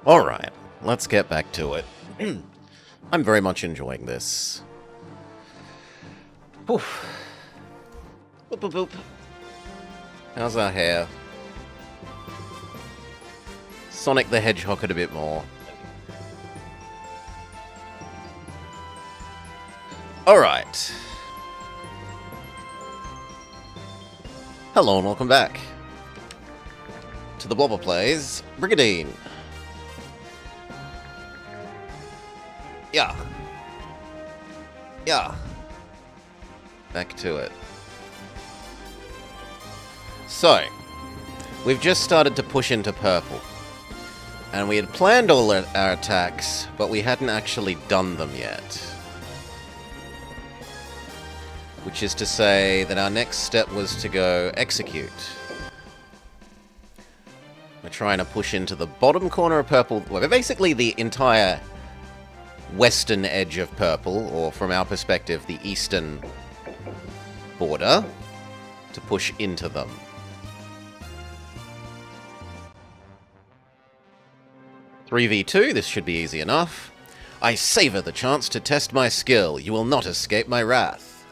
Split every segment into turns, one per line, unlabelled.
Alright, let's get back to it. I'm very much enjoying this. Poof. Boop, boop, boop. How's our hair? Sonic the Hedgehog it a bit more. Alright. Hello and welcome back to the Blobber Plays Brigadine. Yeah. Yeah. Back to it. So, we've just started to push into purple. And we had planned all our attacks, but we hadn't actually done them yet. Which is to say that our next step was to go execute. We're trying to push into the bottom corner of purple, well, basically the entire western edge of purple, or from our perspective, the eastern border, to push into them. "3v2, this should be easy enough. I savor the chance to test my skill. You will not escape my wrath."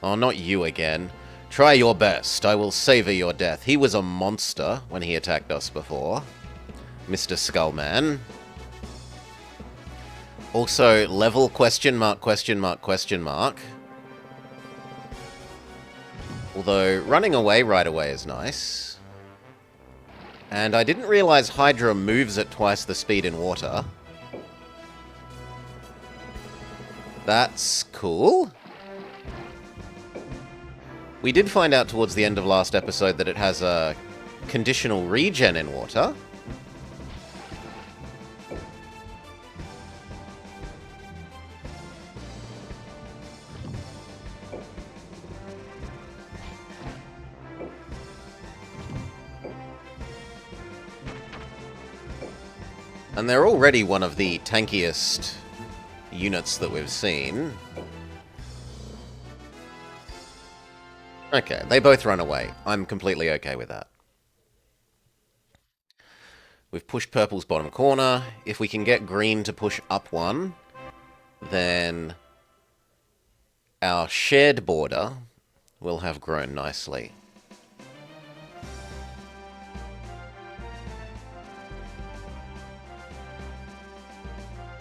Oh, not you again. Try your best. I will savor your death. He was a monster when he attacked us before. Mr. Skullman. Also, level question mark, question mark, question mark. Although, running away right away is nice. And I didn't realize Hydra moves at twice the speed in water. That's cool. We did find out towards the end of last episode that it has a conditional regen in water. And they're already one of the tankiest units that we've seen. Okay, they both run away. I'm completely okay with that. We've pushed purple's bottom corner. If we can get green to push up one, then our shared border will have grown nicely.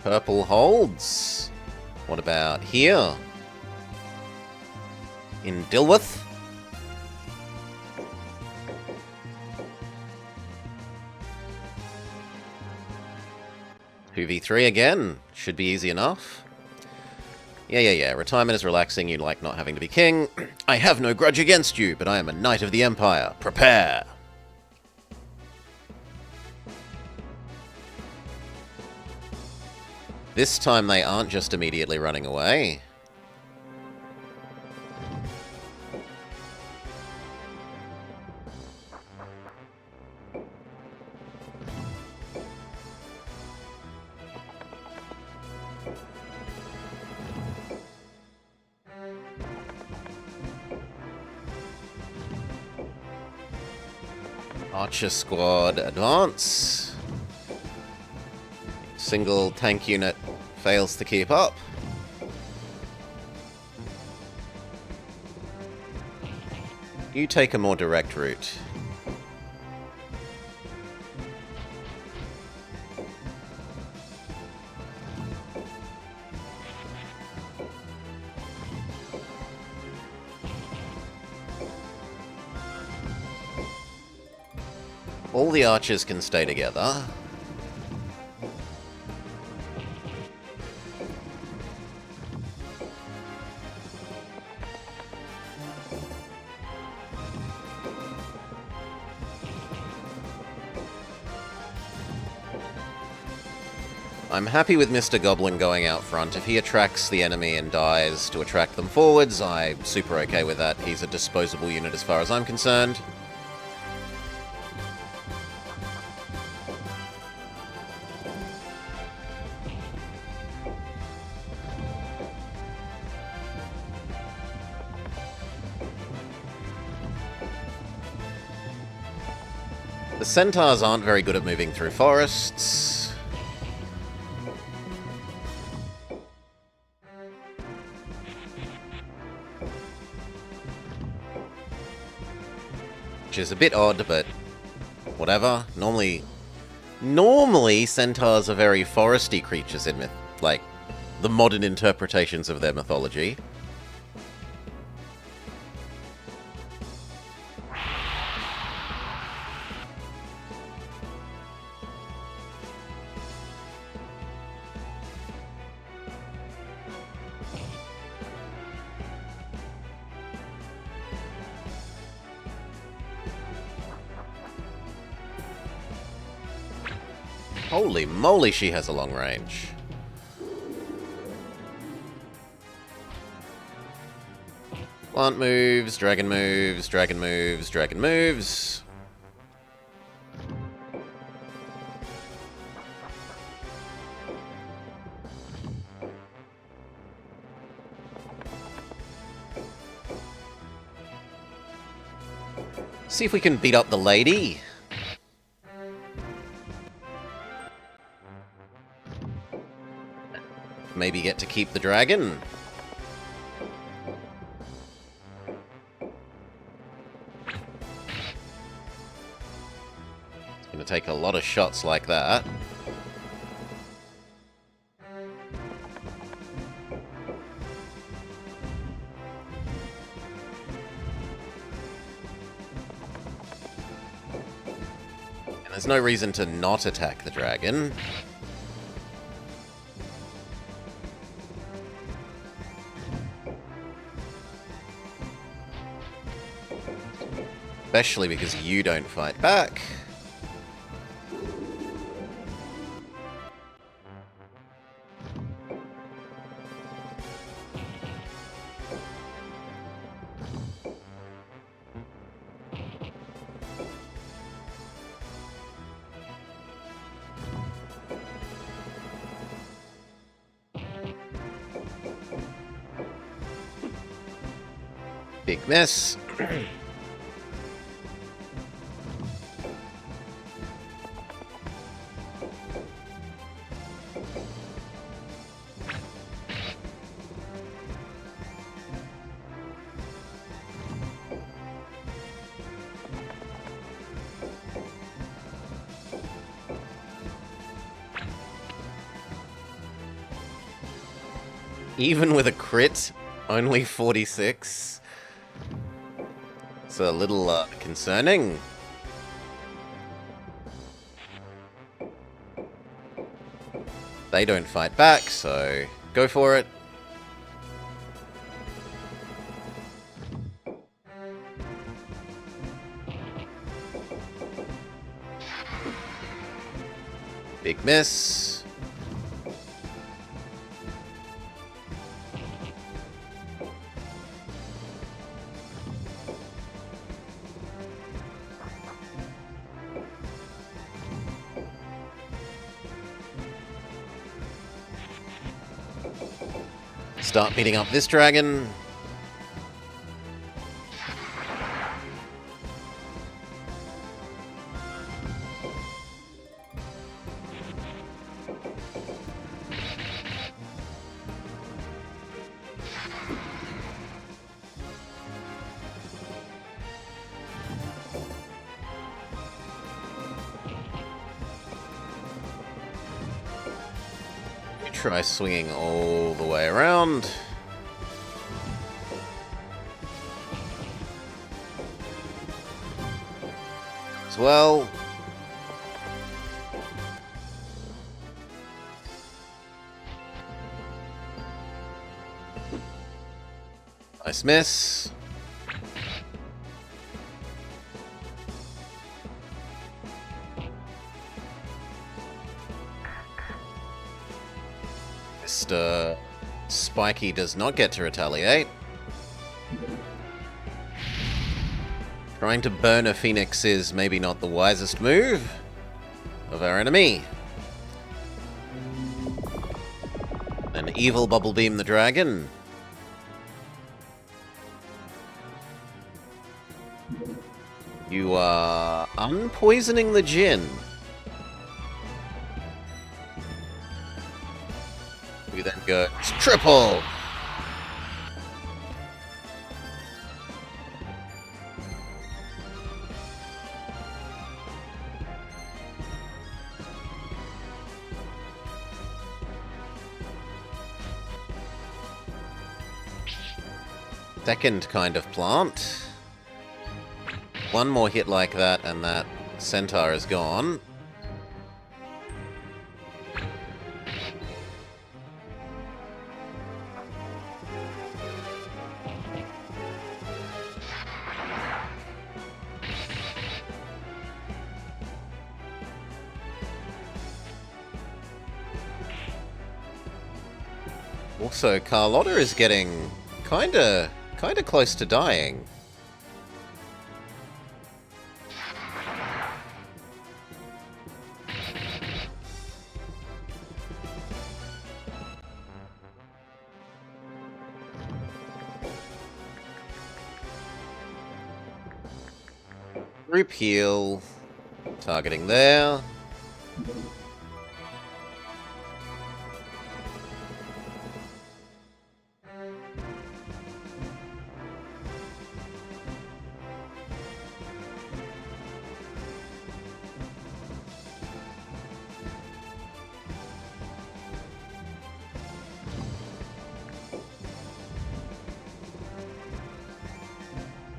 Purple holds. What about here? In Dilworth? 2v3 again. Should be easy enough. Yeah. Retirement is relaxing. You like not having to be king. I have no grudge against you, but I am a knight of the Empire. Prepare! This time they aren't just immediately running away. Archer squad advance. Single tank unit fails to keep up. You take a more direct route. All the archers can stay together. I'm happy with Mr. Goblin going out front. If he attracts the enemy and dies to attract them forwards, I'm super okay with that. He's a disposable unit as far as I'm concerned. The centaurs aren't very good at moving through forests. Which is a bit odd, but whatever. Normally centaurs are very foresty creatures in like the modern interpretations of their mythology. Holy moly, she has a long range. Plant moves, dragon moves, dragon moves, dragon moves. See if we can beat up the lady. Maybe get to keep the dragon. It's going to take a lot of shots like that. And there's no reason to not attack the dragon. Especially because you don't fight back. Big miss. Even with a crit, only 46. It's a little concerning. They don't fight back, so go for it. Big miss. Start beating up this dragon. Try swinging all the way around. As well. Nice miss. Spiky does not get to retaliate. Trying to burn a phoenix is maybe not the wisest move of our enemy. An evil bubble beam the dragon. You are unpoisoning the Jinn. We then go triple. Second kind of plant. One more hit like that and that centaur is gone. Also, Carlotta is getting kinda close to dying. Group heal. Targeting there.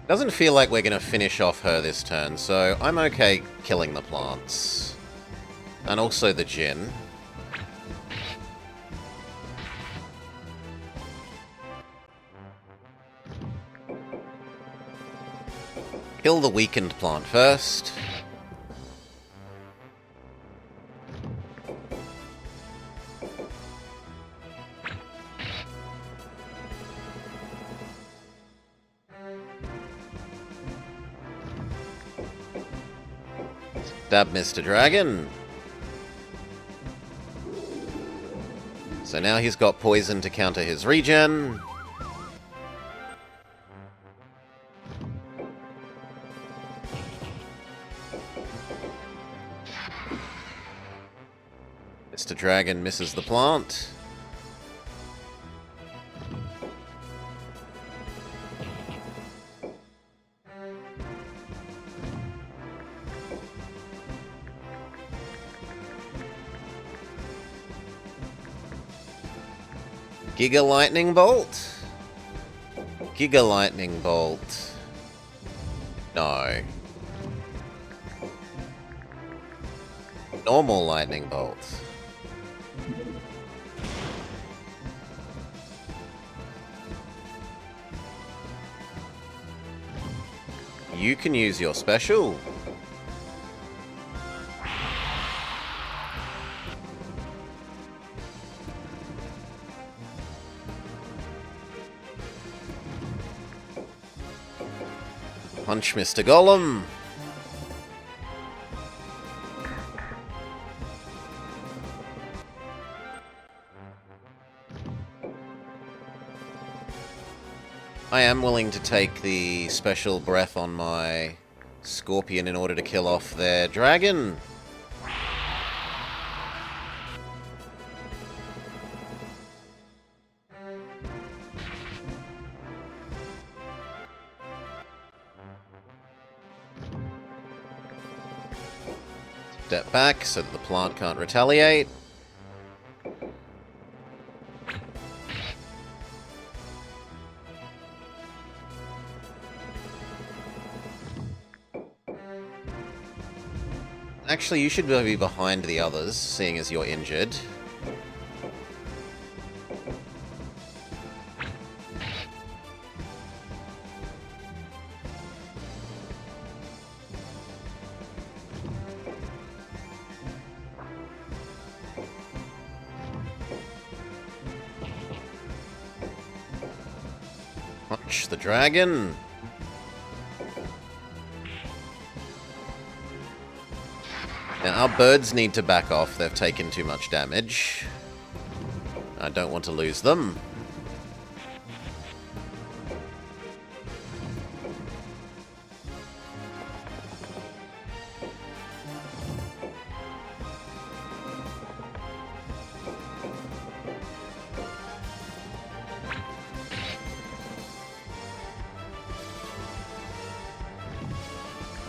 Doesn't feel like we're going to finish off her this turn, so I'm okay killing the plants. And also the Djinn. Kill the weakened plant first. Stab Mr. Dragon. So now he's got poison to counter his regen. Mr. Dragon misses the plant. Giga Lightning Bolt? Giga Lightning Bolt. No. Normal Lightning Bolt. You can use your special. Punch Mr. Golem. I am willing to take the special breath on my Scorpion in order to kill off their dragon. Step back so that the plant can't retaliate. Actually, you should be behind the others, seeing as you're injured. Punch the dragon. Now, our birds need to back off. They've taken too much damage. I don't want to lose them.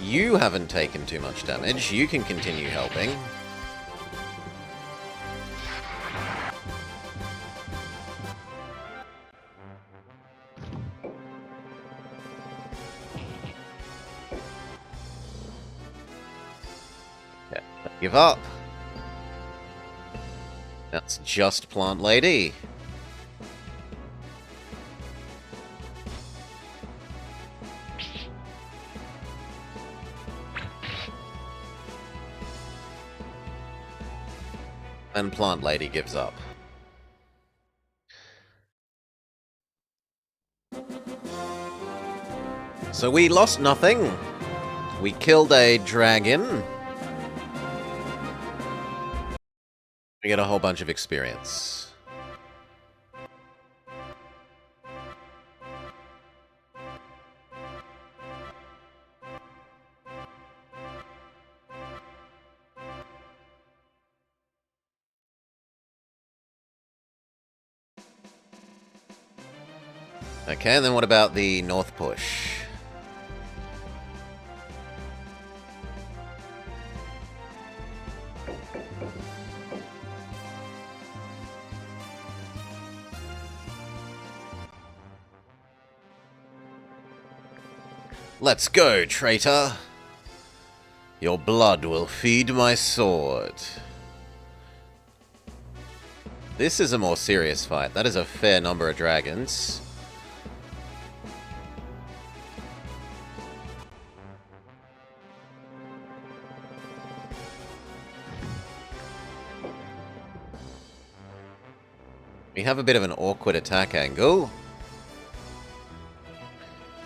You haven't taken too much damage. You can continue helping. Give up. That's just Plant Lady. And Plant Lady gives up. So we lost nothing. We killed a dragon. We get a whole bunch of experience. Okay, and then what about the North Push? Let's go, traitor! Your blood will feed my sword. This is a more serious fight. That is a fair number of dragons. We have a bit of an awkward attack angle.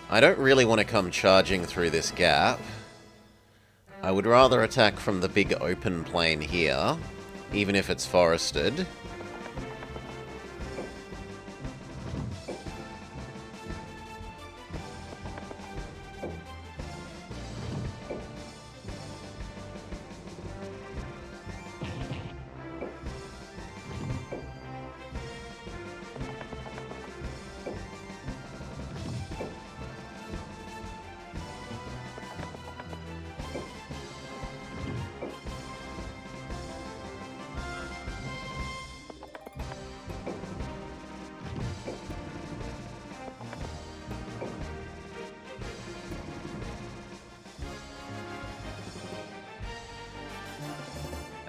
I don't really want to come charging through this gap. I would rather attack from the big open plain here, even if it's forested.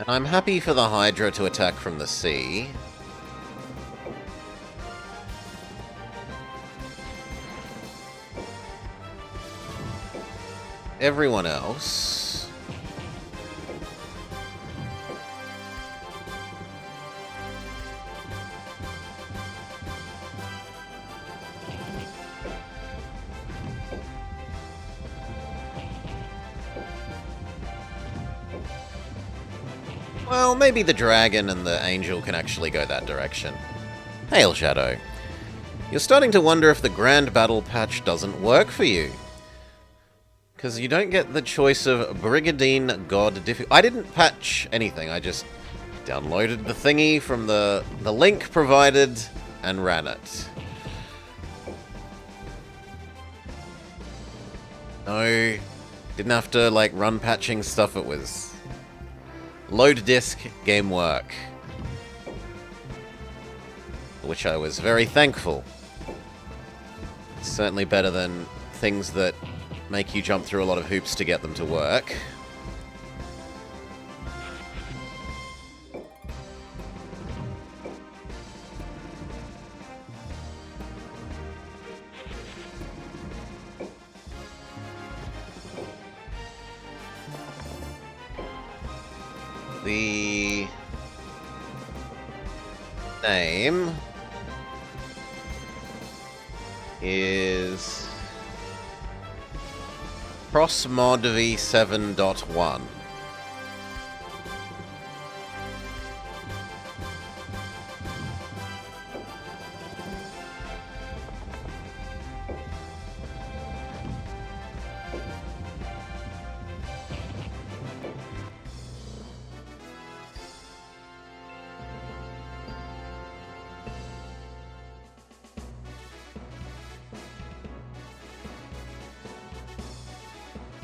And I'm happy for the Hydra to attack from the sea. Everyone else... Well, maybe the dragon and the angel can actually go that direction. Hail, Shadow. You're starting to wonder if the Grand Battle patch doesn't work for you. Because you don't get the choice of Brigadine God I didn't patch anything, I just downloaded the thingy from the link provided and ran it. No, didn't have to, like, run patching stuff, it was... Load disk, game work. Which I was very thankful. It's certainly better than things that make you jump through a lot of hoops to get them to work. The name is Crossmod v7.1.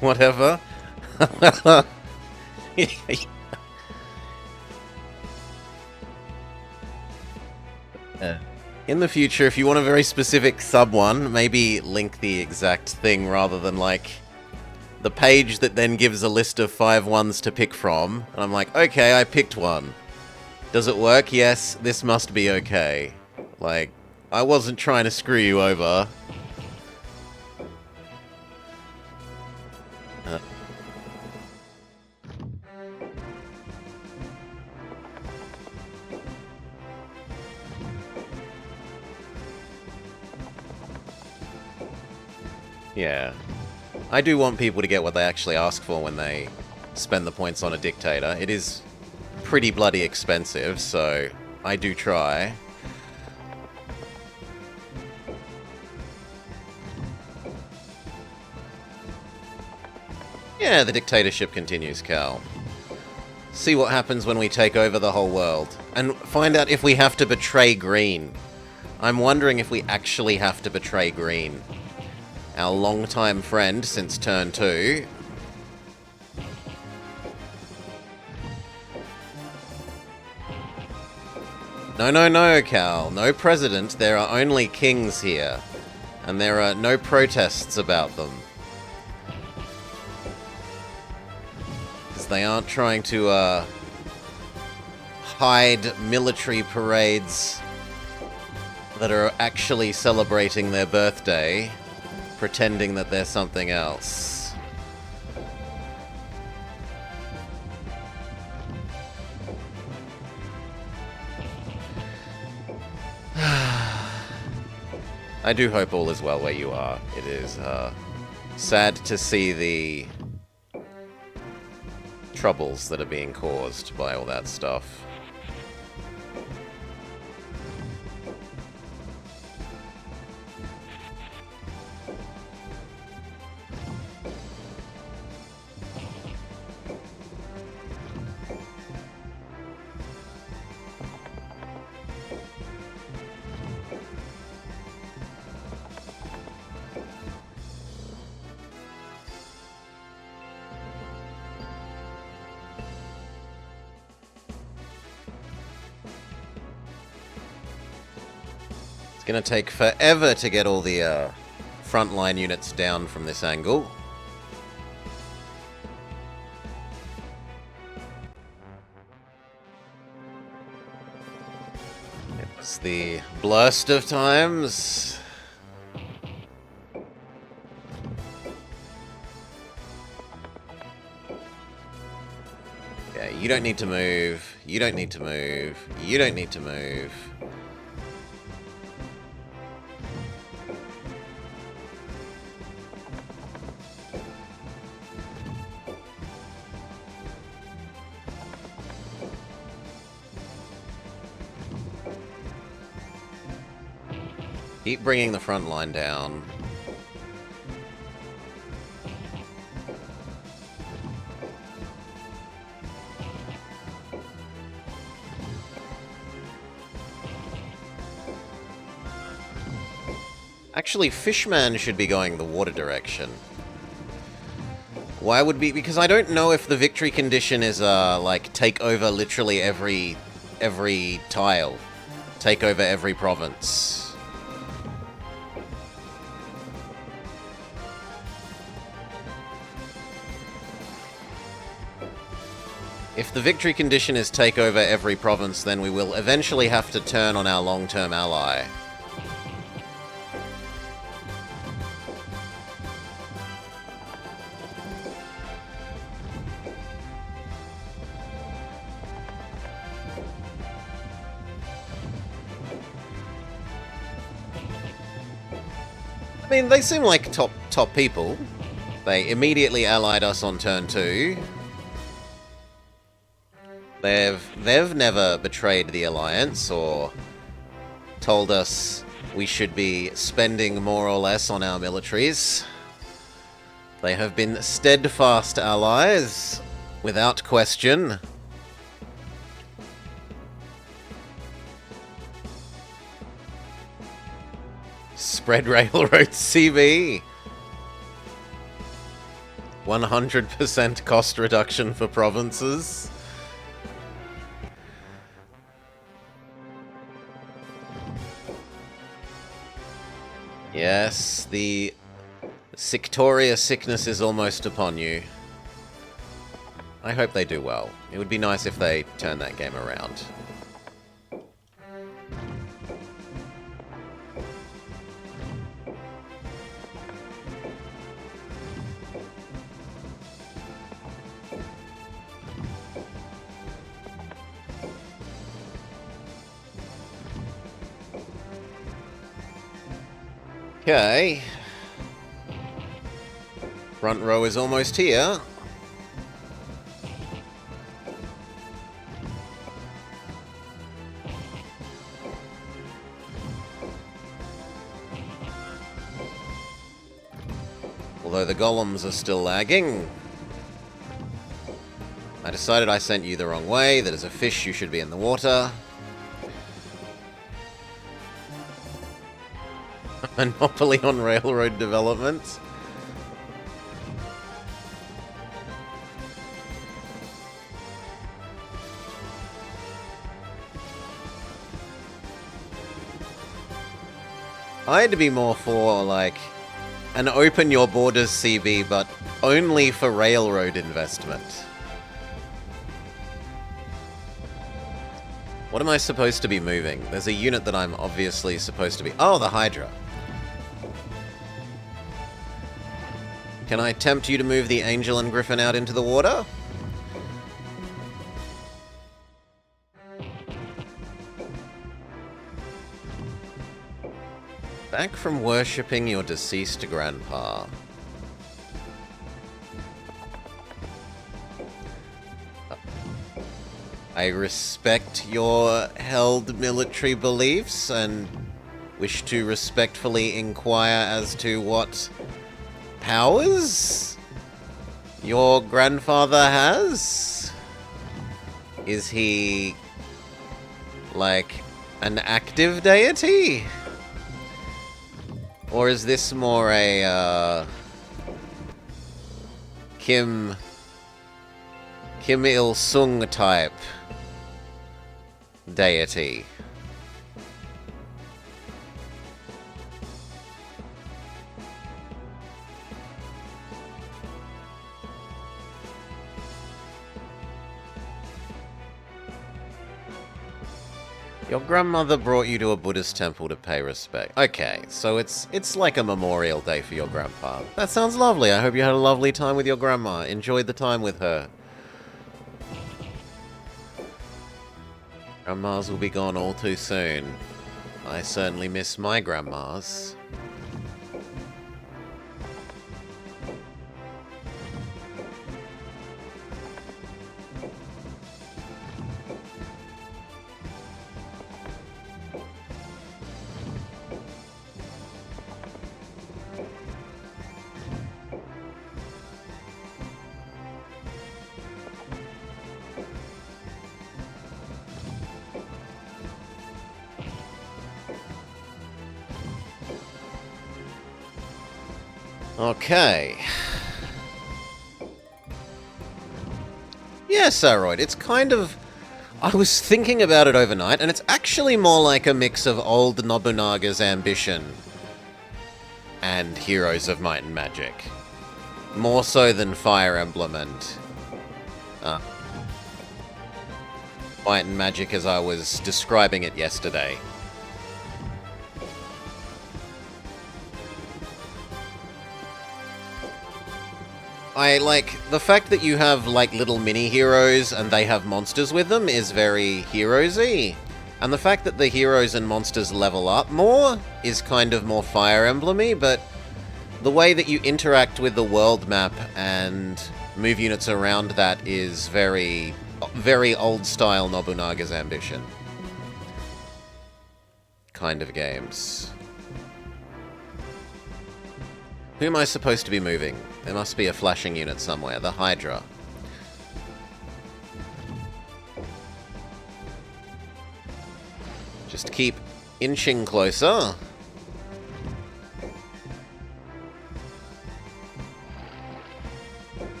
Whatever. In the future, if you want a very specific sub one, maybe link the exact thing rather than, like, the page that then gives a list of 5 ones to pick from. And I'm like, okay, I picked one. Does it work? Yes, this must be okay. Like, I wasn't trying to screw you over. Yeah. I do want people to get what they actually ask for when they spend the points on a Dictator. It is pretty bloody expensive, so I do try. Yeah, the dictatorship continues, Cal. See what happens when we take over the whole world. And find out if we have to betray Green. I'm wondering if we actually have to betray Green. Our longtime friend since turn 2. No, no, no, Cal. No president. There are only kings here. And there are no protests about them. Because they aren't trying to, hide military parades that are actually celebrating their birthday, pretending that they're something else. I do hope all is well where you are. It is sad to see the troubles that are being caused by all that stuff. Gonna take forever to get all the frontline units down from this angle. It's the blurst of times. Yeah, you don't need to move. You don't need to move. You don't need to move. Keep bringing the front line down. Actually, Fishman should be going the water direction. Why would be? Because I don't know if the victory condition is, like, take over literally every tile. Take over every province. If the victory condition is take over every province, then we will eventually have to turn on our long-term ally. I mean, they seem like top people. They immediately allied us on turn 2. They've never betrayed the Alliance or told us we should be spending more or less on our militaries. They have been steadfast allies, without question. Spread railroad CB. 100% cost reduction for provinces. Yes, the Sictoria sickness is almost upon you. I hope they do well. It would be nice if they turn that game around. Okay. Front row is almost here. Although the golems are still lagging. I decided I sent you the wrong way. That as a fish you should be in the water. Monopoly on railroad development. I had to be more for, like, an open your borders CB, but only for railroad investment. What am I supposed to be moving? There's a unit that I'm obviously supposed to be... Oh, the Hydra. Can I tempt you to move the Angel and Griffin out into the water? Back from worshipping your deceased grandpa. I respect your held military beliefs and wish to respectfully inquire as to what powers your grandfather has? Is he, like, an active deity? Or is this more a, Kim Il-sung type deity? Your grandmother brought you to a Buddhist temple to pay respect. Okay, so it's like a memorial day for your grandpa. That sounds lovely. I hope you had a lovely time with your grandma. Enjoyed the time with her. Grandmas will be gone all too soon. I certainly miss my grandmas. Okay. Yeah, Saroid, it's kind of... I was thinking about it overnight, and it's actually more like a mix of old Nobunaga's ambition and Heroes of Might and Magic. More so than Fire Emblem and... Might and Magic as I was describing it yesterday. I like the fact that you have like little mini heroes and they have monsters with them is very Heroes-y. And the fact that the heroes and monsters level up more is kind of more Fire Emblem-y, but the way that you interact with the world map and move units around that is very, very old style Nobunaga's Ambition kind of games. Who am I supposed to be moving? There must be a flashing unit somewhere. The Hydra. Just keep inching closer.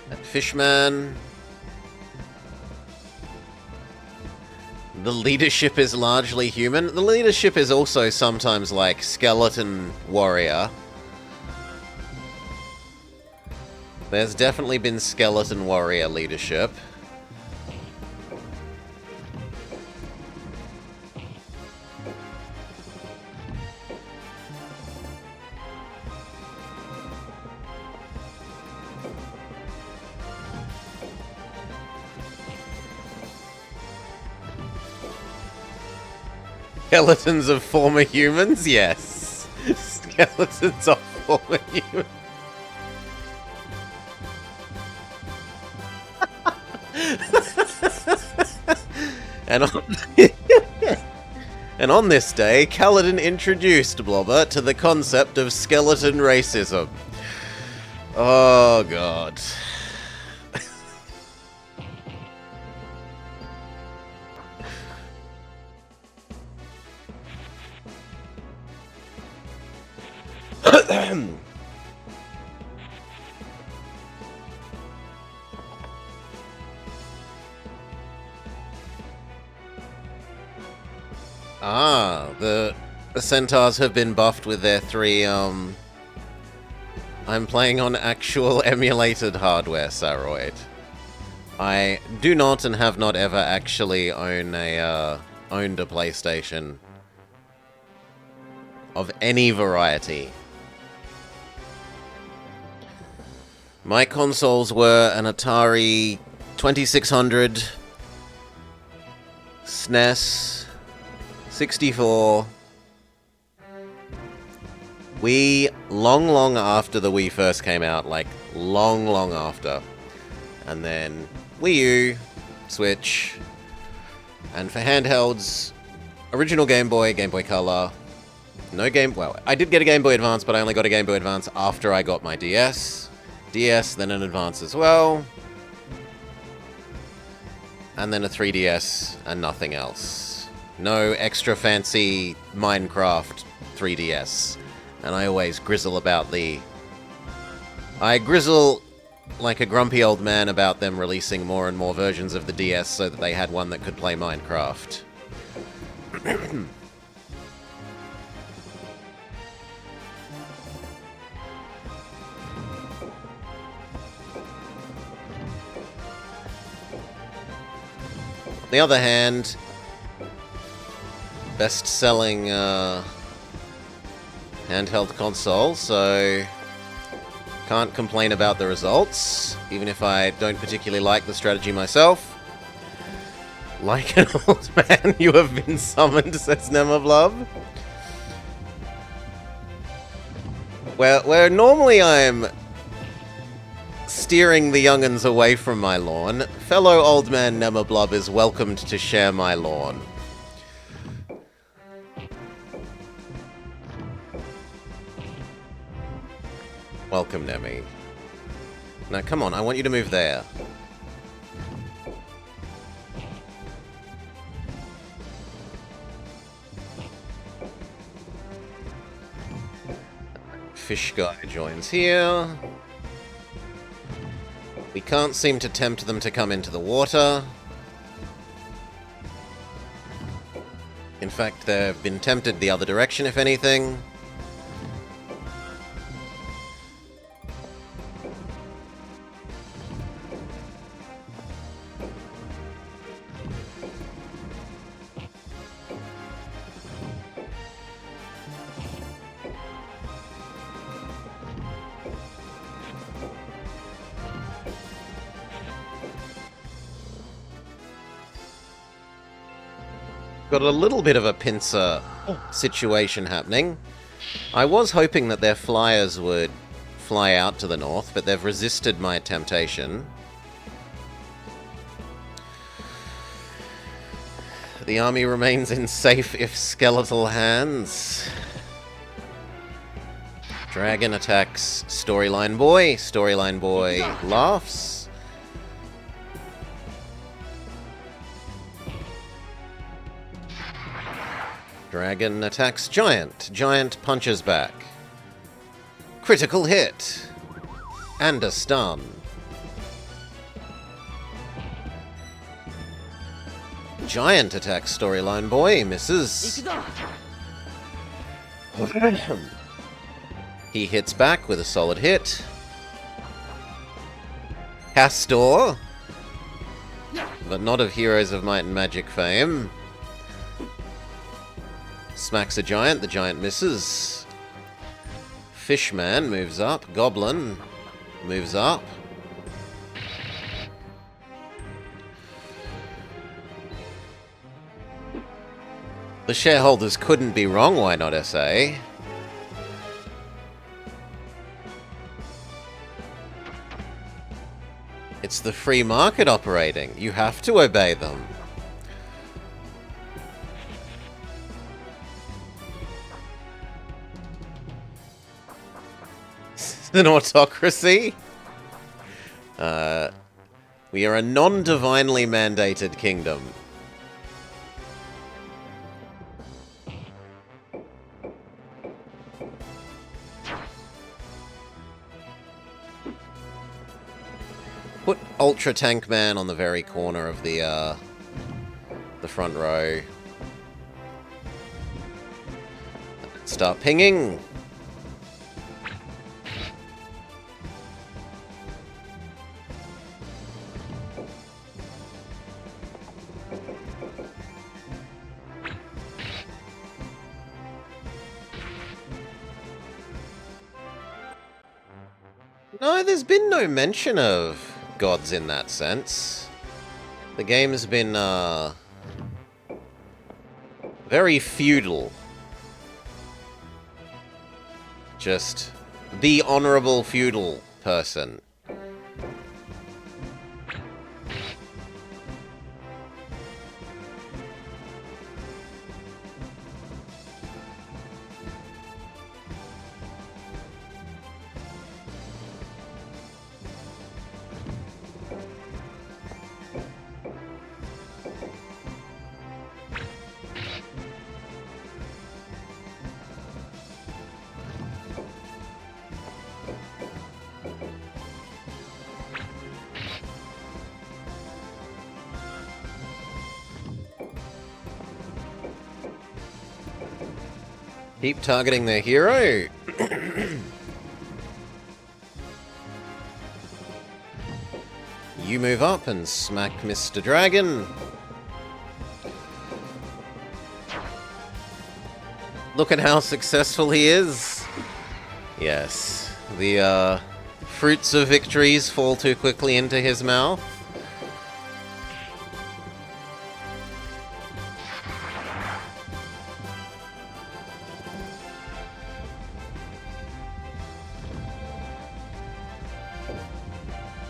That Fishman. The leadership is largely human. The leadership is also sometimes like skeleton warrior. There's definitely been skeleton warrior leadership. Skeletons of former humans? Yes. Skeletons of former humans. and, on and on this day, Kaladin introduced Blobber to the concept of skeleton racism. Oh, God. The centaurs have been buffed with their 3, I'm playing on actual emulated hardware, Saroid. I do not and have not ever actually owned a PlayStation of any variety. My consoles were an Atari 2600, SNES, 64, Wii, long after the Wii first came out, like, long after. And then Wii U, Switch, and for handhelds, original Game Boy, Game Boy Color, well, I did get a Game Boy Advance, but I only got a Game Boy Advance after I got my DS. DS, then an Advance as well. And then a 3DS, and nothing else. No extra fancy Minecraft 3DS. And I always grizzle about I grizzle like a grumpy old man about them releasing more and more versions of the DS so that they had one that could play Minecraft. On the other hand, best-selling handheld console, so can't complain about the results, even if I don't particularly like the strategy myself. Like an old man, you have been summoned, says Nemablub. Where normally I'm steering the young'uns away from my lawn, fellow old man Nemablub is welcomed to share my lawn. Welcome, Nemi. Now, come on, I want you to move there. Fish guy joins here. We can't seem to tempt them to come into the water. In fact, they've been tempted the other direction, if anything. Got a little bit of a pincer situation happening. I was hoping that their flyers would fly out to the north, but they've resisted my temptation. The army remains in safe, if skeletal, hands. Dragon attacks Storyline Boy. Storyline Boy laughs. Dragon attacks Giant. Giant punches back. Critical hit. And a stun. Giant attacks Storyline Boy. Misses. He hits back with a solid hit. Castor, but not of Heroes of Might and Magic fame. Smacks a giant, the giant misses. Fishman moves up, Goblin moves up. The shareholders couldn't be wrong, why not SA? It's the free market operating. You have to obey them. An autocracy? We are a non-divinely mandated kingdom. Put Ultra Tank Man on the very corner of the front row. Start pinging. No, there's been no mention of gods in that sense. The game has been, very feudal. Just the honorable feudal person. Keep targeting their hero. You move up and smack Mr. Dragon. Look at how successful he is. Yes, the fruits of victories fall too quickly into his mouth.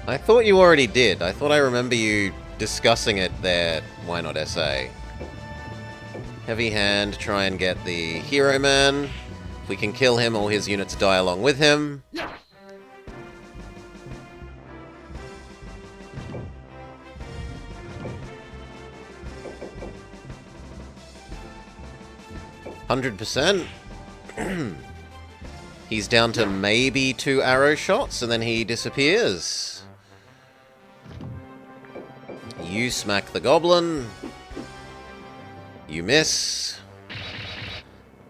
I thought you already did. I thought I remember you discussing it there. Why not SA? Heavy hand, try and get the Hero Man. If we can kill him, all his units die along with him. %. He's down to maybe 2 arrow shots, and then he disappears. You smack the Goblin. You miss.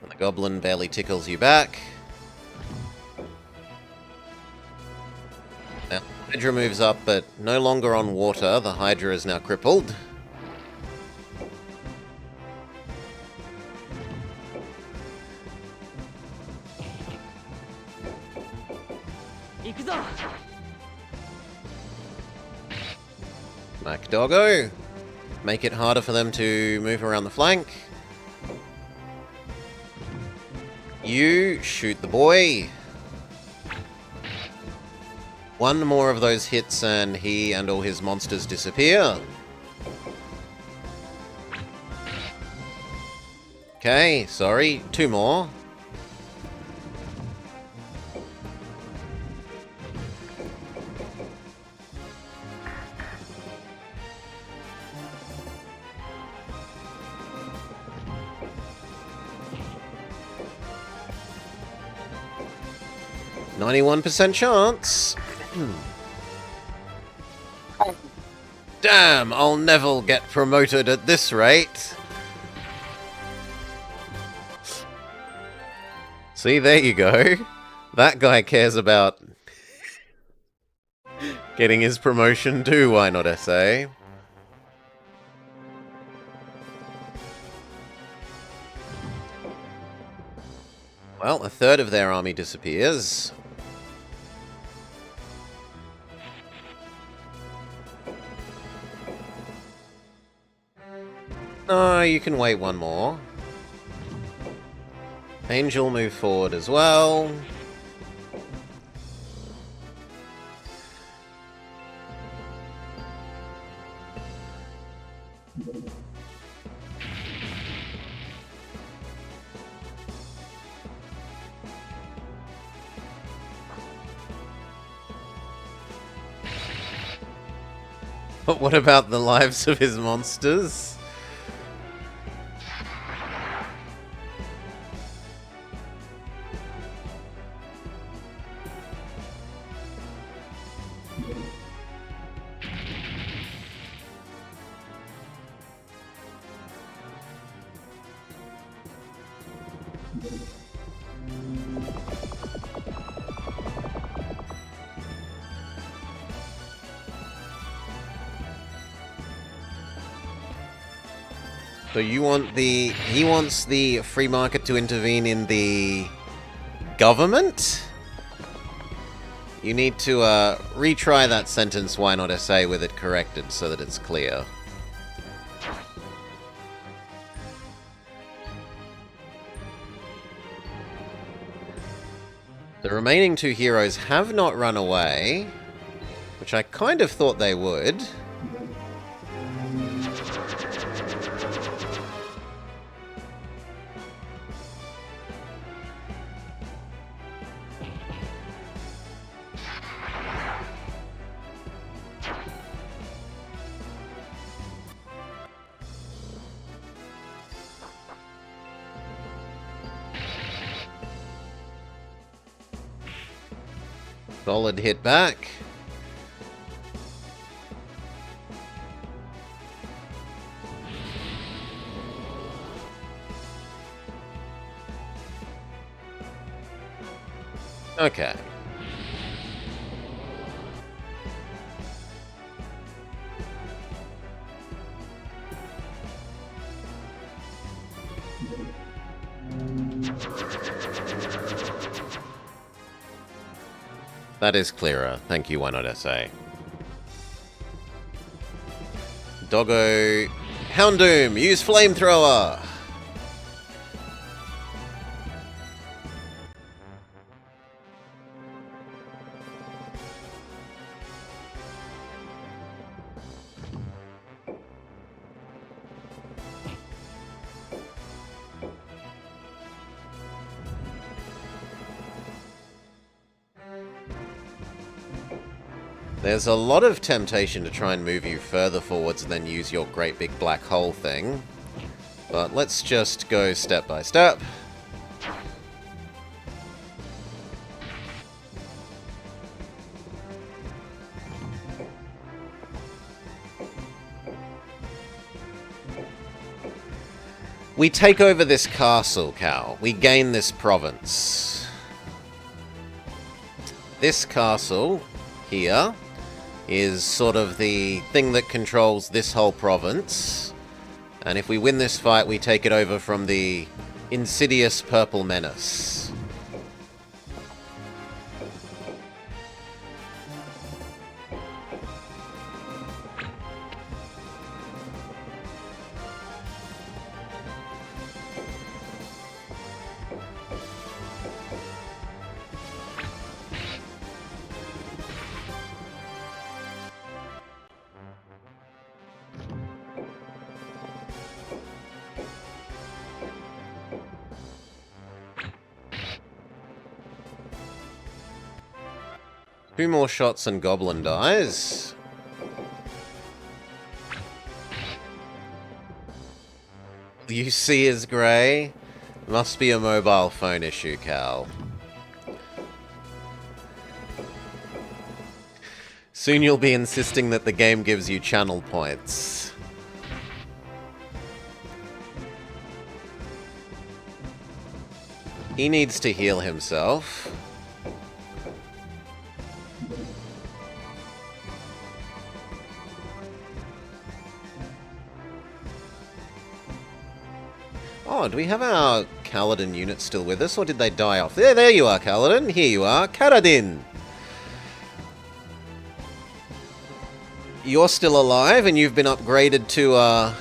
And the Goblin barely tickles you back. Now, Hydra moves up, but no longer on water. The Hydra is now crippled. Smack Doggo. Make it harder for them to move around the flank. You shoot the boy. One more of those hits and he and all his monsters disappear. Okay, sorry. 2 more. %, chance. Damn, I'll never get promoted at this rate. See, there you go. That guy cares about Getting his promotion too, why not SA? Well, a third of their army disappears. No, you can wait one more. Angel move forward as well. But what about the lives of his monsters? So you want the... He wants the free market to intervene in the government? You need to retry that sentence, why not SA, with it corrected so that it's clear. The remaining two heroes have not run away, which I kind of thought they would. Solid hit back. Okay. That is clearer. Thank you, why not SA? Doggo... Houndoom! Use flamethrower! There's a lot of temptation to try and move you further forwards and then use your great big black hole thing. But let's just go step by step. We take over this castle, Cal. We gain this province. This castle here is sort of the thing that controls this whole province. And if we win this fight, we take it over from the insidious Purple Menace. Two more shots and Goblin dies. You see is grey? Must be a mobile phone issue, Cal. Soon you'll be insisting that the game gives you channel points. He needs to heal himself. Oh, do we have our Kaladin unit still with us, or did they die off? There you are, Kaladin. Here you are, Karadin. You're still alive, and you've been upgraded to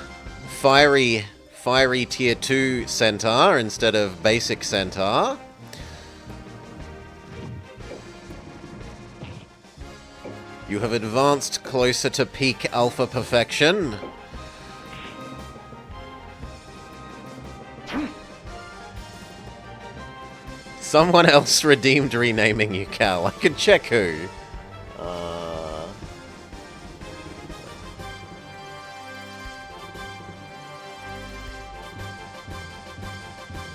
fiery tier 2 centaur instead of basic centaur. You have advanced closer to peak alpha perfection. Someone else redeemed renaming you, Cal. I could check who.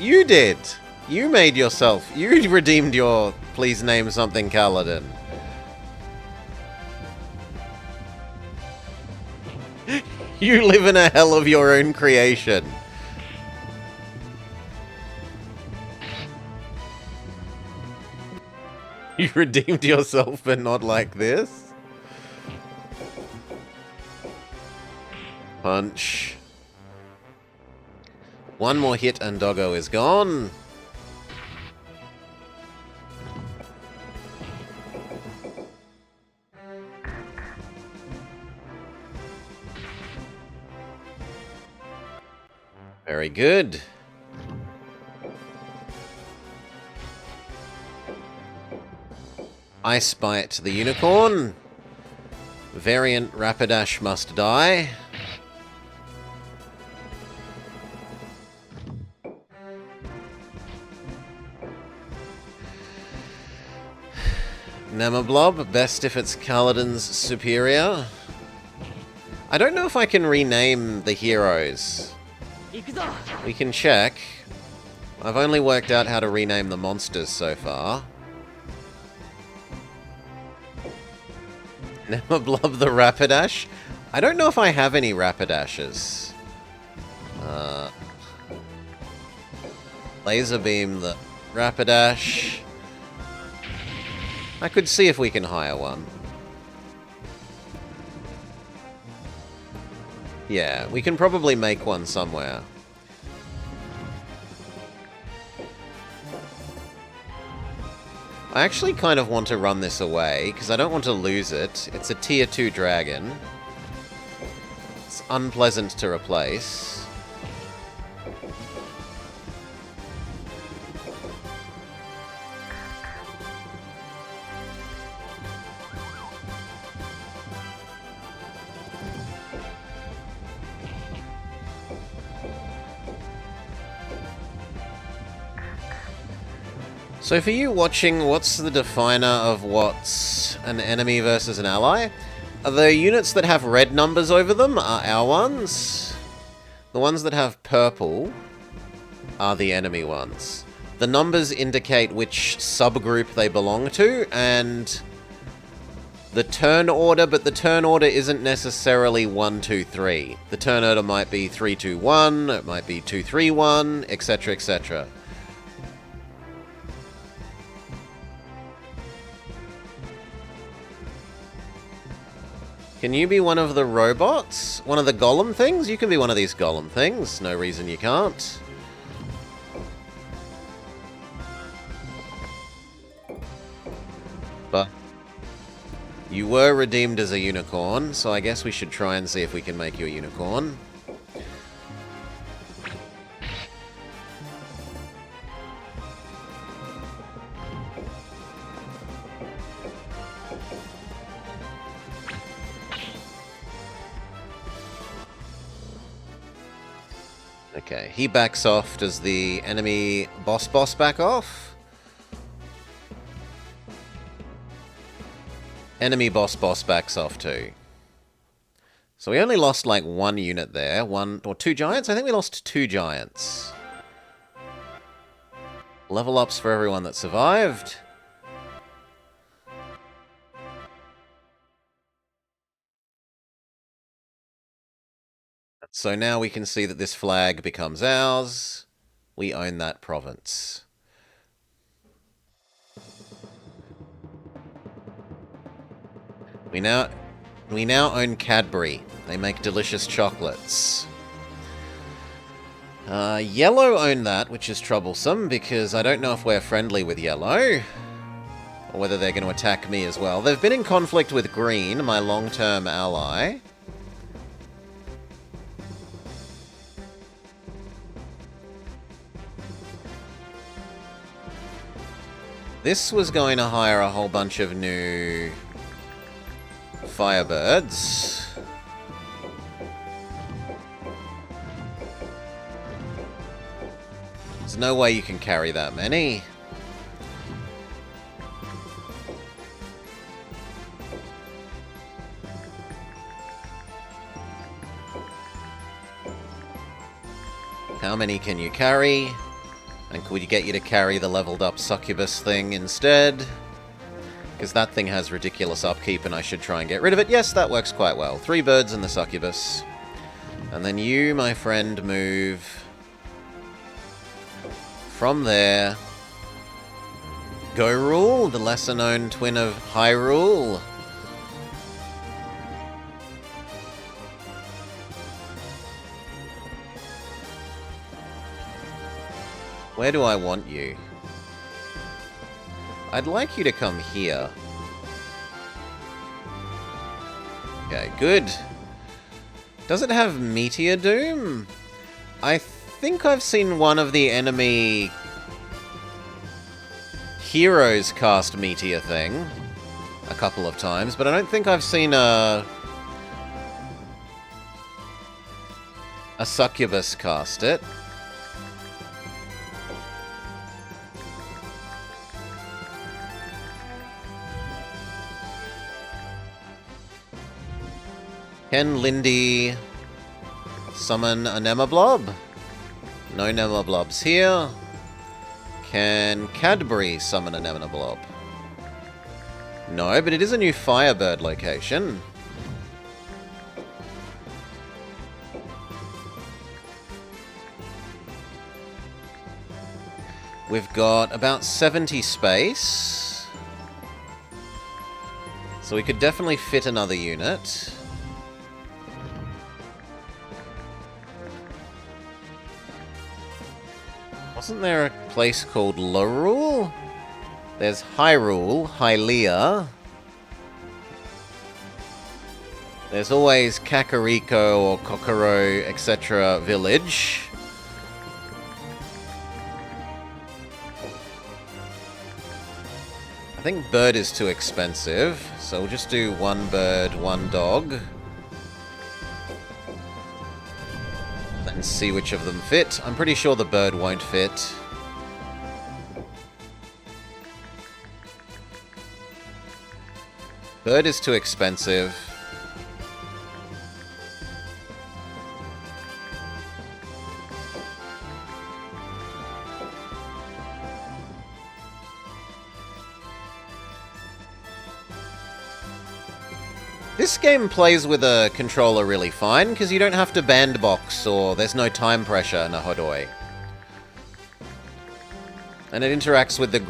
You did! You made yourself. You redeemed your please name something Kaladin. You live in a hell of your own creation. You redeemed yourself, but not like this? Punch. One more hit and Doggo is gone. Very good. Ice Bite the Unicorn. Variant Rapidash must die. Nemablob, best if it's Kaladin's superior. I don't know if I can rename the heroes. We can check. I've only worked out how to rename the monsters so far. Nemablob the Rapidash. I don't know if I have any Rapidashes. Laser Beam the Rapidash. I could see if we can hire one. Yeah, we can probably make one somewhere. I actually kind of want to run this away, because I don't want to lose it. It's a tier 2 dragon. It's unpleasant to replace. So for you watching, what's the definer of what's an enemy versus an ally? The units that have red numbers over them are our ones. The ones that have purple are the enemy ones. The numbers indicate which subgroup they belong to, and the turn order, but the turn order isn't necessarily 1, 2, 3. The turn order might be 3, 2, 1, it might be 2, 3, 1, etc, etc. Can you be one of the robots? One of the golem things? You can be one of these golem things. No reason you can't. But you were redeemed as a unicorn, so I guess we should try and see if we can make you a unicorn. Okay, he backs off. Does the enemy boss back off? Enemy boss backs off too. So we only lost like one unit there. One or two giants? I think we lost 2 giants. Level ups for everyone that survived. So now we can see that this flag becomes ours. We own that province. We now own Cadbury. They make delicious chocolates. Yellow own that, which is troublesome, because I don't know if we're friendly with yellow, or whether they're going to attack me as well. They've been in conflict with green, my long-term ally. This was going to hire a whole bunch of new Firebirds. There's no way you can carry that many. How many can you carry? And could we get you to carry the leveled up succubus thing instead? Because that thing has ridiculous upkeep and I should try and get rid of it. Yes, that works quite well. 3 birds and the succubus. And then you, my friend, move from there. Go-Rule, the lesser-known twin of Hyrule. Where do I want you? I'd like you to come here. Okay, good. Does it have Meteor Doom? I think I've seen one of the enemy heroes cast Meteor thing a couple of times, but I don't think I've seen a succubus cast it. Can Lindy summon a Nemablob? No Nemablobs here. Can Cadbury summon a Nemablob? No, but it is a new Firebird location. We've got about 70 space. So we could definitely fit another unit. Wasn't there a place called Lorule? There's Hyrule, Hylia. There's always Kakariko or Kokoro, etc. village. I think bird is too expensive, so we'll just do 1 bird, 1 dog. And see which of them fit. I'm pretty sure the bird won't fit. Bird is too expensive. This game plays with a controller really fine, because you don't have to bandbox, or there's no time pressure in a Hodoi. And it interacts with the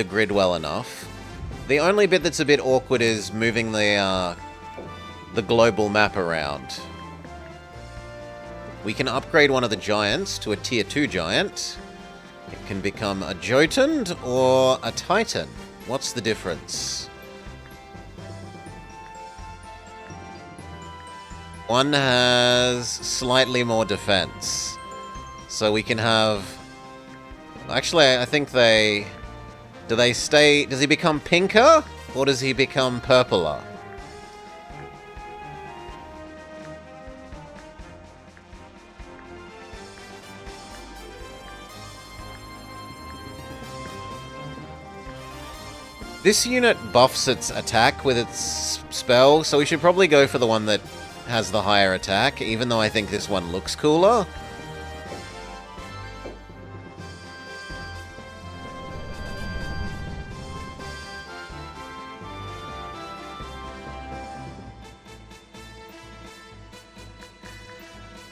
grid well enough. The only bit that's a bit awkward is moving the global map around. We can upgrade one of the giants to a tier 2 giant. It can become a Jotund or a Titan. What's the difference? One has slightly more defense. So we can have... Actually, I think they... Do they stay... Does he become pinker? Or does he become purpler? This unit buffs its attack with its spell, so we should probably go for the one that has the higher attack, even though I think this one looks cooler.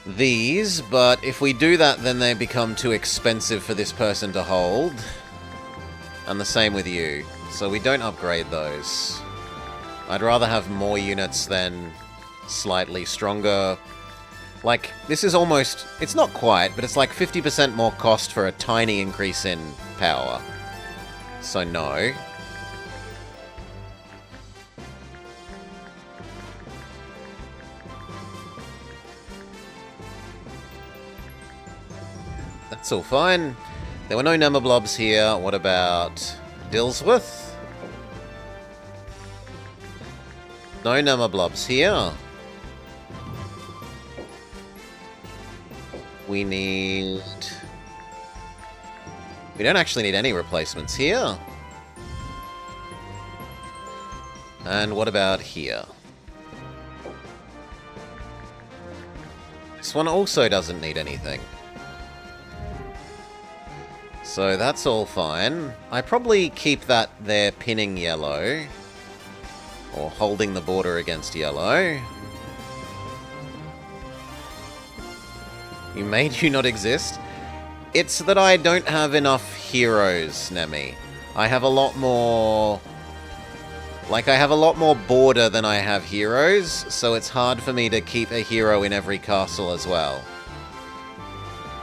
These, but if we do that, then they become too expensive for this person to hold. And the same with you. So we don't upgrade those. I'd rather have more units than slightly stronger Like, this is almost... It's not quite, but it's like 50% more cost for a tiny increase in power. So no. That's all fine. There were no Nemablobs here. What about Dillsworth? No Nemablobs here. We need... We don't actually need any replacements here. And what about here? This one also doesn't need anything. So that's all fine. I probably keep that there pinning yellow. Or holding the border against yellow. You made you not exist? It's that I don't have enough heroes, Nemi. I have a lot more... Like, I have a lot more border than I have heroes, so it's hard for me to keep a hero in every castle as well.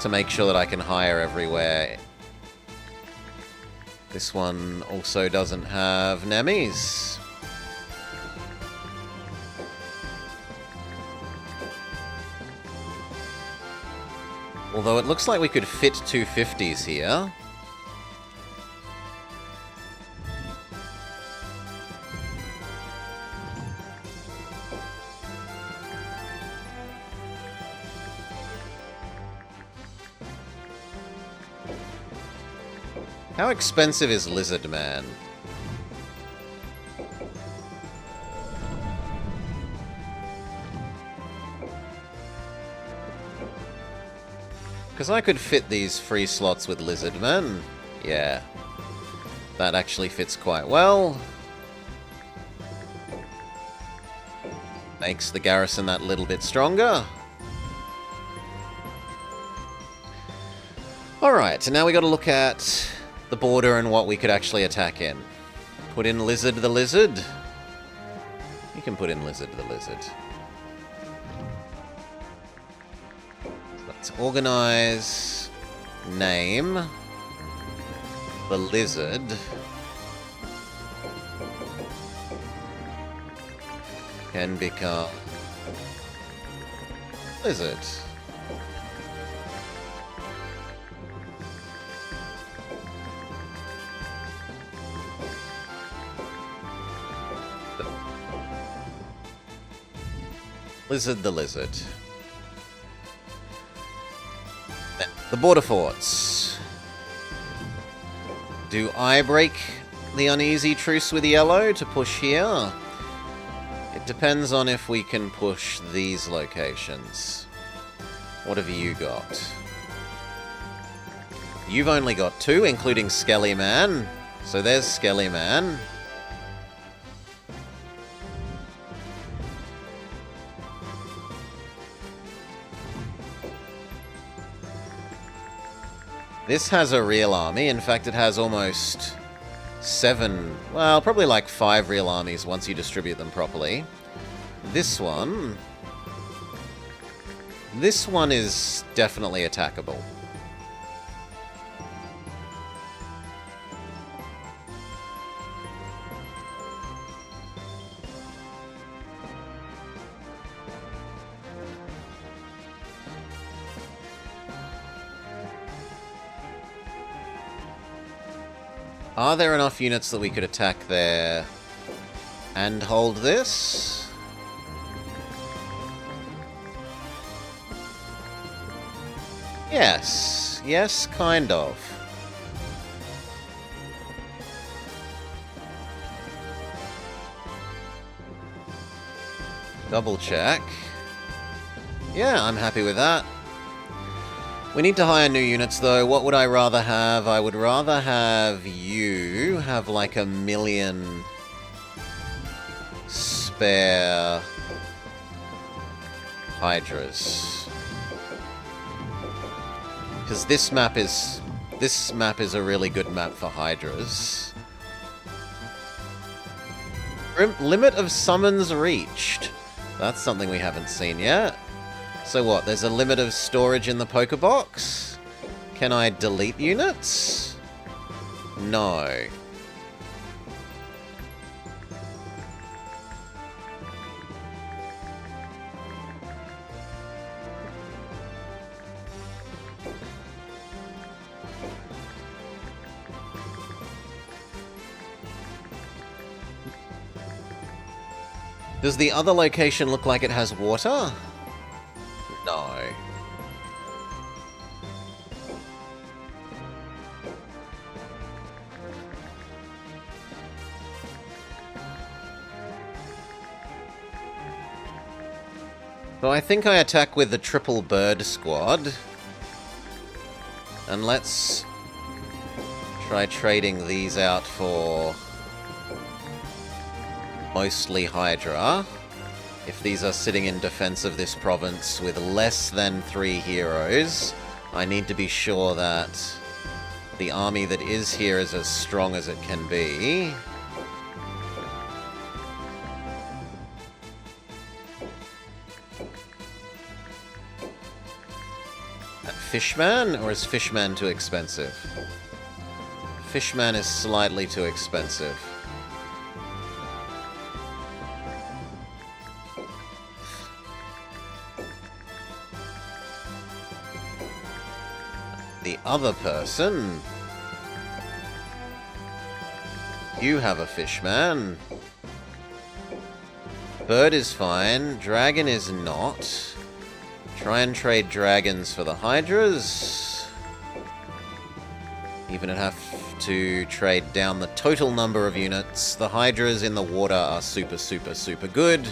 To make sure that I can hire everywhere. This one also doesn't have Nemis. Although it looks like we could fit 250s here. How expensive is Lizard Man? Because I could fit these free slots with Lizard Man. Yeah. That actually fits quite well. Makes the garrison that little bit stronger. Alright, so now we got to look at the border and what we could actually attack in. Put in Lizard the Lizard. You can put in Lizard the Lizard. Let's organize, name the lizard, can become lizard. Lizard the Lizard. The border forts. Do I break the uneasy truce with yellow to push here? It depends on if we can push these locations. What have you got? You've only got 2, including Skelly Man. So there's Skelly Man. This has a real army. In fact, it has almost 7... Well, probably like 5 real armies once you distribute them properly. This one is definitely attackable. Are there enough units that we could attack there and hold this? Yes. Yes, kind of. Double check. Yeah, I'm happy with that. We need to hire new units, though. What would I rather have? I would rather have you have like 1 million spare Hydras. Because this map is a really good map for Hydras. Limit of summons reached. That's something we haven't seen yet. So what, there's a limit of storage in the Pokebox? Can I delete units? No. Does the other location look like it has water? No. So I think I attack with the triple bird squad. And let's try trading these out for mostly Hydra. If these are sitting in defense of this province with less than 3 heroes, I need to be sure that the army that is here is as strong as it can be. Fishman? Or is Fishman too expensive? Fishman is slightly too expensive. The other person... You have a Fishman. Bird is fine. Dragon is not. Try and trade dragons for the Hydras. Even have to trade down the total number of units. The Hydras in the water are super, super, super good.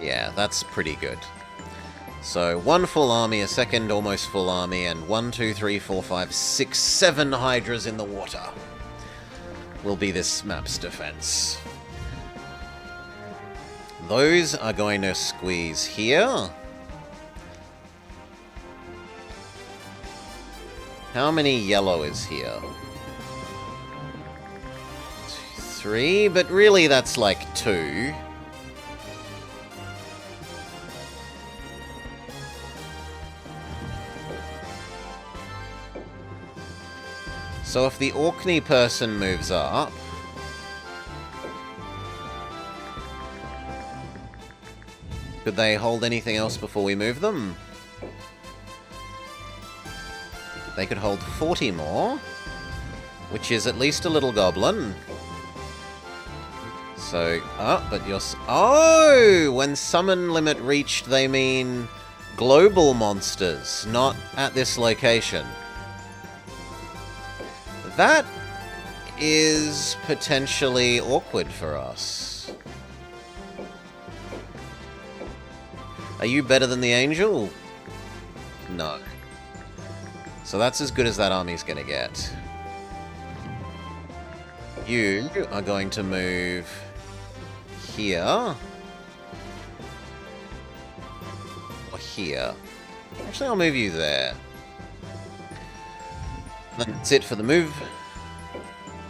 Yeah, that's pretty good. So, 1 full army, a second almost full army, and 1, 2, 3, 4, 5, 6, 7 Hydras in the water will be this map's defense. Those are going to squeeze here. How many yellow is here? 2, 3, but really that's like 2. So if the Orkney person moves up... Could they hold anything else before we move them? They could hold 40 more, which is at least a little goblin. So, but you're... Oh! When summon limit reached, they mean global monsters, not at this location. That is potentially awkward for us. Are you better than the Angel? No. So that's as good as that army's gonna get. You are going to move here. Or here. Actually, I'll move you there. That's it for the move.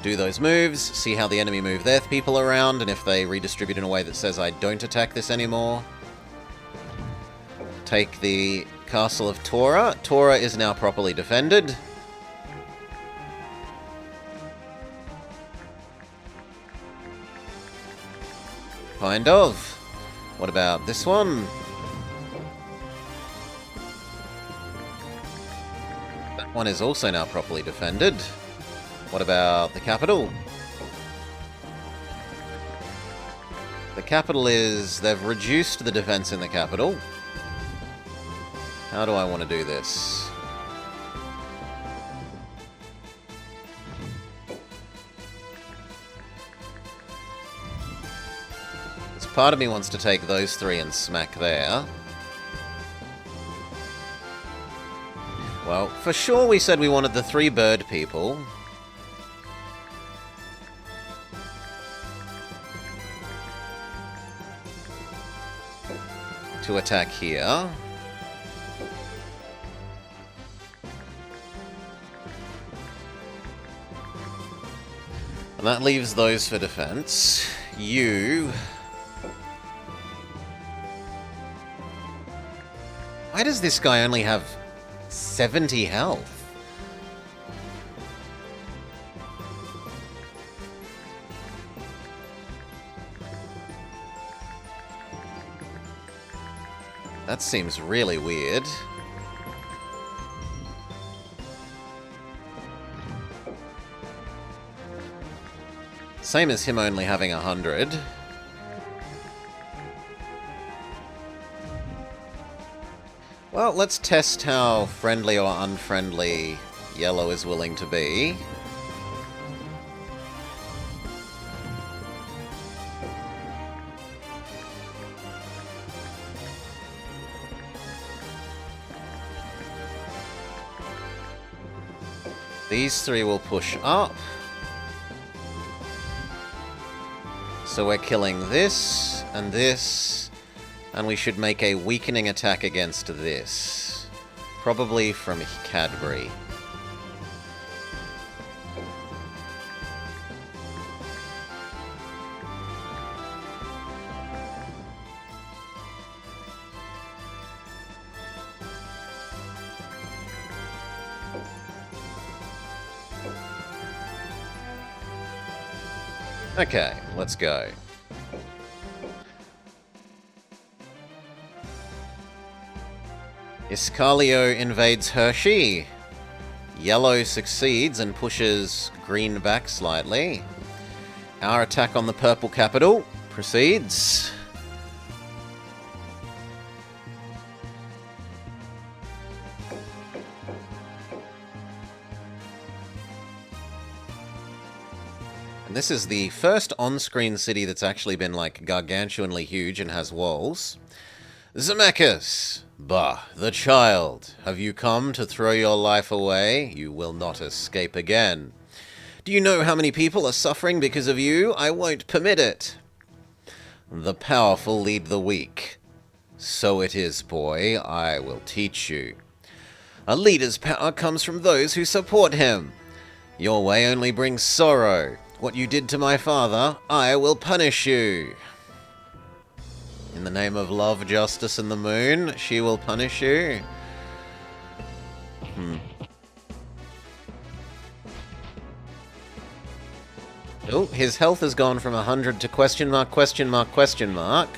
Do those moves, see how the enemy move their people around, and if they redistribute in a way that says I don't attack this anymore. Take the Castle of Tora. Tora is now properly defended. Kind of. What about this one? One is also now properly defended. What about the capital? The capital is... They've reduced the defense in the capital. How do I want to do this? This part of me wants to take those 3 and smack there. Well, for sure we said we wanted the 3 bird people. To attack here. And that leaves those for defense. You... Why does this guy only have 70 health? That seems really weird. Same as him only having 100. Well, let's test how friendly or unfriendly yellow is willing to be. These three will push up. So we're killing this, and we should make a weakening attack against this. Probably from Cadbury. Okay, let's go. Iscalio invades Hershey. Yellow succeeds and pushes green back slightly. Our attack on the purple capital proceeds. And this is the first on-screen city that's actually been, like, gargantuanly huge and has walls. Zemeckis! Bah, the child. Have you come to throw your life away? You will not escape again. Do you know how many people are suffering because of you? I won't permit it. The powerful lead the weak. So it is, boy. I will teach you. A leader's power comes from those who support him. Your way only brings sorrow. What you did to my father, I will punish you. In the name of love, justice, and the moon, she will punish you. Oh, his health has gone from 100 to question mark, question mark, question mark.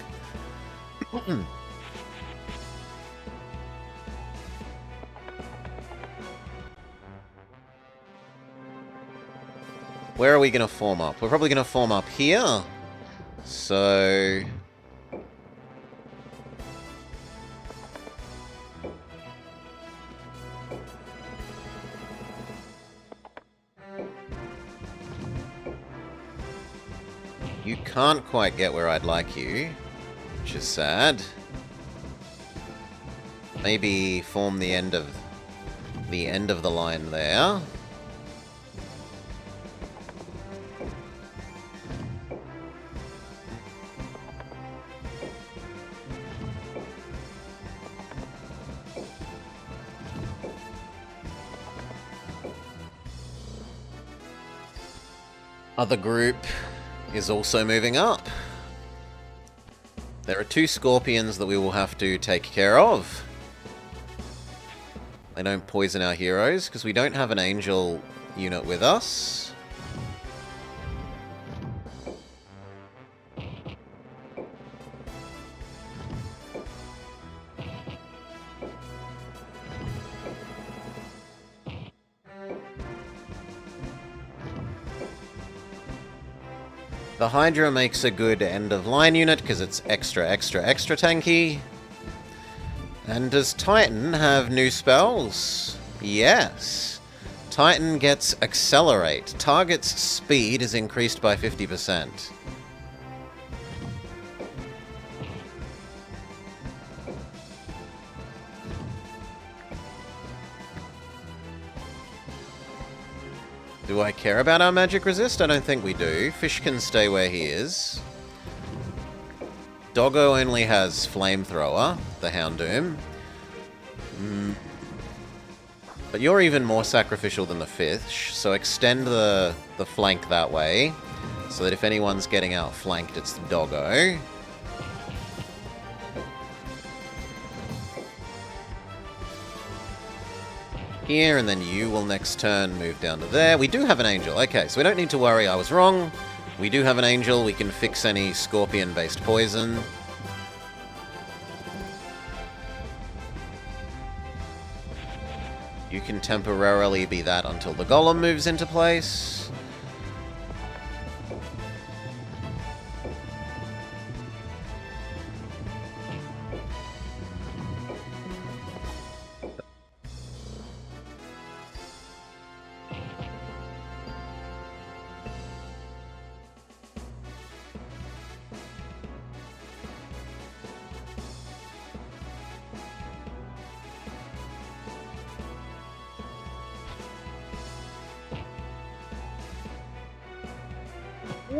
Where are we going to form up? We're probably going to form up here. So... You can't quite get where I'd like you, which is sad. Maybe form the end of the line there. Other group is also moving up. There are 2 scorpions that we will have to take care of. They don't poison our heroes, because we don't have an angel unit with us. The Hydra makes a good end-of-line unit because it's extra, extra, extra tanky. And does Titan have new spells? Yes. Titan gets Accelerate. Target's speed is increased by 50%. Do I care about our magic resist? I don't think we do. Fish can stay where he is. Doggo only has Flamethrower, the Houndoom. But you're even more sacrificial than the fish, so extend the flank that way, so that if anyone's getting outflanked, it's the doggo. Here, and then you will next turn move down to there. We do have an angel. Okay, so we don't need to worry, I was wrong. We do have an angel. We can fix any scorpion-based poison. You can temporarily be that until the golem moves into place.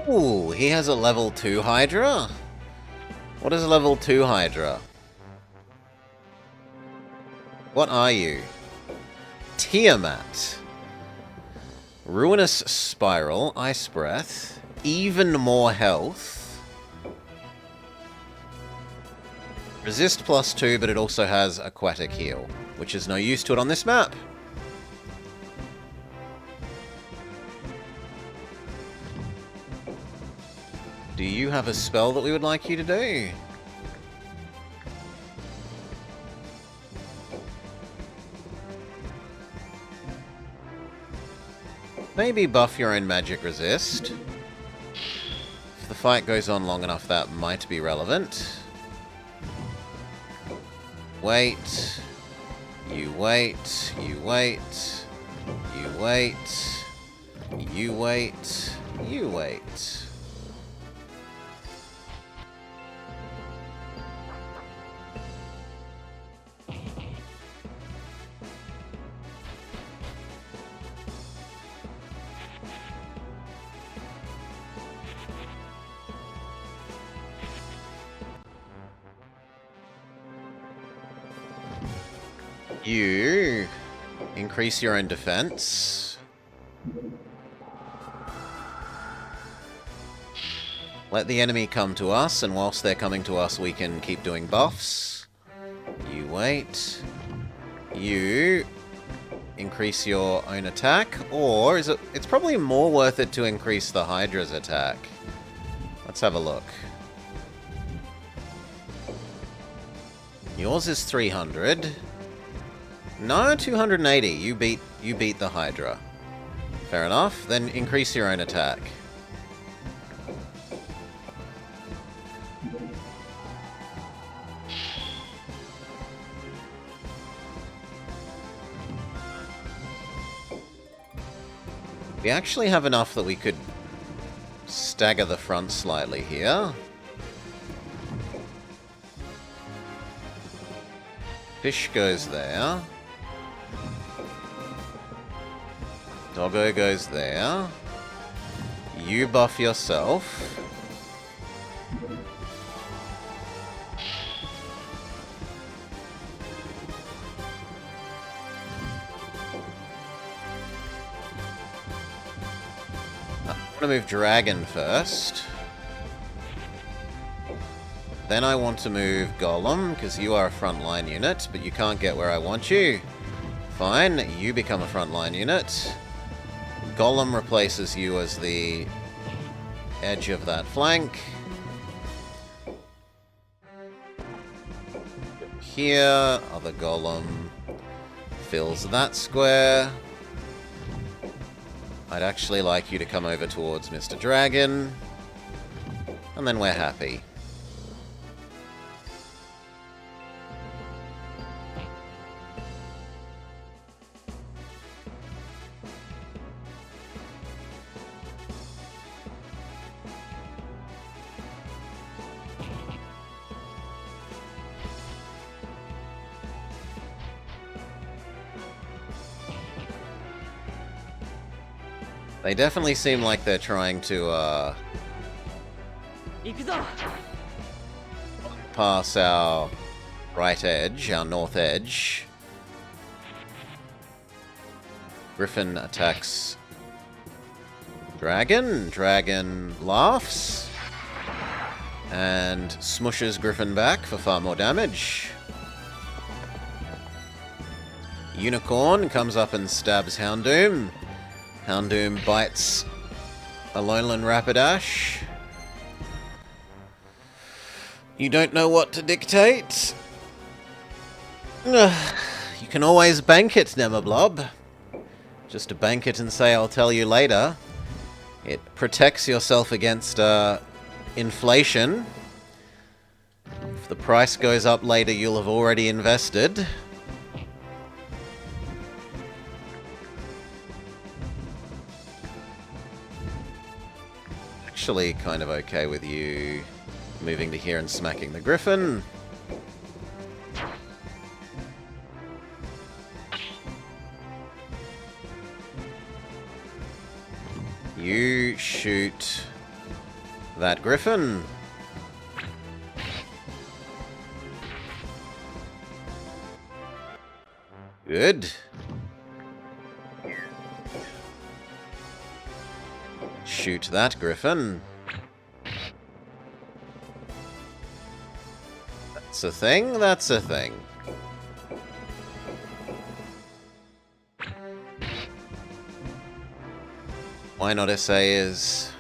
Ooh, he has a level 2 Hydra? What is a level 2 Hydra? What are you? Tiamat. Ruinous Spiral, Ice Breath, even more health. Resist +2, but it also has Aquatic Heal, which is no use to it on this map. Do you have a spell that we would like you to do? Maybe buff your own magic resist. If the fight goes on long enough, that might be relevant. Wait. You wait. You wait. You wait. You wait. You wait. You increase your own defense. Let the enemy come to us, and whilst they're coming to us, we can keep doing buffs. You wait. You increase your own attack, or is it? It's probably more worth it to increase the Hydra's attack. Let's have a look. Yours is 300. No, 280. You beat the Hydra. Fair enough. Then increase your own attack. We actually have enough that we could stagger the front slightly here. Fish goes there. Doggo goes there. You buff yourself. I'm gonna move Dragon first. Then I want to move Golem, because you are a frontline unit, but you can't get where I want you. Fine, you become a frontline unit. Golem replaces you as the edge of that flank. Here, other Golem fills that square. I'd actually like you to come over towards Mr. Dragon. And then we're happy. They definitely seem like they're trying to, pass our right edge, our north edge. Griffin attacks Dragon. Dragon laughs and smushes Griffin back for far more damage. Unicorn comes up and stabs Houndoom. Houndoom bites Alolan Rapidash. You don't know what to dictate? You can always bank it, Nemablob. Just to bank it and say, I'll tell you later. It protects yourself against inflation. If the price goes up later, you'll have already invested. Actually, kind of okay with you moving to here and smacking the Griffin. You shoot that Griffin. Good. Shoot that Griffin. That's a thing, that's a thing. Why not SA is...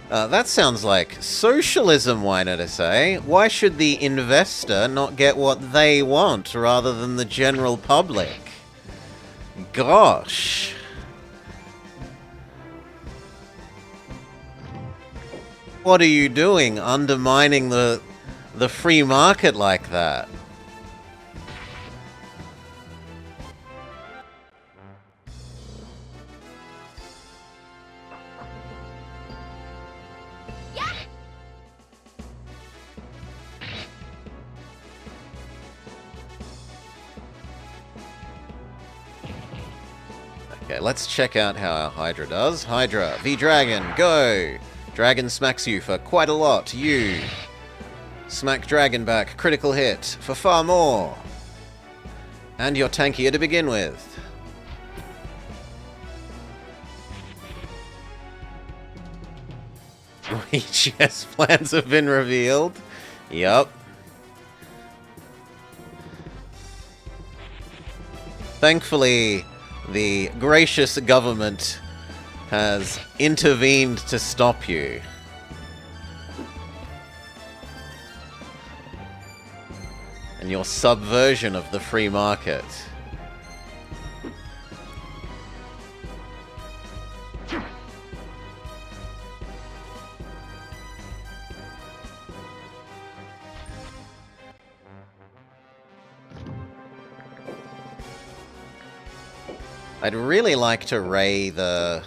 that sounds like socialism, why not SA? Why should the investor not get what they want rather than the general public? Gosh. What are you doing, undermining the free market like that? Okay, let's check out how our Hydra does. Hydra, V-Dragon, go! Dragon smacks you for quite a lot. You smack Dragon back, critical hit, for far more. And you're tankier to begin with. Chess plans have been revealed. Yup. Thankfully, the gracious government has intervened to stop you. And your subversion of the free market. I'd really like to Ray the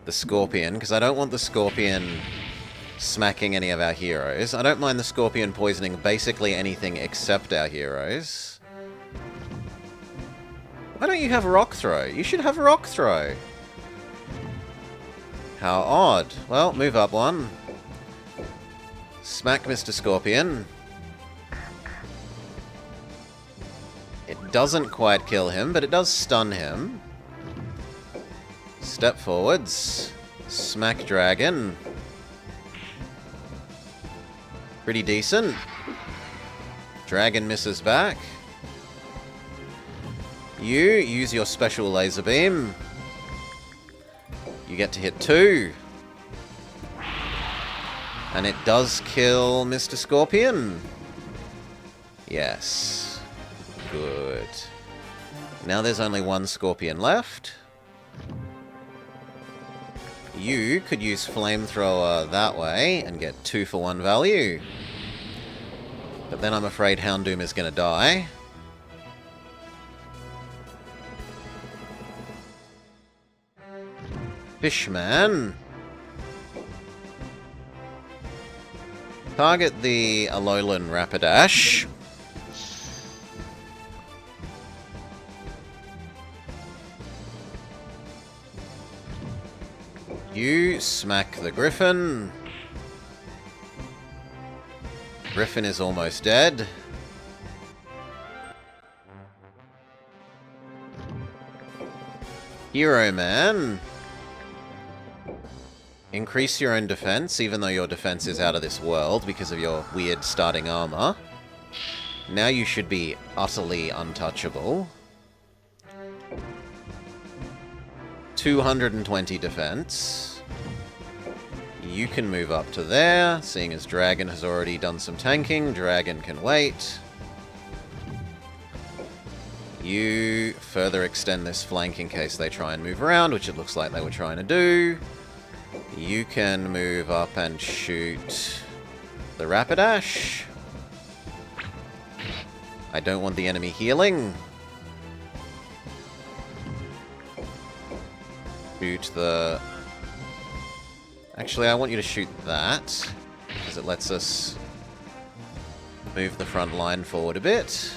Scorpion, because I don't want the Scorpion smacking any of our heroes. I don't mind the Scorpion poisoning basically anything except our heroes. Why don't you have Rock Throw? You should have Rock Throw. How odd. Well, move up one. Smack Mr. Scorpion. It doesn't quite kill him, but it does stun him. Step forwards. Smack Dragon. Pretty decent. Dragon misses back. You use your special laser beam. You get to hit 2. And it does kill Mr. Scorpion. Yes. Good. Now there's only one Scorpion left. You could use Flamethrower that way and get 2 for 1 value. But then I'm afraid Houndoom is going to die. Fishman. Target the Alolan Rapidash. You smack the Griffin. Griffin is almost dead. Hero Man. Increase your own defense, even though your defense is out of this world because of your weird starting armor. Now you should be utterly untouchable. 220 defense. You can move up to there, seeing as Dragon has already done some tanking. Dragon can wait. You further extend this flank in case they try and move around, which it looks like they were trying to do. You can move up and shoot the Rapidash. I don't want the enemy healing. Shoot the... Actually, I want you to shoot that, because it lets us move the front line forward a bit.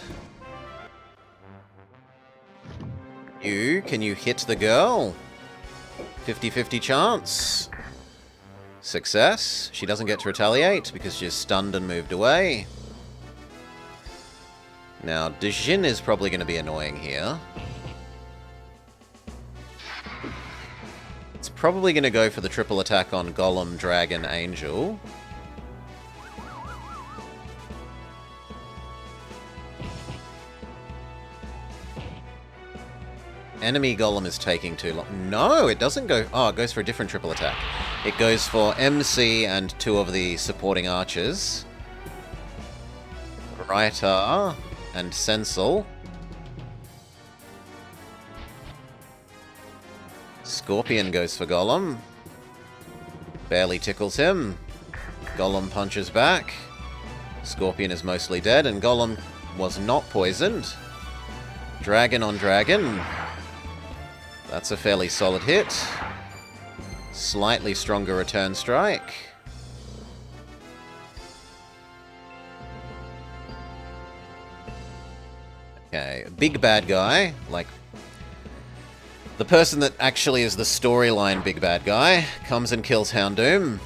Can you hit the girl? 50-50 chance. Success. She doesn't get to retaliate because she's stunned and moved away. Now, Dijin is probably going to be annoying here. It's probably going to go for the triple attack on Golem, Dragon, Angel. Enemy Golem is taking too long. No, it doesn't go... Oh, it goes for a different triple attack. It goes for MC and 2 of the supporting archers. Raita and Sensal. Scorpion goes for Golem. Barely tickles him. Golem punches back. Scorpion is mostly dead, and Golem was not poisoned. Dragon on Dragon. That's a fairly solid hit. Slightly stronger return strike. Okay, big bad guy, like the person that actually is the storyline big bad guy, comes and kills Houndoom,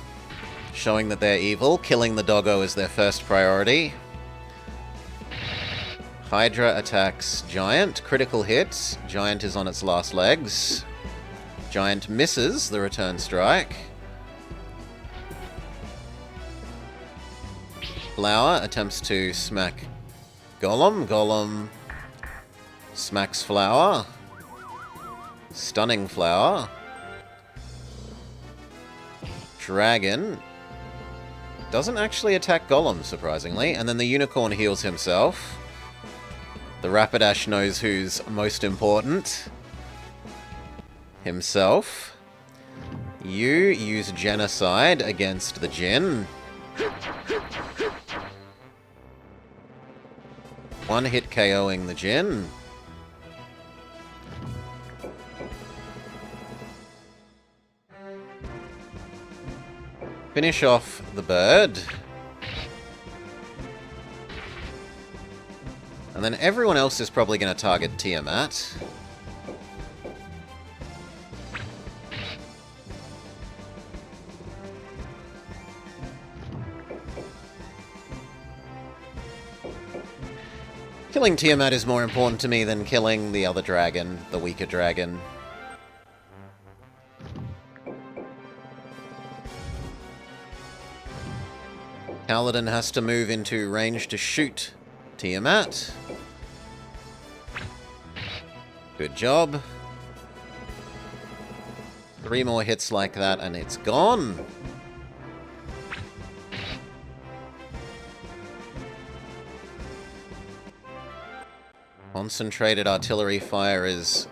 showing that they're evil. Killing the doggo is their first priority. Hydra attacks Giant. Critical hit. Giant is on its last legs. Giant misses the return strike. Flower attempts to smack Golem. Golem smacks Flower. Stunning Flower. Dragon doesn't actually attack Golem, surprisingly. And then the Unicorn heals himself. The Rapidash knows who's most important. Himself. You use Genocide against the Jin. One hit KOing the Jin. Finish off the bird. And then everyone else is probably going to target Tiamat. Killing Tiamat is more important to me than killing the other dragon, the weaker dragon. Paladin has to move into range to shoot Tiamat. Good job. 3 more hits like that and it's gone. Concentrated artillery fire is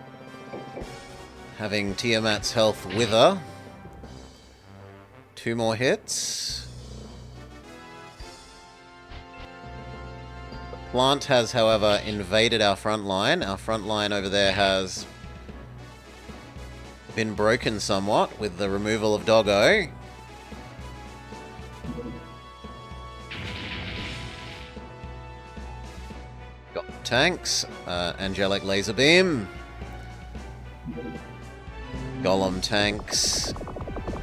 having Tiamat's health wither. 2 more hits. Plant has, however, invaded our front line. Our front line over there has been broken somewhat with the removal of Doggo. Got tanks. Angelic Laser Beam. Golem tanks.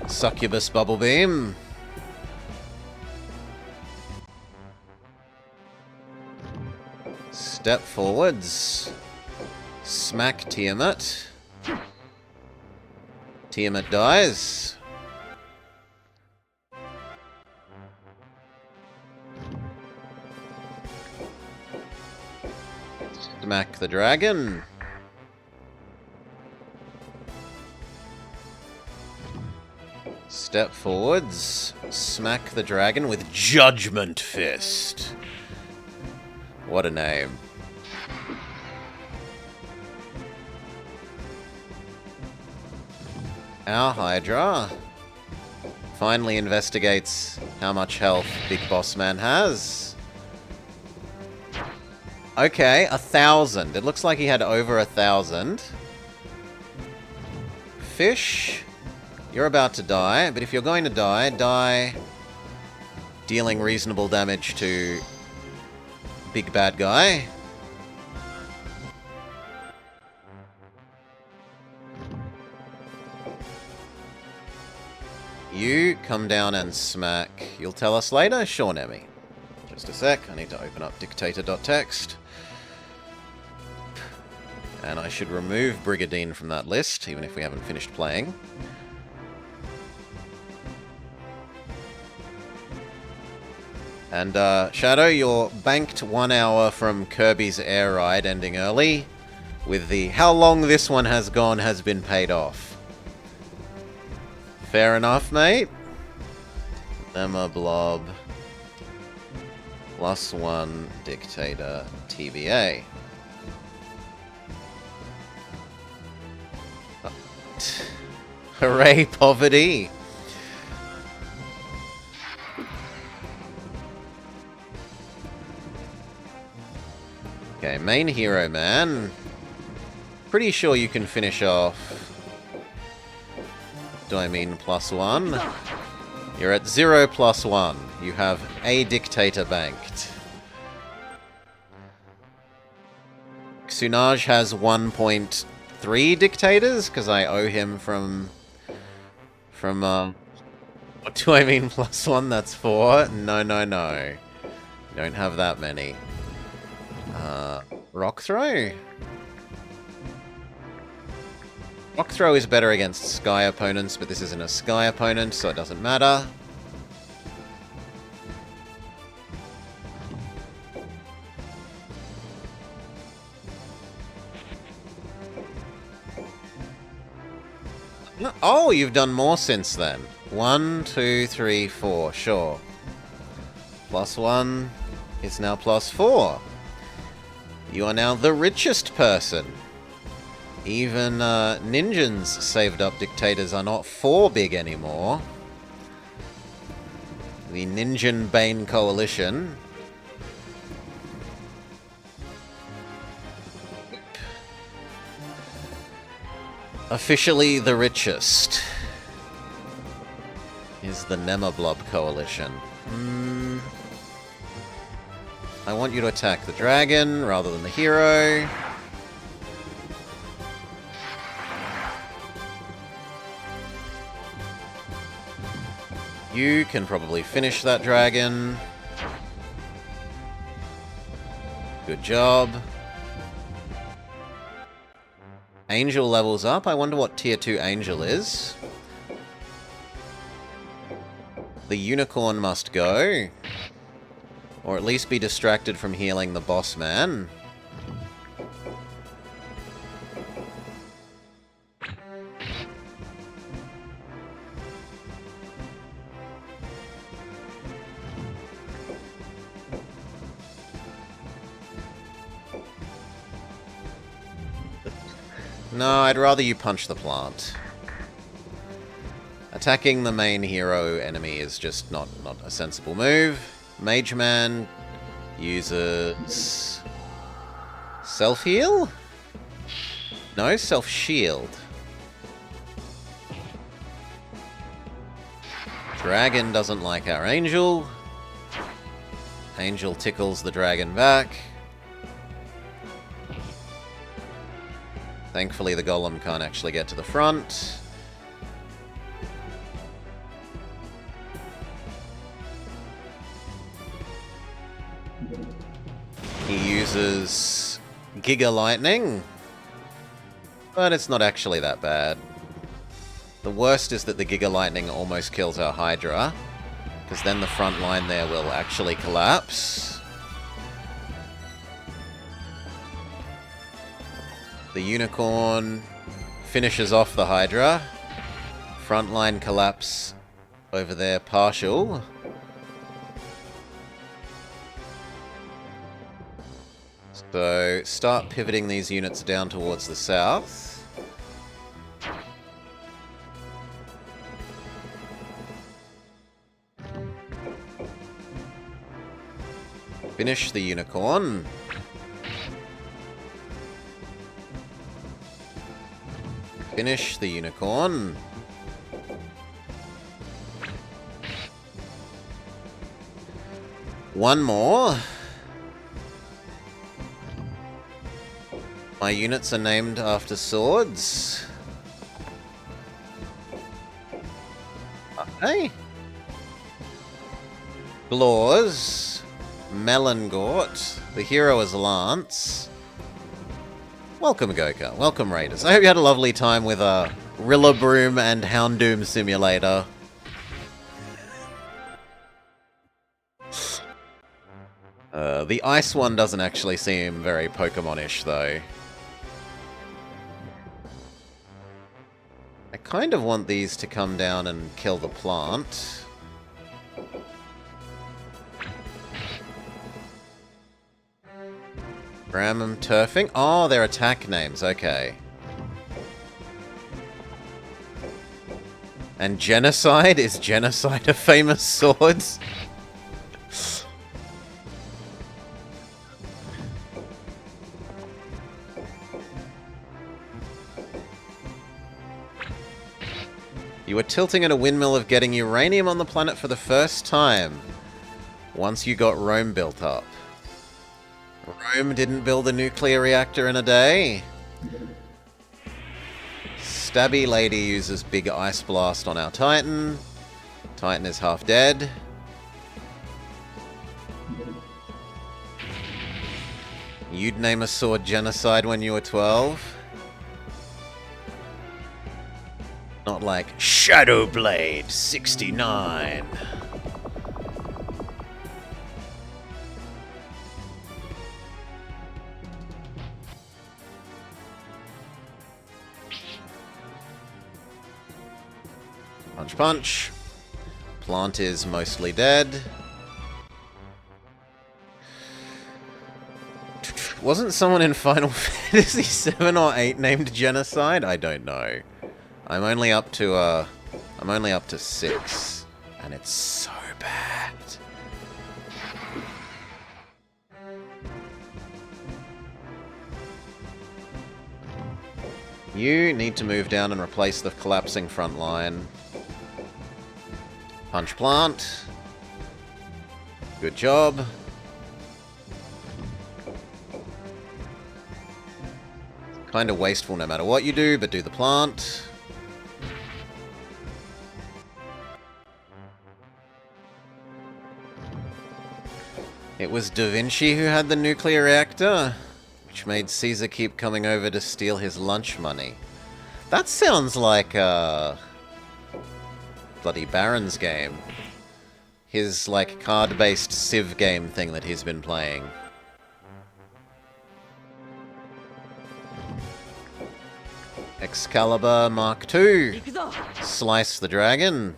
Succubus Bubble Beam. Step forwards. Smack Tiamat. Tiamat dies. Smack the dragon. Step forwards. Smack the dragon with Judgment Fist. What a name. Our Hydra finally investigates how much health Big Boss Man has. Okay, 1,000. It looks like he had over 1,000. Fish, you're about to die, but if you're going to die, die dealing reasonable damage to Big Bad Guy. You come down and smack. You'll tell us later? Sure, Nemi. Just a sec, I need to open up dictator.txt. And I should remove Brigadine from that list, even if we haven't finished playing. And, Shadow, you're banked 1 hour from Kirby's air ride ending early, with the how long this one has gone has been paid off. Fair enough, mate. Emma Blob. +1 Dictator TBA. Hooray, poverty! Okay, main hero man. Pretty sure you can finish off. Do I mean +1? You're at 0 +1. You have a Dictator banked. Xunaj has 1.3 Dictators, because I owe him from what do I mean +1? That's 4. No, no, no. Don't have that many. Rock Throw? Rock Throw is better against Sky opponents, but this isn't a Sky opponent, so it doesn't matter. Oh, you've done more since then. 1, 2, 3, 4, sure. +1 is now +4. You are now the richest person. Even Ninjin's saved up Dictators are not 4 big anymore. The Ninjin Bane Coalition. Officially the richest is the Nemablob Coalition. I want you to attack the dragon rather than the hero. You can probably finish that dragon. Good job. Angel levels up. I wonder what tier 2 Angel is. The unicorn must go. Or at least be distracted from healing the boss man. No, I'd rather you punch the plant. Attacking the main hero enemy is just not a sensible move. Mage Man uses self-heal? No, self-shield. Dragon doesn't like our angel. Angel tickles the dragon back. Thankfully, the golem can't actually get to the front. He uses Giga Lightning, but it's not actually that bad. The worst is that the Giga Lightning almost kills our Hydra, because then the front line there will actually collapse. The Unicorn finishes off the Hydra. Front line collapse over there, partial. So, start pivoting these units down towards the south. Finish the Unicorn. Finish the Unicorn. One more. My units are named after swords. Okay. Glors. Melangort. The hero is Lance. Welcome, Goka. Welcome, Raiders. I hope you had a lovely time with Rillaboom and Houndoom Simulator. The ice one doesn't actually seem very Pokemon-ish, though. I kind of want these to come down and kill the plant. Bramham Turfing? Oh, they're attack names, okay. And Genocide? Is Genocide a famous sword? You were tilting at a windmill of getting uranium on the planet for the first time, once you got Rome built up. Rome didn't build a nuclear reactor in a day. Stabby Lady uses Big Ice Blast on our Titan. Titan is half dead. You'd name a sword Genocide when you were 12. Not like Shadowblade 69. Punch, punch. Plant is mostly dead. Wasn't someone in Final Fantasy 7 or 8 named Genocide? I don't know. I'm only up to 6, and it's so bad. You need to move down and replace the collapsing front line. Punch plant. Good job. Kind of wasteful no matter what you do, but do the plant. It was Da Vinci who had the nuclear reactor, which made Caesar keep coming over to steal his lunch money. That sounds like bloody Baron's game. His, like, card-based Civ game thing that he's been playing. Excalibur Mark II. Slice the dragon.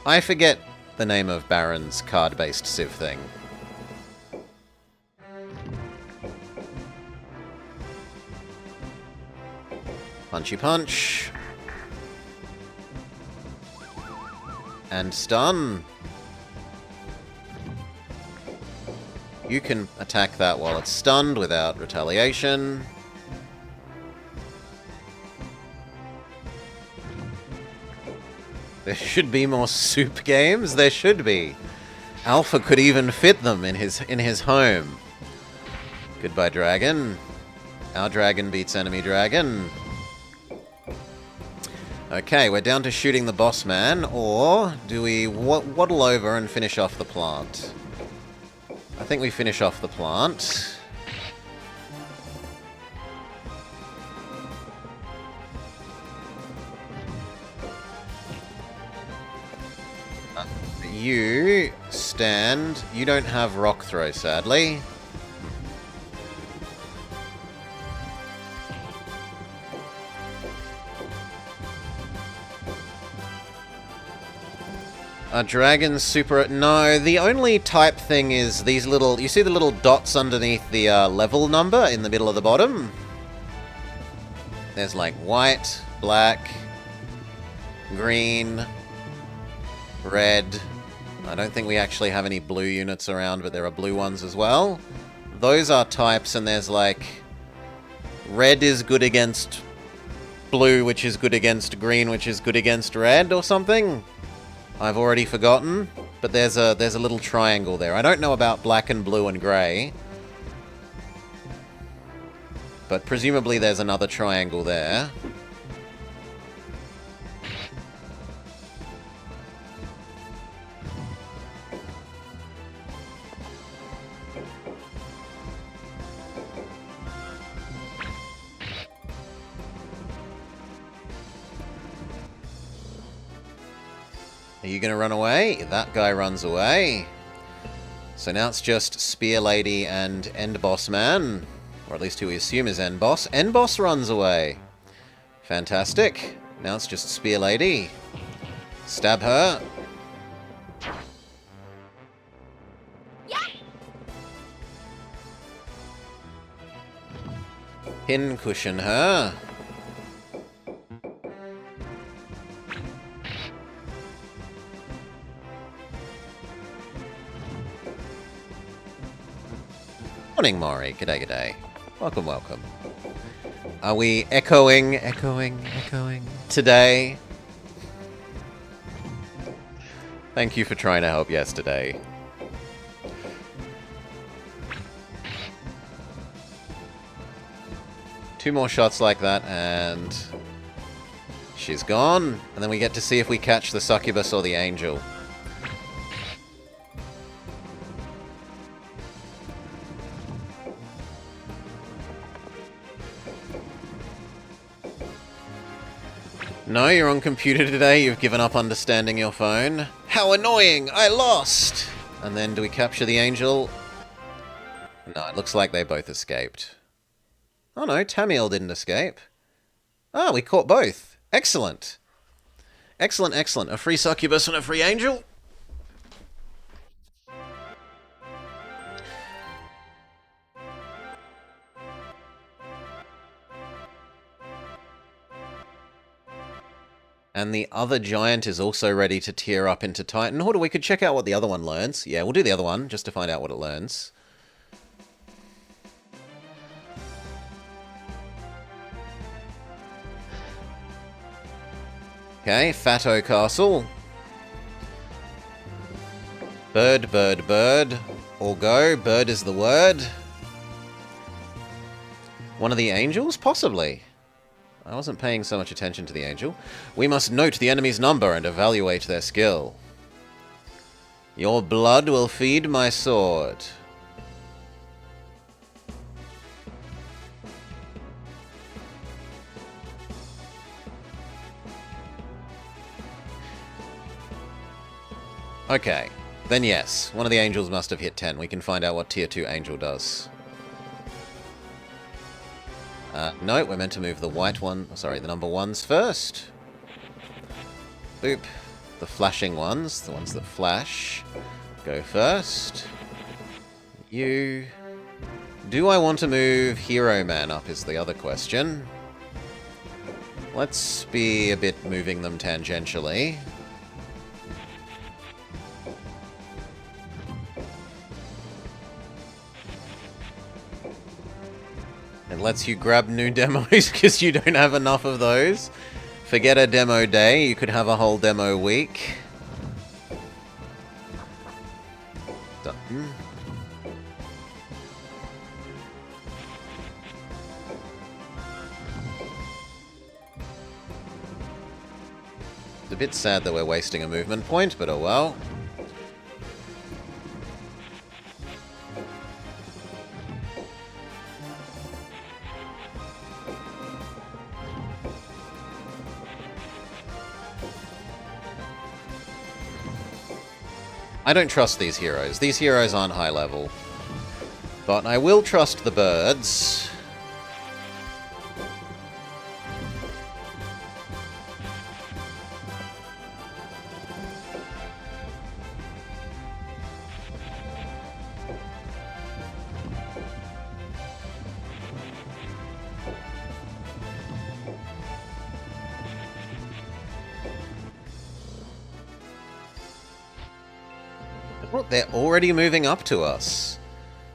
I forget the name of Baron's card-based Civ thing. Punchy punch. And stun. You can attack that while it's stunned without retaliation. There should be more soup games. There should be. Alpha could even fit them in his home. Goodbye, dragon. Our dragon beats enemy dragon. Okay, we're down to shooting the boss man, or do we waddle over and finish off the plant? I think we finish off the plant. You stand. You don't have rock throw, sadly. A dragon super... No, the only type thing is these little... You see the little dots underneath the level number in the middle of the bottom? There's like white, black, green, red. I don't think we actually have any blue units around, but there are blue ones as well. Those are types, and there's like... Red is good against blue, which is good against green, which is good against red, or something. I've already forgotten, but there's a little triangle there. I don't know about black and blue and grey, but presumably there's another triangle there. Are you going to run away? That guy runs away. So now it's just Spear Lady and End Boss Man. Or at least who we assume is End Boss. End Boss runs away. Fantastic. Now it's just Spear Lady. Stab her. Pin cushion her. Morning, Maury. G'day, g'day. Welcome, welcome. Are we echoing today? Thank you for trying to help yesterday. Two more shots like that, and she's gone. And then we get to see if we catch the succubus or the angel. No, you're on computer today. You've given up understanding your phone. How annoying! I lost! And then do we capture the angel? No, it looks like they both escaped. Oh no, Tamiel didn't escape. Ah, we caught both. Excellent. Excellent, excellent. A free succubus and a free angel. And the other giant is also ready to tier up into Titan. Or we could check out what the other one learns. Yeah, we'll do the other one, just to find out what it learns. Okay, Fatto Castle. Bird, bird, bird. Or go. Bird is the word. One of the angels? Possibly. I wasn't paying so much attention to the angel. We must note the enemy's number and evaluate their skill. Your blood will feed my sword. Okay, then yes, one of the angels must have hit 10. We can find out what tier 2 angel does. No, we're meant to move the white one, sorry, the number 1s first. Boop. The flashing ones, the ones that flash, go first. You... Do I want to move Hero Man up is the other question. Let's be a bit moving them tangentially. It lets you grab new demos because you don't have enough of those. Forget a demo day, you could have a whole demo week. Done. It's a bit sad that we're wasting a movement point, but oh well. I don't trust these heroes. These heroes aren't high level. But I will trust the birds. Oh, they're already moving up to us.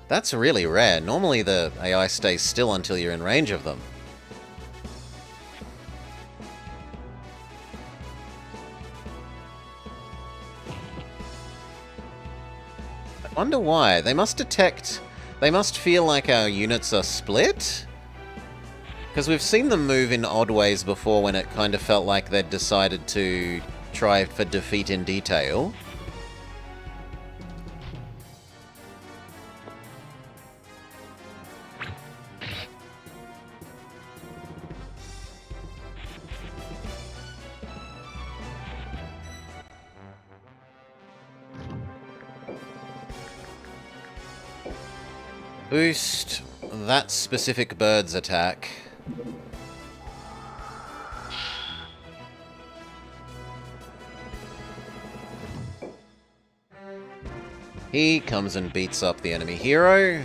That's really rare. Normally the AI stays still until you're in range of them. I wonder why. They must detect... They must feel like our units are split? Because we've seen them move in odd ways before when it kind of felt like they'd decided to try for defeat in detail. Boost that specific bird's attack. He comes and beats up the enemy hero.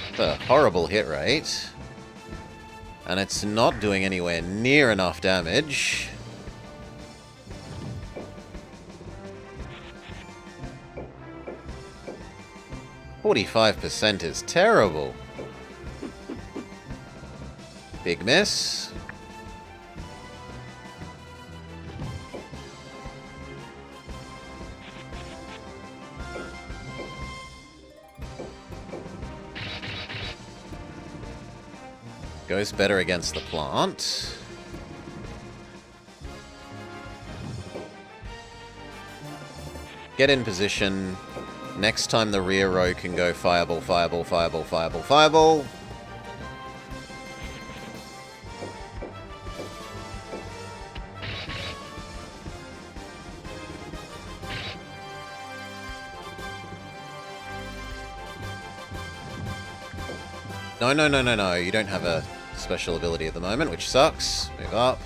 It's a horrible hit rate. And it's not doing anywhere near enough damage. 45% is terrible. Big miss. Goes better against the plant. Get in position. Next time the rear row can go fireball, fireball, fireball, fireball, fireball. No, no, no, no, no. You don't have a special ability at the moment, which sucks. Move up.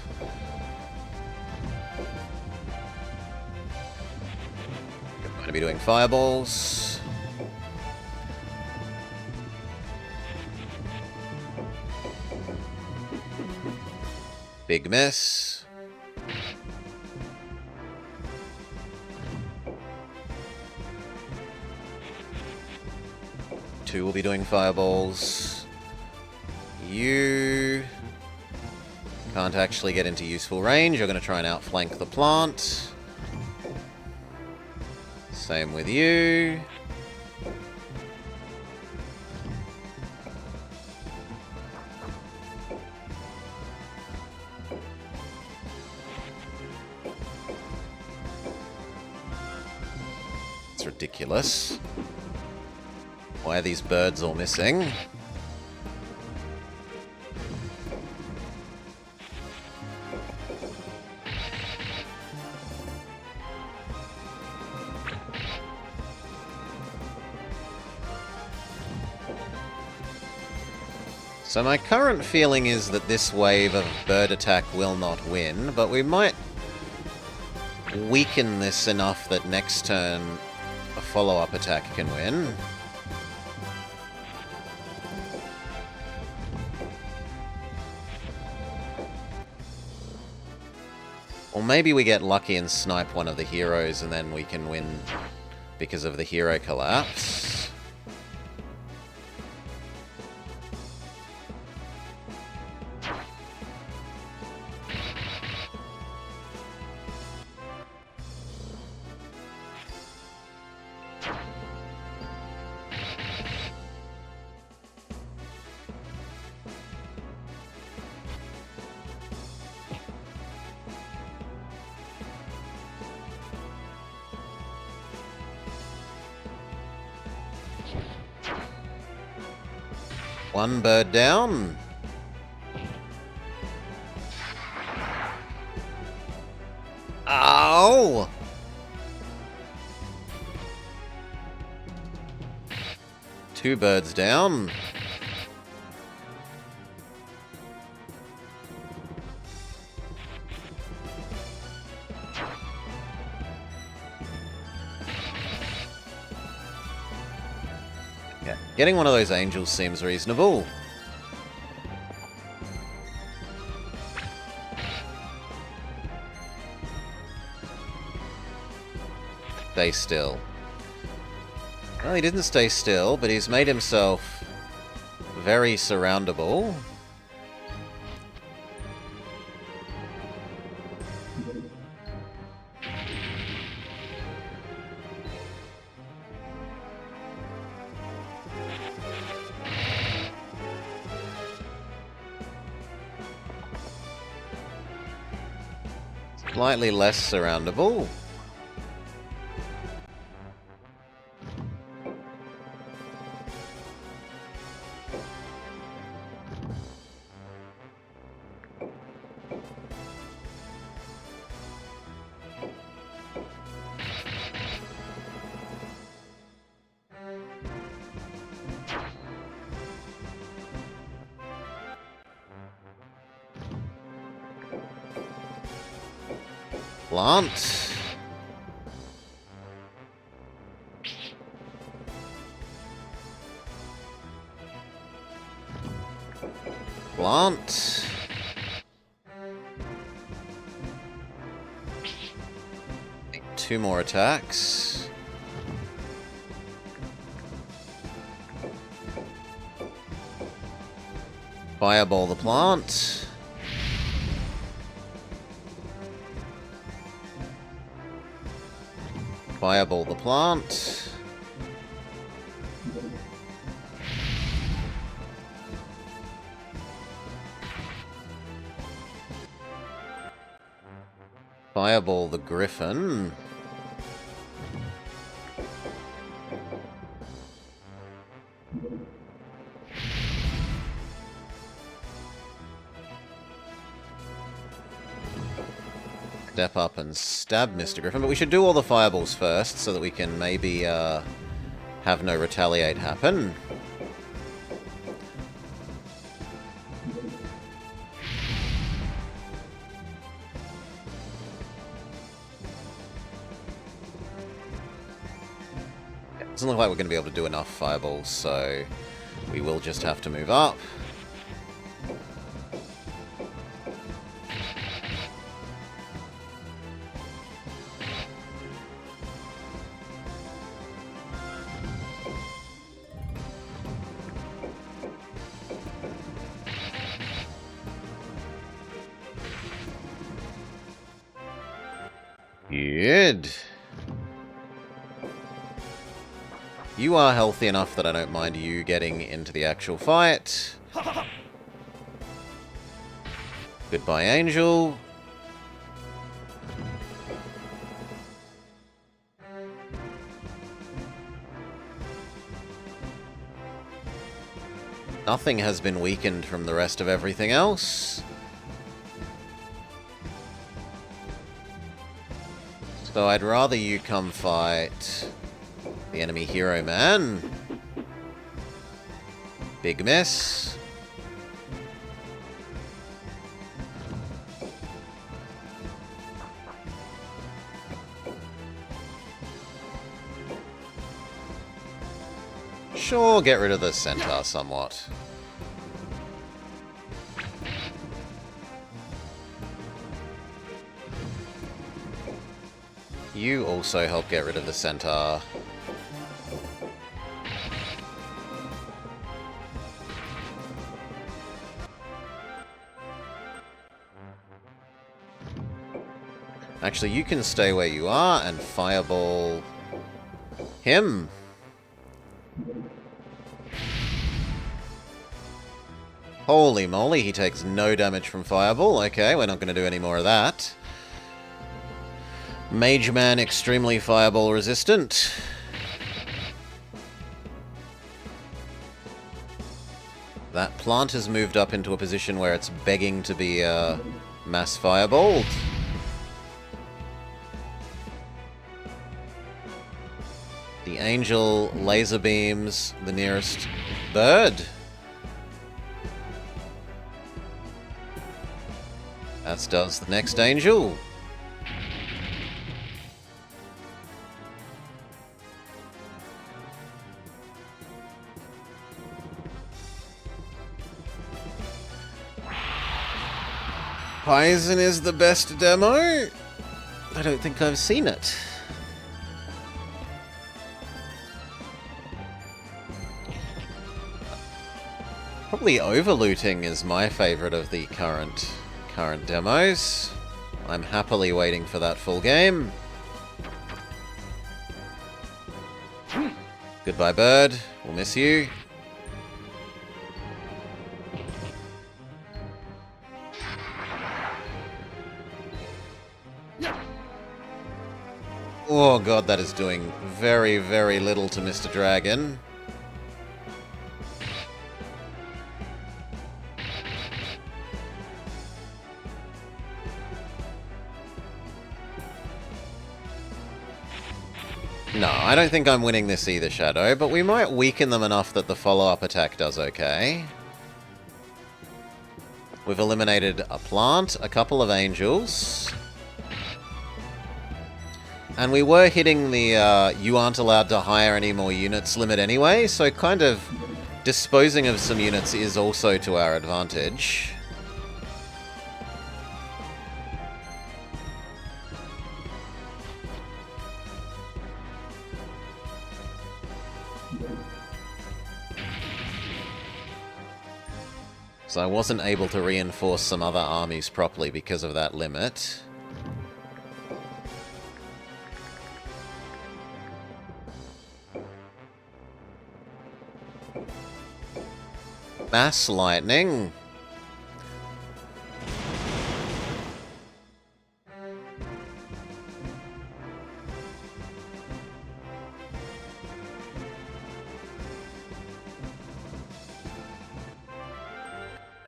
You're going to be doing fireballs. Big miss. Two will be doing fireballs. You can't actually get into useful range. You're going to try and outflank the plant. Same with you. It's ridiculous. Why are these birds all missing? So my current feeling is that this wave of bird attack will not win, but we might weaken this enough that next turn a follow-up attack can win. Or maybe we get lucky and snipe one of the heroes and then we can win because of the hero collapse. One bird down. Ah! Fireball! Two birds down. Yeah, getting one of those angels seems reasonable. Stay still. Well, he didn't stay still, but he's made himself very surroundable. Slightly less surroundable. Plant. Plant. Two more attacks. Fireball the plant. Fireball the plant. Fireball the griffin. Step up and stab Mr. Griffin, but we should do all the fireballs first so that we can maybe have no retaliate happen. It doesn't look like we're going to be able to do enough fireballs, so we will just have to move up. Good. You are healthy enough that I don't mind you getting into the actual fight. Goodbye, Angel. Nothing has been weakened from the rest of everything else. So I'd rather you come fight the enemy hero man. Big miss. Sure, get rid of the centaur somewhat. You also help get rid of the centaur. Actually, you can stay where you are and fireball him. Holy moly, he takes no damage from fireball. Okay, we're not going to do any more of that. Mage Man extremely fireball resistant. That plant has moved up into a position where it's begging to be mass fireballed. The angel laser beams the nearest bird. As does the next angel. Poison is the best demo? I don't think I've seen it. Probably overlooting is my favorite of the current demos. I'm happily waiting for that full game. Goodbye, bird. We'll miss you. Oh god, that is doing very, very little to Mr. Dragon. No, I don't think I'm winning this either, Shadow, but we might weaken them enough that the follow-up attack does okay. We've eliminated a plant, a couple of angels. And we were hitting the you aren't allowed to hire any more units limit anyway, so kind of disposing of some units is also to our advantage. So I wasn't able to reinforce some other armies properly because of that limit. Mass lightning.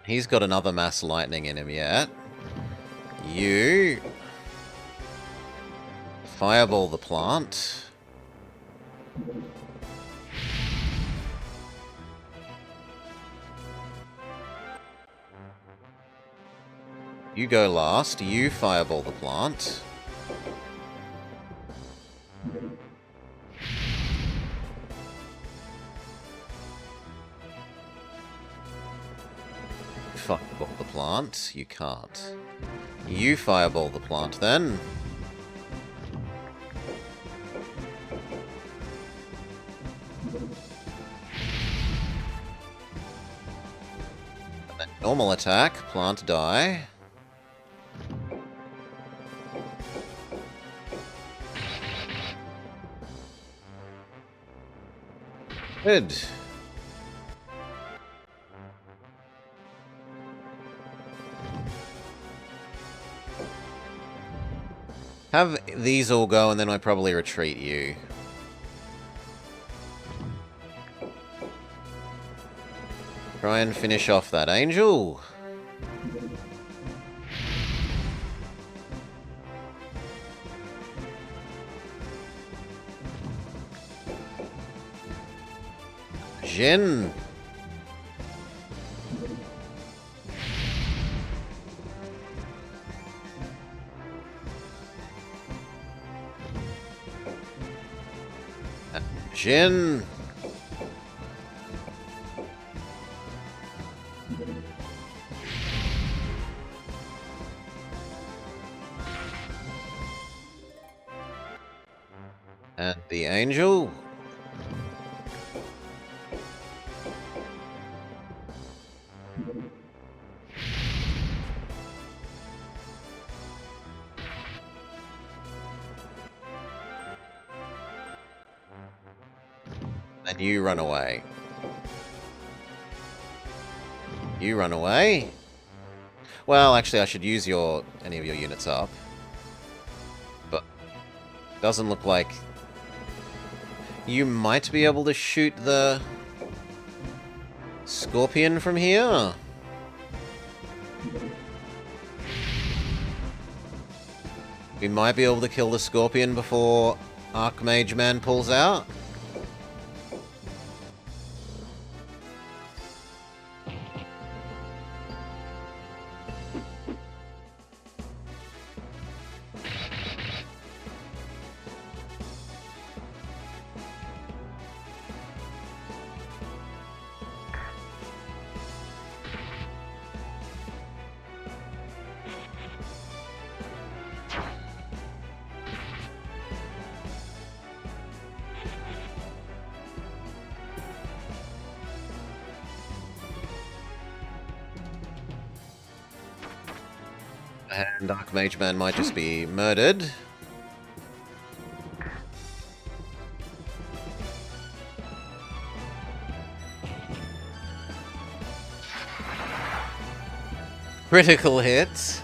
He's got another mass lightning in him yet. You fireball the plant. You go last. You fireball the plant. Fireball the plant. You can't. You fireball the plant then. And then normal attack. Plant die. Good. Have these all go and then I probably retreat you. Try and finish off that angel. Jin. Jin. And the angel. And you run away. You run away? Well, actually, I should use any of your units up. But doesn't look like you might be able to shoot the Scorpion from here. We might be able to kill the Scorpion before Archmage Man pulls out. And Archmage Man might just be murdered. Critical hits.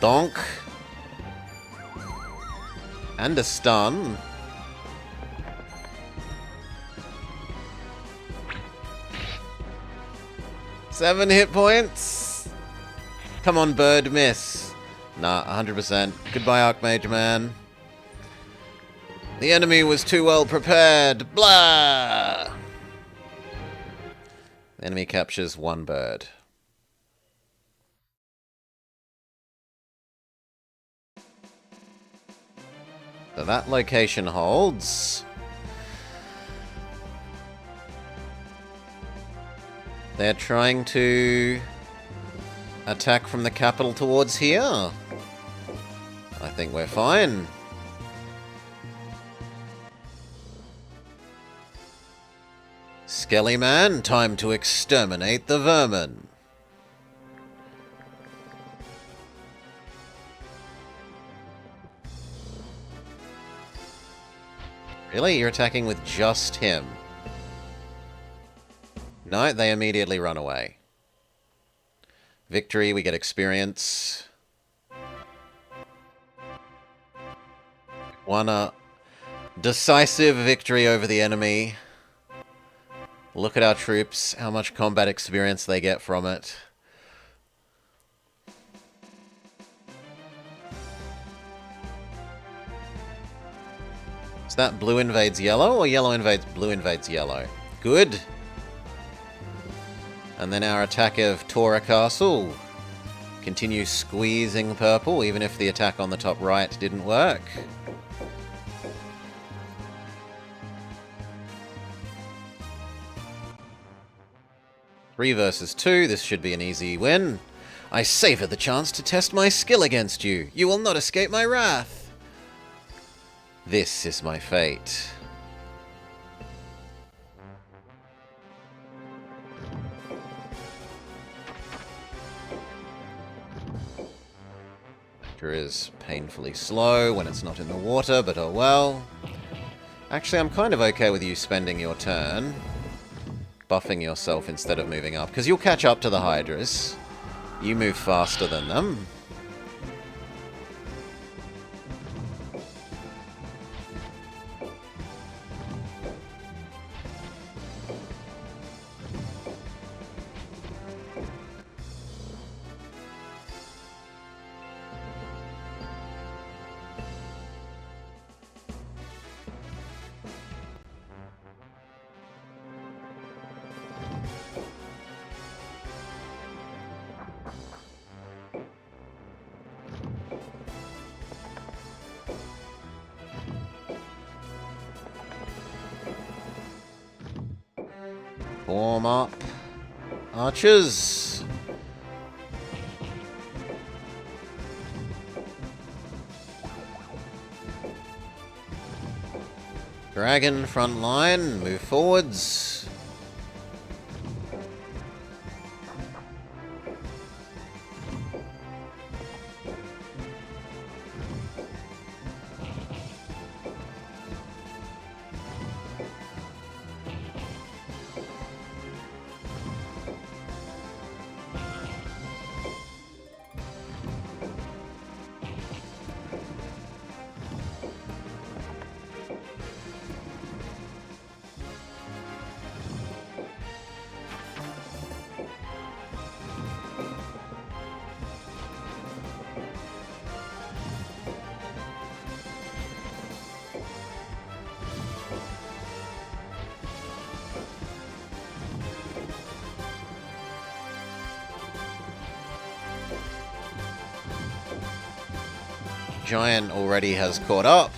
Donk. And a stun. Seven hit points. Come on, bird, miss. Nah, 100%. Goodbye, Archmage Man. The enemy was too well prepared. Blah! The enemy captures one bird. So that location holds. They're trying to attack from the capital towards here. I think we're fine. Skelly Man, time to exterminate the vermin. Really? You're attacking with just him? No, they immediately run away. Victory, we get experience. Won a decisive victory over the enemy. Look at our troops, how much combat experience they get from it. Is that blue invades yellow, or yellow invades blue invades yellow? Good. And then our attack of Tora Castle. Continue squeezing purple, even if the attack on the top right didn't work. Three versus 2, this should be an easy win. I savor the chance to test my skill against you. You will not escape my wrath. This is my fate. Vector is painfully slow when it's not in the water, but oh well. Actually, I'm kind of okay with you spending your turn buffing yourself instead of moving up, because you'll catch up to the Hydras. You move faster than them. Form up. Archers. Dragon front line. Move forwards. Giant already has caught up.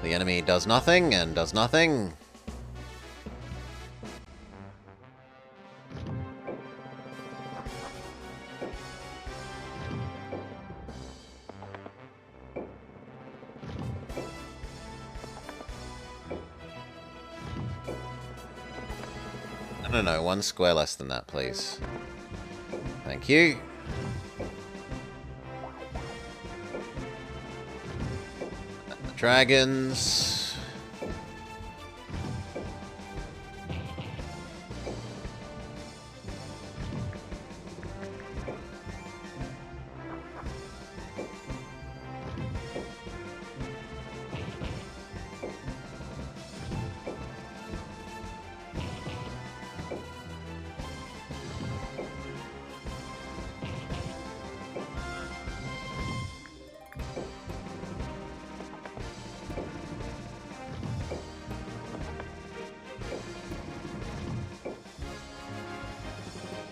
The enemy does nothing and does nothing. No, 1 square less than that, please. Thank you. Dragons.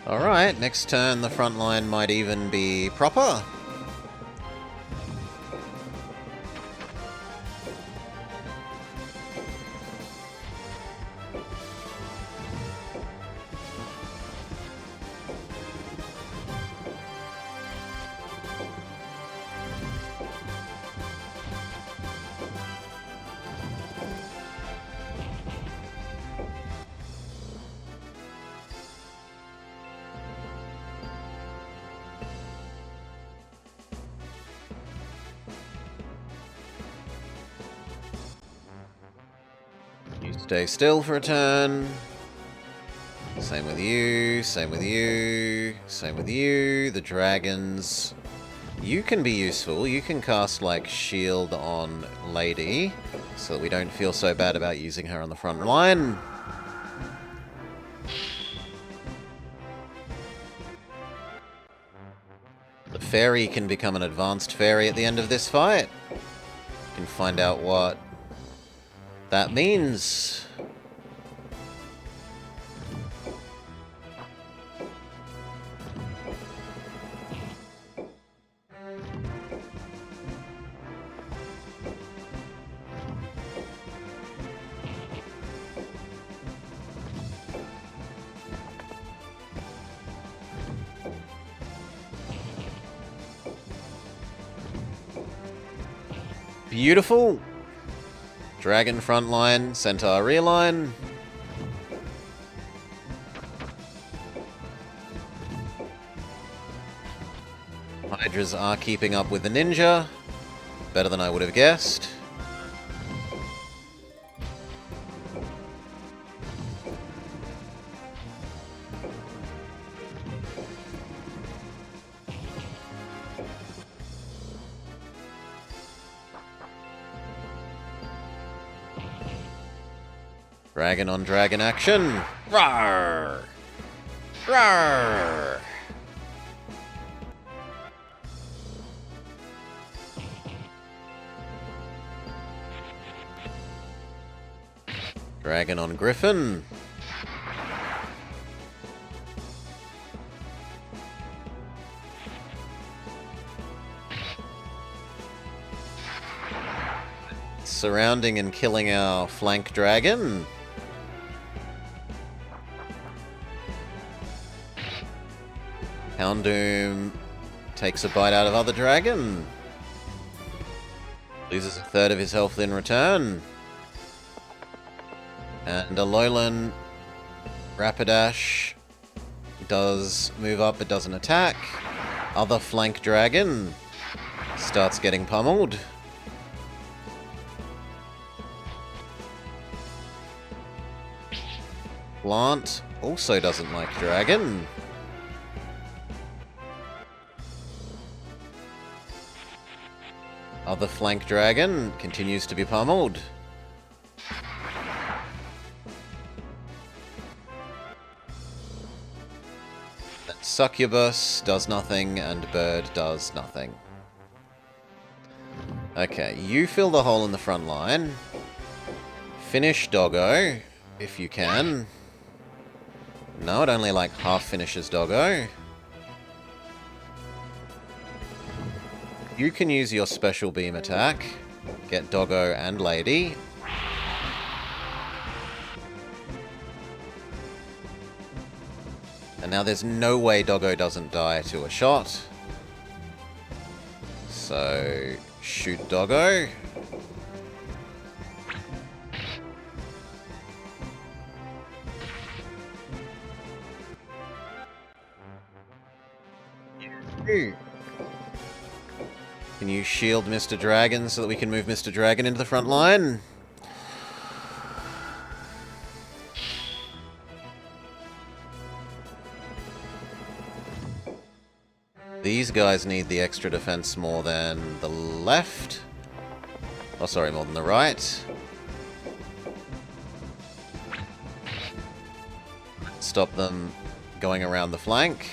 Alright, next turn the front line might even be proper. You stay still for a turn. Same with you, same with you, same with you. The dragons. You can be useful. You can cast, like, shield on Lady, so that we don't feel so bad about using her on the front line. The fairy can become an advanced fairy at the end of this fight. You can find out what that means. Beautiful. Dragon front line, Centaur rear line. Hydras are keeping up with the ninja. Better than I would have guessed. Dragon on dragon action. Rawr! Rawr! Dragon on griffin. Surrounding and killing our flank dragon. Houndoom takes a bite out of other dragon. Loses a third of his health in return. And Alolan Rapidash does move up but doesn't attack. Other flank dragon starts getting pummeled. Plant also doesn't like dragon. Other flank dragon continues to be pummeled. Succubus does nothing, and Bird does nothing. Okay, you fill the hole in the front line. Finish Doggo, if you can. No, it only like half finishes Doggo. You can use your special beam attack. Get Doggo and Lady. And now there's no way Doggo doesn't die to a shot. So, shoot Doggo. Can you shield Mr. Dragon so that we can move Mr. Dragon into the front line? These guys need the extra defense more than the left. Oh, sorry, more than the right. Stop them going around the flank.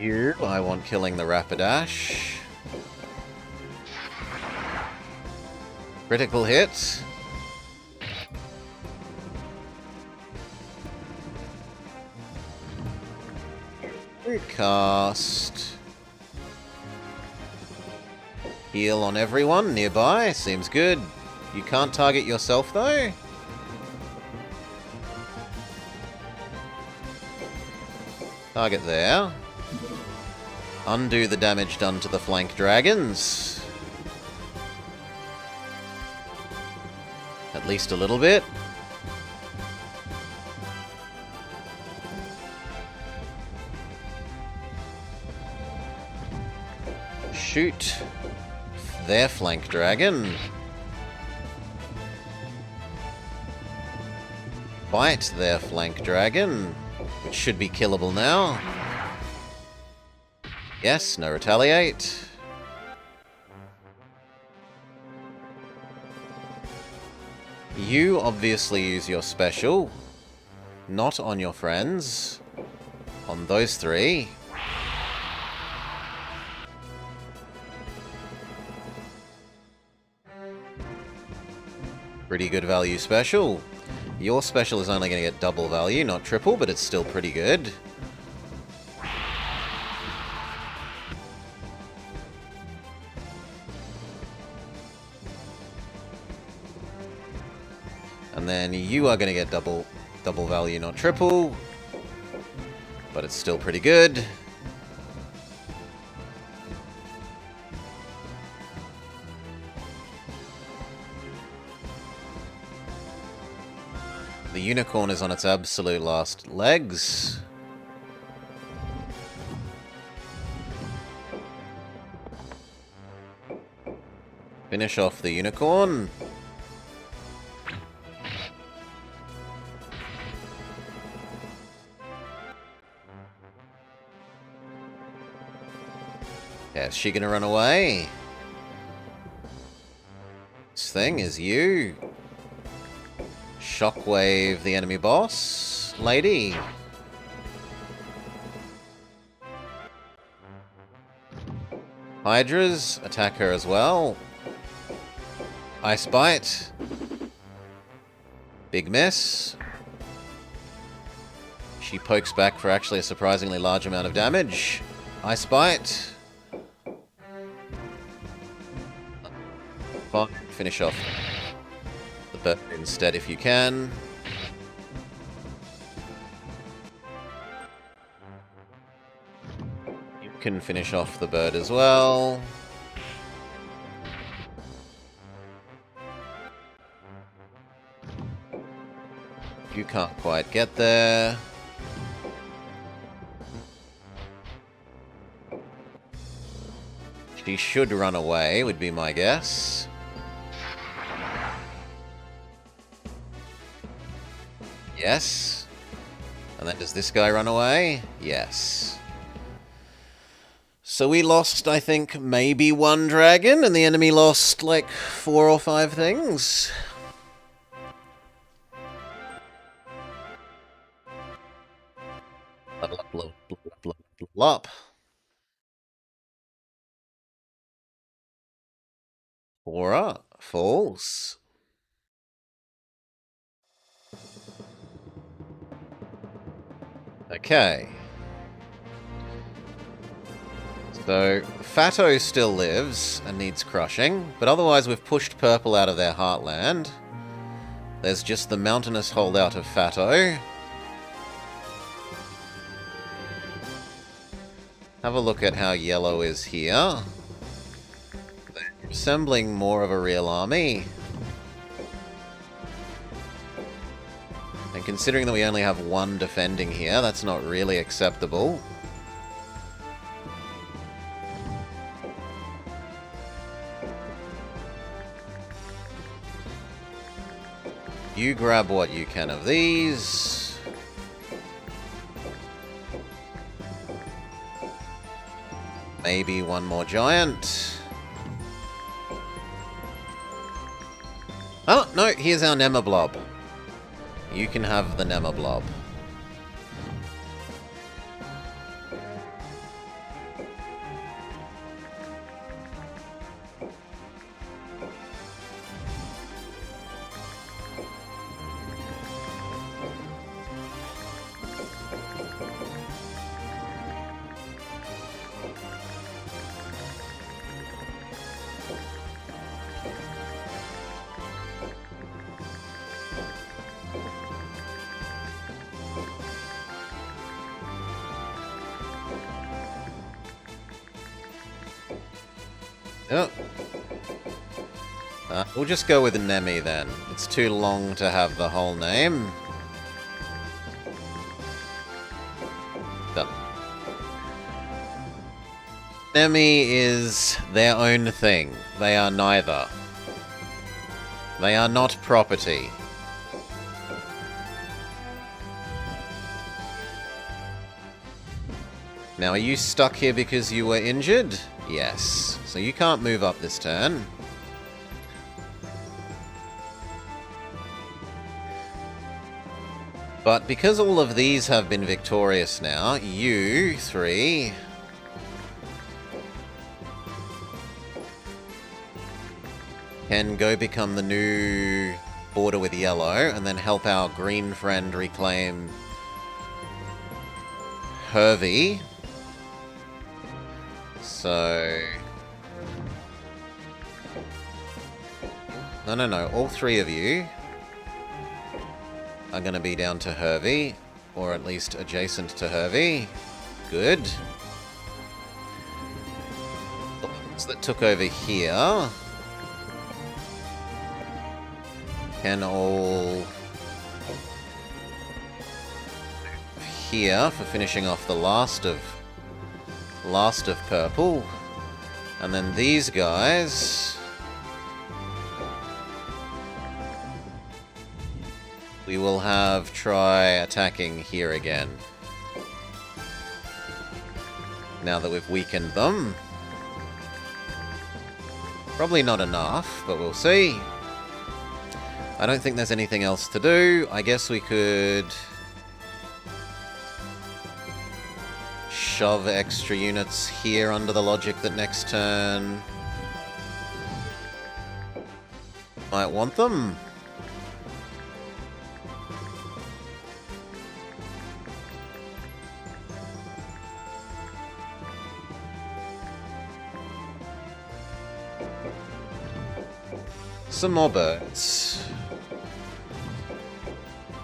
You. I want killing the Rapidash. Critical hit. Cast. Heal on everyone nearby. Seems good. You can't target yourself, though. Target there. Undo the damage done to the flank dragons. At least a little bit. Shoot their flank dragon. Bite their flank dragon, which should be killable now. Yes, no retaliate. You obviously use your special, not on your friends, on those three. Pretty good value special. Your special is only going to get double value, not triple, but it's still pretty good. And then you are going to get double value, not triple. But it's still pretty good. The unicorn is on its absolute last legs. Finish off the unicorn. Yeah, is she gonna run away? This thing is you. Shockwave the enemy boss lady. Hydras, attack her as well. Ice Bite. Big miss. She pokes back for actually a surprisingly large amount of damage. Ice Bite. Fine, finish off the bird instead if you can. You can finish off the bird as well. You can't quite get there. She should run away, would be my guess. Yes. And then does this guy run away? Yes. So we lost, I think, maybe one dragon, and the enemy lost, like, 4 or 5 things. Level up, level up, level up. 4 up. False. Okay. So, Fatto still lives and needs crushing, but otherwise we've pushed purple out of their heartland. There's just the mountainous holdout of Fatto. Have a look at how yellow is here. Assembling more of a real army. And considering that we only have one defending here, that's not really acceptable. You grab what you can of these. Maybe one more giant. Oh, no, here's our Nemablob. You can have the Nemablob. Oh. We'll just go with Nemi then. It's too long to have the whole name. Done. Nemi is their own thing. They are neither. They are not property. Now, are you stuck here because you were injured? Yes. So you can't move up this turn. But because all of these have been victorious now, you three can go become the new border with yellow and then help our green friend reclaim Hervey. So... No. All three of you are going to be down to Hervey, or at least adjacent to Hervey. Good. The ones that took over here can all here for finishing off the last of purple, and then these guys we will have try attacking here again now that we've weakened them. Probably not enough, but we'll see. I don't think there's anything else to do. I guess we could shove extra units here under the logic that next turn might want them. Some more birds.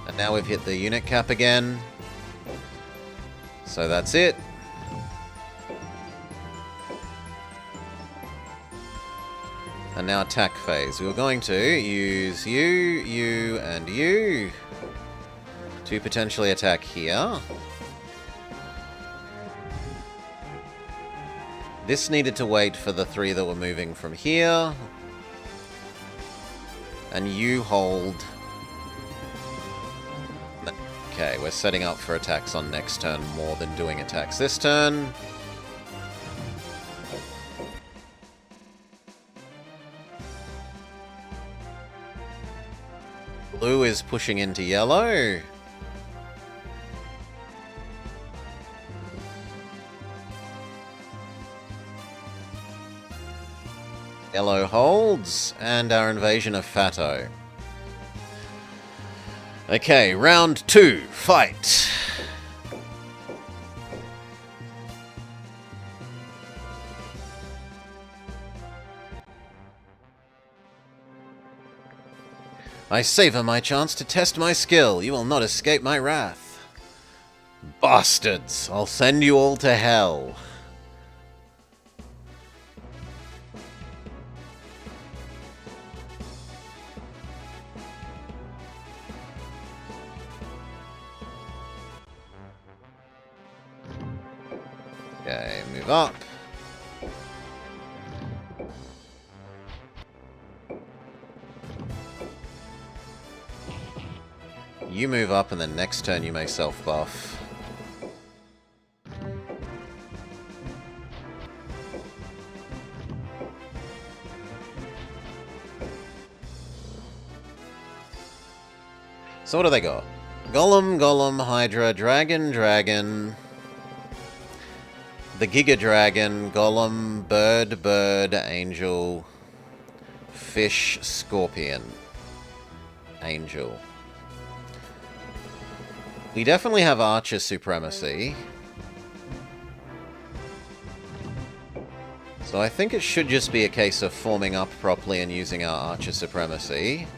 And now we've hit the unit cap again. So that's it. And now attack phase. We were going to use you, and you to potentially attack here. This needed to wait for the three that were moving from here. And you hold... Okay, we're setting up for attacks on next turn more than doing attacks this turn. Blue is pushing into yellow. Yellow holds, and our invasion of Fatto. Okay, round 2, fight! I savor my chance to test my skill. You will not escape my wrath. Bastards! I'll send you all to hell. Okay, move up. You move up, and then next turn you may self-buff. So what do they got? Golem, Golem, Hydra, Dragon, Dragon... The Giga Dragon, Golem, Bird, Bird, Angel, Fish, Scorpion, Angel. We definitely have Archer Supremacy. So I think it should just be a case of forming up properly and using our Archer Supremacy.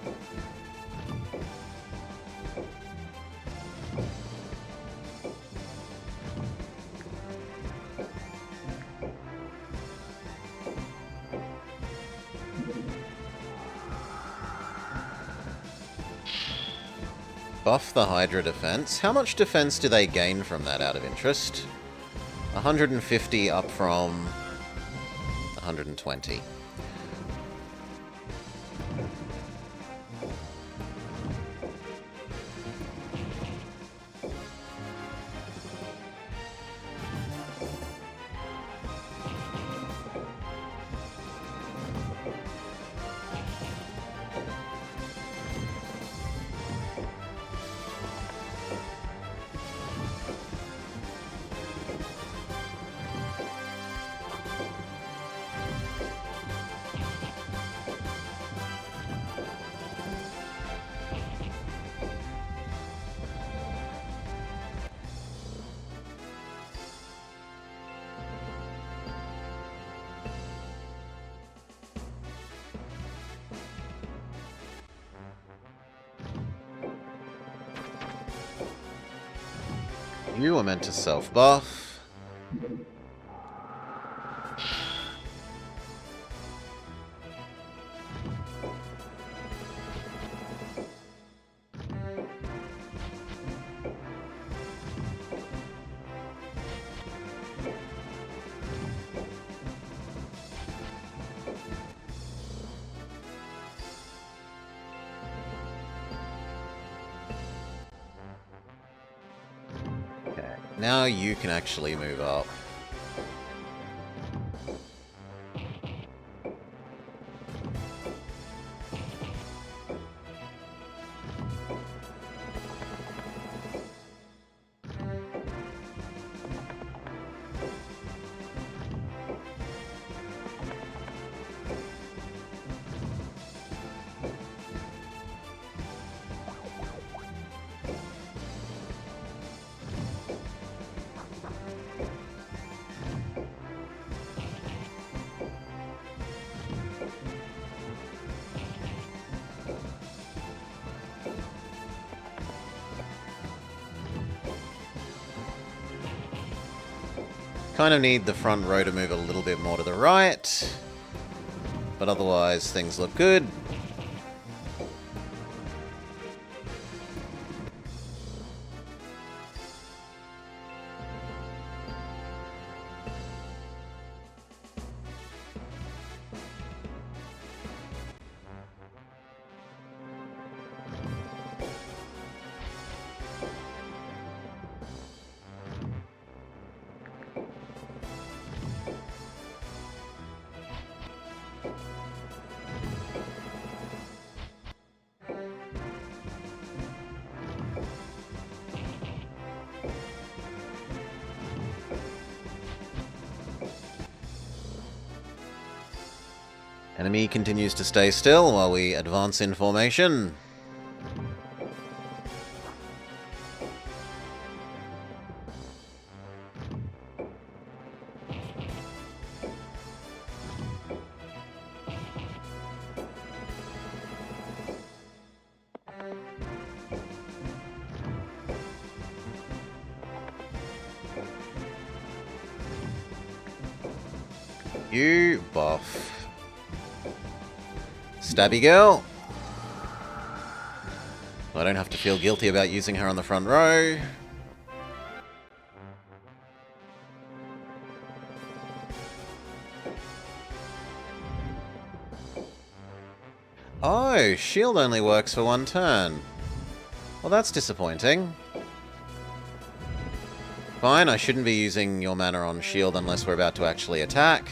Buff the Hydra defense. How much defense do they gain from that, out of interest? 150 up from 120. You were meant to self-buff. Now you can actually move up. Kind of need the front row to move a little bit more to the right, but otherwise things look good. Enemy continues to stay still while we advance in formation. You buff. Stabby girl. I don't have to feel guilty about using her on the front row. Oh, shield only works for one turn. Well, that's disappointing. Fine, I shouldn't be using your mana on shield unless we're about to actually attack.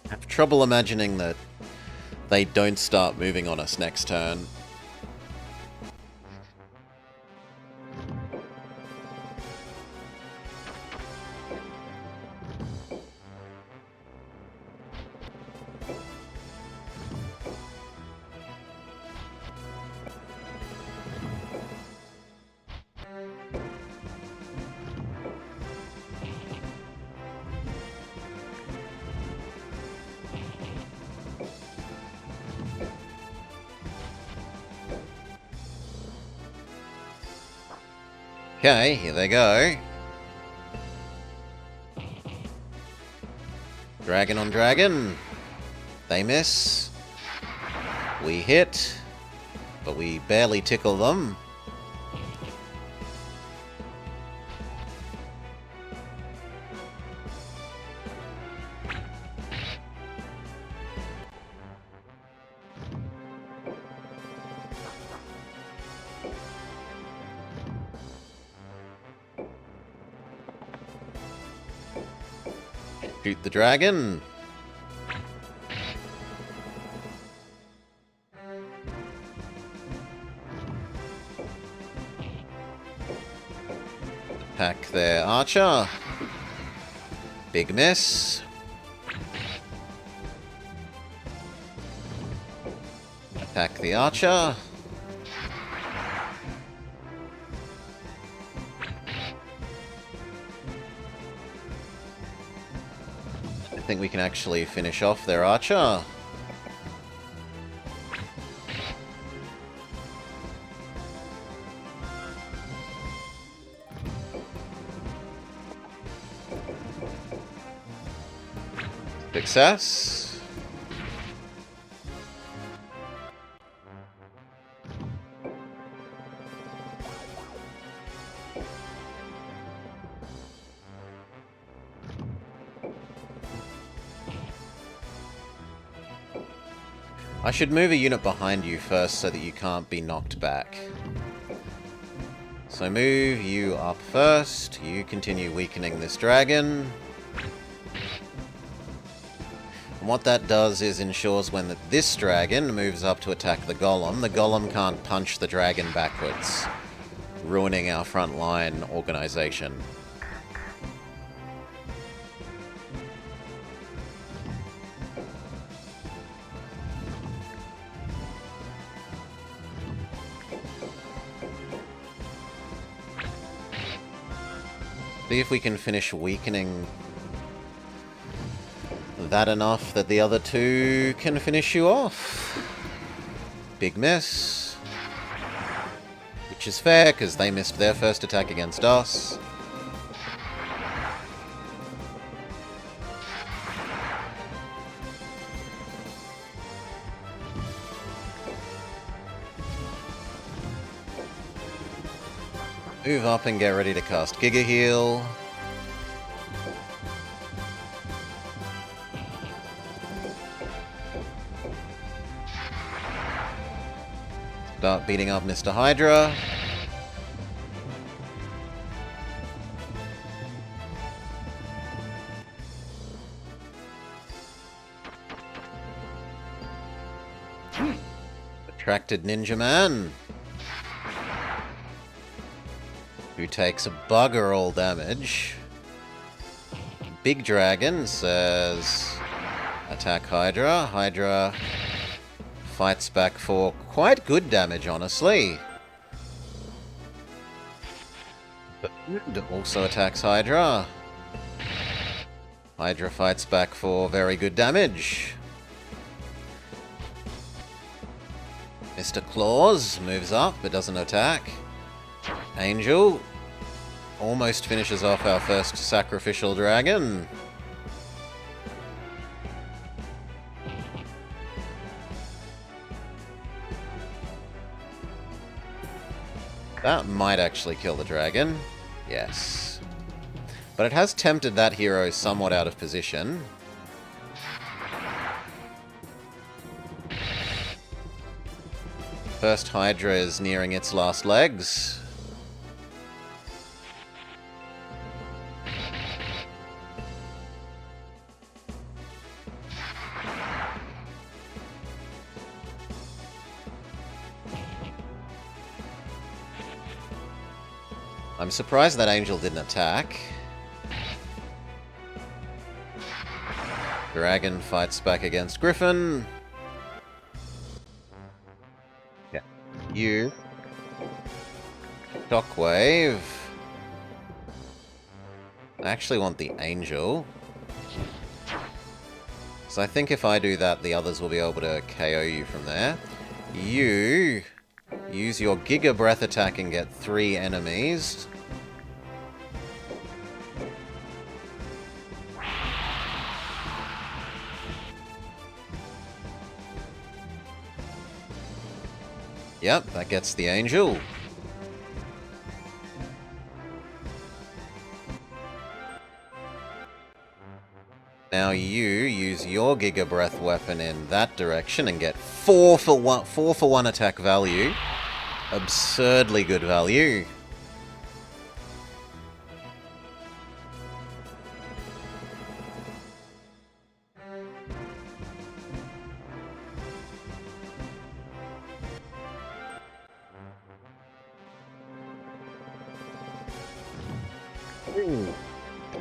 I have trouble imagining that they don't start moving on us next turn. Okay, here they go. Dragon on dragon. They miss. We hit, but we barely tickle them. Shoot the dragon. Attack their archer. Big miss. Attack the archer. I think we can actually finish off their archer. Success. I should move a unit behind you first so that you can't be knocked back. So move you up first. You continue weakening this dragon. And what that does is ensures when this dragon moves up to attack the golem can't punch the dragon backwards, ruining our front line organization. See if we can finish weakening that enough that the other two can finish you off. Big miss. Which is fair, because they missed their first attack against us. Move up and get ready to cast Giga Heal. Start beating up Mr. Hydra. Attracted Ninja Man, who takes a bugger all damage. Big Dragon says, attack Hydra. Hydra fights back for quite good damage, honestly. Also attacks Hydra. Hydra fights back for very good damage. Mr. Claus moves up but doesn't attack. Angel almost finishes off our first sacrificial dragon. That might actually kill the dragon. Yes. But it has tempted that hero somewhat out of position. First Hydra is nearing its last legs. I'm surprised that Angel didn't attack. Dragon fights back against Griffin. Yeah. You. Shockwave. I actually want the Angel. So I think if I do that, the others will be able to KO you from there. You use your Giga Breath attack and get 3 enemies. Yep, that gets the Angel. Now you use your Giga Breath weapon in that direction and get 4 for 1 attack value. Absurdly good value.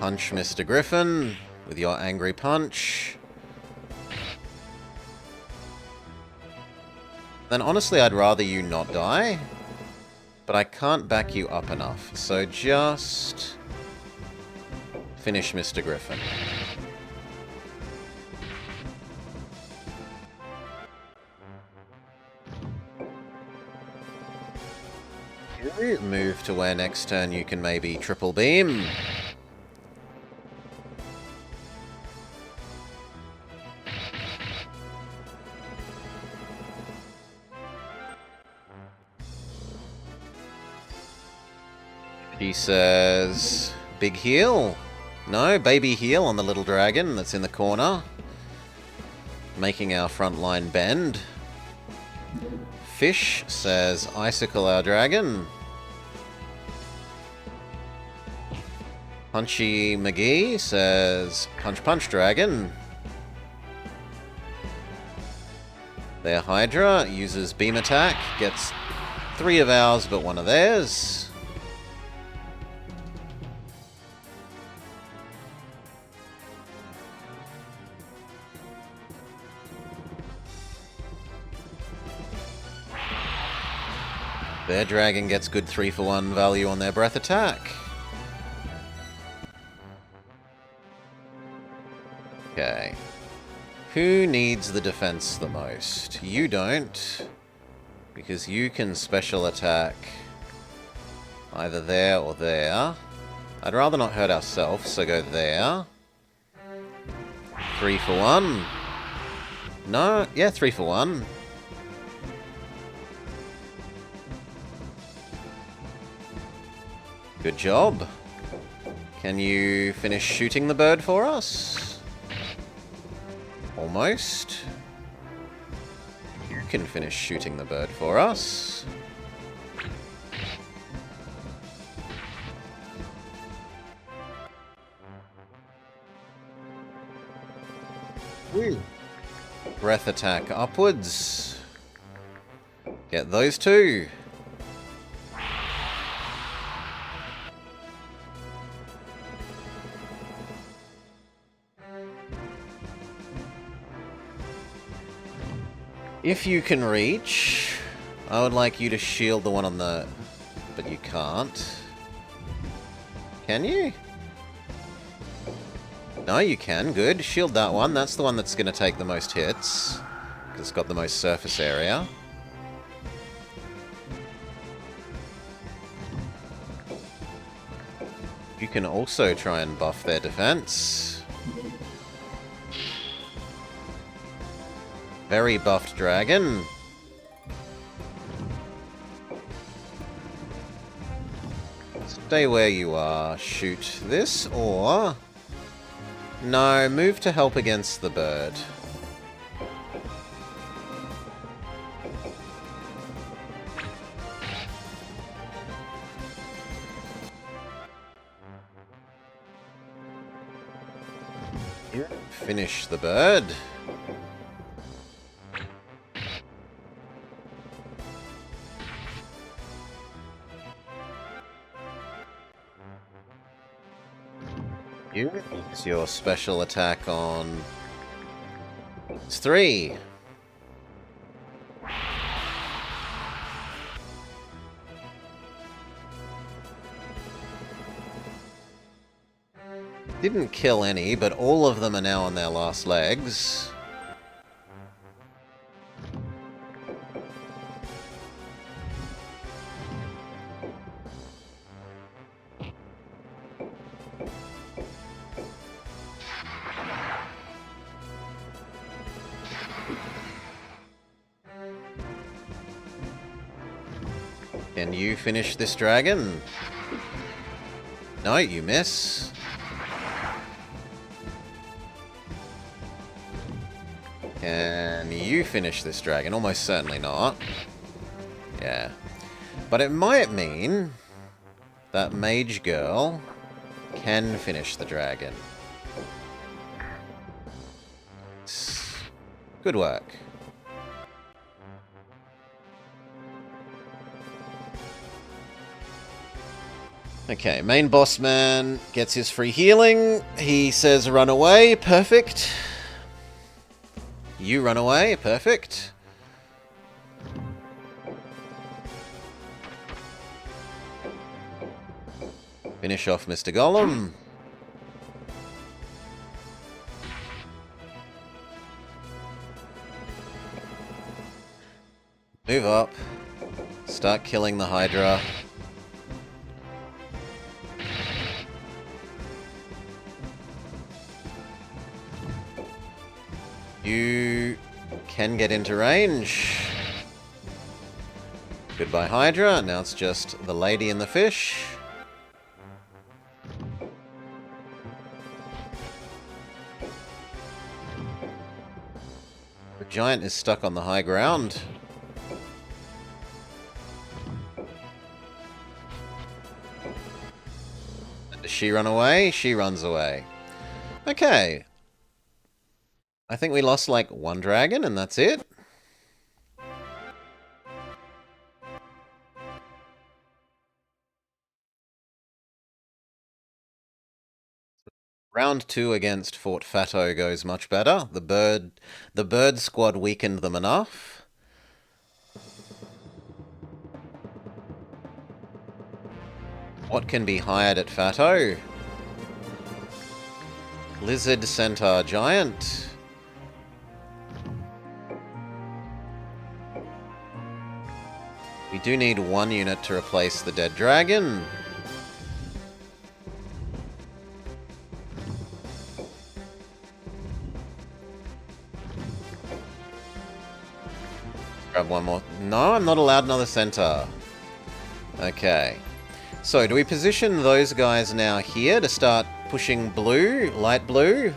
Punch Mr. Griffin with your angry punch. Then honestly, I'd rather you not die, but I can't back you up enough, so just finish Mr. Griffin. Move to where next turn you can maybe triple beam. He says, big heal. No, baby heal on the little dragon that's in the corner. Making our front line bend. Fish says, icicle our dragon. Punchy McGee says, punch punch dragon. Their Hydra uses beam attack, gets 3 of ours but 1 of theirs. Their dragon gets good 3 for 1 value on their breath attack. Okay. Who needs the defense the most? You don't. Because you can special attack either there or there. I'd rather not hurt ourselves, so go there. 3 for 1. No, yeah, 3 for 1. Good job. Can you finish shooting the bird for us? Almost. You can finish shooting the bird for us. Woo. Breath attack upwards. Get those 2. If you can reach, I would like you to shield the one on the... but you can't. Can you? No, you can. Good. Shield that one. That's the one that's going to take the most hits. Because it's got the most surface area. You can also try and buff their defense. Very buffed dragon. Stay where you are. Shoot this, or... No, move to help against the bird. Finish the bird. You use your special attack on... It's 3. Didn't kill any, but all of them are now on their last legs. Can you finish this dragon? No, you miss. Can you finish this dragon? Almost certainly not. Yeah. But it might mean that Mage Girl can finish the dragon. Good work. Okay, main boss man gets his free healing. He says run away. Perfect. You run away. Perfect. Finish off Mr. Golem. Move up. Start killing the Hydra. You can get into range. Goodbye, Hydra. Now it's just the lady and the fish. The giant is stuck on the high ground. Does she run away? She runs away. Okay. I think we lost like one dragon and that's it. Round 2 against Fort Fatto goes much better. The bird squad weakened them enough. What can be hired at Fatto? Lizard Centaur Giant. We do need 1 unit to replace the dead dragon. Grab one more. No, I'm not allowed another centaur. Okay. So, do we position those guys now here to start pushing blue, light blue?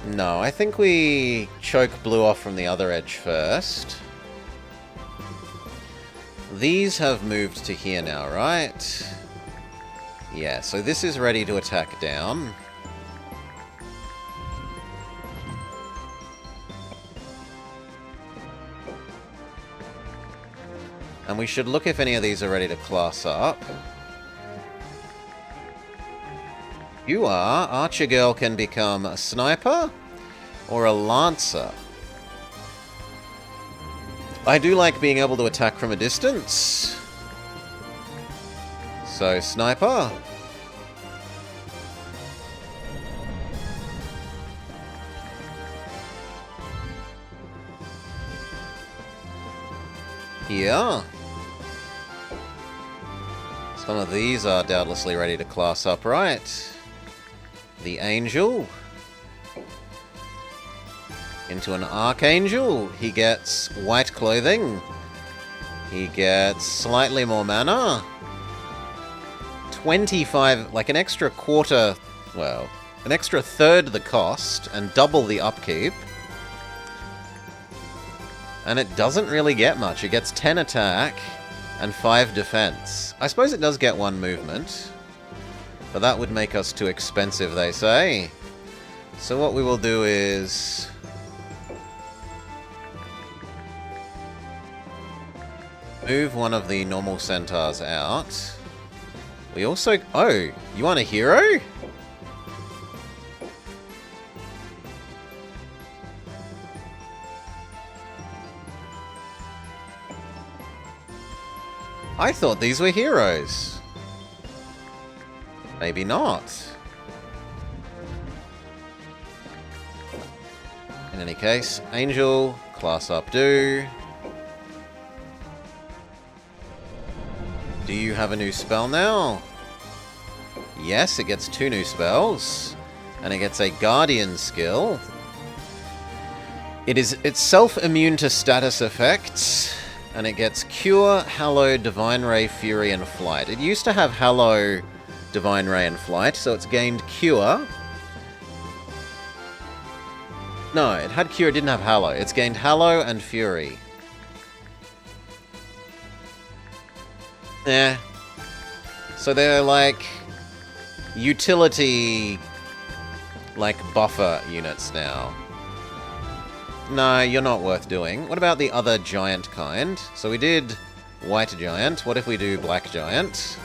No, I think we choke blue off from the other edge first. These have moved to here now, right? Yeah, so this is ready to attack down. And we should look if any of these are ready to class up. You are. Archer Girl can become a sniper or a lancer. I do like being able to attack from a distance. So, sniper. here. Some of these are doubtlessly ready to class up, right? The Angel. Into an Archangel. He gets white clothing. He gets slightly more mana. 25, like an extra quarter, well, an extra third the cost and double the upkeep. And it doesn't really get much. It gets 10 attack and 5 defense. I suppose it does get 1 movement, but that would make us too expensive, they say. So what we will do is move one of the normal centaurs out. We also... Oh, you want a hero? I thought these were heroes. Maybe not. In any case, Angel, class up do. Do you have a new spell now? Yes, it gets 2 new spells. And it gets a Guardian skill. It's self-immune to status effects. And it gets Cure, Hallow, Divine Ray, Fury, and Flight. It used to have Hallow, Divine Ray, and Flight, so it's gained Cure. No, it had Cure, it didn't have Hallow. It's gained Hallow and Fury. Yeah. So they're like utility, like buffer units now. No, you're not worth doing. What about the other giant kind? So we did white giant. What if we do black giant?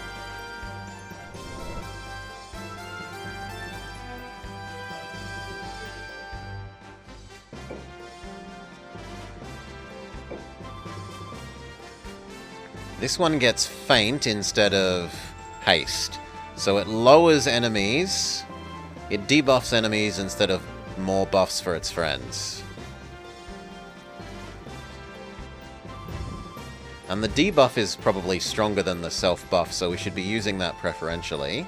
This one gets feint instead of haste. So it lowers enemies. It debuffs enemies instead of more buffs for its friends. And the debuff is probably stronger than the self-buff, so we should be using that preferentially.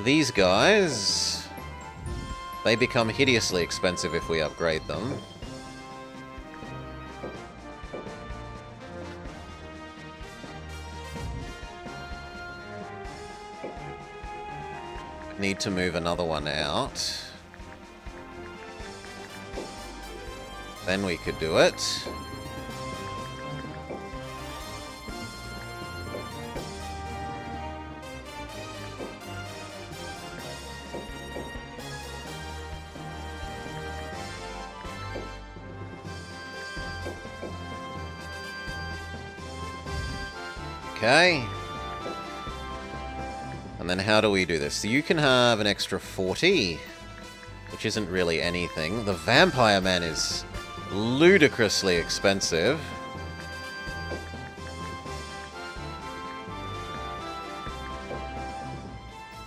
These guys... they become hideously expensive if we upgrade them. Need to move another one out. Then we could do it. Okay. And then how do we do this? So you can have an extra 40, which isn't really anything. The Vampire Man is ludicrously expensive.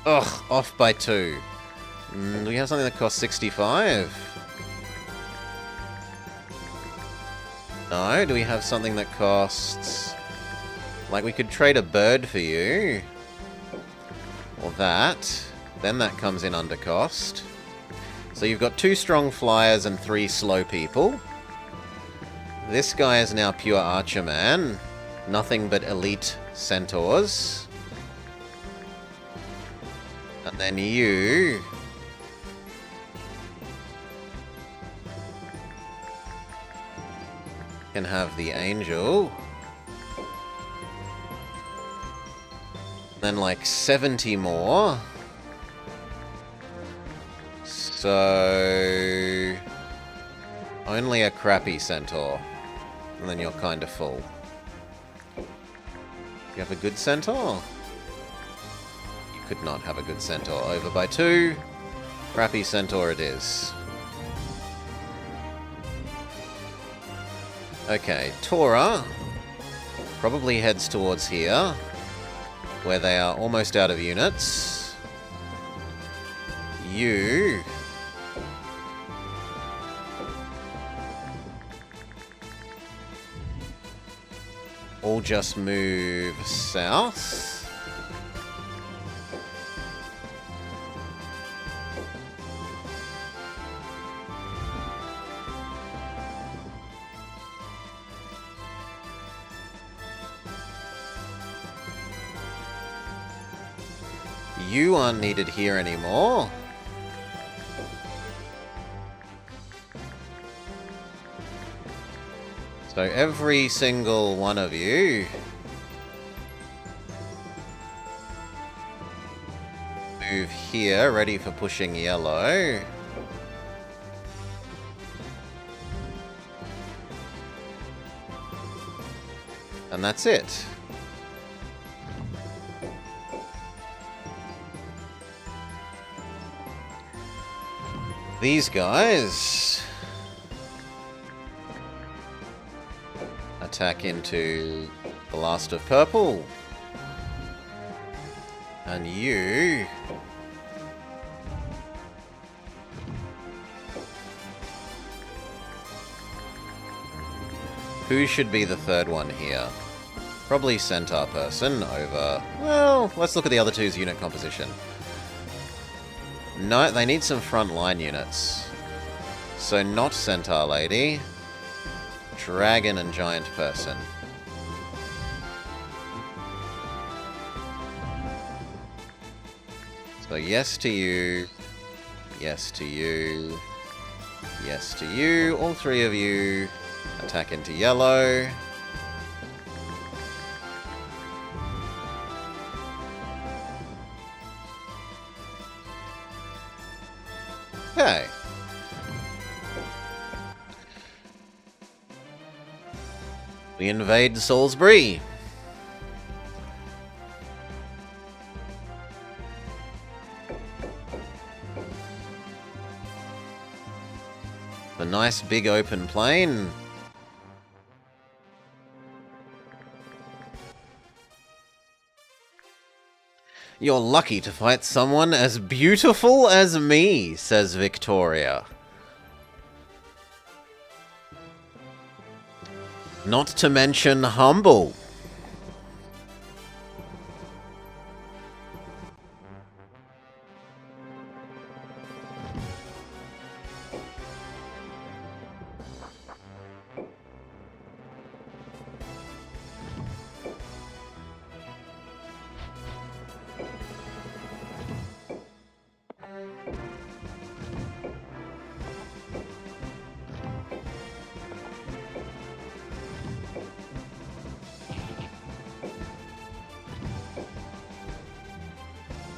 Ugh, off by 2. Do we have something that costs 65? No, do we have something that costs... like, we could trade a bird for you. Or that. Then that comes in under cost. So you've got 2 strong flyers and 3 slow people. This guy is now pure Archer Man. Nothing but elite centaurs. And then you... can have the Angel. Then like 70 more. So... only a crappy centaur. And then you're kind of full. You have a good centaur? You could not have a good centaur. Over by 2. Crappy centaur it is. Okay, Tora probably heads towards here, where they are almost out of units. You... all just move south. You aren't needed here anymore. So every single one of you move here, ready for pushing yellow. And that's it. These guys attack into the last of purple. And you who should be the third one here? Probably Centaur person over... Well, let's look at the other two's unit composition. No, they need some frontline units. So not Centaur Lady. Dragon and Giant Person. So yes to you. Yes to you. Yes to you. All three of you attack into yellow. Okay. We invade Salisbury. The nice big open plain. You're lucky to fight someone as beautiful as me, says Victoria. Not to mention humble.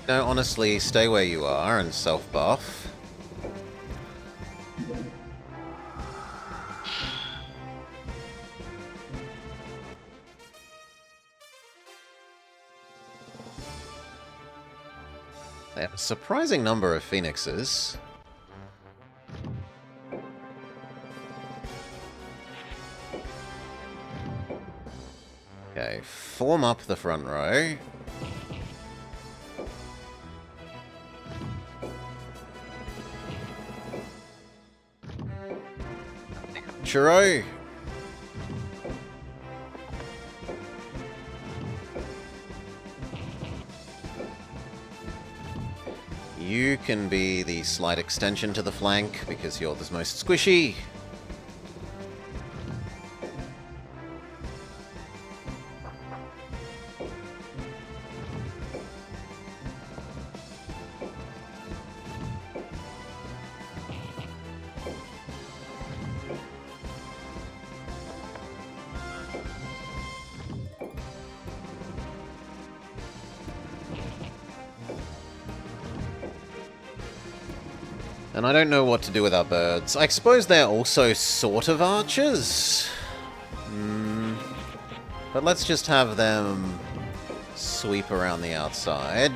No, honestly, stay where you are and self-buff. They have a surprising number of phoenixes. Okay, form up the front row. Churro. You can be the slight extension to the flank because you're the most squishy. And I don't know what to do with our birds. I suppose they're also sort of archers. But let's just have them sweep around the outside.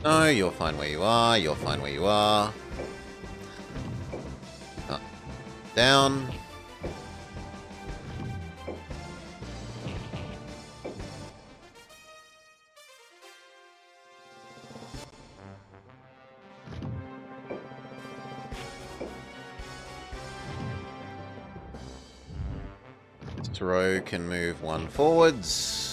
No, you're fine where you are. You're fine where you are. Up, down. Throw can move one forwards.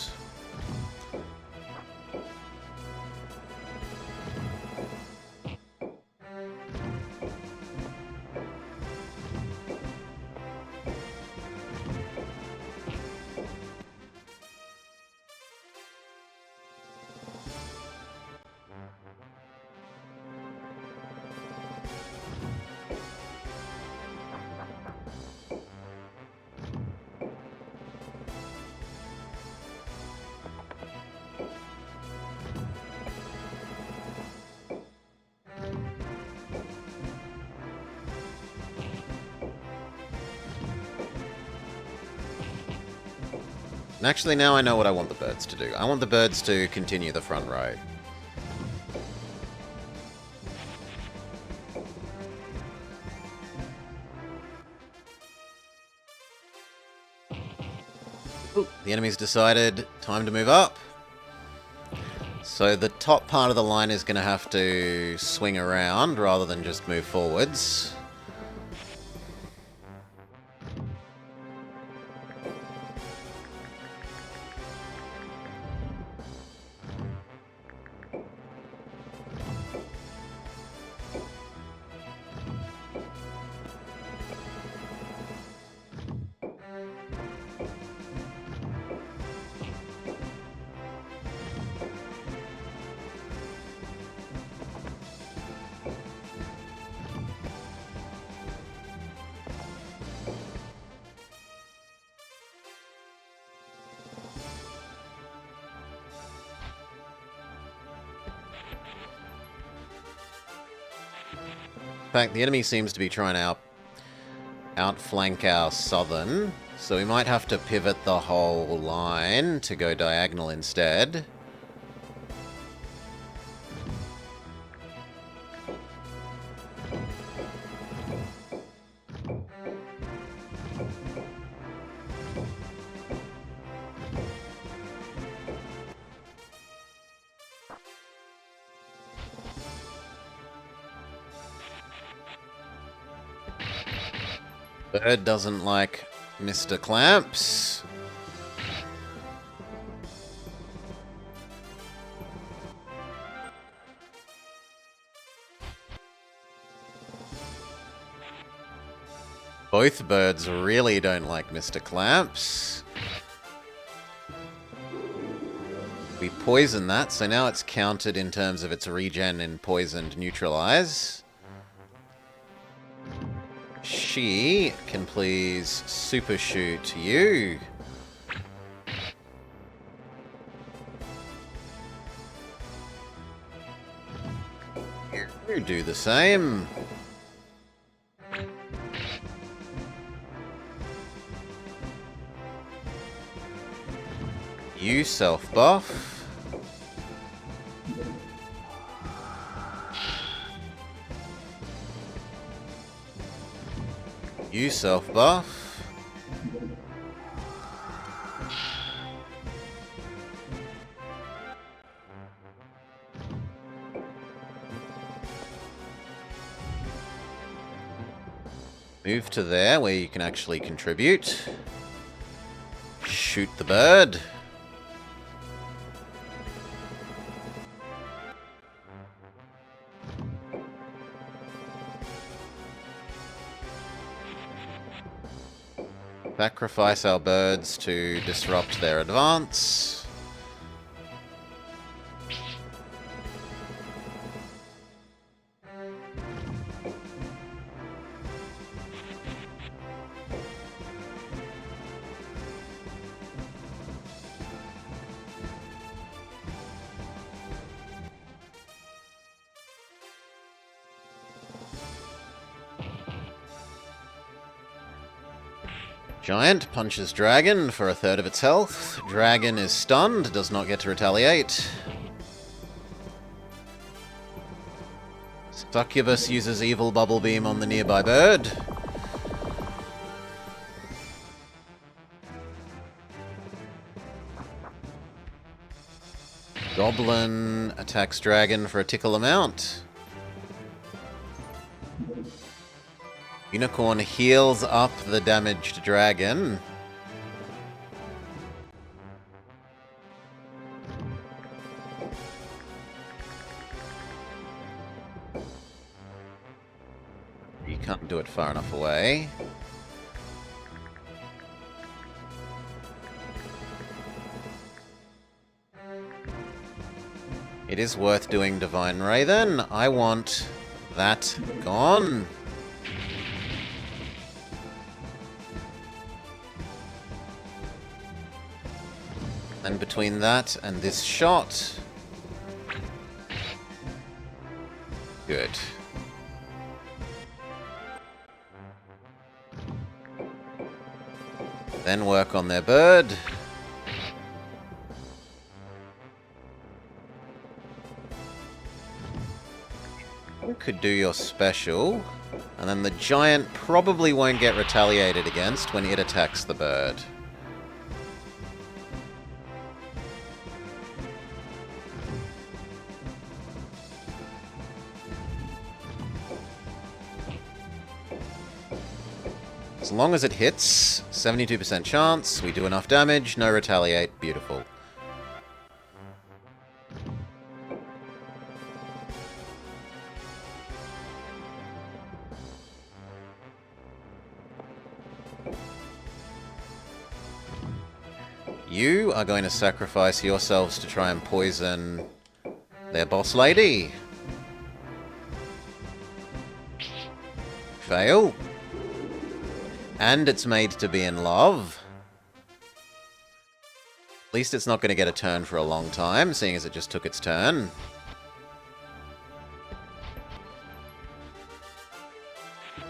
And actually, now I know what I want the birds to do. I want the birds to continue the front row. Ooh, the enemy's decided time to move up. So the top part of the line is going to have to swing around rather than just move forwards. In fact, the enemy seems to be trying to outflank our southern, so we might have to pivot the whole line to go diagonal instead. Bird doesn't like Mr. Clamps. Both birds really don't like Mr. Clamps. We poison that, so now it's counted in terms of its regen in poisoned neutralize. She can please super shoot you. You do the same. You self-buff. You self-buff. Move to there where you can actually contribute. Shoot the bird. Sacrifice our birds to disrupt their advance. Giant punches Dragon for a third of its health. Dragon is stunned, does not get to retaliate. Succubus uses Evil Bubble Beam on the nearby bird. Goblin attacks Dragon for a tickle amount. Unicorn heals up the damaged Dragon. You can't do it far enough away. It is worth doing Divine Ray then. I want that gone. And between that and this shot... Good. Then work on their bird. You could do your special, and then the giant probably won't get retaliated against when it attacks the bird. As long as it hits, 72% chance, we do enough damage, no retaliate, beautiful. You are going to sacrifice yourselves to try and poison their boss lady. Fail. And it's made to be in love. At least it's not going to get a turn for a long time, seeing as it just took its turn.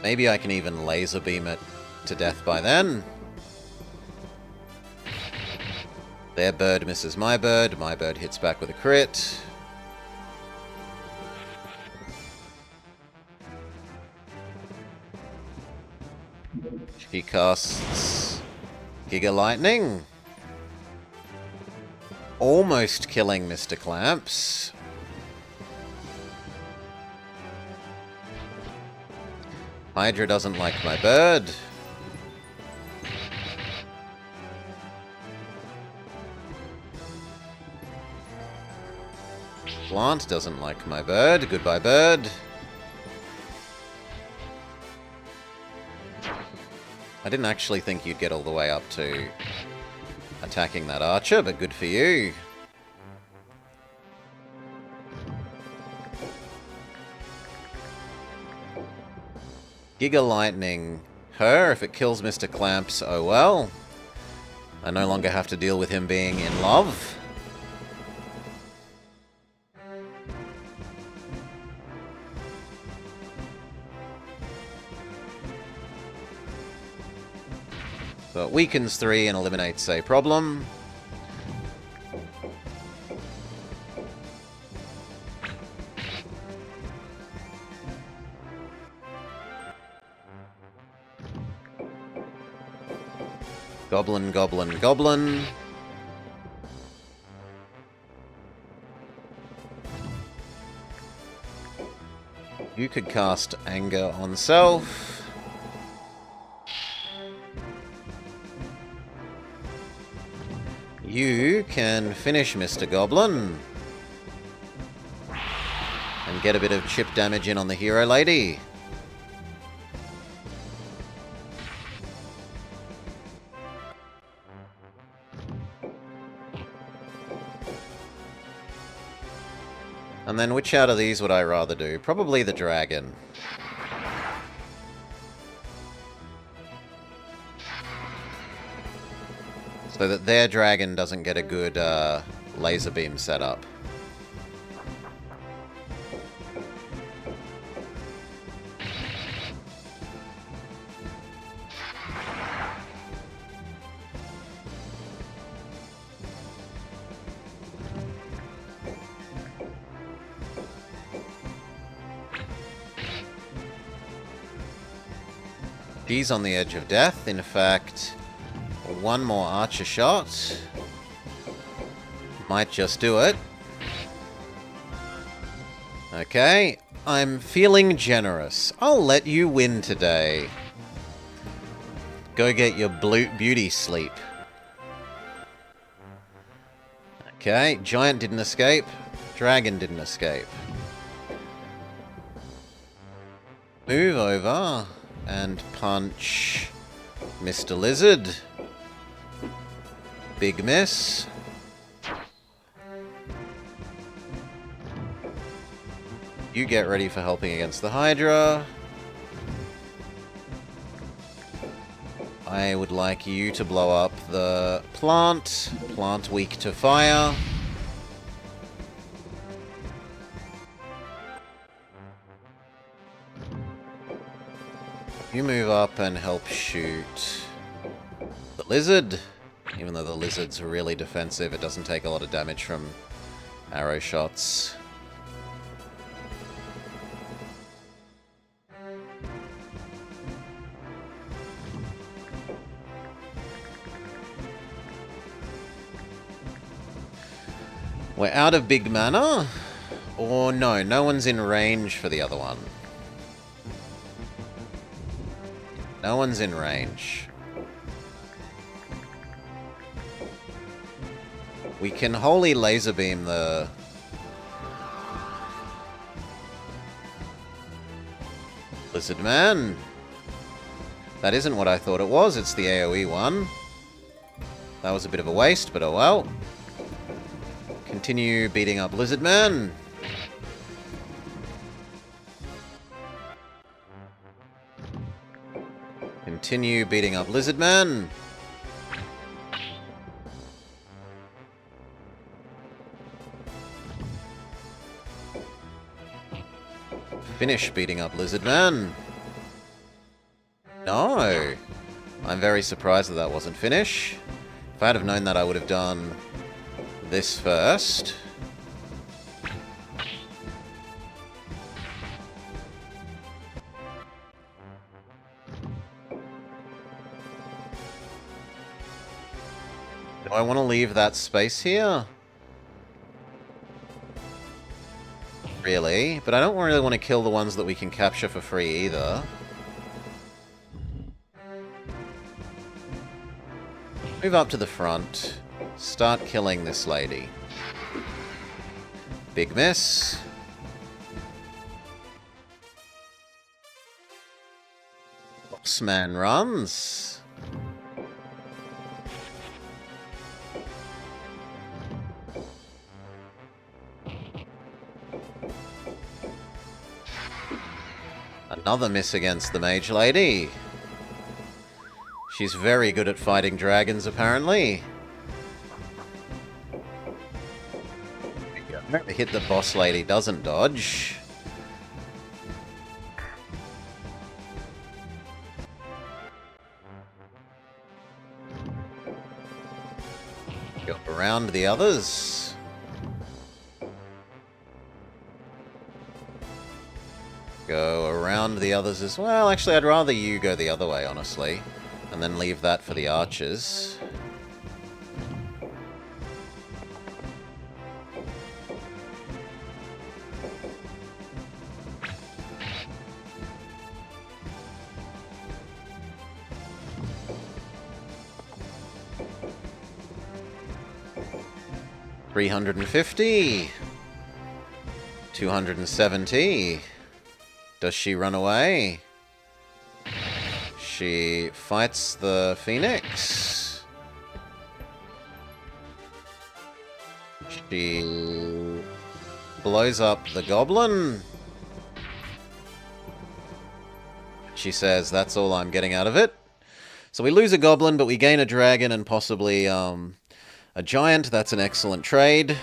Maybe I can even laser beam it to death by then. Their bird misses my bird hits back with a crit. She casts Giga Lightning. Almost killing Mr. Clamps. Hydra doesn't like my bird. Plant doesn't like my bird. Goodbye, bird. I didn't actually think you'd get all the way up to attacking that archer, but good for you. Giga Lightning her. If it kills Mr. Clamps, oh well. I no longer have to deal with him being in love. So it weakens 3 and eliminates a problem. Goblin, goblin, goblin. You could cast Anger on Self. You can finish Mr. Goblin. And get a bit of chip damage in on the hero lady. And then which out of these would I rather do? Probably the dragon. So that their dragon doesn't get a good laser beam setup. She's on the edge of death. In fact, one more archer shot might just do it. Okay, I'm feeling generous. I'll let you win today. Go get your beauty sleep. Okay, giant didn't escape. Dragon didn't escape. Move over and punch Mr. Lizard. Big miss. You get ready for helping against the Hydra. I would like you to blow up the plant. Plant weak to fire. You move up and help shoot the lizard. Even though the lizard's really defensive, it doesn't take a lot of damage from arrow shots. We're out of big mana? Or no, no one's in range for the other one. No one's in range. We can Holy Laser Beam the... Lizard Man. That isn't what I thought it was, it's the AoE one. That was a bit of a waste, but oh well. Continue beating up Lizard Man. Continue beating up Lizard Man. Finish beating up Lizard Man. No! I'm very surprised that that wasn't finish. If I'd have known that, I would have done this first. Do I want to leave that space here? Really? But I don't really want to kill the ones that we can capture for free either. Move up to the front. Start killing this lady. Big miss. Bossman runs. Another miss against the mage lady. She's very good at fighting dragons, apparently. The hit the boss lady doesn't dodge. Go around the others. Go around the others as well. Actually, I'd rather you go the other way, honestly. And then leave that for the archers. $350. 270. Does she run away? She fights the Phoenix. She blows up the Goblin. She says, that's all I'm getting out of it. So we lose a Goblin, but we gain a Dragon and possibly a Giant. That's an excellent trade.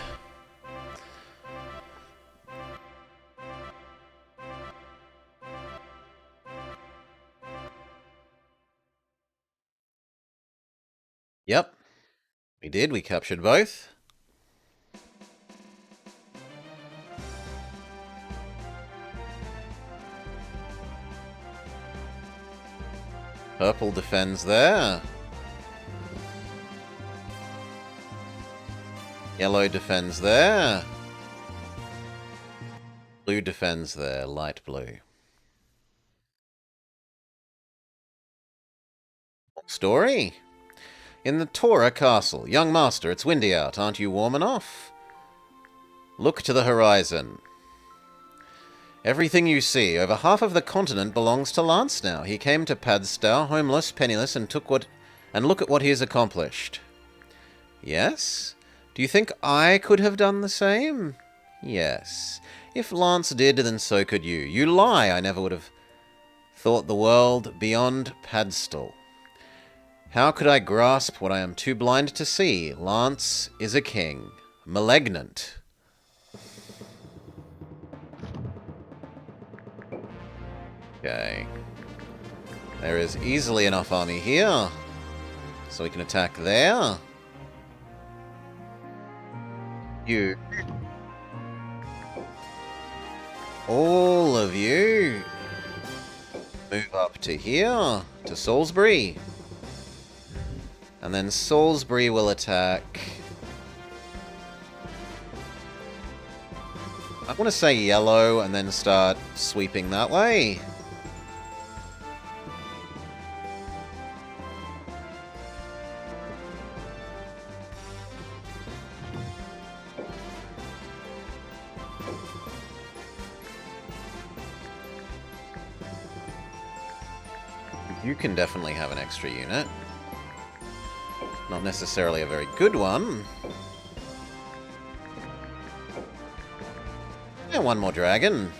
Yep, we did. We captured both. Purple defends there. Yellow defends there. Blue defends there. Light blue. Story? In the Tora Castle. Young master, it's windy out. Aren't you warm enough? Look to the horizon. Everything you see, over half of the continent belongs to Lance now. He came to Padstow, homeless, penniless, and look at what he has accomplished. Yes? Do you think I could have done the same? Yes. If Lance did, then so could you. You lie. I never would have thought the world beyond Padstow. How could I grasp what I am too blind to see? Lance is a king. Malignant. Okay. There is easily enough army here, so we can attack there. You. All of you. Move up to here, to Salisbury. And then Salisbury will attack. I want to say yellow and then start sweeping that way. You can definitely have an extra unit. Not necessarily a very good one. Yeah, one more dragon.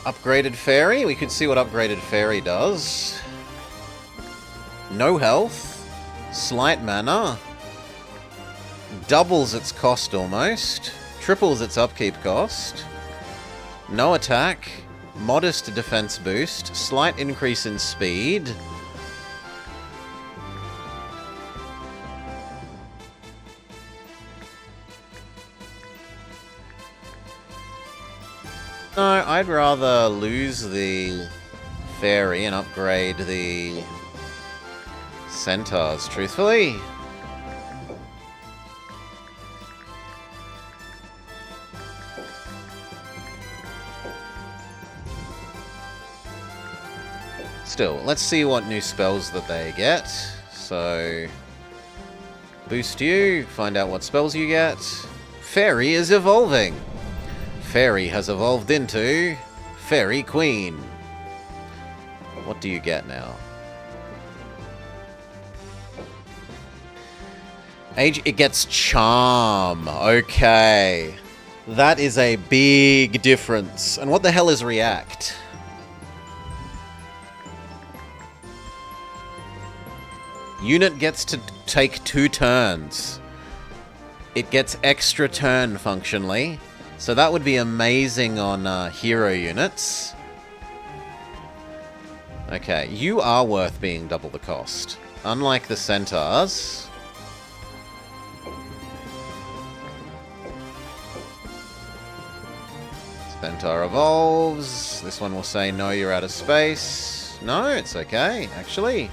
Upgraded fairy? We could see what upgraded fairy does. No health. Slight mana. Doubles its cost almost. Triples its upkeep cost. No attack. Modest defense boost. Slight increase in speed. No, I'd rather lose the fairy and upgrade the centaurs, truthfully. Still, let's see what new spells that they get. So, boost you, find out what spells you get. Fairy is evolving. Fairy has evolved into Fairy Queen. What do you get now? Age, it gets Charm. Okay. That is a big difference. And what the hell is React? Unit gets to take 2 turns. It gets extra turn functionally. So that would be amazing on hero units. Okay, you are worth being double the cost. Unlike the centaurs. Centaur evolves. This one will say, no, you're out of space. No, it's okay, actually.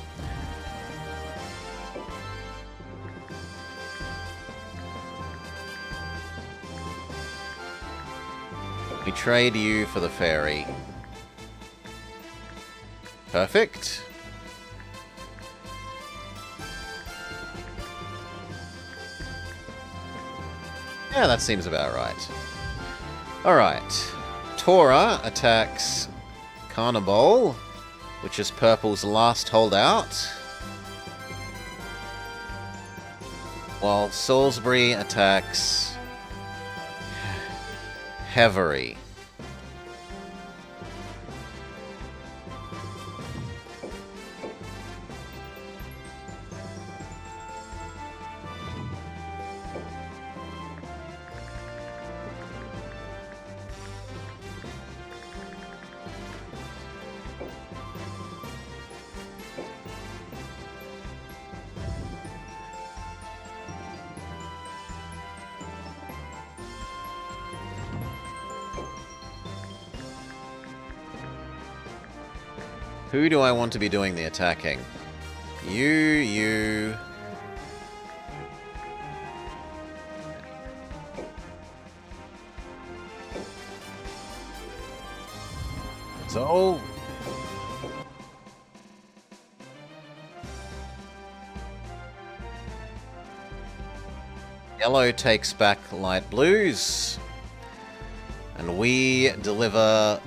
We trade you for the fairy. Perfect. Yeah, that seems about right. Alright. Tora attacks Carnival, which is Purple's last holdout. While Salisbury attacks Hevery. Who do I want to be doing the attacking? You... So... Yellow takes back light blues. And we deliver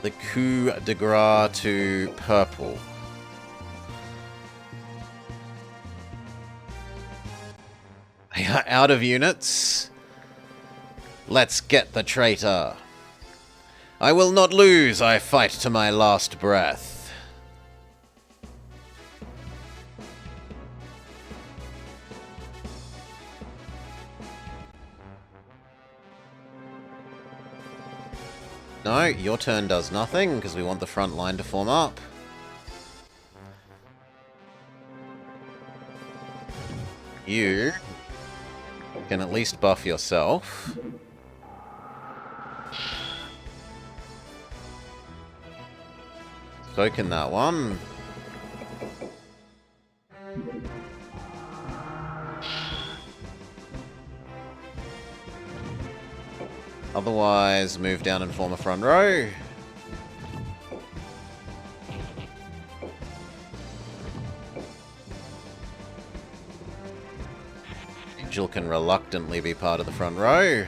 the coup de grace to purple. They are out of units. Let's get the traitor. I will not lose, I fight to my last breath. No, your turn does nothing, because we want the front line to form up. You can at least buff yourself. So can that one. Otherwise, move down and form a front row. Angel can reluctantly be part of the front row.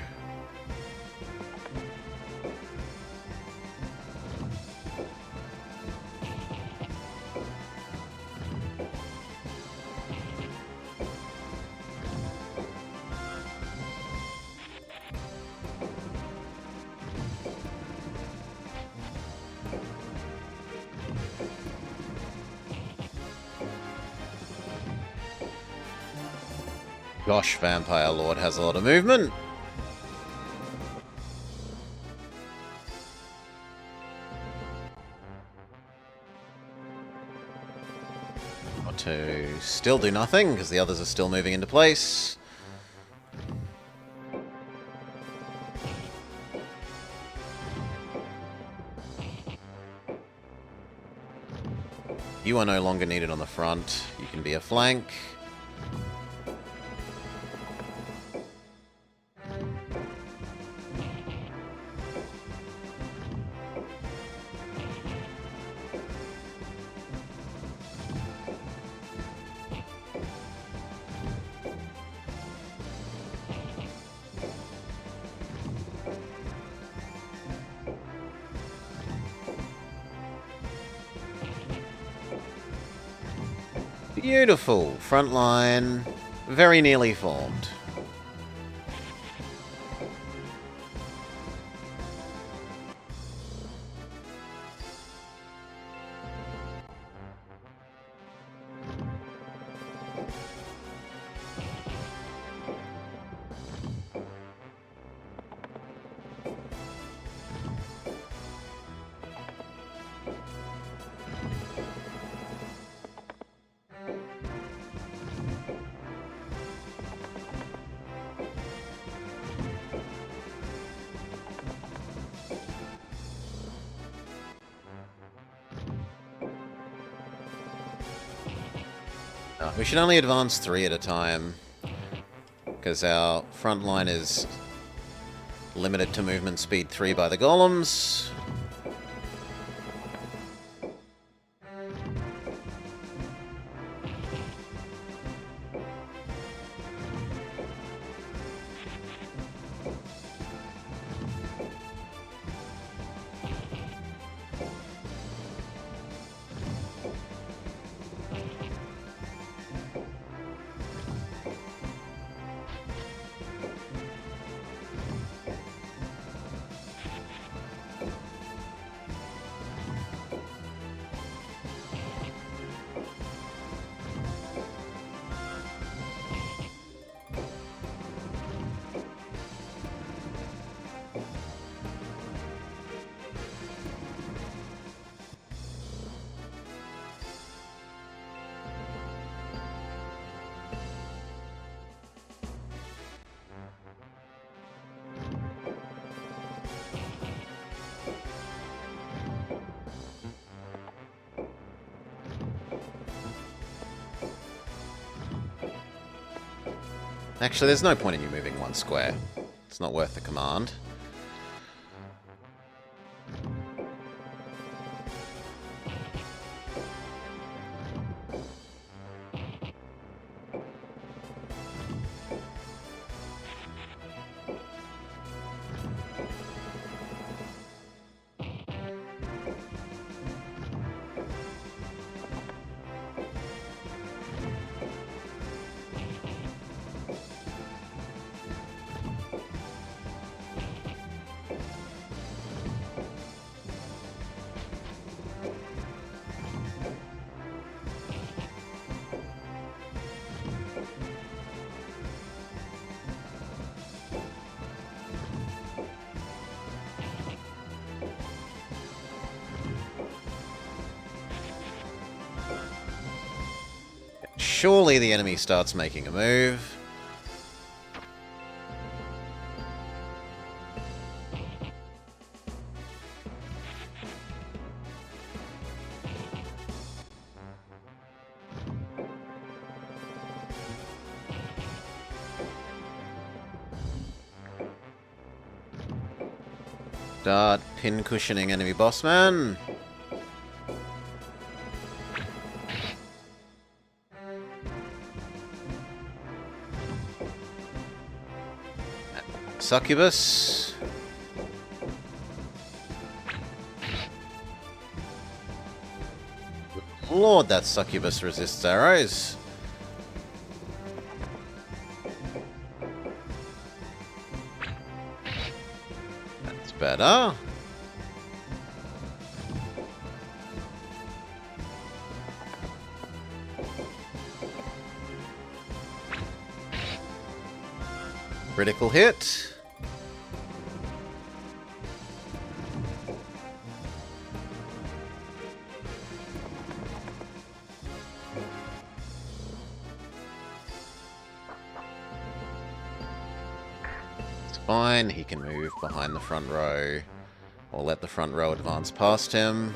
Gosh, Vampire Lord has a lot of movement. Got to still do nothing, because the others are still moving into place. You are no longer needed on the front. You can be a flank. Beautiful. Front line. Very nearly formed. We should only advance 3 at a time, because our front line is limited to movement speed 3 by the golems. Actually, there's no point in you moving one square. It's not worth the command. Surely the enemy starts making a move. Start pin cushioning enemy boss man. Succubus. Lord, that succubus resists arrows. That's better. Critical hit. Fine, he can move behind the front row, or let the front row advance past him.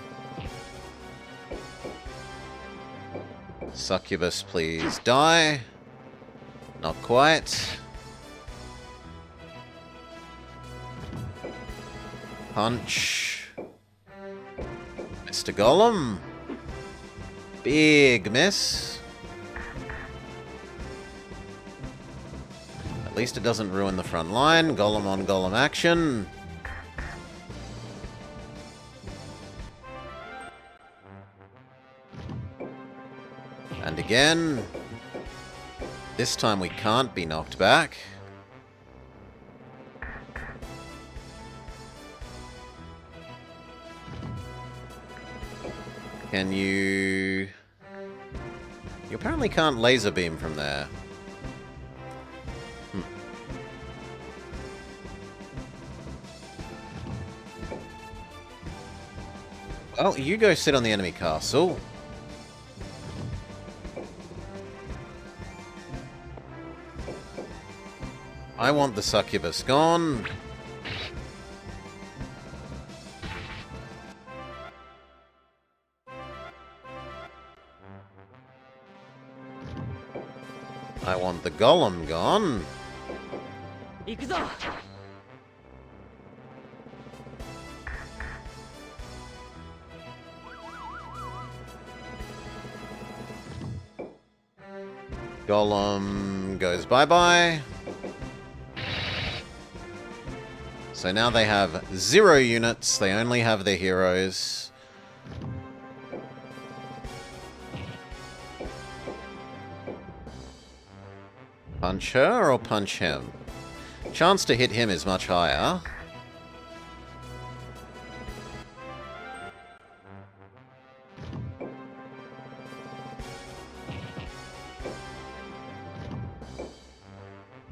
Succubus, please die. Not quite. Punch. Mr. Golem. Big miss. At least it doesn't ruin the front line. Golem on golem action. And again. This time we can't be knocked back. Can you... You apparently can't laser beam from there. Well, you go sit on the enemy castle. I want the succubus gone. I want the golem gone. Golem goes bye-bye. So now they have 0 units. They only have their heroes. Punch her or punch him? Chance to hit him is much higher.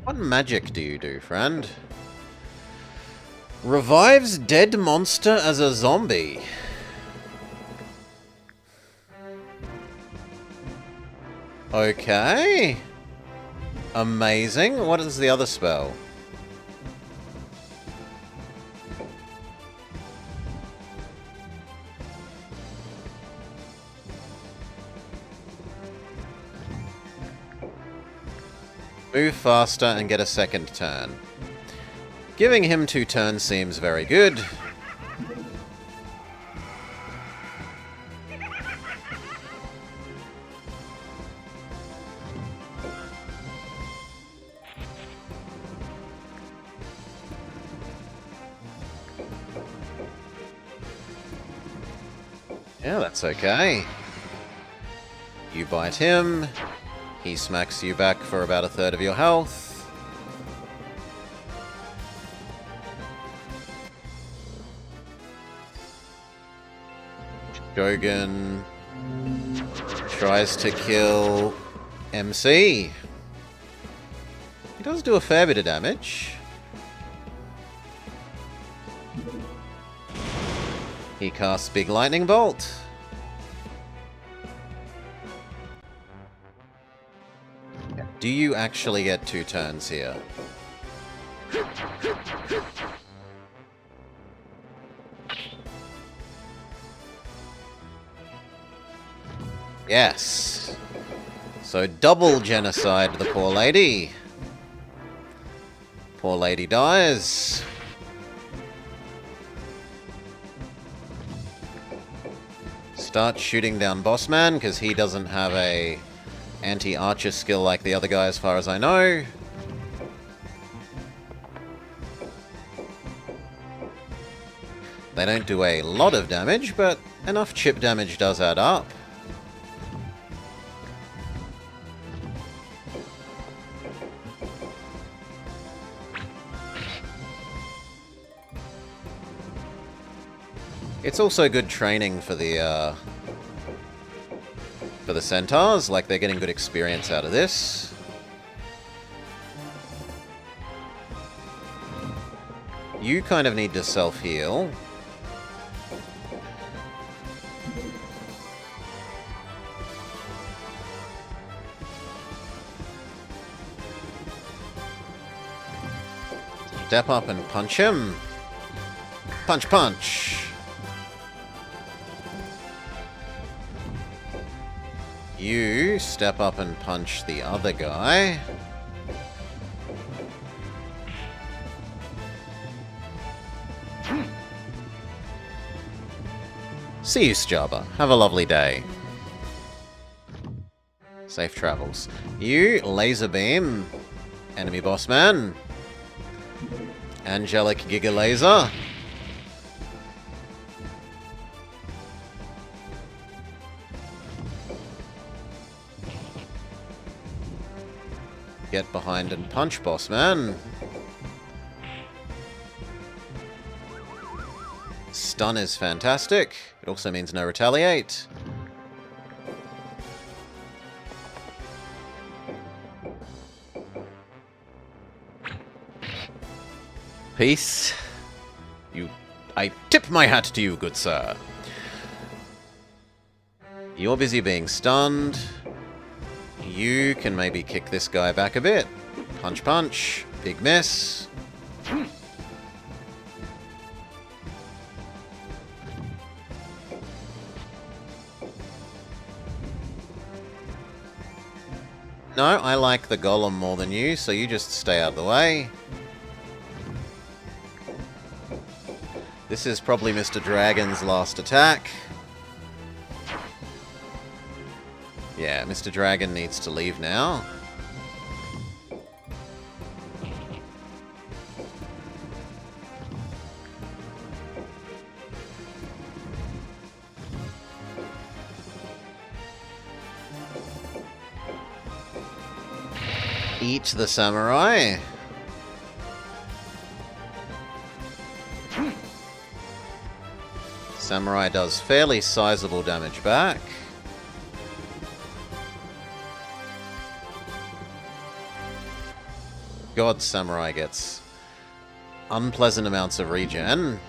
What magic do you do, friend? Revives dead monster as a zombie. Okay. Amazing. What is the other spell? Move faster and get a second turn. Giving him 2 turns seems very good. Yeah, that's okay. You bite him. He smacks you back for about a third of your health. Shogun tries to kill MC. He does do a fair bit of damage. He casts Big Lightning Bolt. Do you actually get 2 turns here? Yes. So double genocide the poor lady. Poor lady dies. Start shooting down Boss Man, because he doesn't have a anti-archer skill like the other guy as far as I know. They don't do a lot of damage, but enough chip damage does add up. It's also good training for the centaurs, like they're getting good experience out of this. You kind of need to self-heal. Step up and punch him. Punch, punch. You step up and punch the other guy. See you, Jabba. Have a lovely day. Safe travels. You laser beam. Enemy boss man. Angelic Giga Laser. Get behind and punch, boss man. Stun is fantastic. It also means no retaliate. Peace. I tip my hat to you, good sir. You're busy being stunned. You can maybe kick this guy back a bit. Punch, punch. Big miss. No, I like the golem more than you, so you just stay out of the way. This is probably Mr. Dragon's last attack. Yeah, Mr. Dragon needs to leave now. Eat the samurai. Samurai does fairly sizable damage back. God, Samurai gets unpleasant amounts of regen.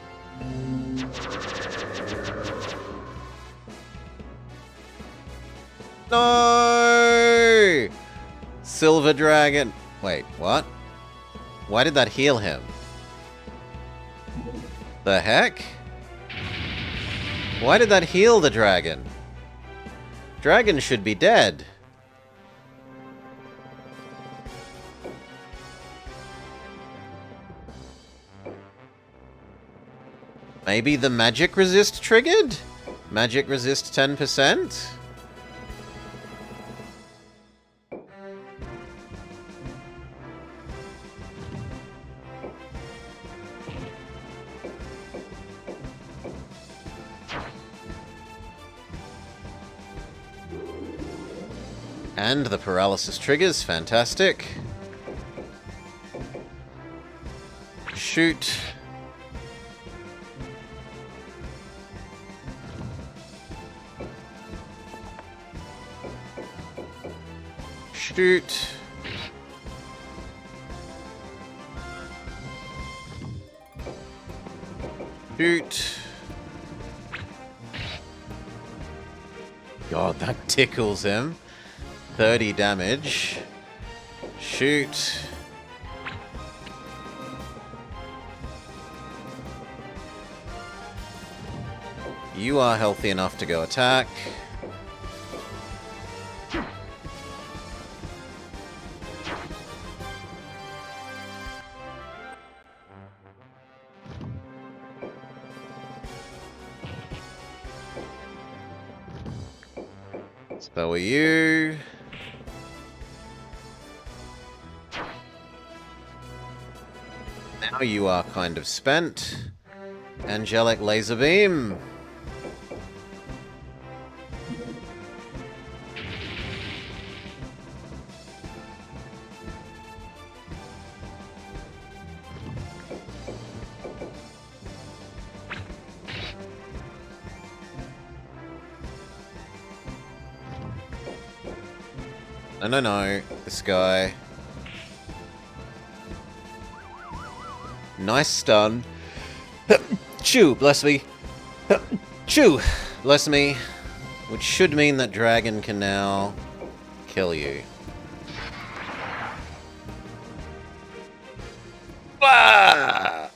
No! Silver Dragon. Wait, what? Why did that heal him? The heck? Why did that heal the dragon? Dragon should be dead. Maybe the magic resist triggered? Magic resist 10%? And the paralysis triggers, fantastic. Shoot. Shoot. Shoot. God, that tickles him. 30 damage. Shoot. You are healthy enough to go attack. So are you. Now you are kind of spent. Angelic Laser Beam. No, this guy. Nice stun. Chew, bless me. Chew, bless me. Which should mean that Dragon can now kill you. Ah!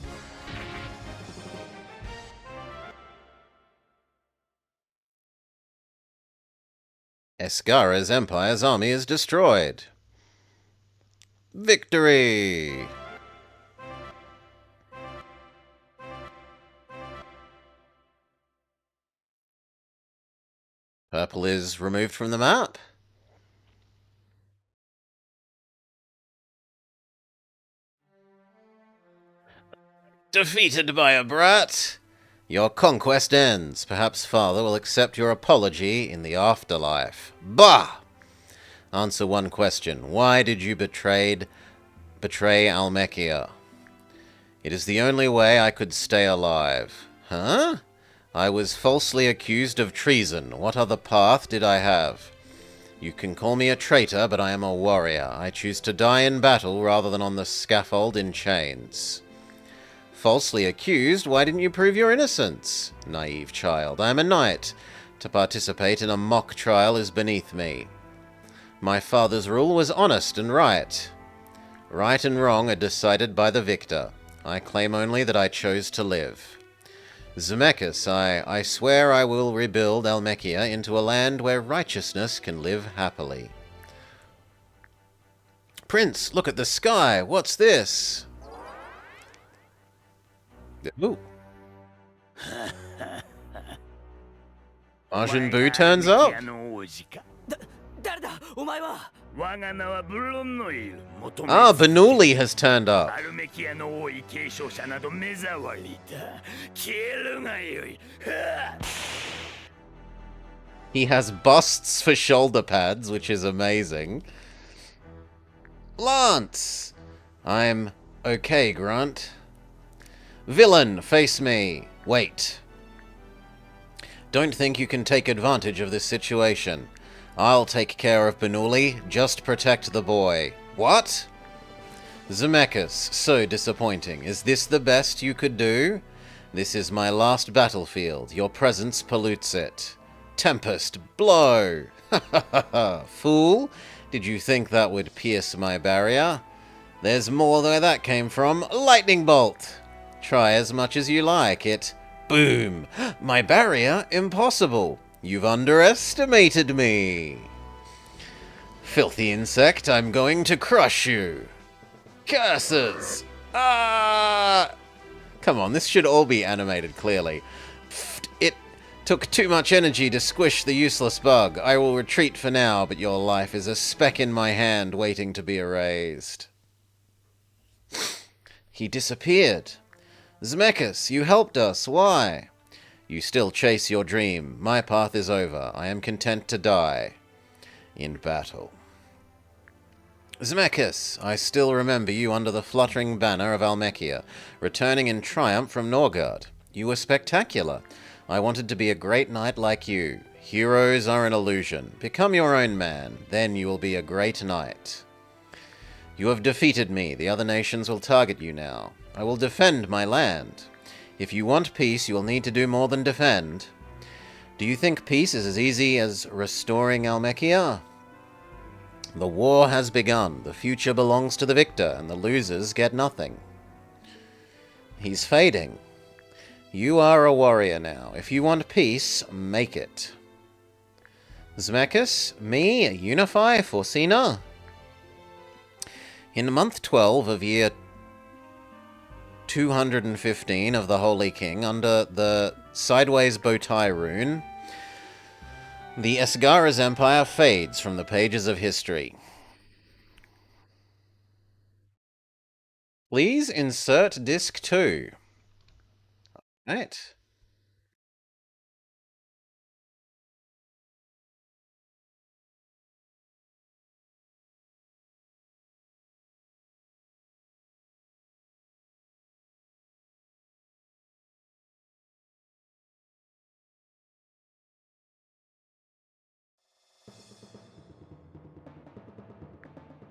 Escara's Empire's army is destroyed. Victory! Purple is removed from the map. Defeated by a brat. Your conquest ends. Perhaps Father will accept your apology in the afterlife. Bah! Answer one question. Why did you betray Almechia? It is the only way I could stay alive. Huh? I was falsely accused of treason. What other path did I have? You can call me a traitor, but I am a warrior. I choose to die in battle rather than on the scaffold in chains. Falsely accused? Why didn't you prove your innocence? Naive child. I am a knight. To participate in a mock trial is beneath me. My father's rule was honest and right. Right and wrong are decided by the victor. I claim only that I chose to live. Zemeckis, I swear I will rebuild Almechia into a land where righteousness can live happily. Prince, look at the sky. What's this? Ooh. Majin Buu turns up. Ah, Bernoulli has turned up. He has busts for shoulder pads, which is amazing. Lance! I'm okay, Grunt. Villain, face me. Wait. Don't think you can take advantage of this situation. I'll take care of Bernoulli. Just protect the boy. What? Zemeckis, so disappointing. Is this the best you could do? This is my last battlefield. Your presence pollutes it. Tempest, blow! Ha ha ha ha! Fool! Did you think that would pierce my barrier? There's more where that came from. Lightning bolt! Try as much as you like. It... Boom! My barrier? Impossible! You've underestimated me! Filthy insect, I'm going to crush you! Curses! Ah! Come on, this should all be animated clearly. Pfft, it took too much energy to squish the useless bug. I will retreat for now, but your life is a speck in my hand waiting to be erased. He disappeared. Zemeckis, you helped us. Why? You still chase your dream. My path is over. I am content to die in battle. Zemeckis, I still remember you under the fluttering banner of Almechia, returning in triumph from Norgard. You were spectacular. I wanted to be a great knight like you. Heroes are an illusion. Become your own man. Then you will be a great knight. You have defeated me. The other nations will target you now. I will defend my land. If you want peace, you will need to do more than defend. Do you think peace is as easy as restoring Almechia? The war has begun. The future belongs to the victor, and the losers get nothing. He's fading. You are a warrior now. If you want peace, make it. Zemeckis, me, unify, Forsina? In month 12 of year 215 of the Holy King, under the sideways bowtie rune, the Esgara's empire fades from the pages of history. Please insert disc 2. Right.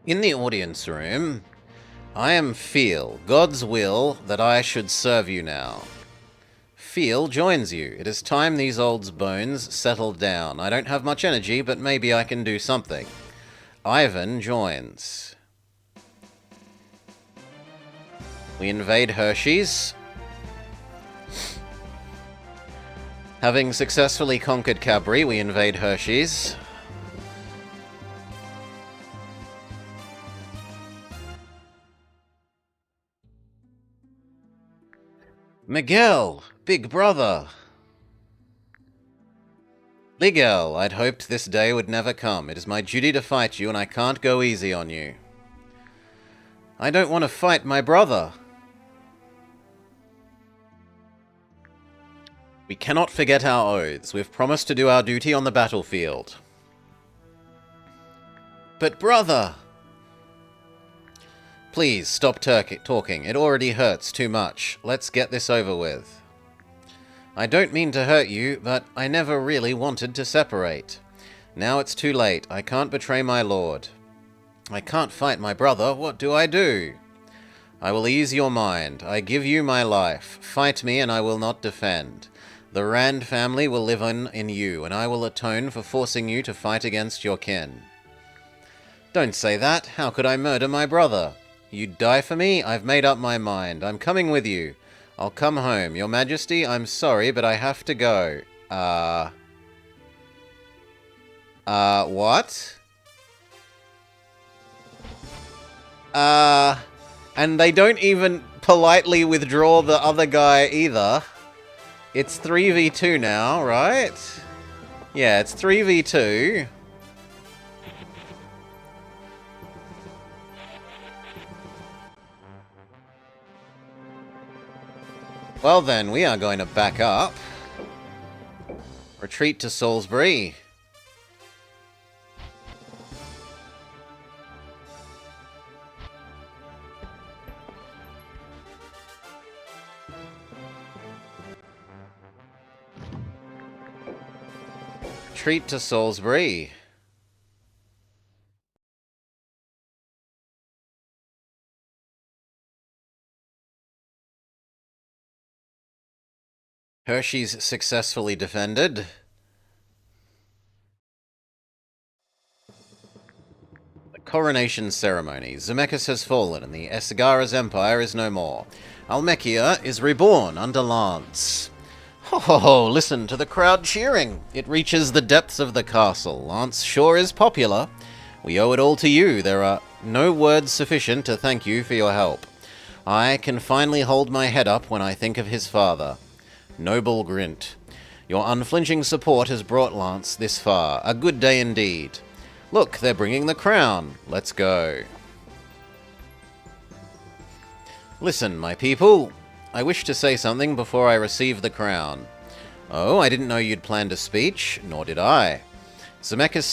In the audience room, I am Feel, God's will that I should serve you now. Feel joins you. It is time these old bones settled down. I don't have much energy, but maybe I can do something. Ivan joins. We invade Hershey's. Having successfully conquered Cabri, we invade Hershey's. Miguel, big brother. Miguel, I'd hoped this day would never come. It is my duty to fight you, and I can't go easy on you. I don't want to fight my brother. We cannot forget our oaths. We've promised to do our duty on the battlefield. But brother... Please, stop talking. It already hurts too much. Let's get this over with. I don't mean to hurt you, but I never really wanted to separate. Now it's too late. I can't betray my lord. I can't fight my brother. What do I do? I will ease your mind. I give you my life. Fight me and I will not defend. The Rand family will live in you, and I will atone for forcing you to fight against your kin. Don't say that. How could I murder my brother? You'd die for me? I've made up my mind. I'm coming with you. I'll come home. Your Majesty, I'm sorry, but I have to go. What? And they don't even politely withdraw the other guy either. It's 3v2 now, right? Yeah, it's 3v2. Well then, we are going to back up. Retreat to Salisbury. Retreat to Salisbury. Hershey's successfully defended. The coronation ceremony. Zemeckis has fallen and the Esgara's empire is no more. Almechia is reborn under Lance. Ho ho ho, listen to the crowd cheering. It reaches the depths of the castle. Lance sure is popular. We owe it all to you. There are no words sufficient to thank you for your help. I can finally hold my head up when I think of his father. Noble Grint. Your unflinching support has brought Lance this far. A good day indeed. Look, they're bringing the crown. Let's go. Listen, my people. I wish to say something before I receive the crown. Oh, I didn't know you'd planned a speech, nor did I. Zemeckis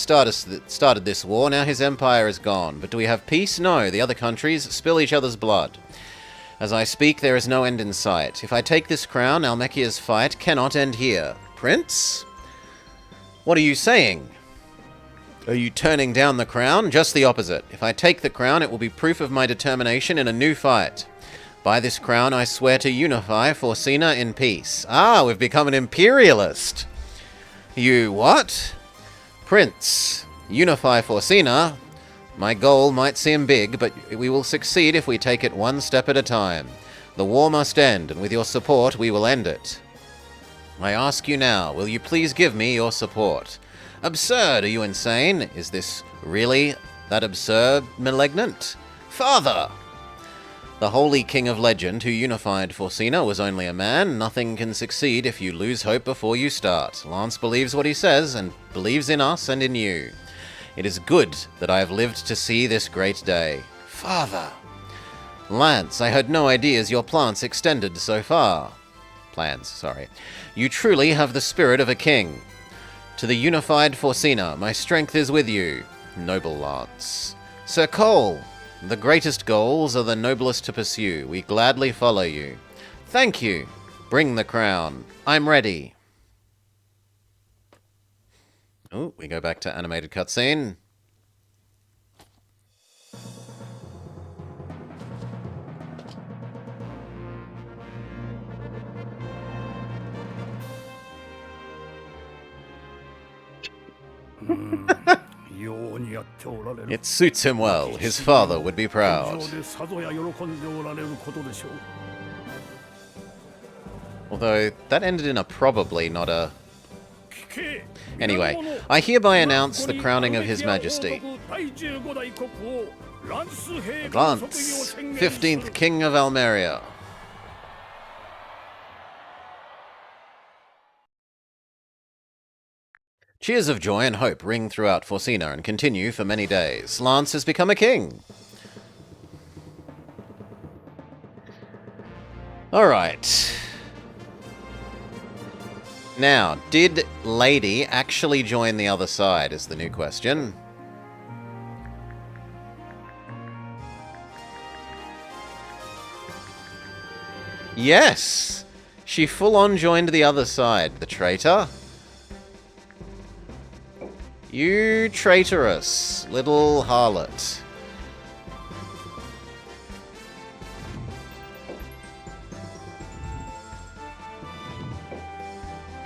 started this war, now his empire is gone. But do we have peace? No, the other countries spill each other's blood. As I speak, there is no end in sight. If I take this crown, Almekia's fight cannot end here. Prince? What are you saying? Are you turning down the crown? Just the opposite. If I take the crown, it will be proof of my determination in a new fight. By this crown, I swear to unify Forsina in peace. Ah, we've become an imperialist. You what? Prince, unify Forsina. My goal might seem big, but we will succeed if we take it one step at a time. The war must end, and with your support, we will end it. I ask you now, will you please give me your support? Absurd! Are you insane? Is this really that absurd, malignant? Father! The holy king of legend who unified Forsina was only a man. Nothing can succeed if you lose hope before you start. Lance believes what he says, and believes in us and in you. It is good that I have lived to see this great day. Father! Lance, I had no ideas your plans extended so far. You truly have the spirit of a king. To the unified Forsina, my strength is with you. Noble Lance. Sir Cole, the greatest goals are the noblest to pursue. We gladly follow you. Thank you. Bring the crown. I'm ready. Oh, we go back to animated cutscene. It suits him well. His father would be proud. Although, that ended in a probably, not a... Anyway, I hereby announce the crowning of His Majesty. Lance, 15th King of Almeria. Cheers of joy and hope ring throughout Forsina and continue for many days. Lance has become a king. Alright. Now, did Lady actually join the other side is the new question. Yes! She full-on joined the other side, the traitor. You traitorous little harlot.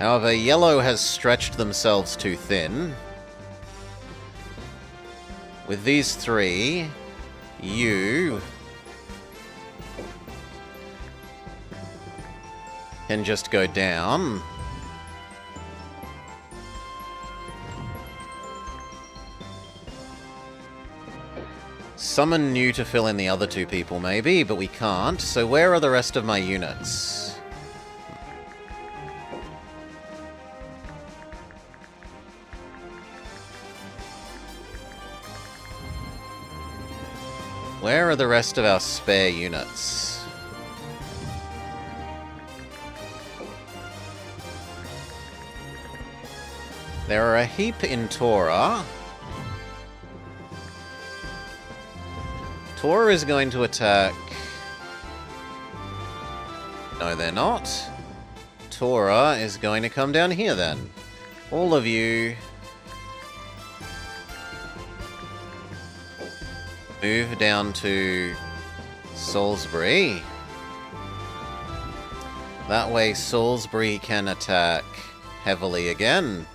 However, Yellow has stretched themselves too thin. With these three, you can just go down. Summon you to fill in the other two people, maybe, but we can't. So where are the rest of my units? Where are the rest of our spare units? There are a heap in Tora. Tora is going to attack... No, they're not. Tora is going to come down here, then. All of you... move down to Salisbury. That way Salisbury can attack heavily again.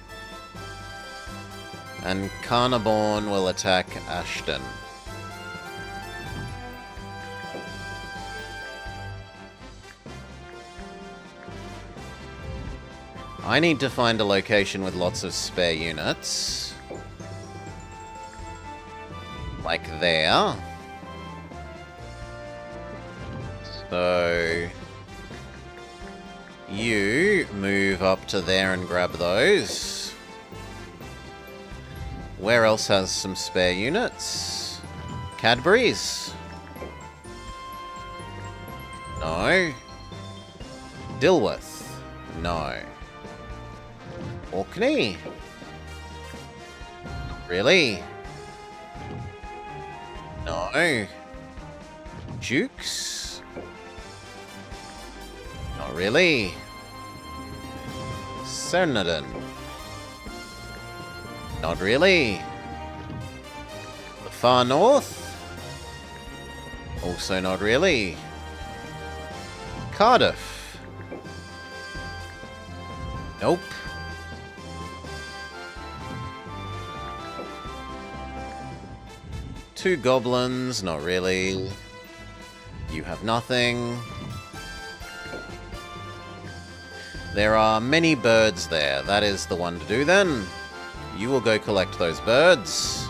And Carnarvon will attack Ashton. I need to find a location with lots of spare units. Like there. So you move up to there and grab those. Where else has some spare units? Cadbury's? No. Dilworth? No. Orkney? Really? No. Jukes? Not really. Cernadon? Not really. The far north? Also not really. Cardiff? Nope. Two goblins? Not really. You have nothing. There are many birds there. That is the one to do then. You will go collect those birds.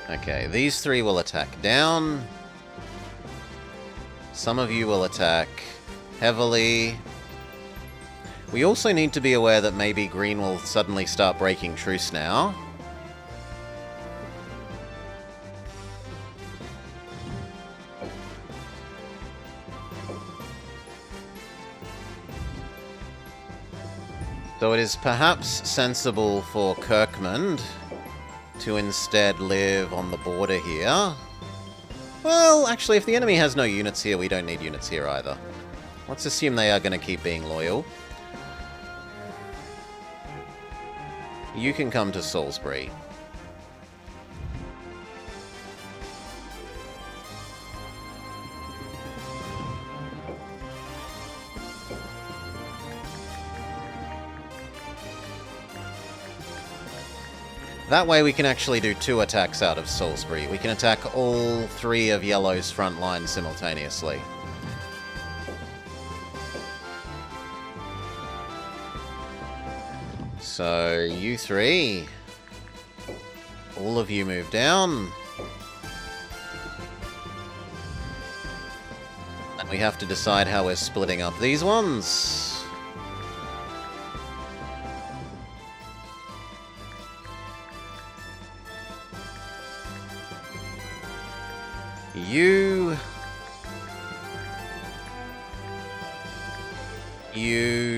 Okay, these three will attack down. Some of you will attack heavily. We also need to be aware that maybe green will suddenly start breaking truce now. So it is perhaps sensible for Kirkmond to instead live on the border here. Well, actually, if the enemy has no units here, we don't need units here either. Let's assume they are going to keep being loyal. You can come to Salisbury. That way we can actually do 2 attacks out of Salisbury. We can attack all 3 of Yellow's front lines simultaneously. So, you 3. All of you move down. And we have to decide how we're splitting up these ones.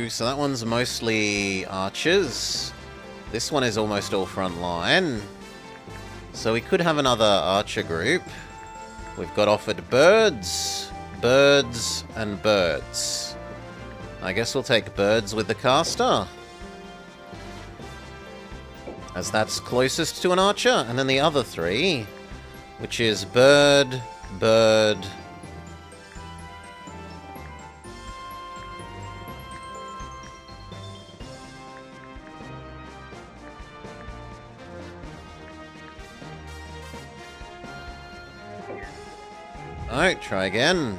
So that one's mostly archers. This one is almost all front line. So we could have another archer group. We've got offered birds, birds, and birds. I guess we'll take birds with the caster, as that's closest to an archer. And then the other 3, which is bird, bird, alright, try again.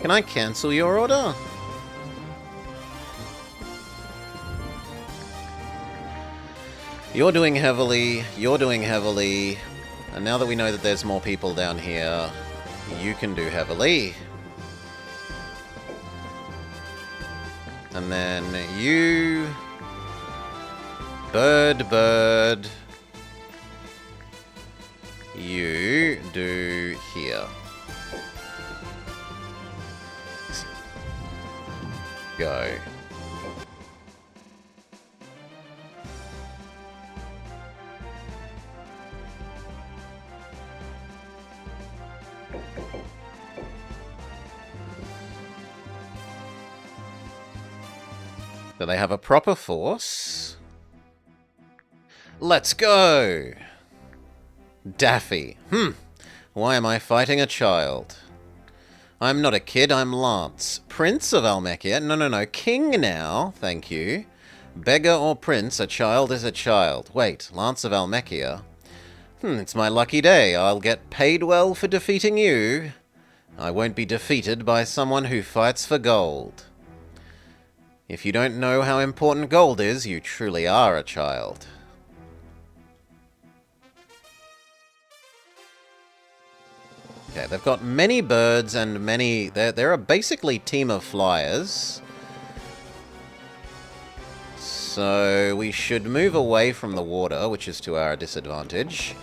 Can I cancel your order? You're doing heavily, you're doing heavily, and now that we know that there's more people down here, you can do heavily. And then you... Bird, bird. You do here. Go. So they have a proper force. Let's go! Daffy. Why am I fighting a child? I'm not a kid, I'm Lance. Prince of Almechia. No. King now, thank you. Beggar or prince, a child is a child. Wait, Lance of Almechia? It's my lucky day. I'll get paid well for defeating you. I won't be defeated by someone who fights for gold. If you don't know how important gold is, you truly are a child. Okay, they've got many birds and many... They're a basically team of flyers. So we should move away from the water, which is to our disadvantage,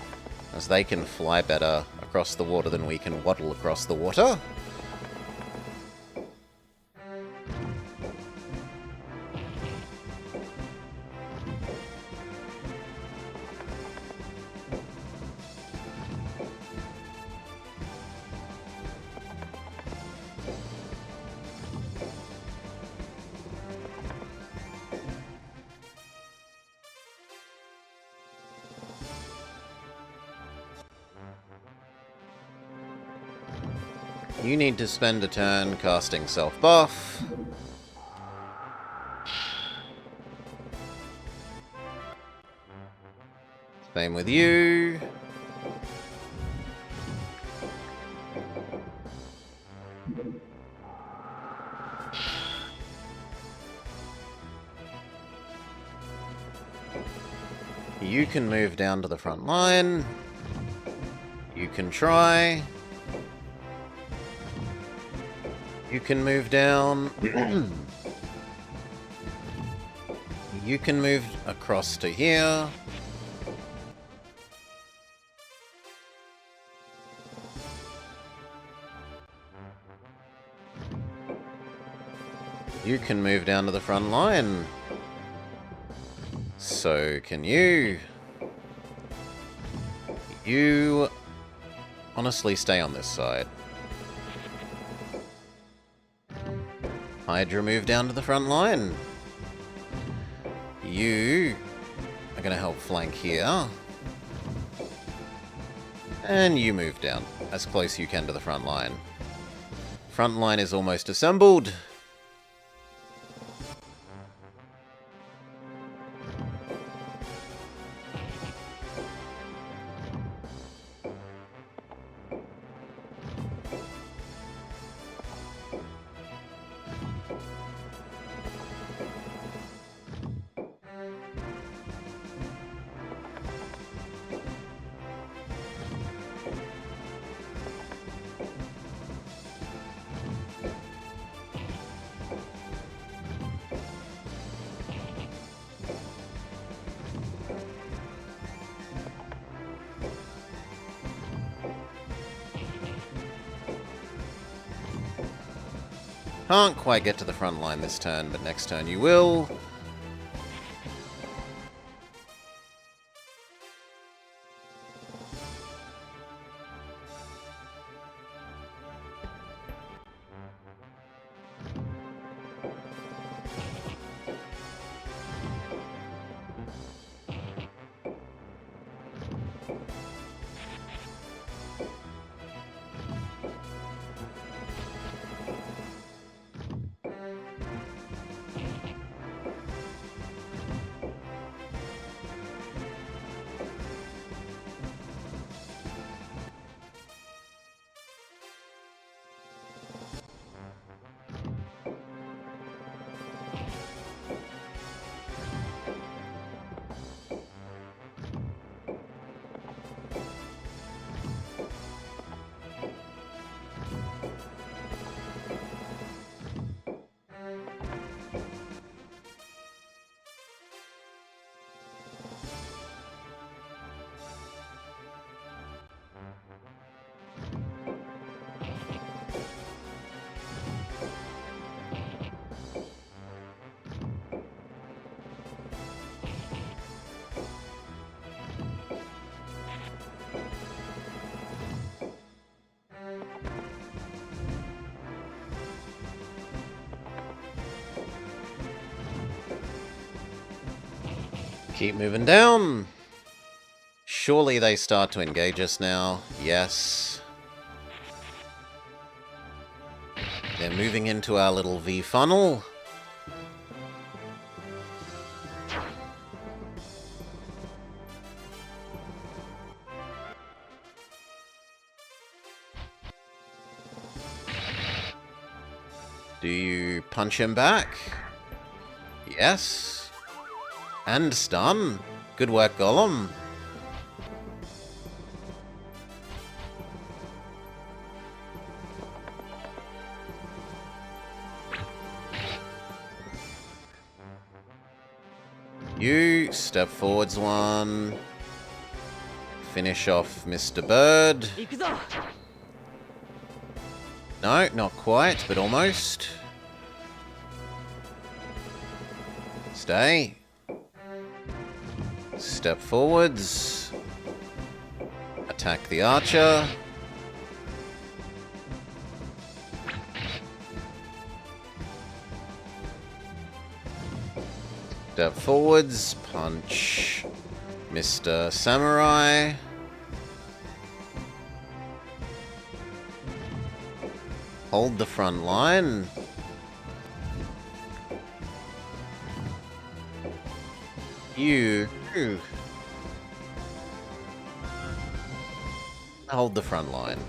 as they can fly better across the water than we can waddle across the water. You need to spend a turn casting self-buff. Same with you. You can move down to the front line. You can try. You can move down. You can move across to here. You can move down to the front line. So can you. You honestly stay on this side. Hydra, move down to the front line. You are going to help flank here. And you move down as close you can to the front line. Front line is almost assembled. Can't quite get to the front line this turn, but next turn you will. Keep moving down. Surely they start to engage us now. Yes. They're moving into our little V funnel. Do you punch him back? Yes. And stun. Good work, Golem. You step forwards one. Finish off Mr. Bird. No, not quite, but almost. Stay. Step forwards. Attack the archer. Step forwards. Punch Mr. Samurai. Hold the front line. You hold the front line.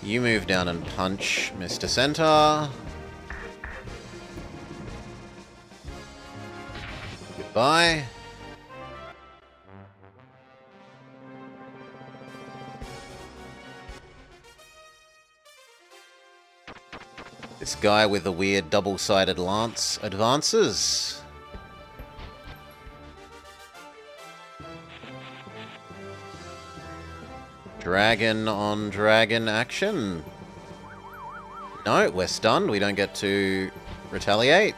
You move down and punch Mr. Centaur. Goodbye. This guy with the weird double-sided lance advances. Dragon on dragon action. No, we're stunned. We don't get to retaliate.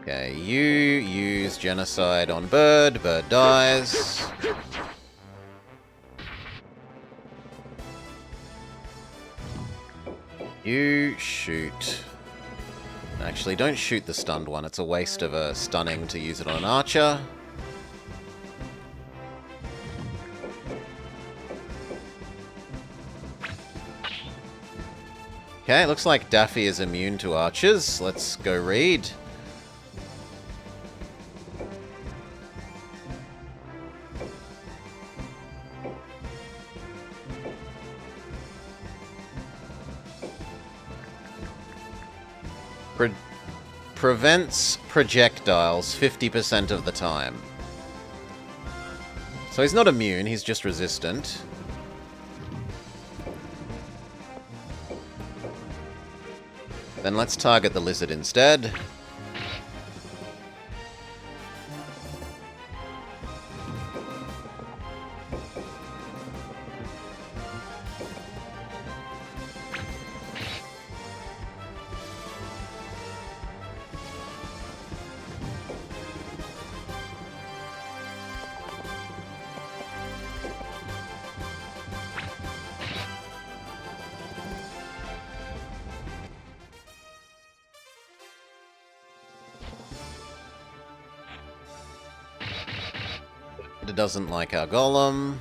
Okay, you use genocide on Bird. Bird dies. You shoot. Actually, don't shoot the stunned one. It's a waste of a stunning to use it on an archer. Okay, it looks like Daffy is immune to archers. Let's go read. Prevents projectiles 50% of the time. So he's not immune, he's just resistant. Then let's target the lizard instead. It doesn't like our Golem.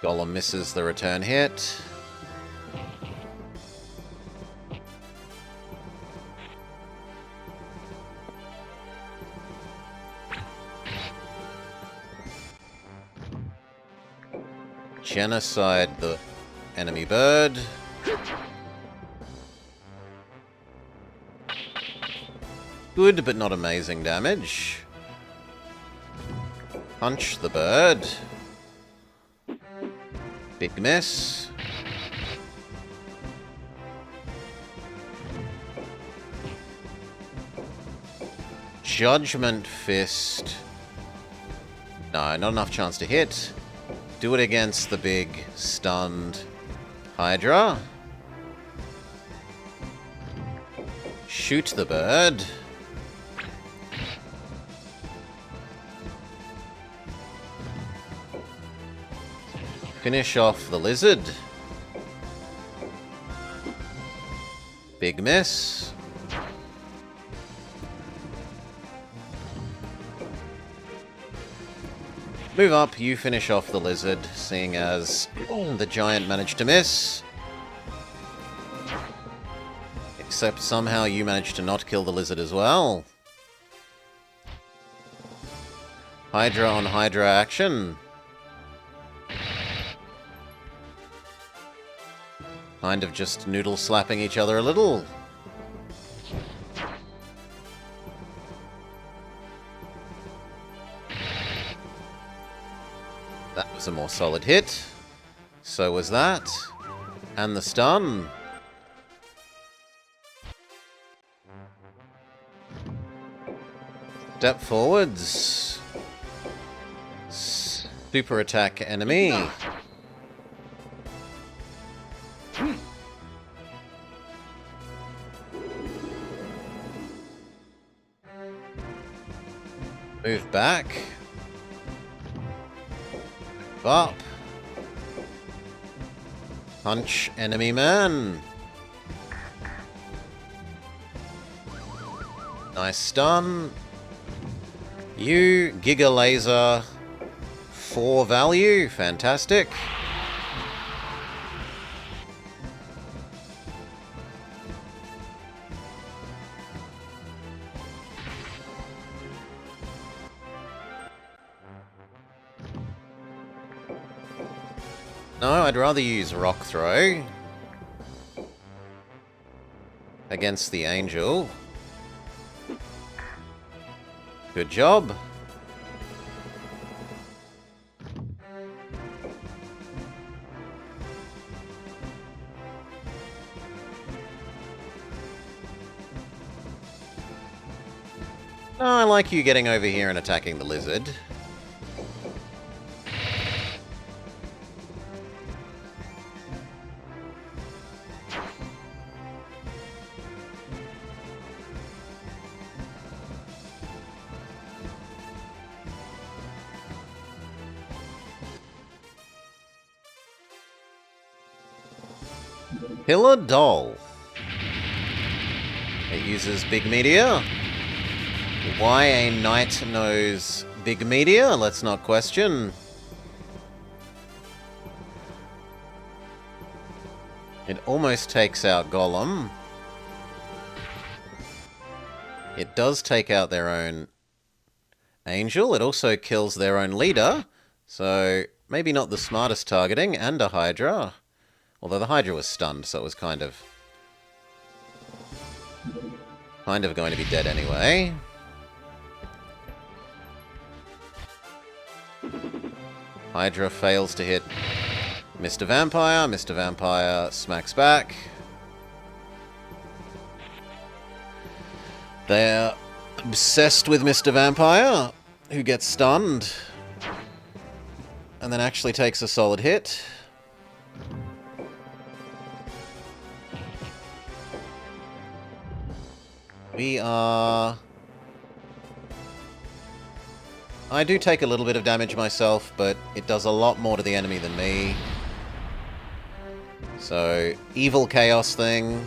Golem misses the return hit. Genocide the enemy bird. Good, but not amazing damage. Punch the bird. Big miss. Judgment Fist. No, not enough chance to hit. Do it against the big stunned Hydra. Shoot the bird. Finish off the lizard. Big miss. Move up, you finish off the lizard, seeing as the giant managed to miss. Except somehow you managed to not kill the lizard as well. Hydra on Hydra action. Kind of just noodle slapping each other a little. That was a more solid hit. So was that. And the stun. Step forwards. Super attack enemy. Move back. Move up. Punch enemy man. Nice stun. You Giga Laser 4 value. Fantastic. No, I'd rather use Rock Throw against the Angel. Good job. No, I like you getting over here and attacking the lizard. Pillar Doll. It uses Big Meteor. Why a knight knows Big Meteor? Let's not question. It almost takes out Golem. It does take out their own Angel. It also kills their own leader. So maybe not the smartest targeting. And a Hydra. Although the Hydra was stunned, so it was kind of going to be dead anyway. Hydra fails to hit Mr. Vampire. Mr. Vampire smacks back. They're obsessed with Mr. Vampire, who gets stunned. And then actually takes a solid hit. We are... I do take a little bit of damage myself, but it does a lot more to the enemy than me. So, evil chaos thing.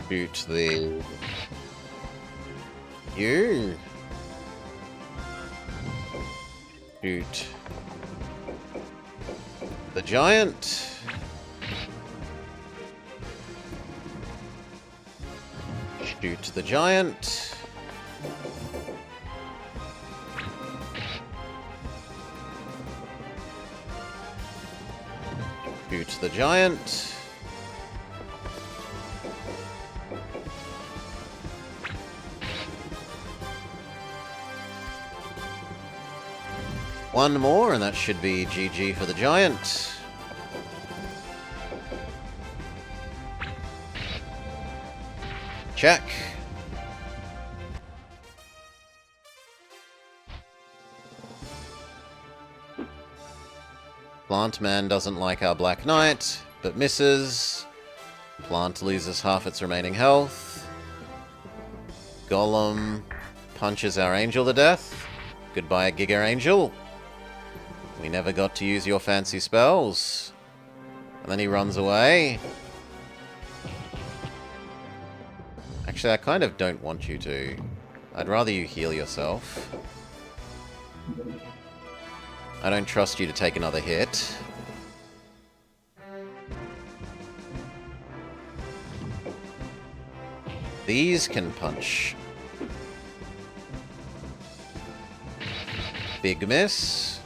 Shoot the... You. Shoot the giant. Shoot the giant. Shoot the giant. One more, and that should be GG for the giant. Check. Plant Man doesn't like our Black Knight, but misses. Plant loses half its remaining health. Golem punches our Angel to death. Goodbye, Giga Angel. We never got to use your fancy spells. And then he runs away. Actually, I kind of don't want you to. I'd rather you heal yourself. I don't trust you to take another hit. These can punch. Big miss.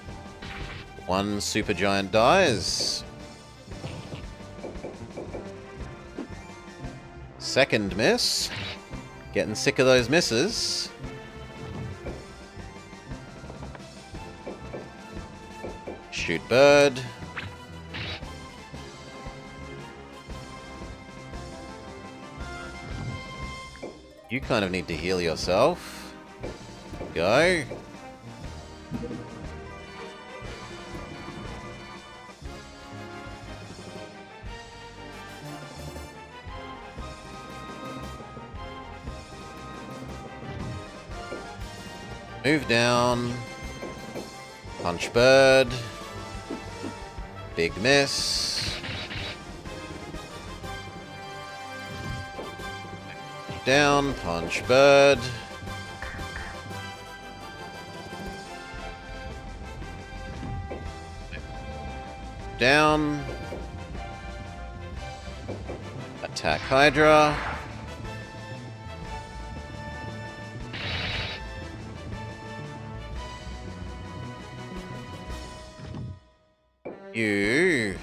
One supergiant dies. Second miss. Getting sick of those misses. Shoot bird. You kind of need to heal yourself. Go. Move down. Punch bird. Big miss. Down, punch bird. Down. Attack Hydra. You.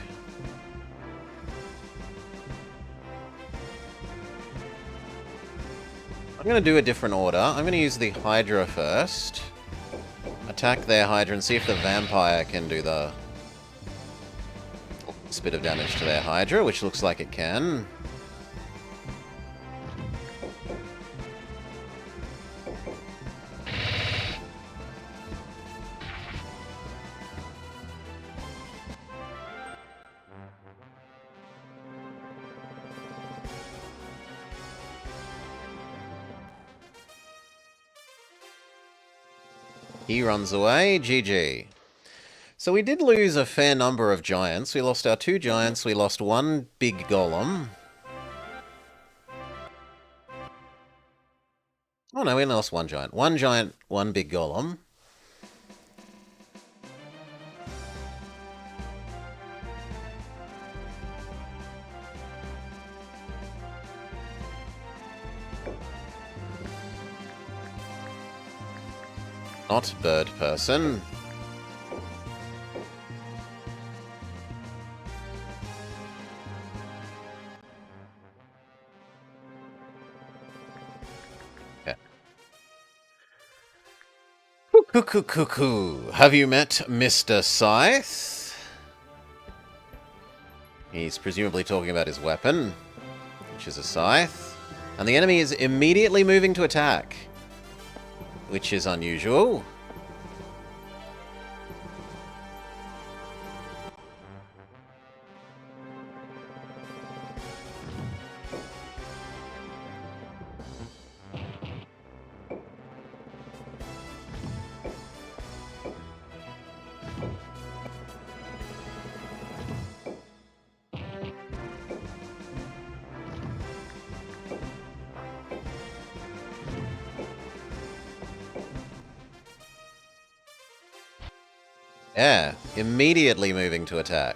I'm going to do a different order. I'm going to use the Hydra first. Attack their Hydra and see if the Vampire can do the bit of damage to their Hydra, which looks like it can. He runs away. GG. So we did lose a fair number of giants. We lost our 2 giants. We lost 1 big golem. Oh no, we only lost 1 giant. 1 giant, 1 big golem. Not bird person. Yeah. Cuckoo. Have you met Mr. Scythe? He's presumably talking about his weapon, which is a scythe. And the enemy is immediately moving to attack, which is unusual. Yeah, immediately moving to attack.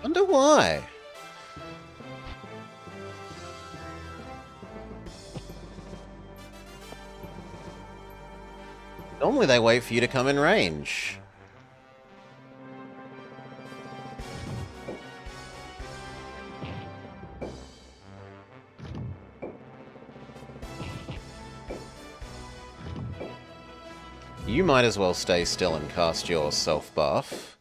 Wonder why. Normally they wait for you to come in range. You might as well stay still and cast your self-buff.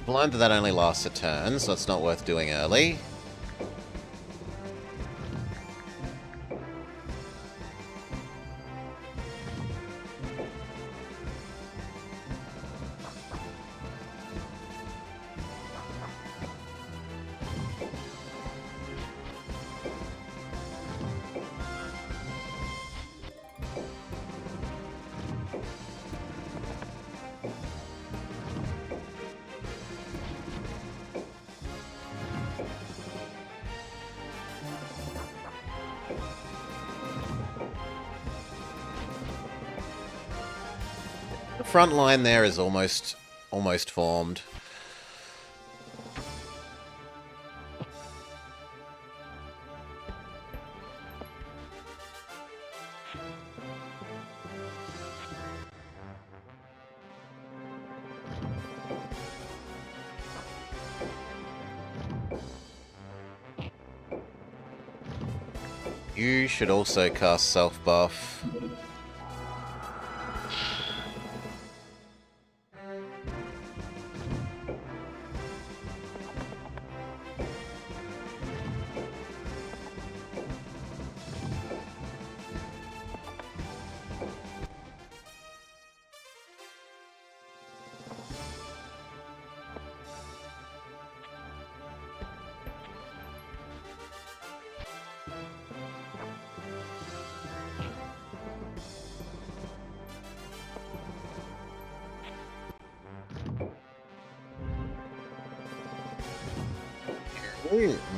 We'll learn that only lasts a turn, so it's not worth doing early. front line there is almost formed. You should also cast self-buff.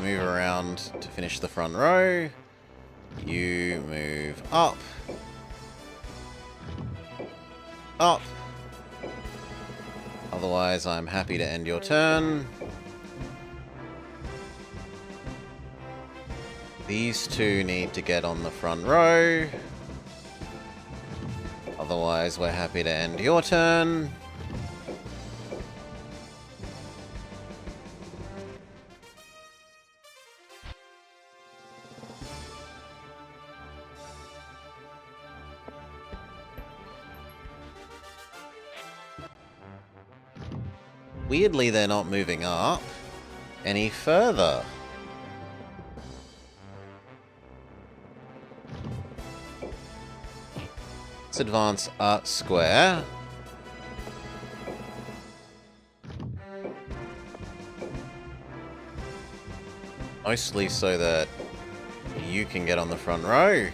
Move around to finish the front row. You move up. Up. Otherwise, I'm happy to end your turn. These two need to get on the front row. Otherwise, we're happy to end your turn. Weirdly, they're not moving up any further. Let's advance Art Square. Mostly so that you can get on the front row.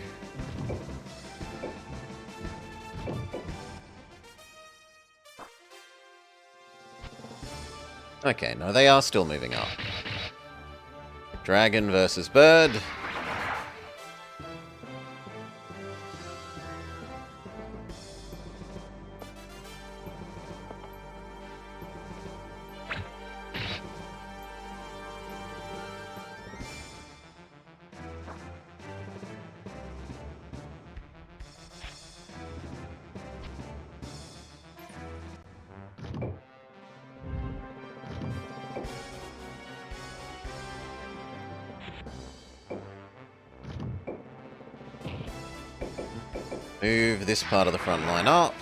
Okay, no, they are still moving up. Dragon versus bird. Move this part of the front line up.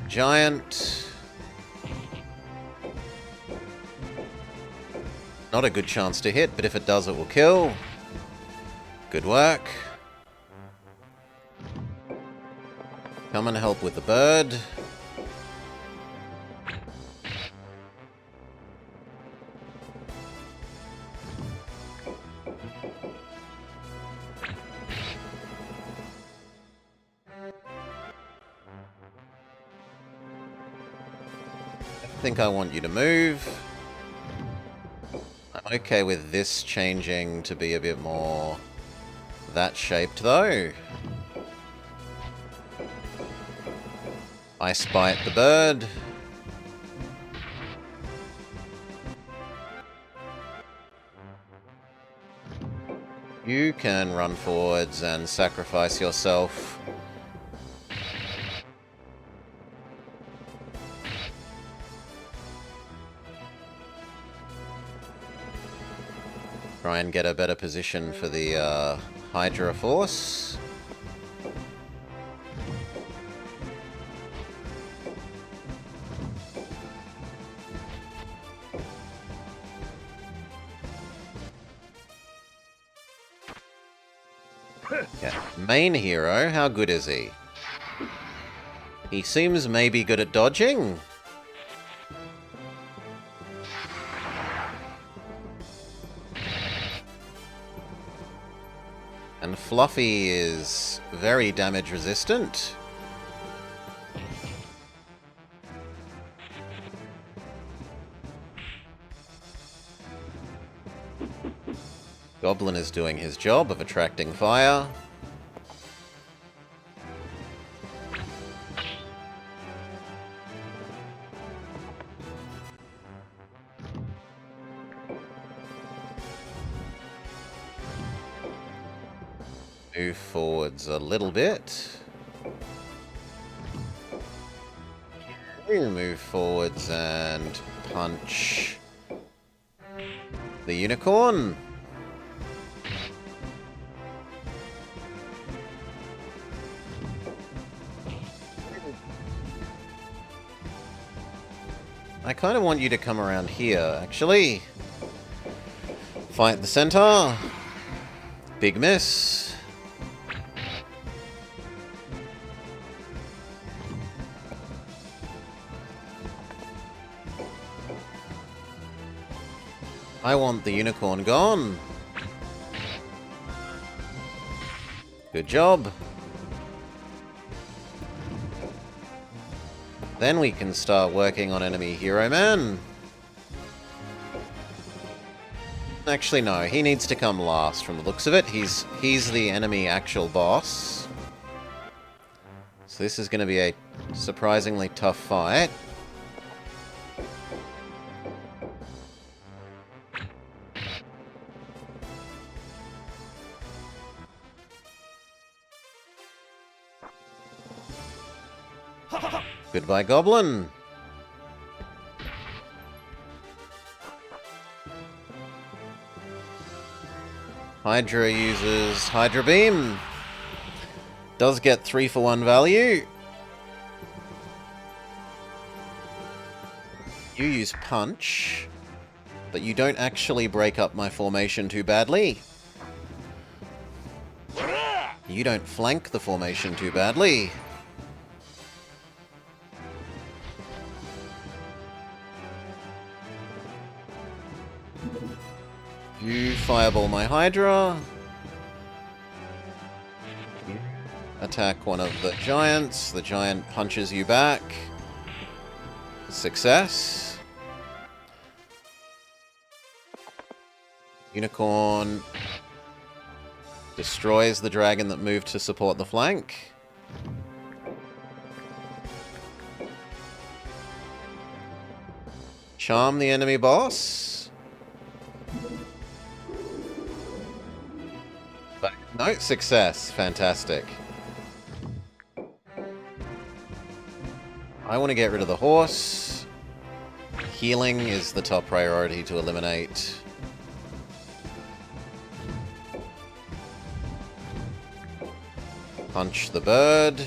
Giant. Not a good chance to hit, but if it does, it will kill. Good work. Come and help with the bird. I think I want you to move. I'm okay with this changing to be a bit more that shaped, though. I spite the bird. You can run forwards and sacrifice yourself. Try and get a better position for the Hydra Force. Yeah. Main hero, how good is he? He seems maybe good at dodging. Fluffy is very damage resistant. Goblin is doing his job of attracting fire. Move forwards a little bit. Move forwards and punch the unicorn. I kind of want you to come around here, actually. Fight the centaur. Big miss. I want the unicorn gone. Good job. Then we can start working on enemy hero man. Actually, no. He needs to come last from the looks of it. He's the enemy actual boss. So this is going to be a surprisingly tough fight. Goodbye, Goblin. Hydra uses Hydra Beam. Does get 3-for-1 value. You use Punch, but you don't actually break up my formation too badly. You don't flank the formation too badly. You fireball my Hydra. Attack one of the giants. The giant punches you back. Success. Unicorn destroys the dragon that moved to support the flank. Charm the enemy boss. No, success. Fantastic. I want to get rid of the horse. Healing is the top priority to eliminate. Punch the bird.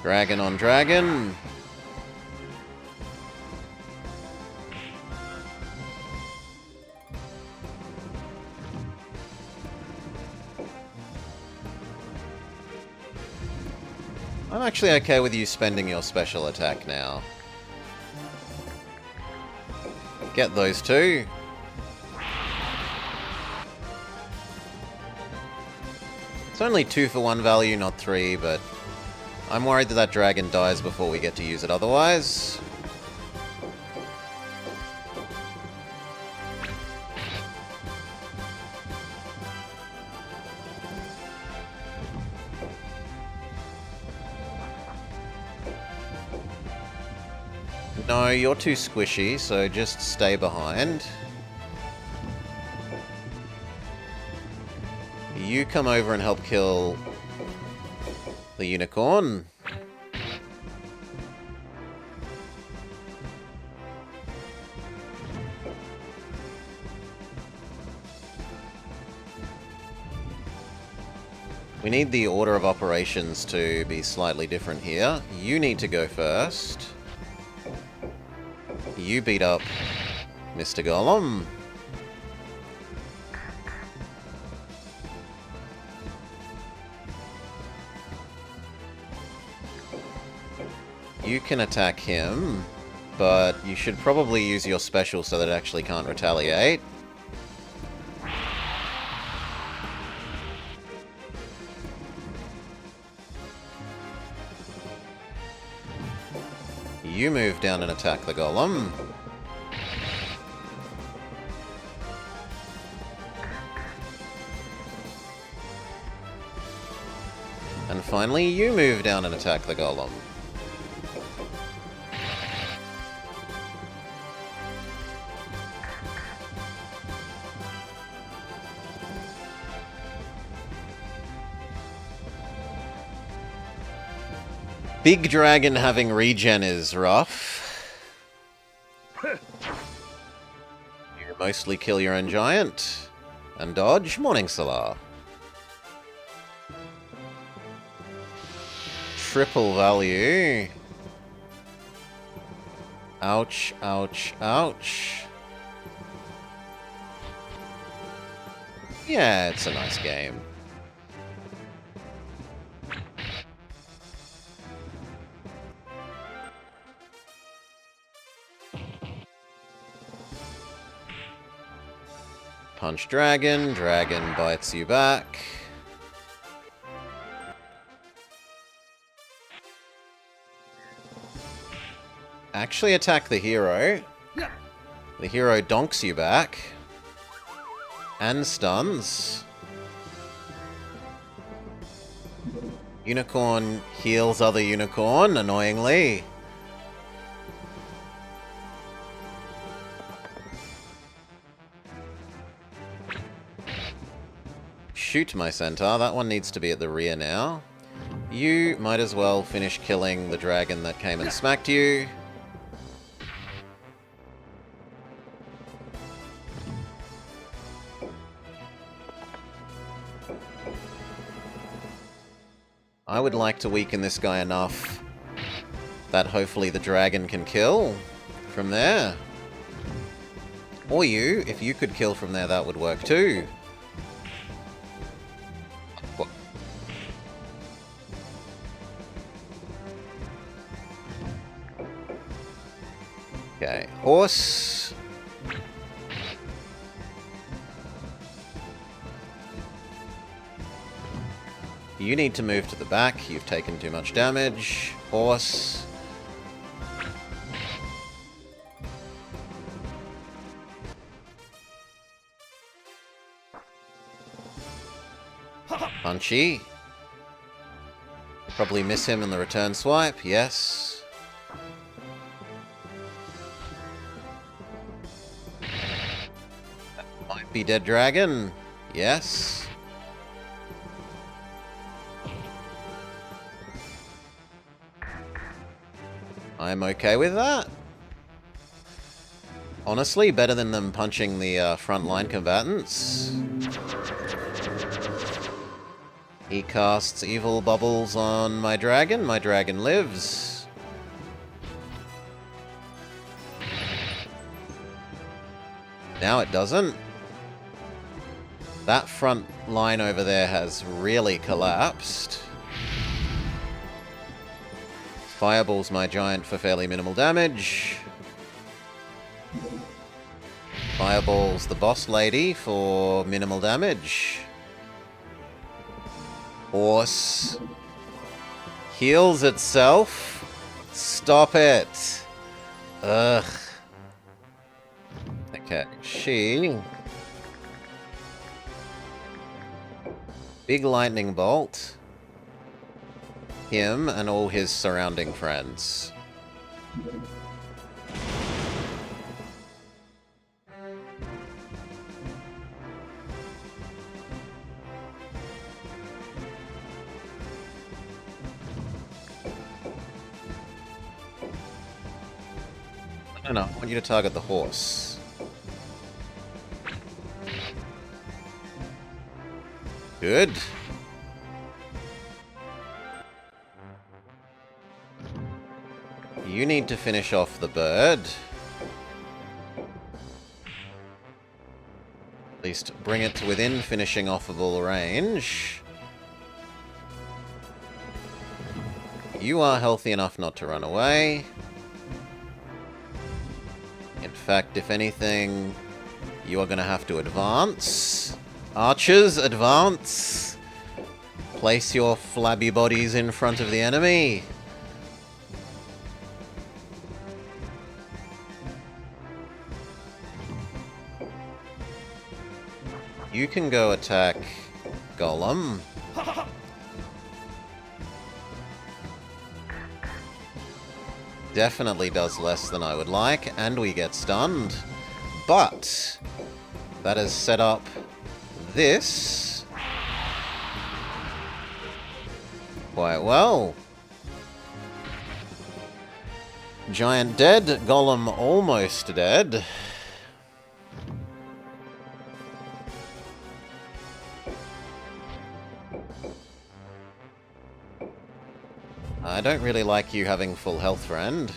Dragon on dragon. I'm actually okay with you spending your special attack now. Get those two. It's only 2-for-1 value, not 3, but I'm worried that that dragon dies before we get to use it otherwise. No, you're too squishy, so just stay behind. You come over and help kill the unicorn. We need the order of operations to be slightly different here. You need to go first. You beat up Mr. Golem. You can attack him, but you should probably use your special so that it actually can't retaliate. You move down and attack the golem. And finally, you move down and attack the golem. Big dragon having regen is rough. You mostly kill your own giant. And dodge Morning Solar. Triple value. Ouch, ouch, ouch. Yeah, it's a nice game. Punch dragon, dragon bites you back. Actually attack the hero. The hero donks you back. And stuns. Unicorn heals other unicorn, annoyingly. Shoot my centaur. That one needs to be at the rear now. You might as well finish killing the dragon that came and smacked you. I would like to weaken this guy enough that hopefully the dragon can kill from there. Or you, if you could kill from there, that would work too. Okay, horse. You need to move to the back. You've taken too much damage. Horse. Punchy. Probably miss him in the return swipe. Yes. That might be dead dragon. Yes. I'm okay with that. Honestly, better than them punching the front line combatants. He casts evil bubbles on my dragon. My dragon lives. Now it doesn't. That front line over there has really collapsed. Fireballs my giant for fairly minimal damage. Fireballs the boss lady for minimal damage. Horse heals itself. Stop it. Ugh. Okay, she... Big lightning bolt. Him and all his surrounding friends. No, I want you to target the horse. Good. You need to finish off the bird. At least bring it to within finishing offable range. You are healthy enough not to run away. In fact, if anything, you are going to have to advance. Archers, advance! Place your flabby bodies in front of the enemy. You can go attack Golem. Definitely does less than I would like, and we get stunned. But that has set up this quite well. Giant dead, Golem almost dead. I don't really like you having full health, friend.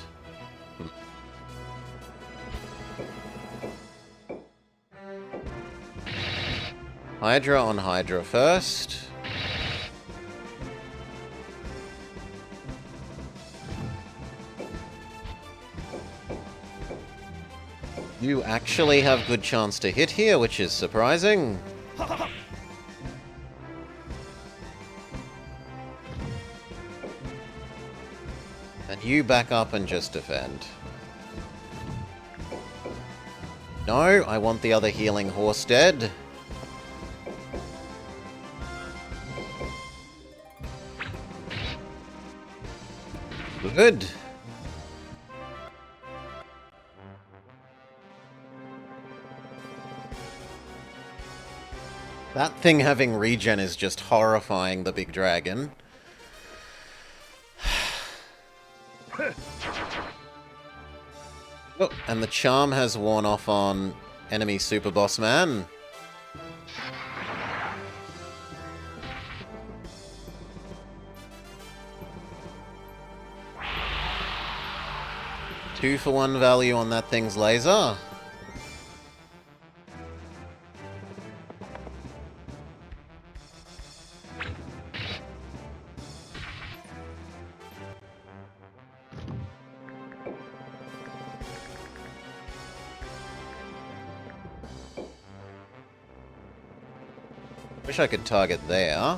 Hydra on Hydra first. You actually have good chance to hit here, which is surprising. And you back up and just defend. No, I want the other healing horse dead. Good. That thing having regen is just horrifying the big dragon. Oh, and the charm has worn off on enemy Super Boss Man. Two for one value on that thing's laser. Wish I could target there.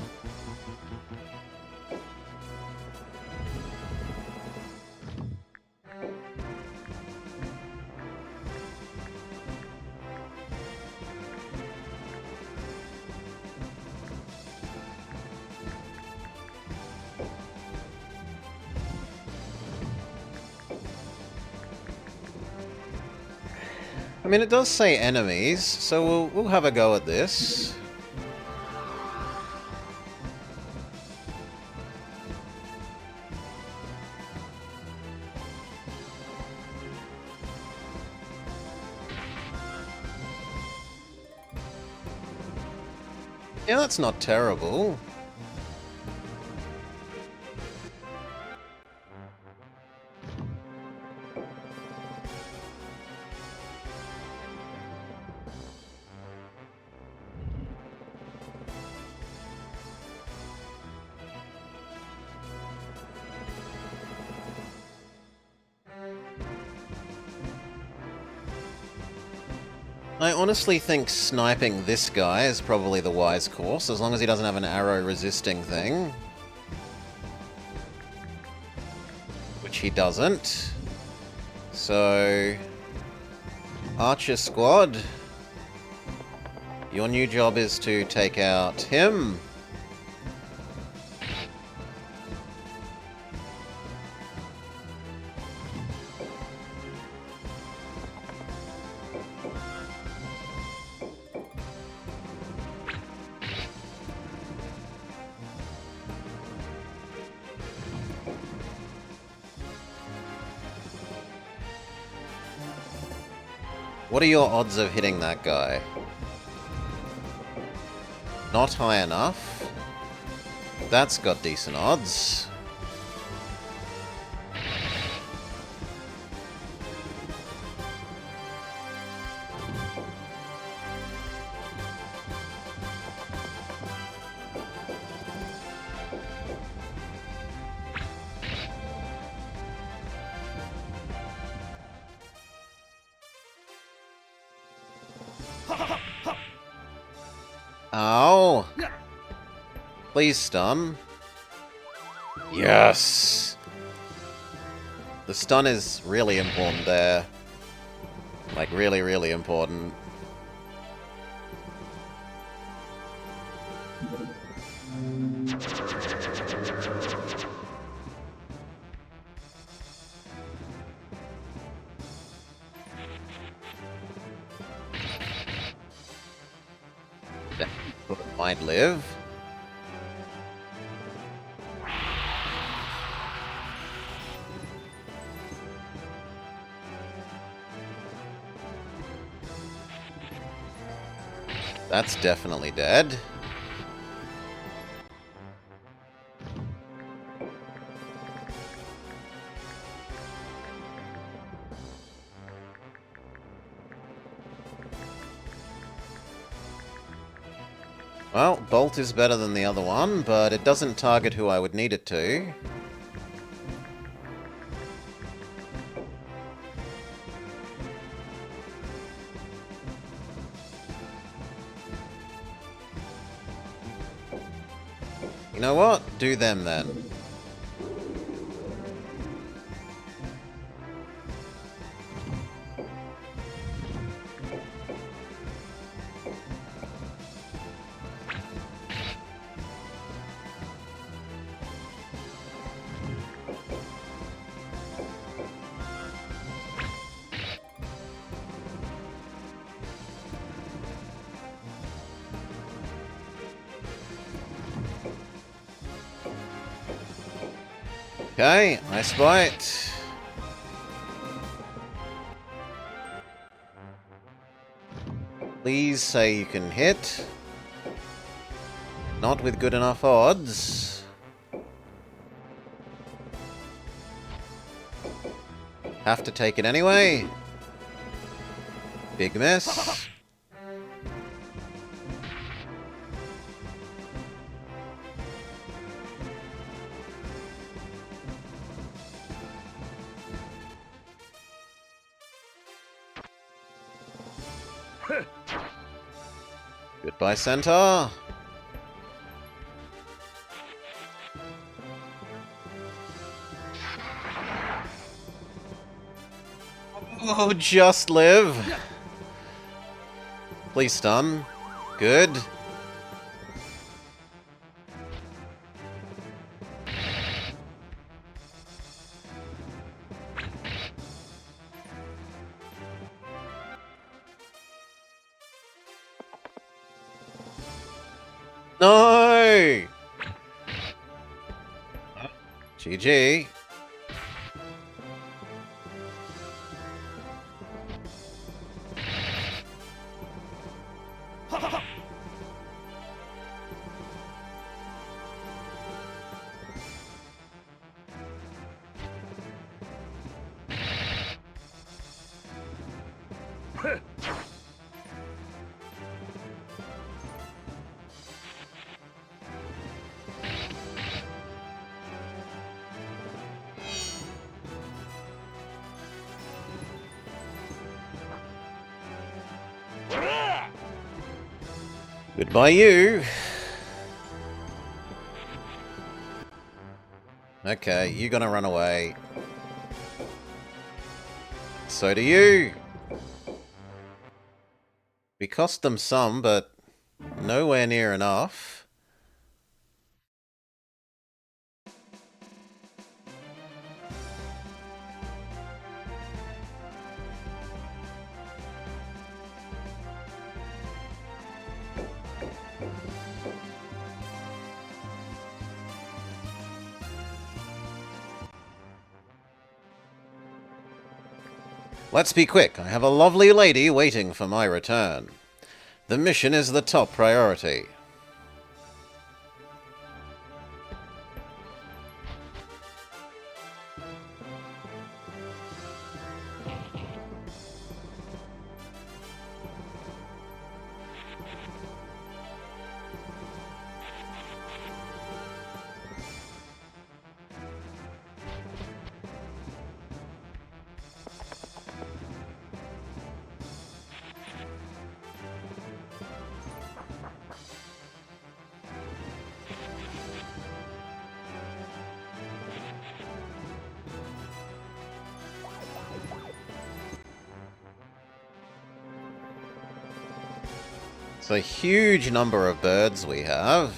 I mean, it does say enemies, so we'll have a go at this. Yeah, that's not terrible. I honestly think sniping this guy is probably the wise course, as long as he doesn't have an arrow-resisting thing. Which he doesn't. So... Archer Squad, your new job is to take out him. What are your odds of hitting that guy? Not high enough. That's got decent odds. Ow! Please stun. Yes! The stun is really important there. Like, really, really important. Might live. That's definitely dead. Well, Bolt is better than the other one, but it doesn't target who I would need it to. You know what? Do them then. Okay, nice bite. Please say you can hit. Not with good enough odds. Have to take it anyway. Big miss. Goodbye, Centaur. Oh, just live. Please stun. Good. No! GG. Goodbye, you. Okay, you're gonna run away. So do you. We cost them some, but nowhere near enough. Let's be quick. I have a lovely lady waiting for my return. The mission is the top priority. It's a huge number of birds we have.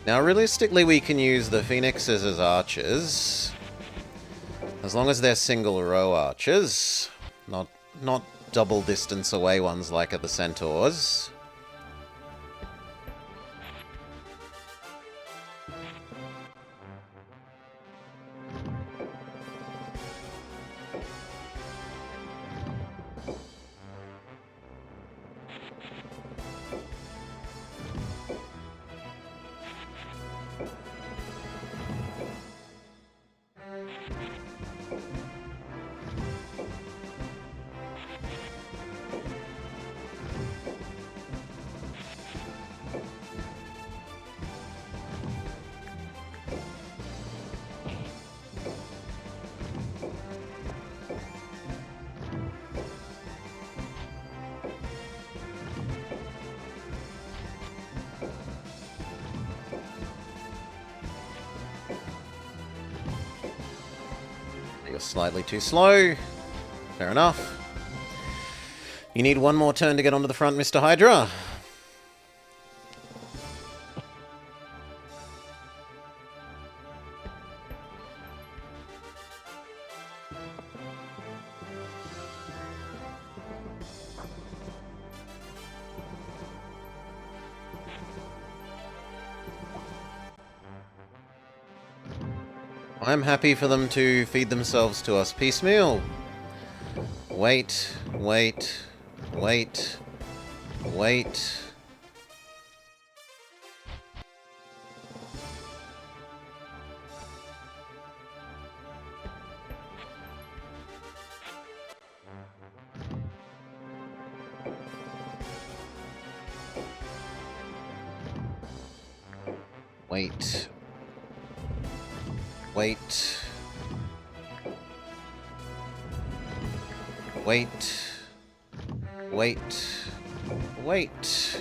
Now, realistically, we can use the phoenixes as archers. As long as they're single row archers. Not double distance away ones like at the centaurs. You're slightly too slow. Fair enough. You need one more turn to get onto the front, Mr. Hydra. I'm happy for them to feed themselves to us piecemeal. Wait, wait, wait, wait. Wait. Wait. Wait. Wait. Wait.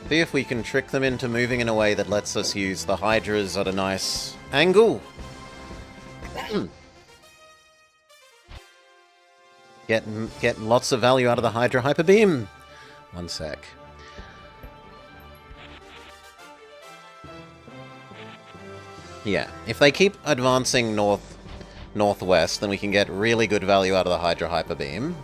See if we can trick them into moving in a way that lets us use the Hydras at a nice angle. Get lots of value out of the Hydra Hyper Beam. One sec. Yeah, if they keep advancing northwest, then we can get really good value out of the Hydra Hyper Beam.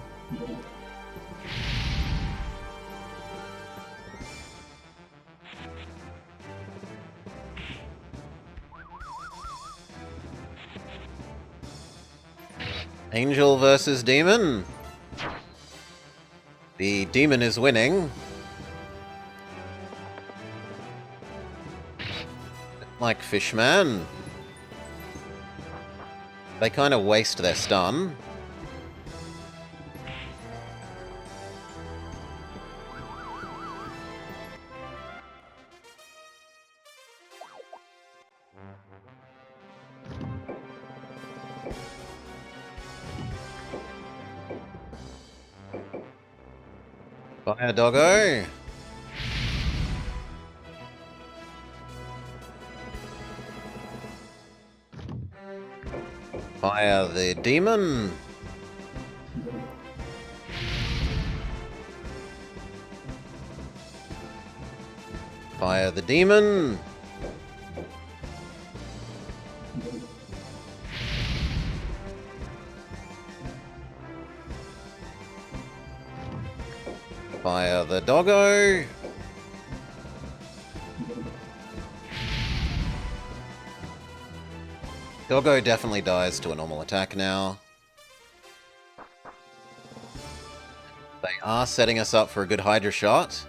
Angel versus Demon. The Demon is winning. Like Fishman. They kind of waste their stun. Fire doggo. Fire the demon. Fire the demon. Fire the doggo. Doggo definitely dies to a normal attack now. They are setting us up for a good Hydra shot.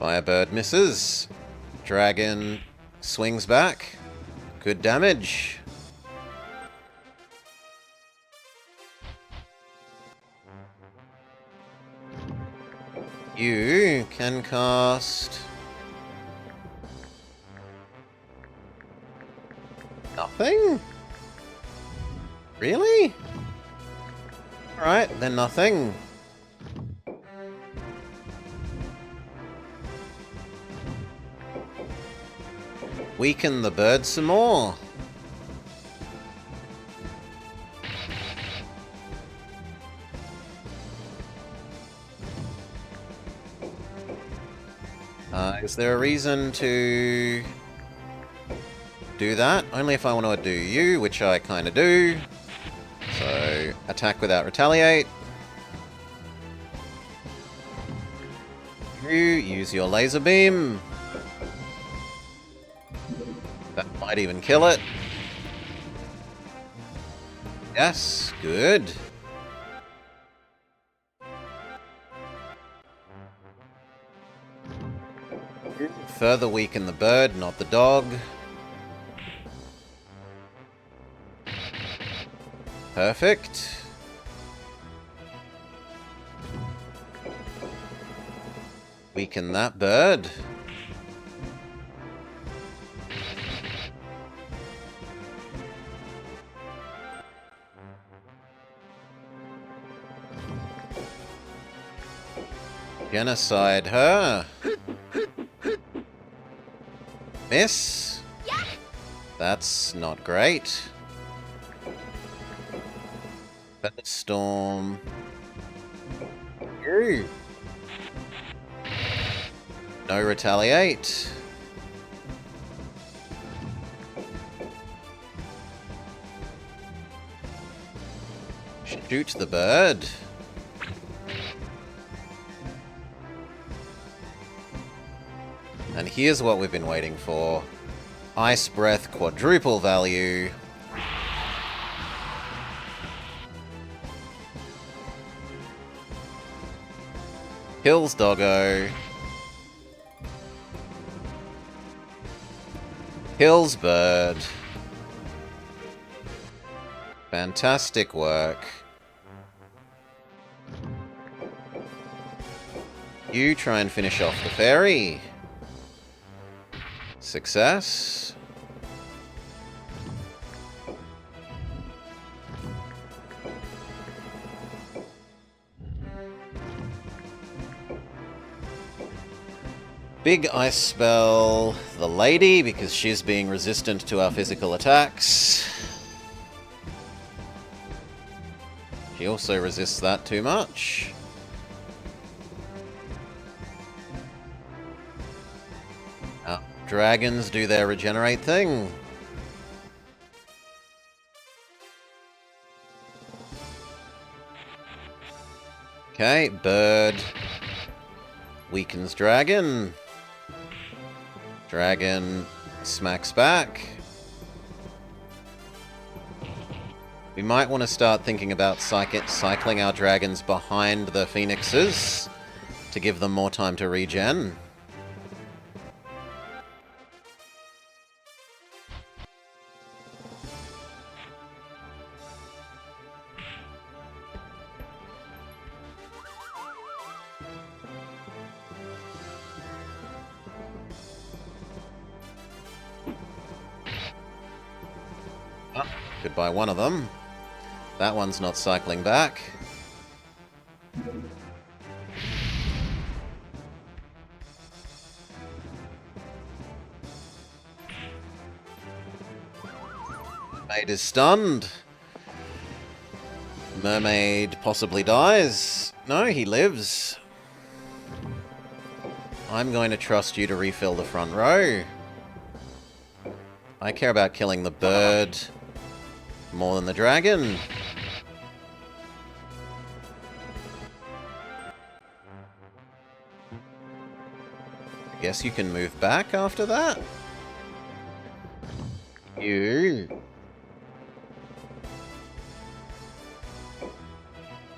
Firebird misses. Dragon swings back. Good damage. You can cast... nothing? Really? Alright, then nothing. Weaken the bird some more. Is there a reason to do that? Only if I want to do you, which I kind of do. So, attack without retaliate. You use your laser beam. That might even kill it. Yes, good. Further weaken the bird, not the dog. Perfect. Weaken that bird. Genocide her. Miss? Yeah. That's not great. Storm. Ooh. No retaliate. Shoot the bird. And here's what we've been waiting for. Ice Breath quadruple value. Kills doggo. Kills bird. Fantastic work. You try and finish off the fairy. Success. Big ice spell the lady because she's being resistant to our physical attacks. She also resists that too much. Dragons do their regenerate thing. Okay, bird weakens dragon. Dragon smacks back. We might want to start thinking about cycling our dragons behind the phoenixes to give them more time to regen. Goodbye, one of them. That one's not cycling back. Mermaid is stunned. Mermaid possibly dies. No, he lives. I'm going to trust you to refill the front row. I care about killing the bird more than the dragon. Guess you can move back after that? You.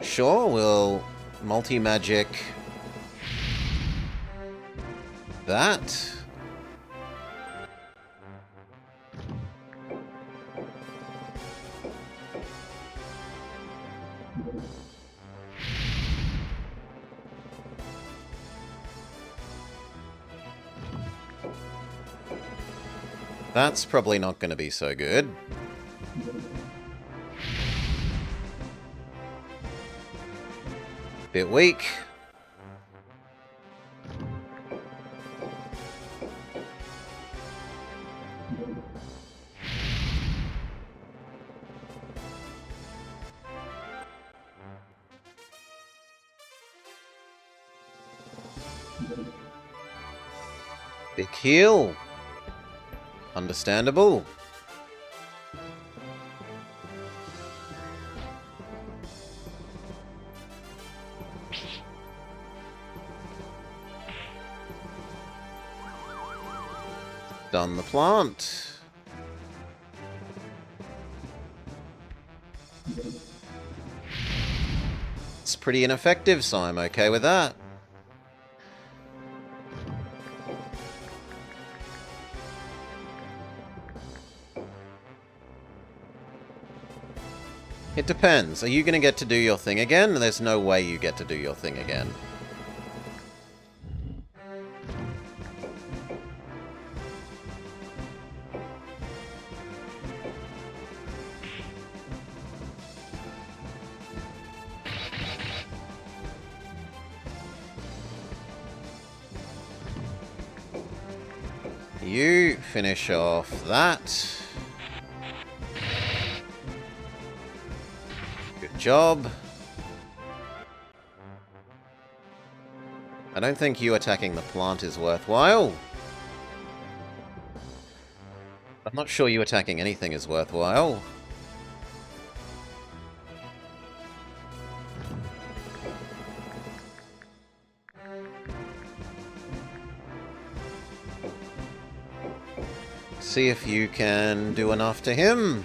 Sure, we'll multi-magic that. That's probably not going to be so good. Bit weak. Big heal. Understandable. Done the plant. It's pretty ineffective, so I'm okay with that. It depends. Are you going to get to do your thing again? There's no way you get to do your thing again. You finish off that. Good job. I don't think you attacking the plant is worthwhile. I'm not sure you attacking anything is worthwhile. See if you can do enough to him.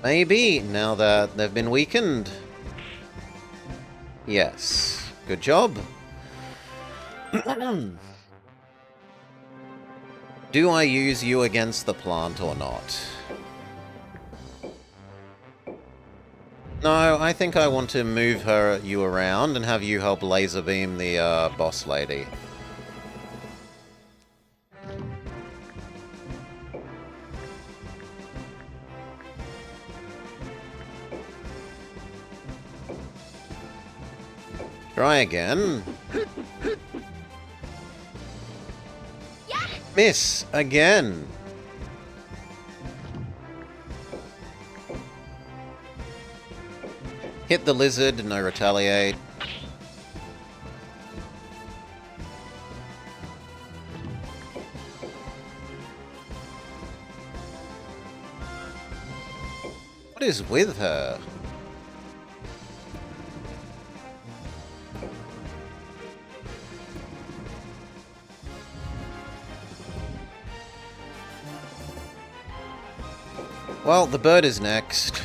Maybe, now that they've been weakened. Yes. Good job. Do I use you against the plant or not? No, I think I want to move you around and have you help laser beam the boss lady. Try again. Miss again. Hit the lizard, no retaliate. What is with her? Well, the bird is next.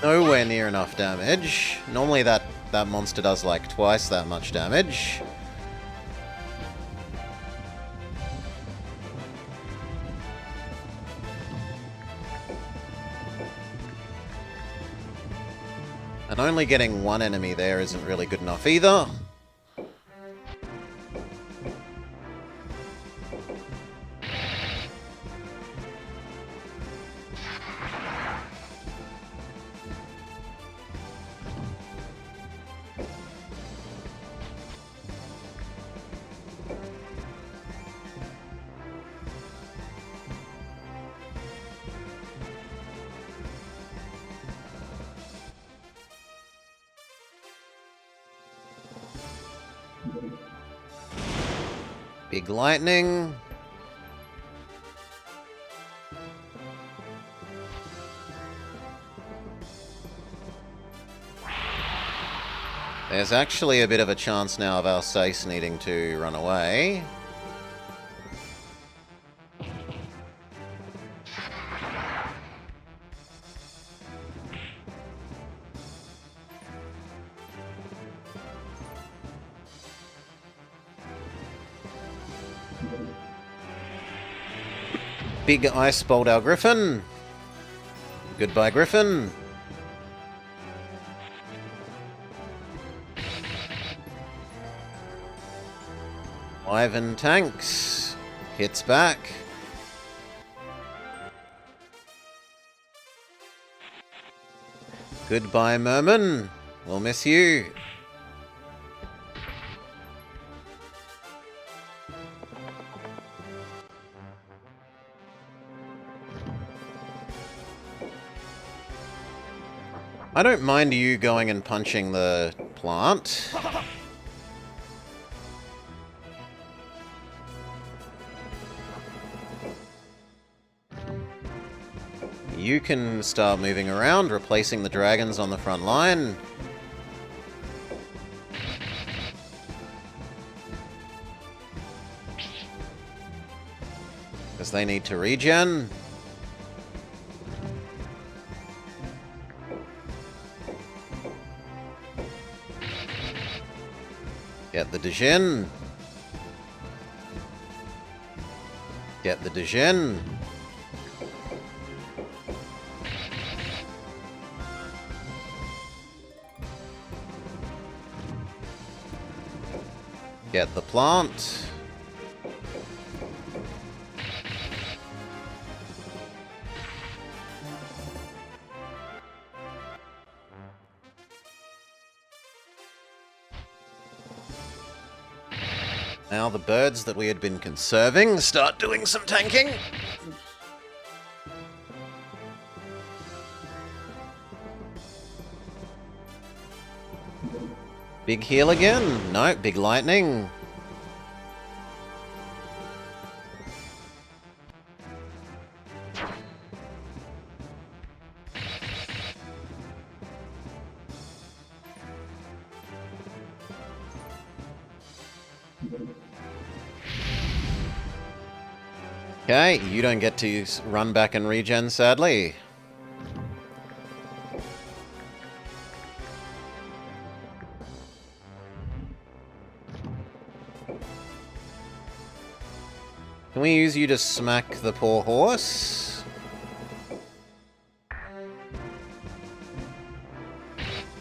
Nowhere near enough damage. Normally that monster does like twice that much damage. And only getting one enemy there isn't really good enough either. Big lightning. There's actually a bit of a chance now of Alsace needing to run away. Big ice bolt our Griffin. Goodbye, Griffin. Ivan tanks. Hits back. Goodbye, Merman. We'll miss you. I don't mind you going and punching the plant. You can start moving around, replacing the dragons on the front line. Because they need to regen. Get the Djinn. Get the Djinn. Get the plant. Now the birds that we had been conserving start doing some tanking. Big heal again? No, big lightning. Okay, you don't get to run back and regen, sadly. Can we use you to smack the poor horse?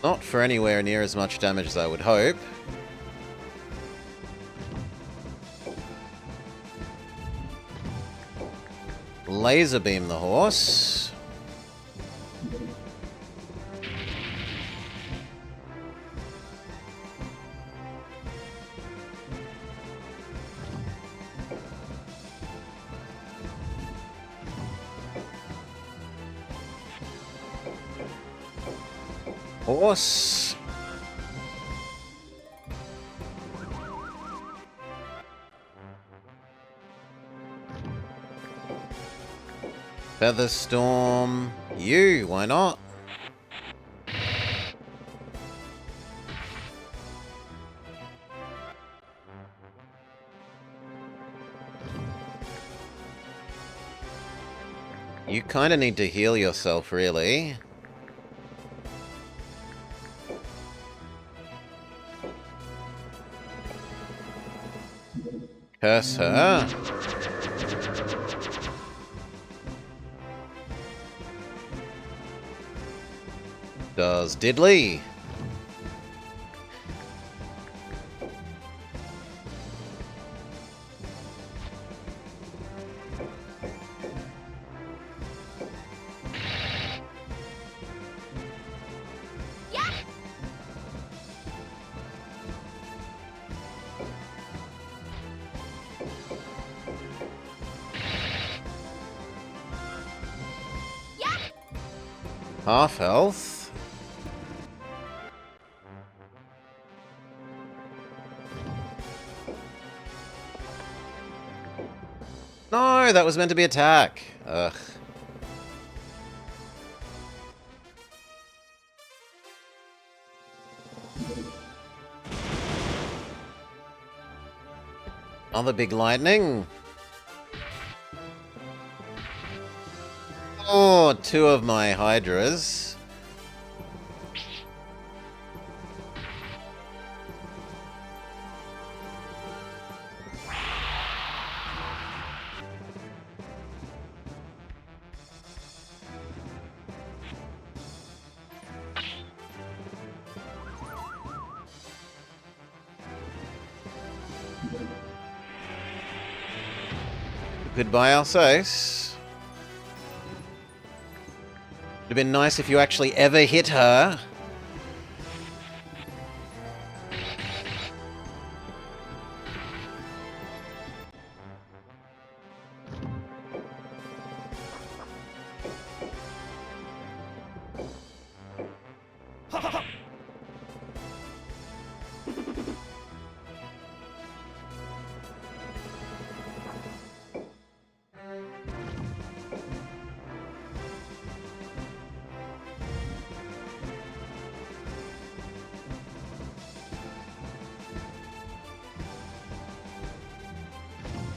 Not for anywhere near as much damage as I would hope. Laser beam the horse. Horse. Featherstorm. You, why not? You kind of need to heal yourself, really. Curse her. Does Diddley. Half health. No, that was meant to be attack. Ugh. Other big lightning. Oh, two of my hydras. Goodbye, Alsace. Would have been nice if you actually ever hit her.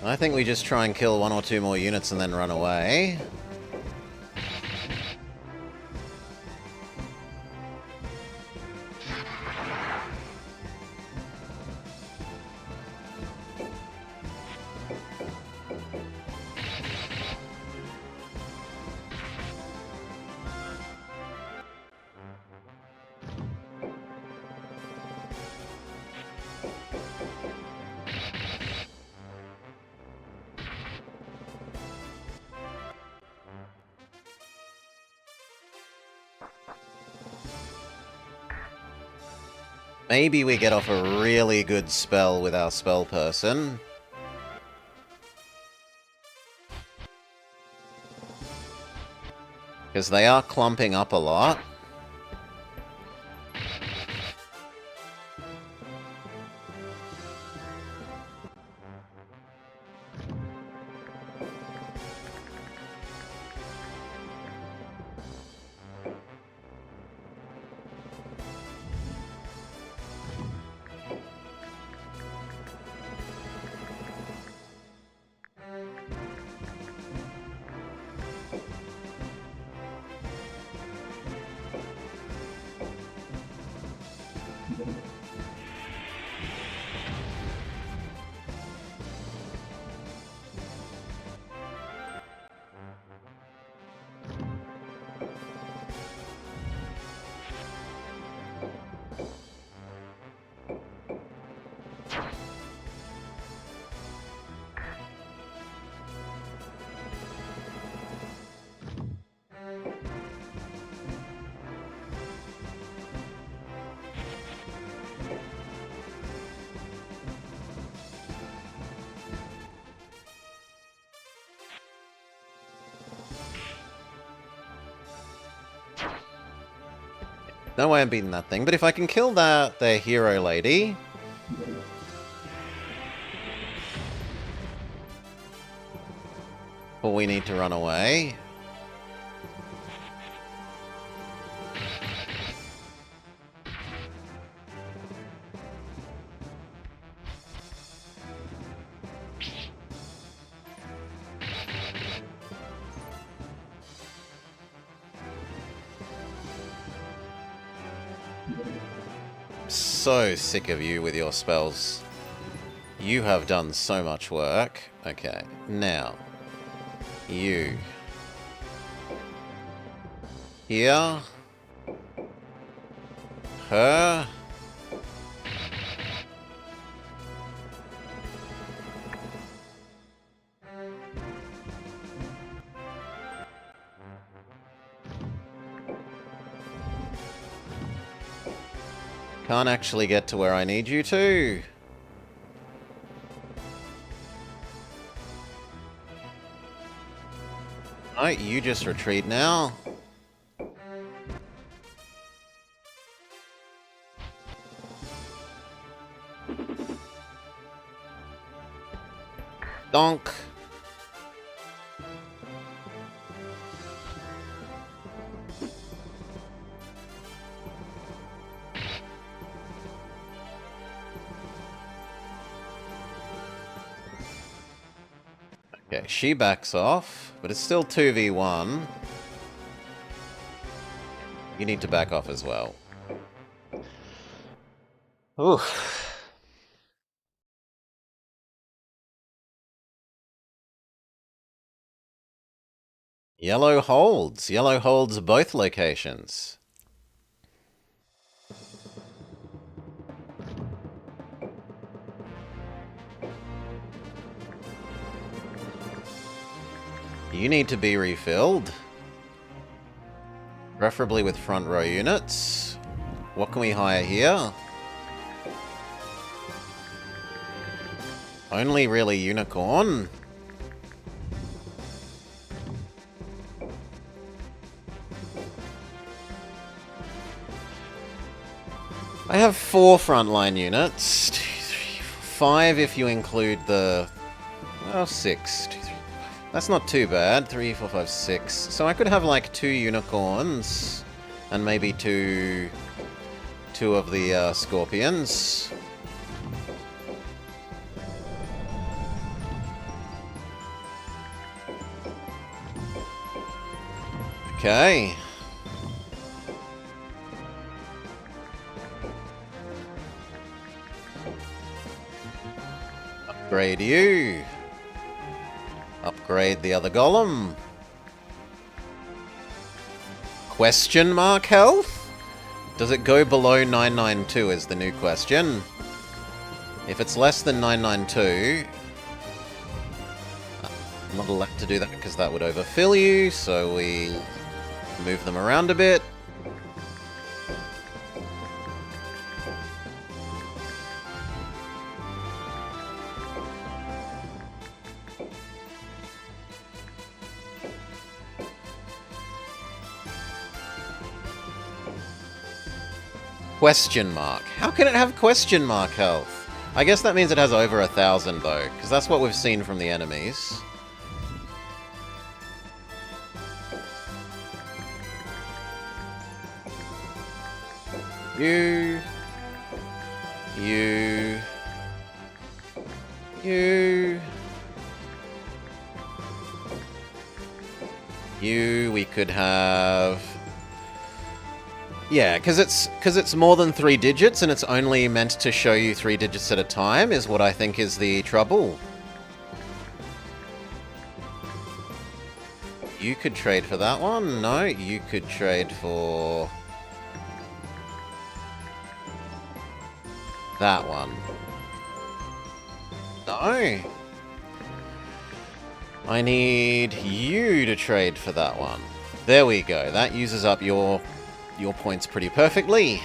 I think we just try and kill one or two more units and then run away. Maybe we get off a really good spell with our spell person. Because they are clumping up a lot. No way I'm beating that thing, but if I can kill that, the hero lady... Well, we need to run away. So sick of you with your spells. You have done so much work. Okay, now. You. Here. Her. Can't actually get to where I need you to. Alright, you just retreat now. Donk. Okay, she backs off, but it's still 2v1. You need to back off as well. Ooh. Yellow holds. Yellow holds both locations. You need to be refilled. Preferably with front row units. What can we hire here? Only really Unicorn. I have 4 frontline units. 2, 3, 4, 5 if you include the... well, 6. 2, 3. That's not too bad. 3, 4, 5, 6. So I could have like 2 unicorns and maybe two of the scorpions. Okay. Upgrade you. Upgrade the other golem. Question mark health? Does it go below 992 is the new question. If it's less than 992... I'm not allowed to do that because that would overfill you, so we move them around a bit. Question mark. How can it have question mark health? I guess that means it has over 1,000 though, because that's what we've seen from the enemies. You, we could have... yeah, because it's more than 3 digits and it's only meant to show you 3 digits at a time is what I think is the trouble. You could trade for that one? No, you could trade for... that one. No. I need you to trade for that one. There we go. That uses up your points pretty perfectly.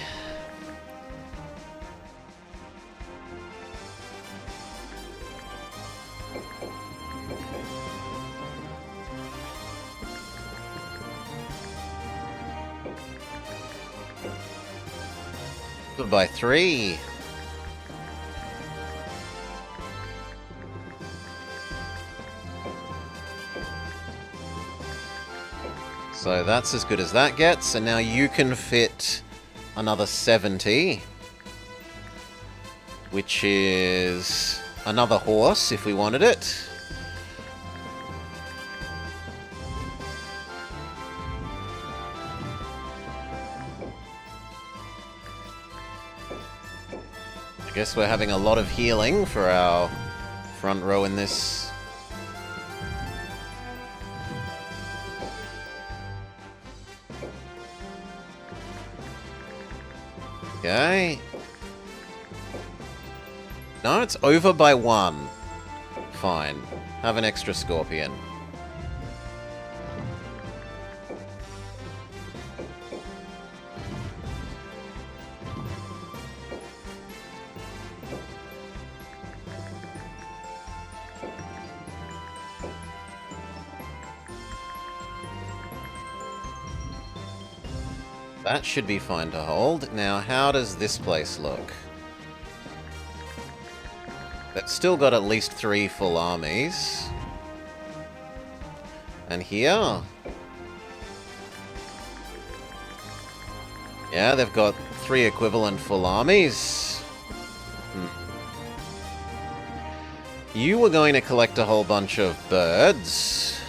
By 3. So that's as good as that gets, and now you can fit another 70, which is another horse if we wanted it. I guess we're having a lot of healing for our front row in this. Okay. No, it's over by 1. Fine. Have an extra scorpion. That should be fine to hold. Now, how does this place look? That's still got at least 3 full armies. And here? Yeah, they've got 3 equivalent full armies. You were going to collect a whole bunch of birds.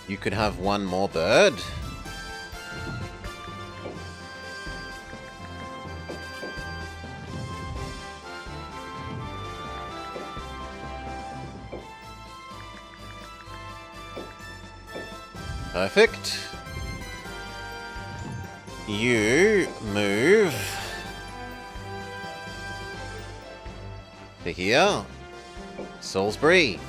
You could have one more bird. Perfect. You move to here. Salisbury.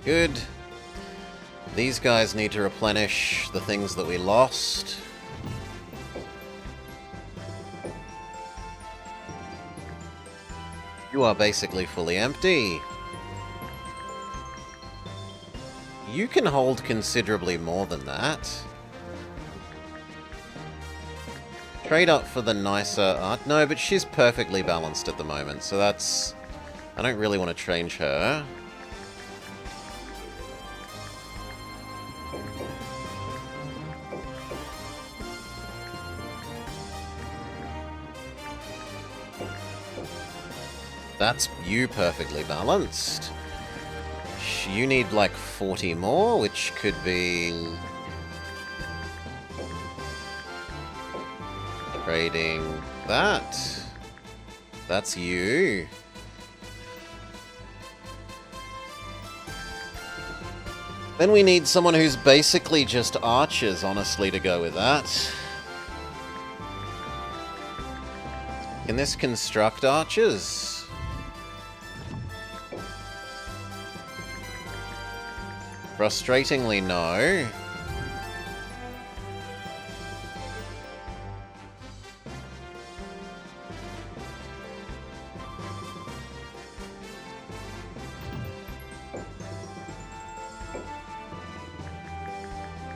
Good. These guys need to replenish the things that we lost. You are basically fully empty. You can hold considerably more than that. Trade up for the nicer art. No, but she's perfectly balanced at the moment, so that's... I don't really want to change her. That's you perfectly balanced. You need like 40 more, which could be... trading that. That's you. Then we need someone who's basically just archers, honestly, to go with that. Can this construct archers? Frustratingly, no.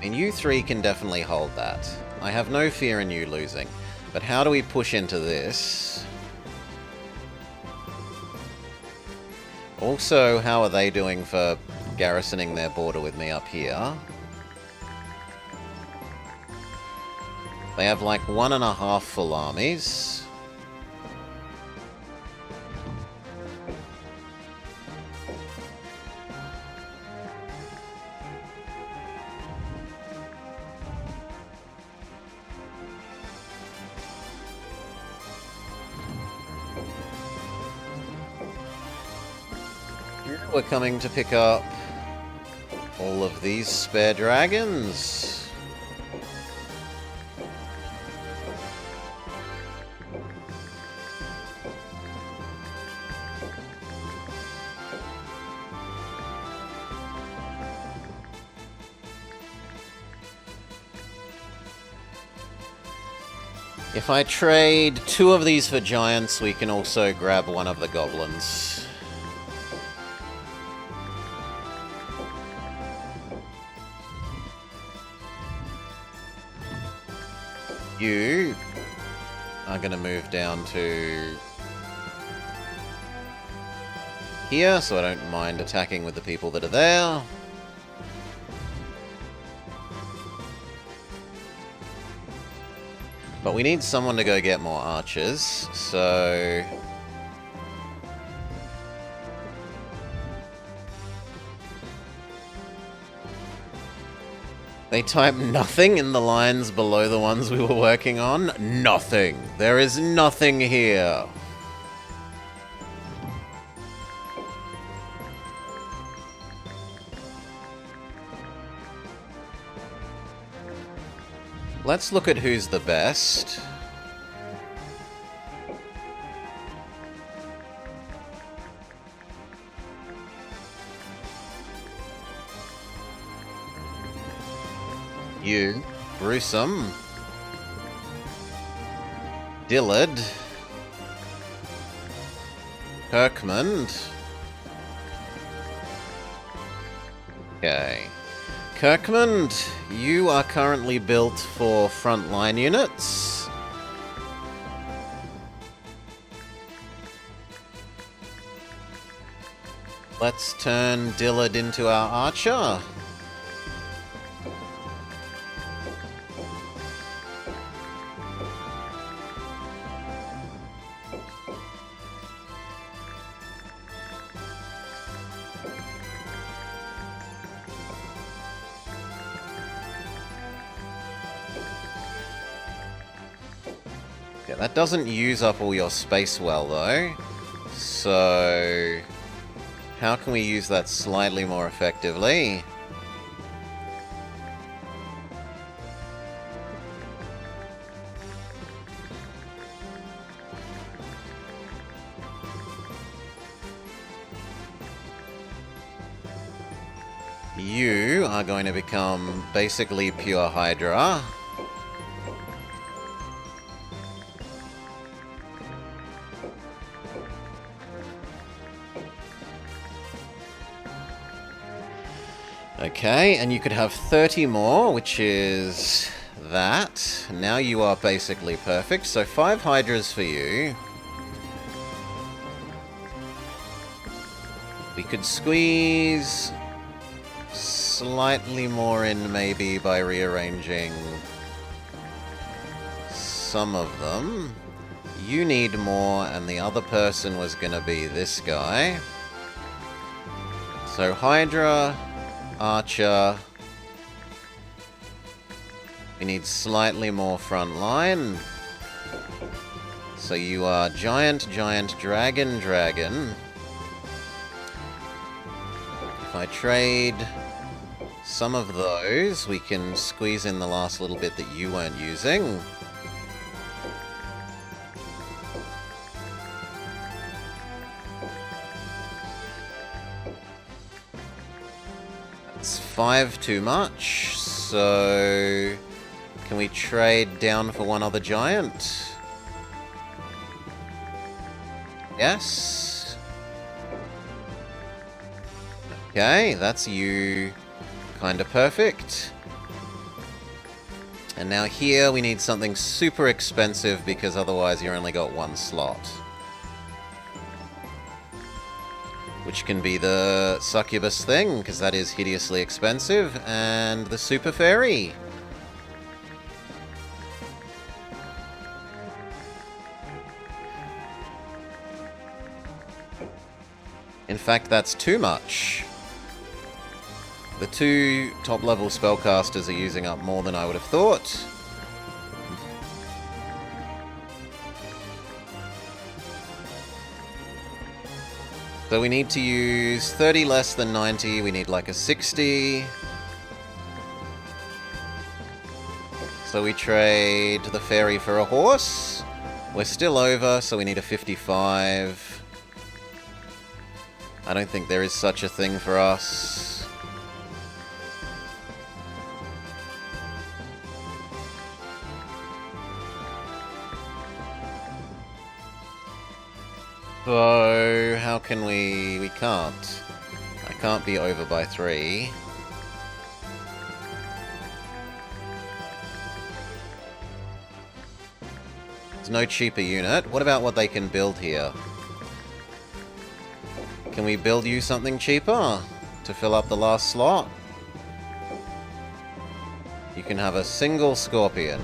And you three can definitely hold that. I have no fear in you losing. But how do we push into this? Also, how are they doing for garrisoning their border with me up here? They have like 1.5 full armies. We're coming to pick up all of these spare dragons. If I trade 2 of these for giants, we can also grab 1 of the goblins. You are going to move down to here, so I don't mind attacking with the people that are there. But we need someone to go get more archers, so... They type nothing in the lines below the ones we were working on. Nothing. There is nothing here. Let's look at who's the best. You, Gruesome, Dillard, Kirkmond, Okay. Kirkman, you are currently built for frontline units. Let's turn Dillard into our archer. Okay, that doesn't use up all your space well, though. So how can we use that slightly more effectively? You are going to become basically pure Hydra. Okay, and you could have 30 more, which is that. Now you are basically perfect. So 5 Hydras for you. We could squeeze slightly more in maybe by rearranging some of them. You need more, and the other person was going to be this guy. So Hydra, Archer. We need slightly more front line. So you are Giant, Giant, Dragon, Dragon. If I trade some of those, we can squeeze in the last little bit that you weren't using. It's 5 too much, so can we trade down for one other giant? Yes. Okay, that's you. Kinda perfect. And now here we need something super expensive because otherwise you only got one slot. Which can be the succubus thing, because that is hideously expensive, and the super fairy. In fact, that's too much. The 2 top-level spellcasters are using up more than I would have thought. So we need to use 30 less than 90. We need like a 60. So we trade the fairy for a horse. We're still over, so we need a 55. I don't think there is such a thing for us. So, how can we... We can't. I can't be over by 3. There's no cheaper unit. What about what they can build here? Can we build you something cheaper to fill up the last slot? You can have a single scorpion.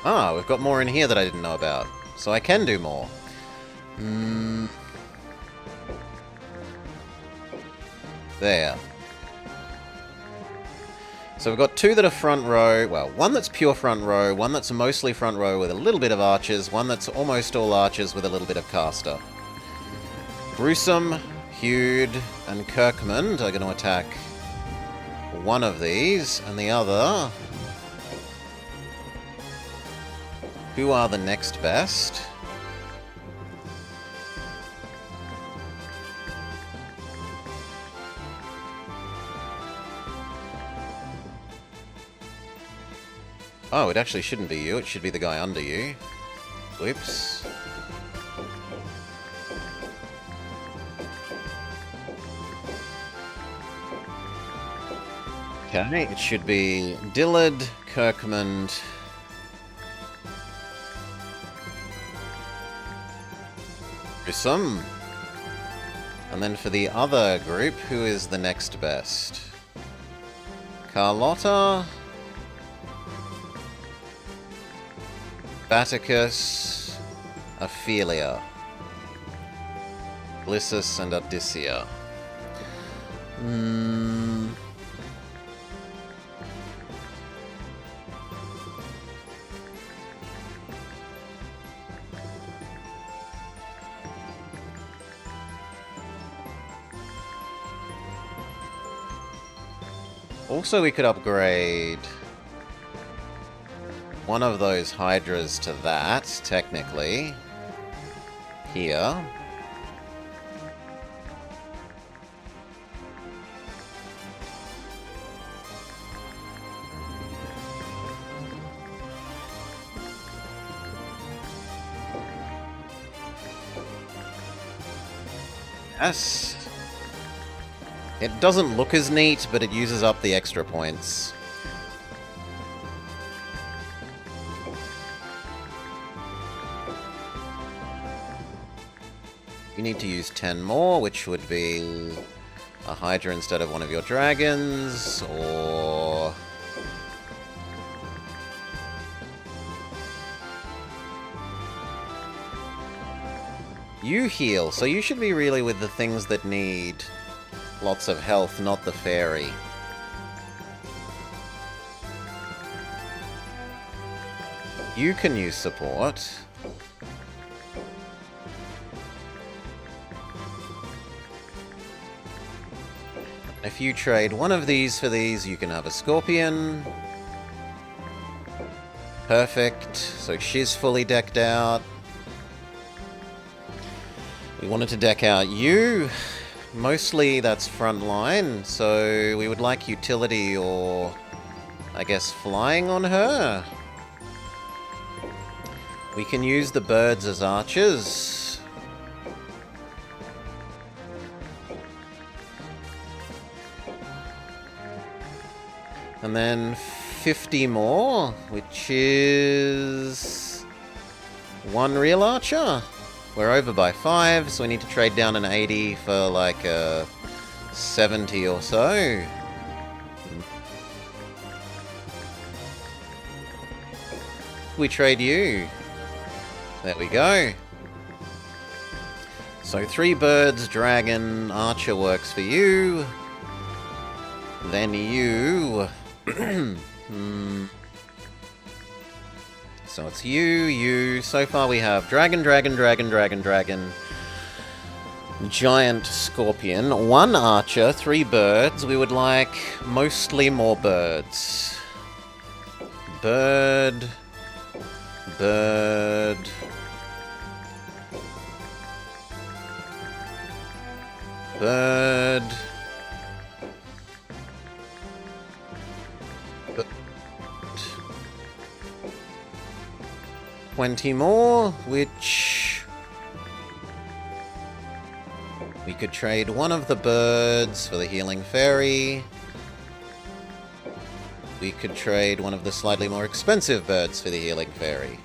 Ah, we've got more in here that I didn't know about. So I can do more. There. So we've got 2 that are front row. Well, one that's pure front row, one that's mostly front row with a little bit of archers, one that's almost all archers with a little bit of caster. Gruesome, Hewed, and Kirkman are going to attack one of these, and the other... Who are the next best? Oh, it actually shouldn't be you. It should be the guy under you. Whoops. Okay, it should be Dillard, Kirkman, Grissom. And then for the other group, who is the next best? Carlotta, Baticus, Ophelia, Glissus, and Odysseia. Also, we could upgrade one of those Hydras to that, technically. Here. Yes. It doesn't look as neat, but it uses up the extra points. You need to use 10 more, which would be a Hydra instead of one of your dragons, or... You heal, so you should be really with the things that need lots of health, not the fairy. You can use support. If you trade one of these for these, you can have a Scorpion. Perfect. So she's fully decked out. We wanted to deck out you. Mostly that's front line, so we would like utility or, I guess, flying on her. We can use the birds as archers. And then 50 more, which is one real archer. We're over by 5, so we need to trade down an 80 for like a 70 or so. We trade you. There we go. So 3 birds, dragon, archer works for you. Then you... So it's you. So far we have dragon, giant scorpion, 1 archer, 3 birds. We would like mostly more birds. Bird. 20 more, which we could trade one of the birds for the healing fairy. We could trade one of the slightly more expensive birds for the healing fairy.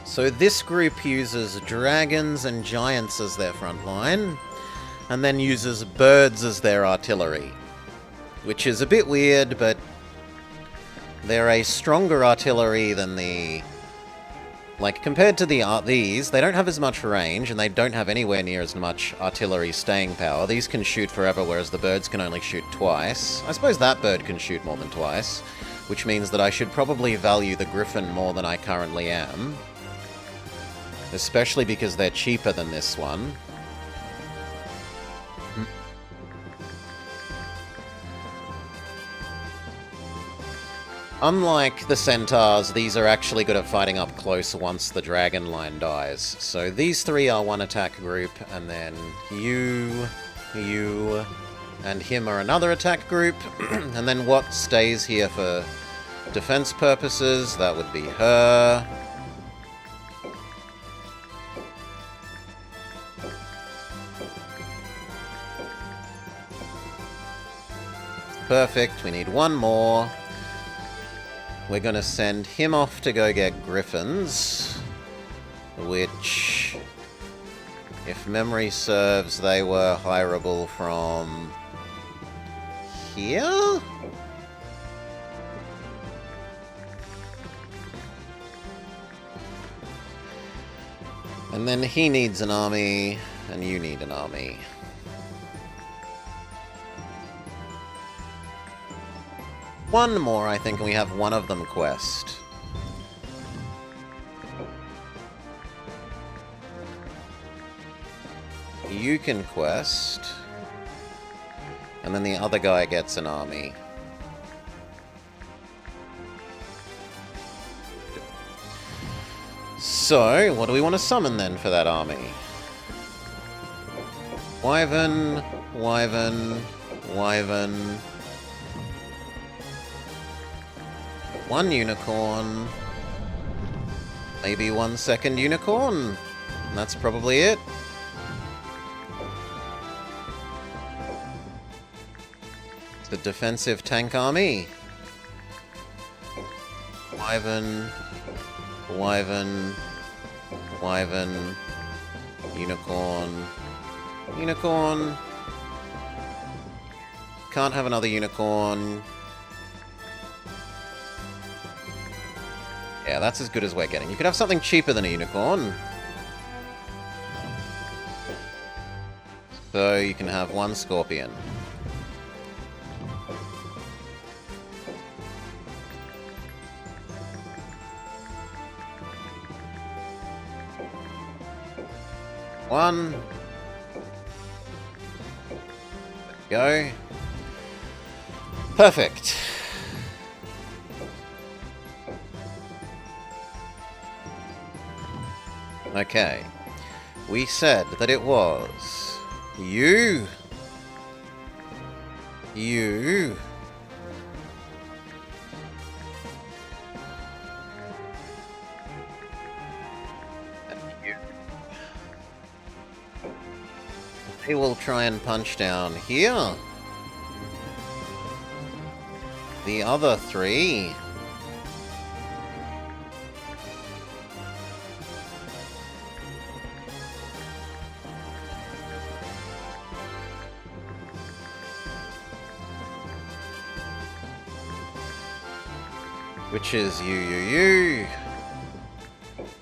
So this group uses dragons and giants as their front line, and then uses birds as their artillery, which is a bit weird, but they're a stronger artillery than the... Like, compared to these, they don't have as much range, and they don't have anywhere near as much artillery staying power. These can shoot forever, whereas the birds can only shoot twice. I suppose that bird can shoot more than twice, which means that I should probably value the griffin more than I currently am. Especially because they're cheaper than this one. Unlike the centaurs, these are actually good at fighting up close once the dragon line dies. So these 3 are one attack group, and then you, and him are another attack group. And then what stays here for defense purposes? That would be her. Perfect, we need one more. We're going to send him off to go get griffins, which, if memory serves, they were hireable from here? And then he needs an army, and you need an army. One more, I think, and we have one of them quest. You can quest. And then the other guy gets an army. So, what do we want to summon then for that army? Wyvern, Wyvern, Wyvern. One unicorn. Maybe 1 second unicorn. And that's probably it. It's the defensive tank army. Wyvern, Wyvern, Wyvern, unicorn, unicorn. Can't have another unicorn. Yeah, that's as good as we're getting. You could have something cheaper than a unicorn. So you can have one scorpion. One. There we go. Perfect. Okay. We said that it was you. You. And you. They will try and punch down here. The other three. Which is you.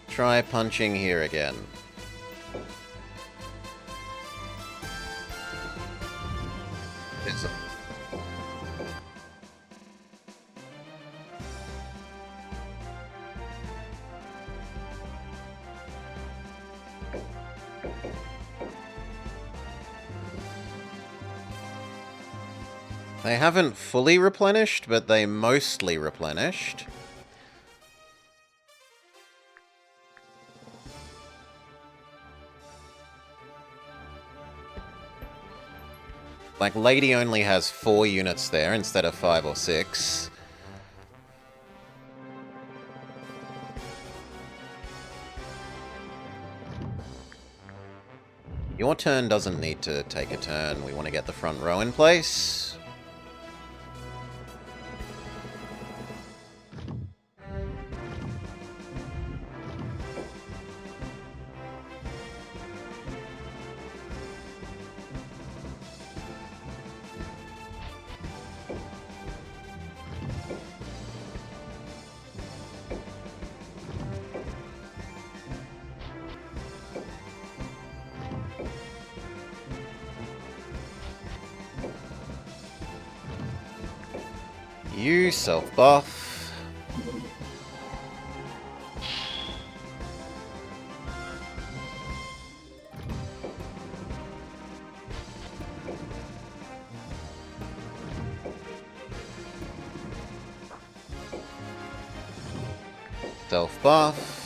Try punching here again. They haven't fully replenished, but they mostly replenished. Like, Lady only has 4 units there instead of 5 or 6. Your turn doesn't need to take a turn. We want to get the front row in place. You self-buff. Self-buff.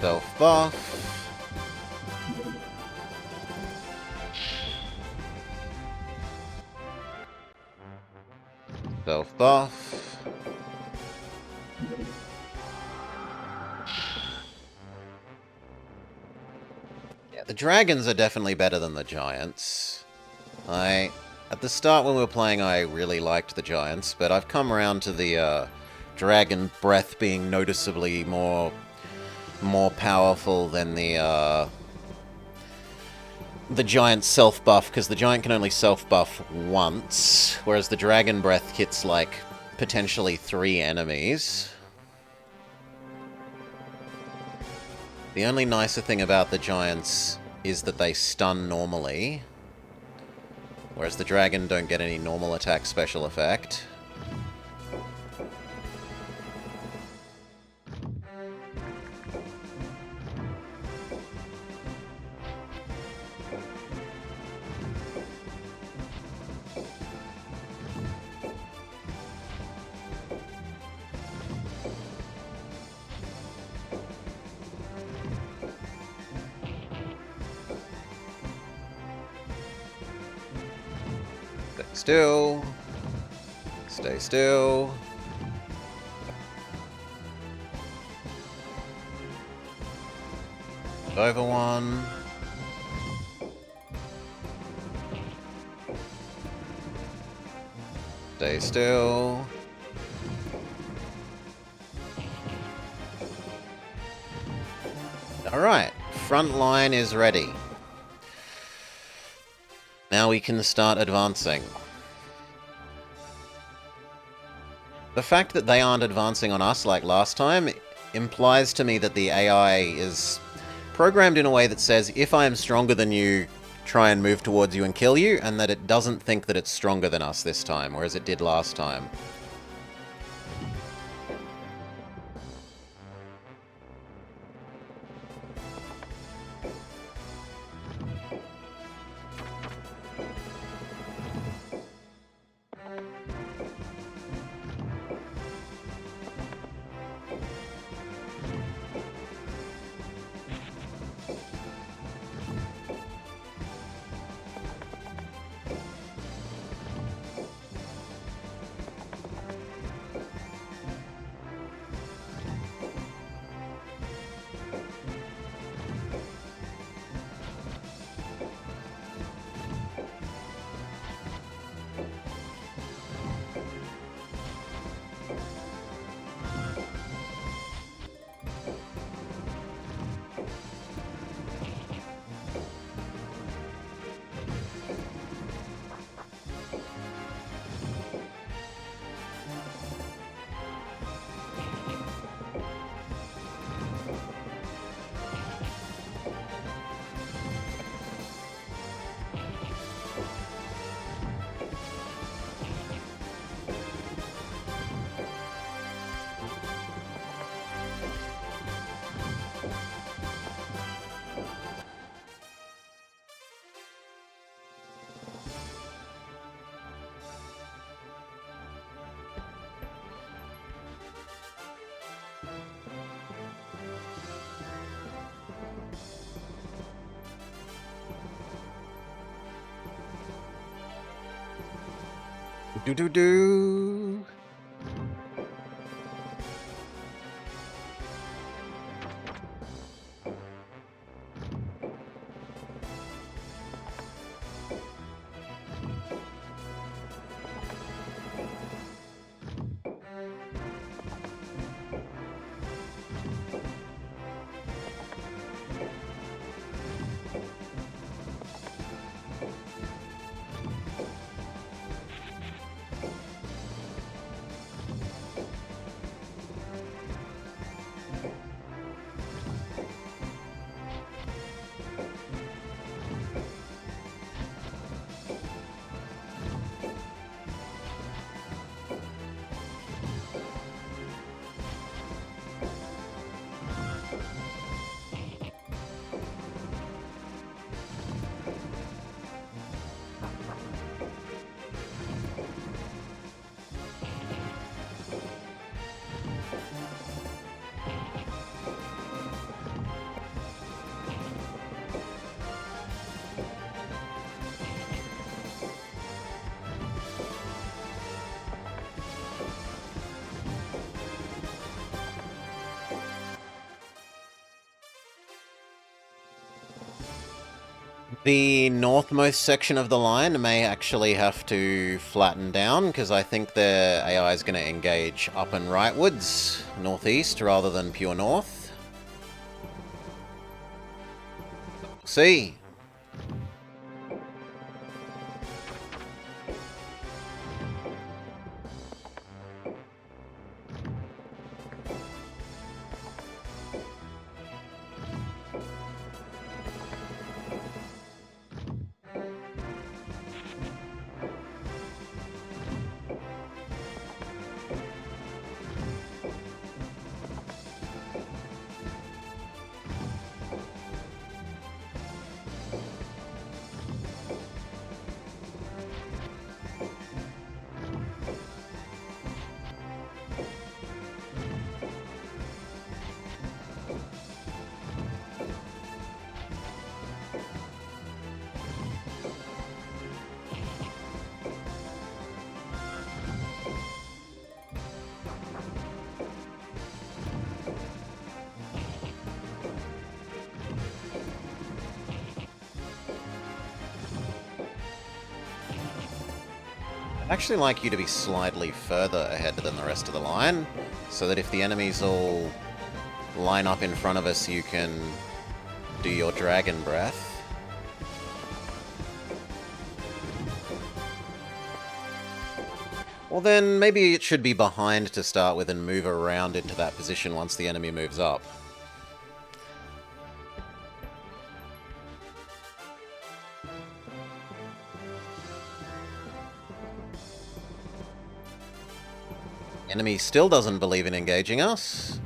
Self buff. Self buff. Yeah, the dragons are definitely better than the giants. At the start when we were playing, I really liked the giants, but I've come around to the dragon breath being noticeably more powerful than the giant self-buff, because the giant can only self-buff once, whereas the dragon breath hits, like, potentially 3 enemies. The only nicer thing about the giants is that they stun normally, whereas the dragon don't get any normal attack special effect. Still. Stay still. Over one. Stay still. Alright, front line is ready. Now we can start advancing. The fact that they aren't advancing on us like last time implies to me that the AI is programmed in a way that says, if I am stronger than you, try and move towards you and kill you, and that it doesn't think that it's stronger than us this time, whereas it did last time. Do-do-do! The northmost section of the line may actually have to flatten down, because I think their AI is going to engage up and rightwards, northeast, rather than pure north. See. I'd actually like you to be slightly further ahead than the rest of the line, so that if the enemies all line up in front of us, you can do your dragon breath. Well then, maybe it should be behind to start with and move around into that position once the enemy moves up. Enemy still doesn't believe in engaging us.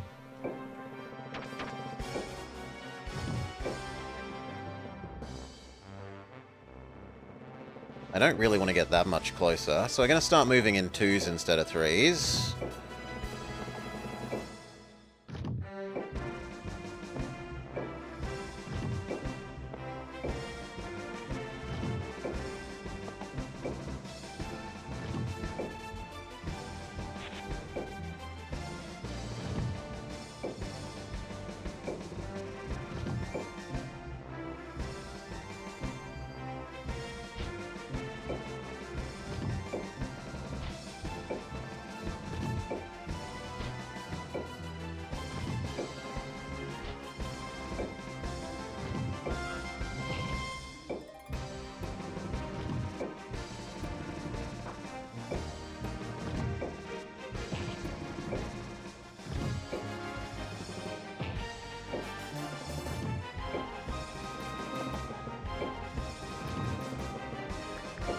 I don't really want to get that much closer, so we're going to start moving in 2s instead of 3s.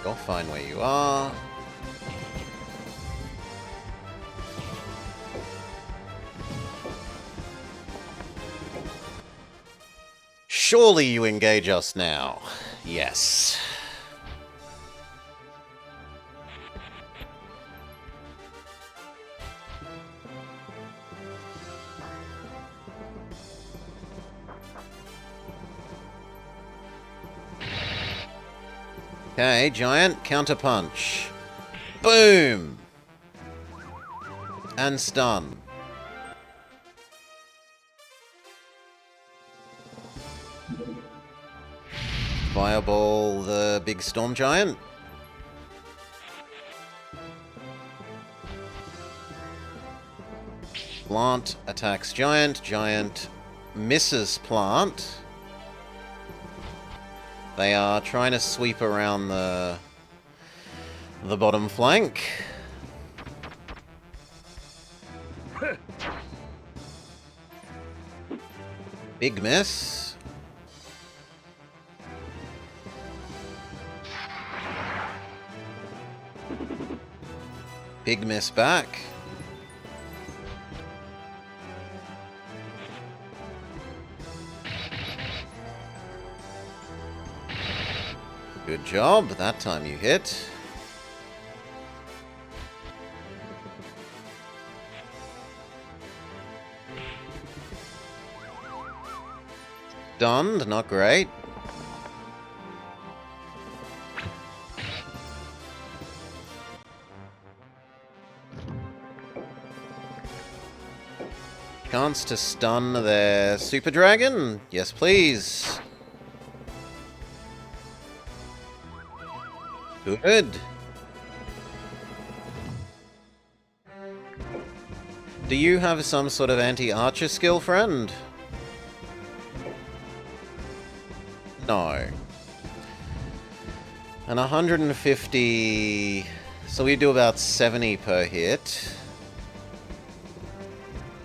Go find where you are. Surely you engage us now. Yes. Okay, giant counterpunch. Boom! And stun. Fireball the big storm giant. Plant attacks giant. Giant misses plant. They are trying to sweep around the bottom flank. Big miss. Big miss back. Good job, that time you hit. Stunned, not great. Chance to stun their super dragon? Yes, please. Good. Do you have some sort of anti-archer skill, friend? No. And 150... So we do about 70 per hit.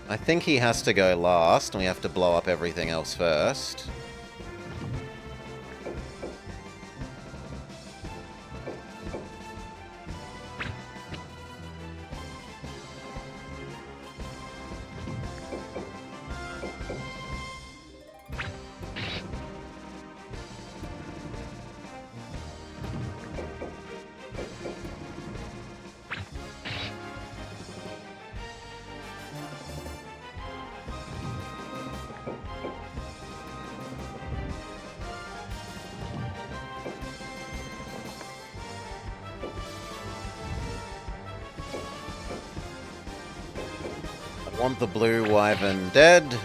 I think he has to go last, and we have to blow up everything else first. Want the blue wyvern dead.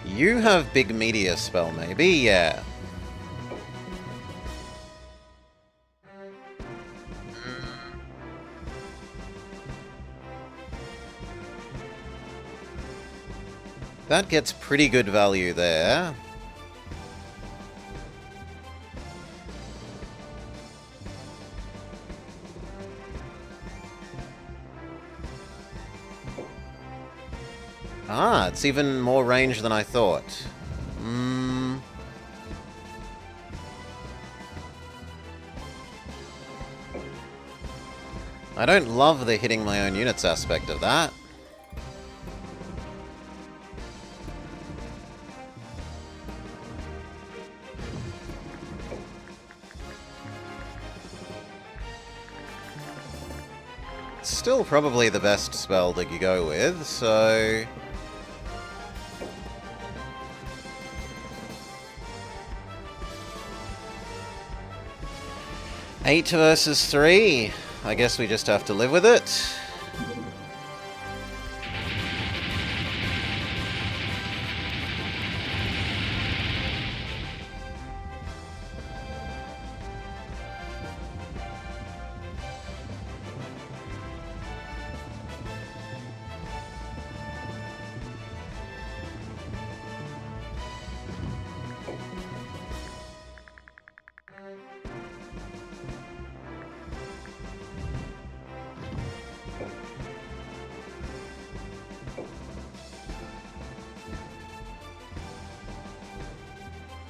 You have big meteor spell, maybe? Yeah. That gets pretty good value there. Ah, it's even more range than I thought. I don't love the hitting my own units aspect of that. Still probably the best spell that you go with, so... Eight versus 3. I guess we just have to live with it.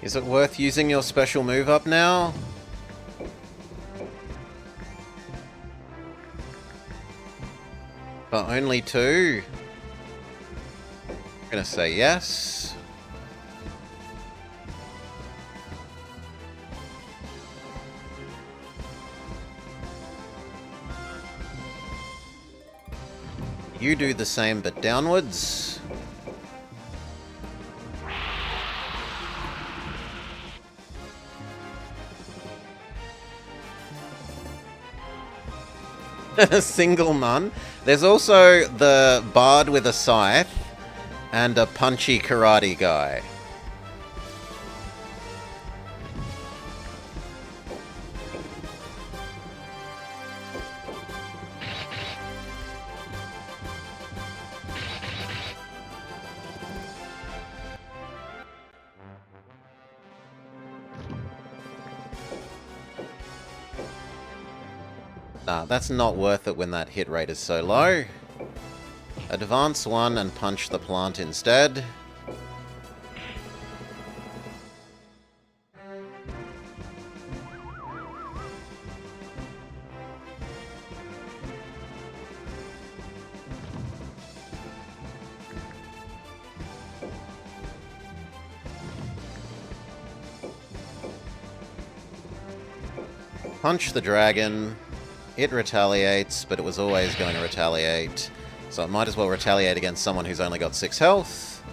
Is it worth using your special move up now? But only 2? I'm gonna say yes. You do the same, but downwards. A single mun. There's also the bard with a scythe and a punchy karate guy. Nah, that's not worth it when that hit rate is so low. Advance 1 and punch the plant instead. Punch the dragon. It retaliates, but it was always going to retaliate. So it might as well retaliate against someone who's only got 6 health.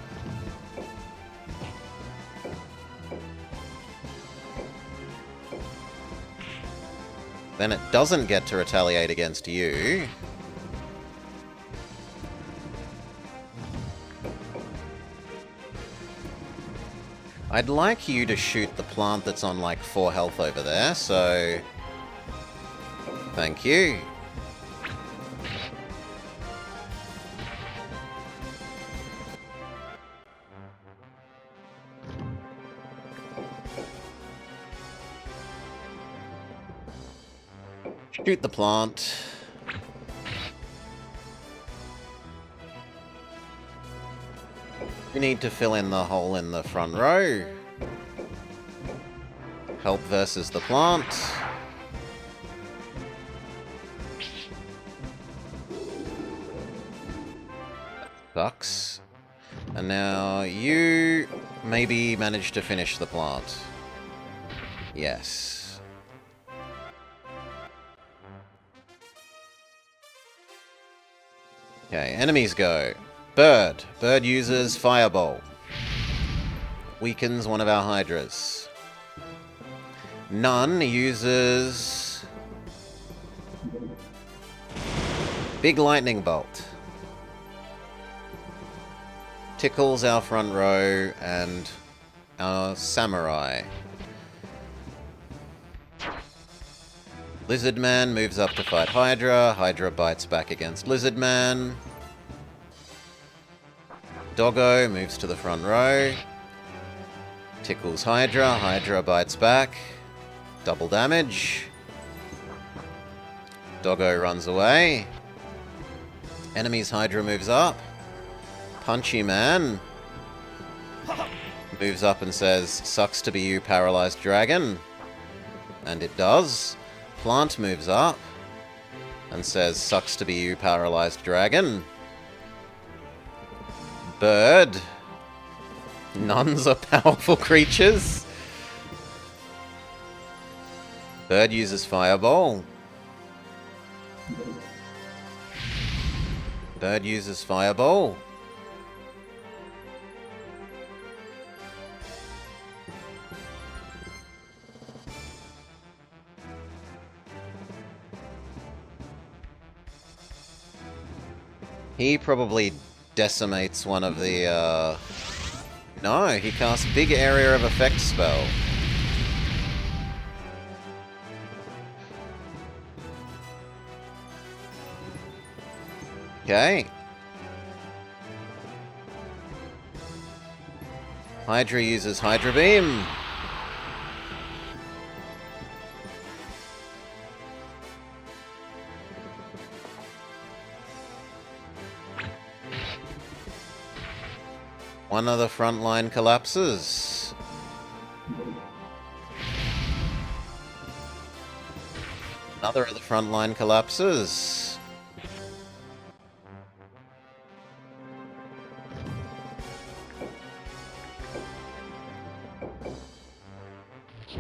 Then it doesn't get to retaliate against you. I'd like you to shoot the plant that's on like 4 health over there, so... Thank you. Shoot the plant. We need to fill in the hole in the front row. Help versus the plant. Sucks. And now you maybe manage to finish the plant. Yes. Okay, enemies go. Bird. Bird uses Fireball. Weakens one of our Hydras. Nun uses... Big Lightning Bolt. Tickles our front row and our Samurai. Lizard Man moves up to fight Hydra. Hydra bites back against Lizard Man. Doggo moves to the front row. Tickles Hydra. Hydra bites back. Double damage. Doggo runs away. Enemy's Hydra moves up. Punchy Man moves up and says, "Sucks to be you, paralyzed dragon." And it does. Plant moves up and says, "Sucks to be you, paralyzed dragon." Bird. Nuns are powerful creatures. Bird uses Fireball. Bird uses Fireball. He probably decimates one of the, No, he casts Big Area of Effect spell. Okay. Hydra uses Hydra Beam. One of the front line collapses. Another of the front line collapses.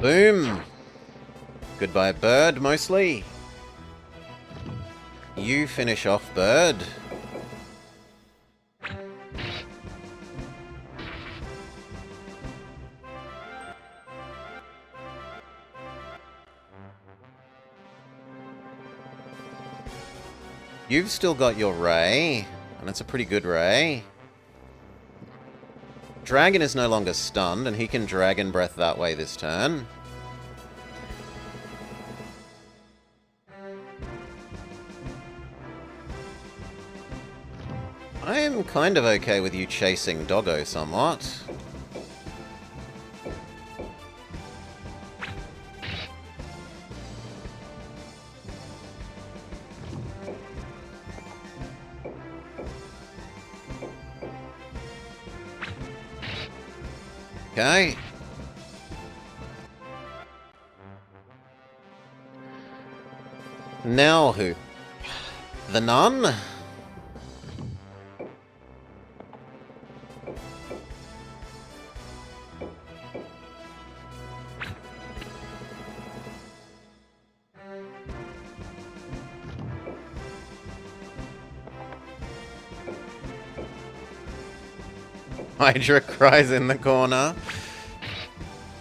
Boom. Goodbye, Bird, mostly. You finish off Bird. You've still got your Ray, and it's a pretty good Ray. Dragon is no longer stunned, and he can Dragon Breath that way this turn. I am kind of okay with you chasing Doggo somewhat. Okay. Now who? The Nun? Hydra cries in the corner.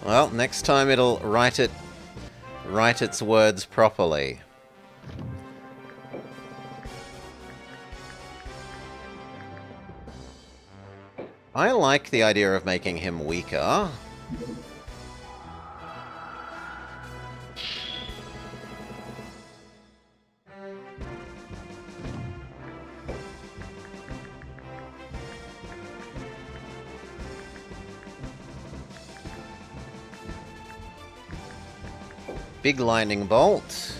Well, next time it'll write it Write its words properly. I like the idea of making him weaker. Big lightning bolt.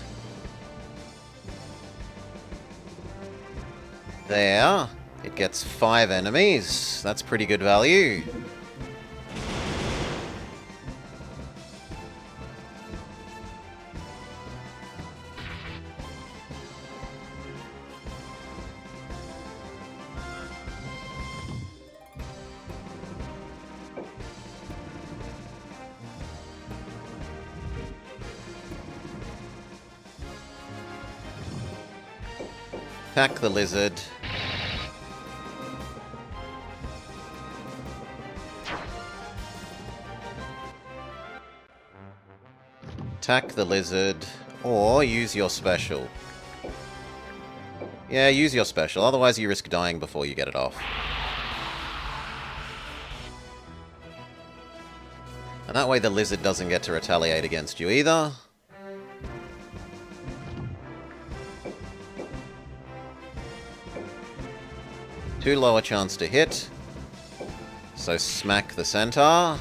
There. It gets 5 enemies. That's pretty good value. Attack the lizard. Attack the lizard, or use your special. Yeah, use your special, otherwise you risk dying before you get it off. And that way the lizard doesn't get to retaliate against you either. Too low a chance to hit. So smack the centaur.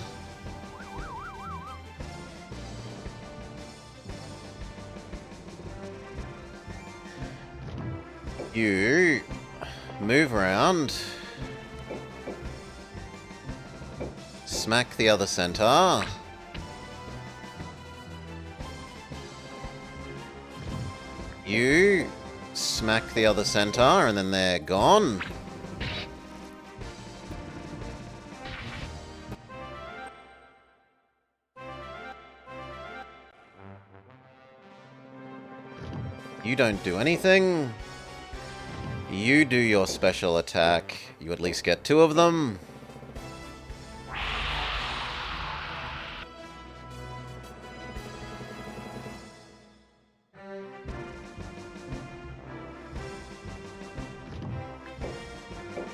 You move around. Smack the other centaur. You smack the other centaur, and then they're gone. You don't do anything. You do your special attack. You at least get 2 of them.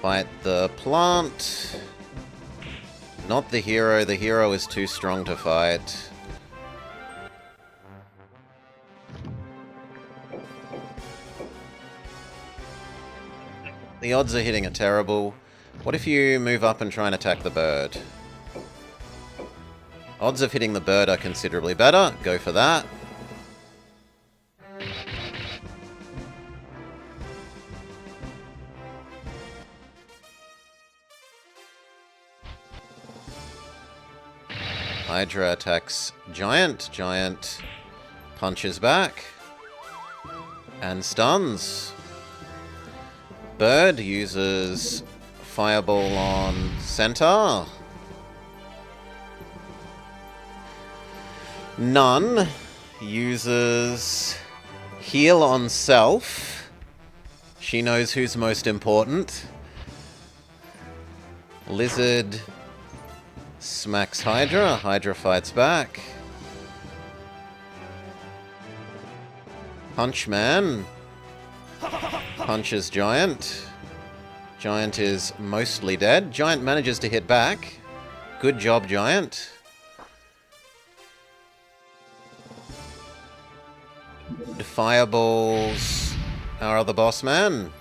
Fight the plant. Not the hero. The hero is too strong to fight. The odds of hitting are terrible. What if you move up and try and attack the bird? Odds of hitting the bird are considerably better. Go for that. Hydra attacks Giant. Giant punches back. And stuns. Bird uses Fireball on Centaur. Nun uses Heal on Self. She knows who's most important. Lizard smacks Hydra. Hydra fights back. Punchman punches Giant. Giant is mostly dead. Giant manages to hit back. Good job, Giant. Fireballs our other boss man.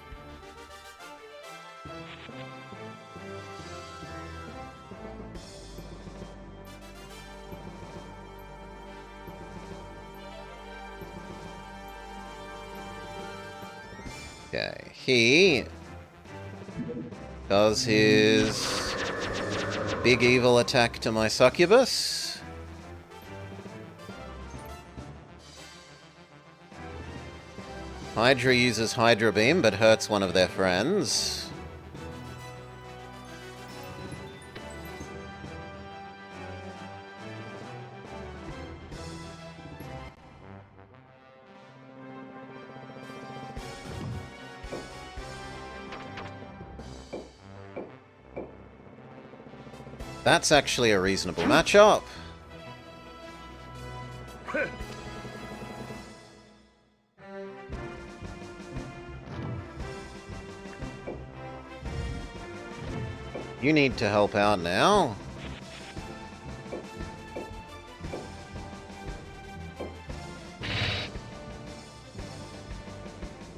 Okay, he does his big evil attack to my succubus. Hydra uses Hydra Beam, but hurts one of their friends. That's actually a reasonable matchup. You need to help out now.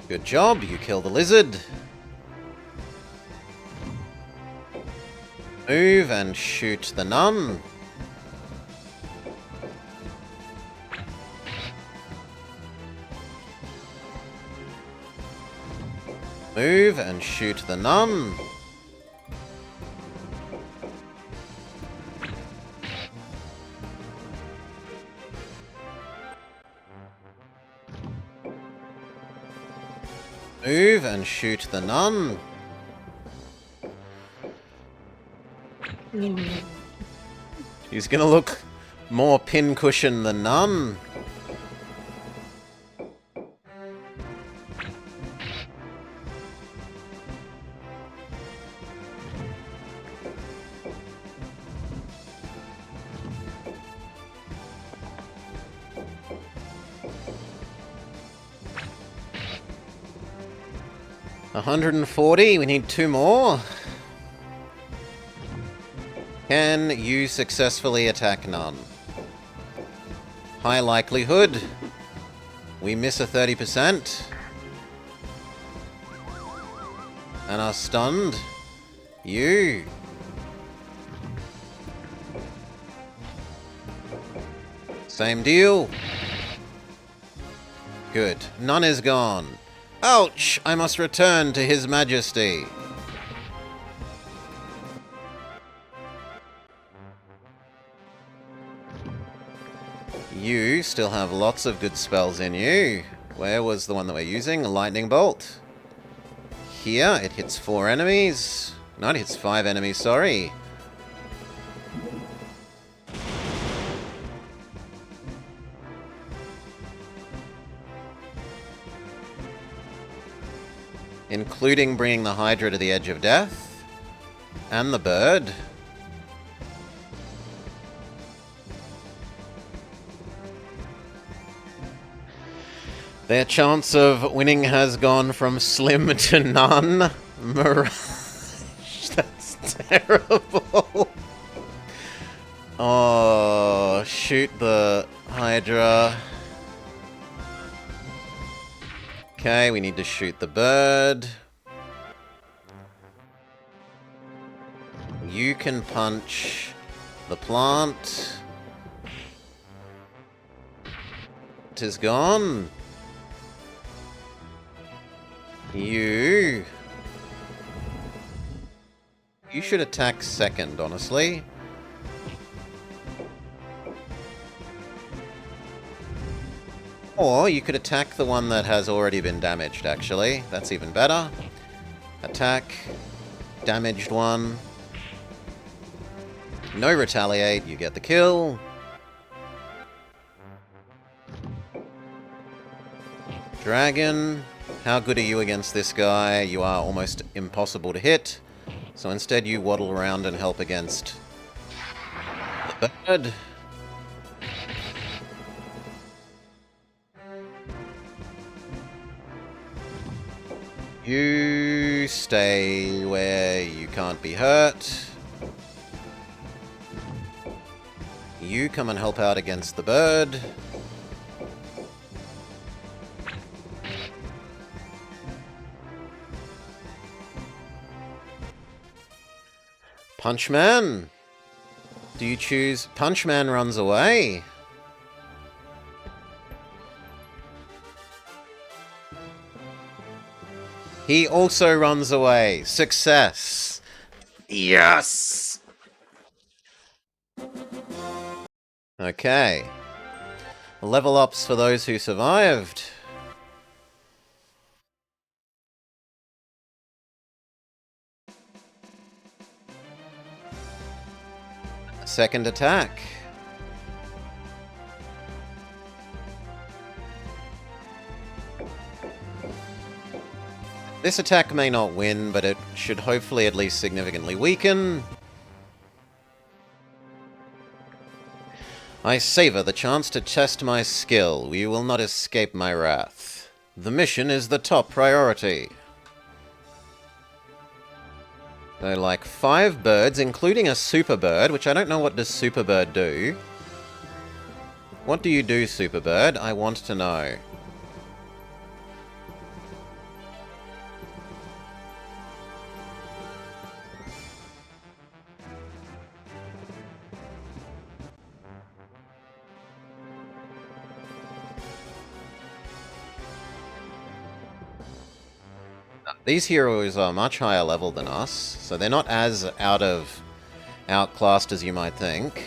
Good job, you kill the lizard. Move and shoot the nun. Move and shoot the nun. Move and shoot the nun. He's gonna look more pincushion than nun. $140, we need 2 more. Can you successfully attack none? High likelihood. We miss a 30%. And are stunned. You. Same deal. Good. None is gone. Ouch! I must return to His Majesty. You still have lots of good spells in you. Where was the one that we're using? A lightning bolt. Here, it hits 4 enemies. No, it hits 5 enemies, sorry. Including bringing the Hydra to the edge of death. And the bird. Their chance of winning has gone from slim to none. Mirage, that's terrible. Oh, shoot the Hydra. Okay, we need to shoot the bird. You can punch the plant. It is gone. You should attack second, honestly. Or you could attack the one that has already been damaged, actually. That's even better. Attack. Damaged one. No retaliate, you get the kill. Dragon. How good are you against this guy? You are almost impossible to hit. So instead you waddle around and help against the bird. You stay where you can't be hurt. You come and help out against the bird. Punchman. Do you choose... Punchman runs away. He also runs away. Success. Yes! Okay. Level ups for those who survived. Second attack. This attack may not win, but it should hopefully at least significantly weaken. I savor the chance to test my skill. You will not escape my wrath. The mission is the top priority. So, like, 5 birds, including a super bird, which I don't know what does super bird do. What do you do, super bird? I want to know. These heroes are much higher level than us, so they're not as outclassed as you might think.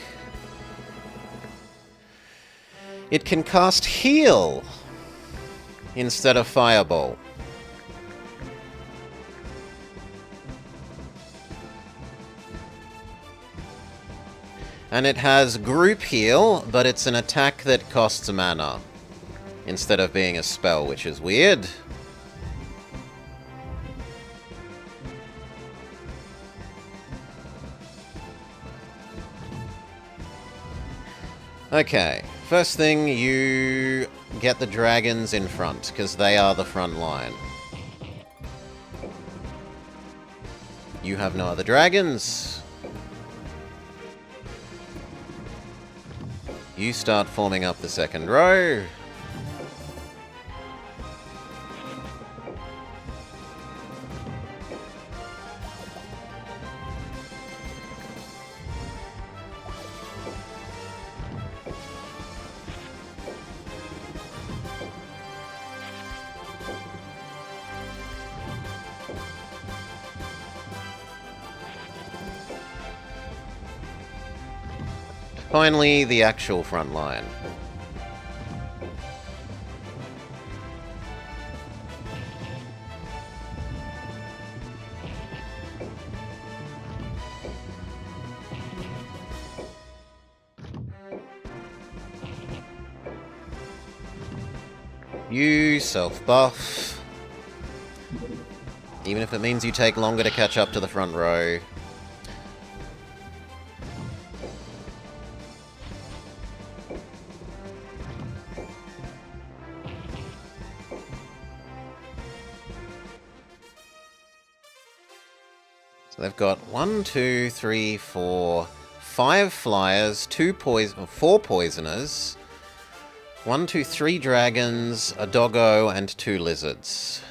It can cast Heal instead of Fireball. And it has Group Heal, but it's an attack that costs mana instead of being a spell, which is weird. Okay, first thing, you get the dragons in front, because they are the front line. You have no other dragons. You start forming up the second row. Finally, the actual front line. You self-buff. Even if it means you take longer to catch up to the front row. So they've got 1, 2, 3, 4, 5 flyers, 4 poisoners, 1, 2, 3 dragons, a doggo, and 2 lizards.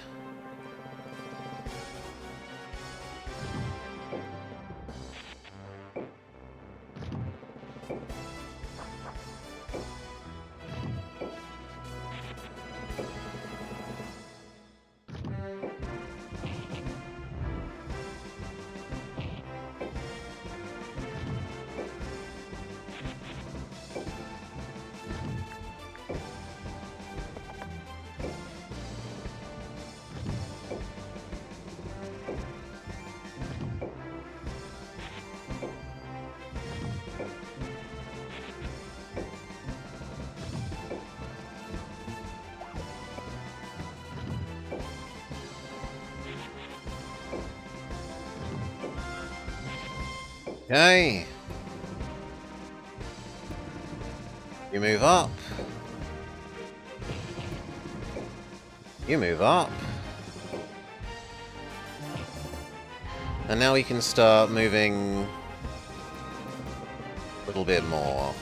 Okay. You move up. You move up. And now we can start moving a little bit more.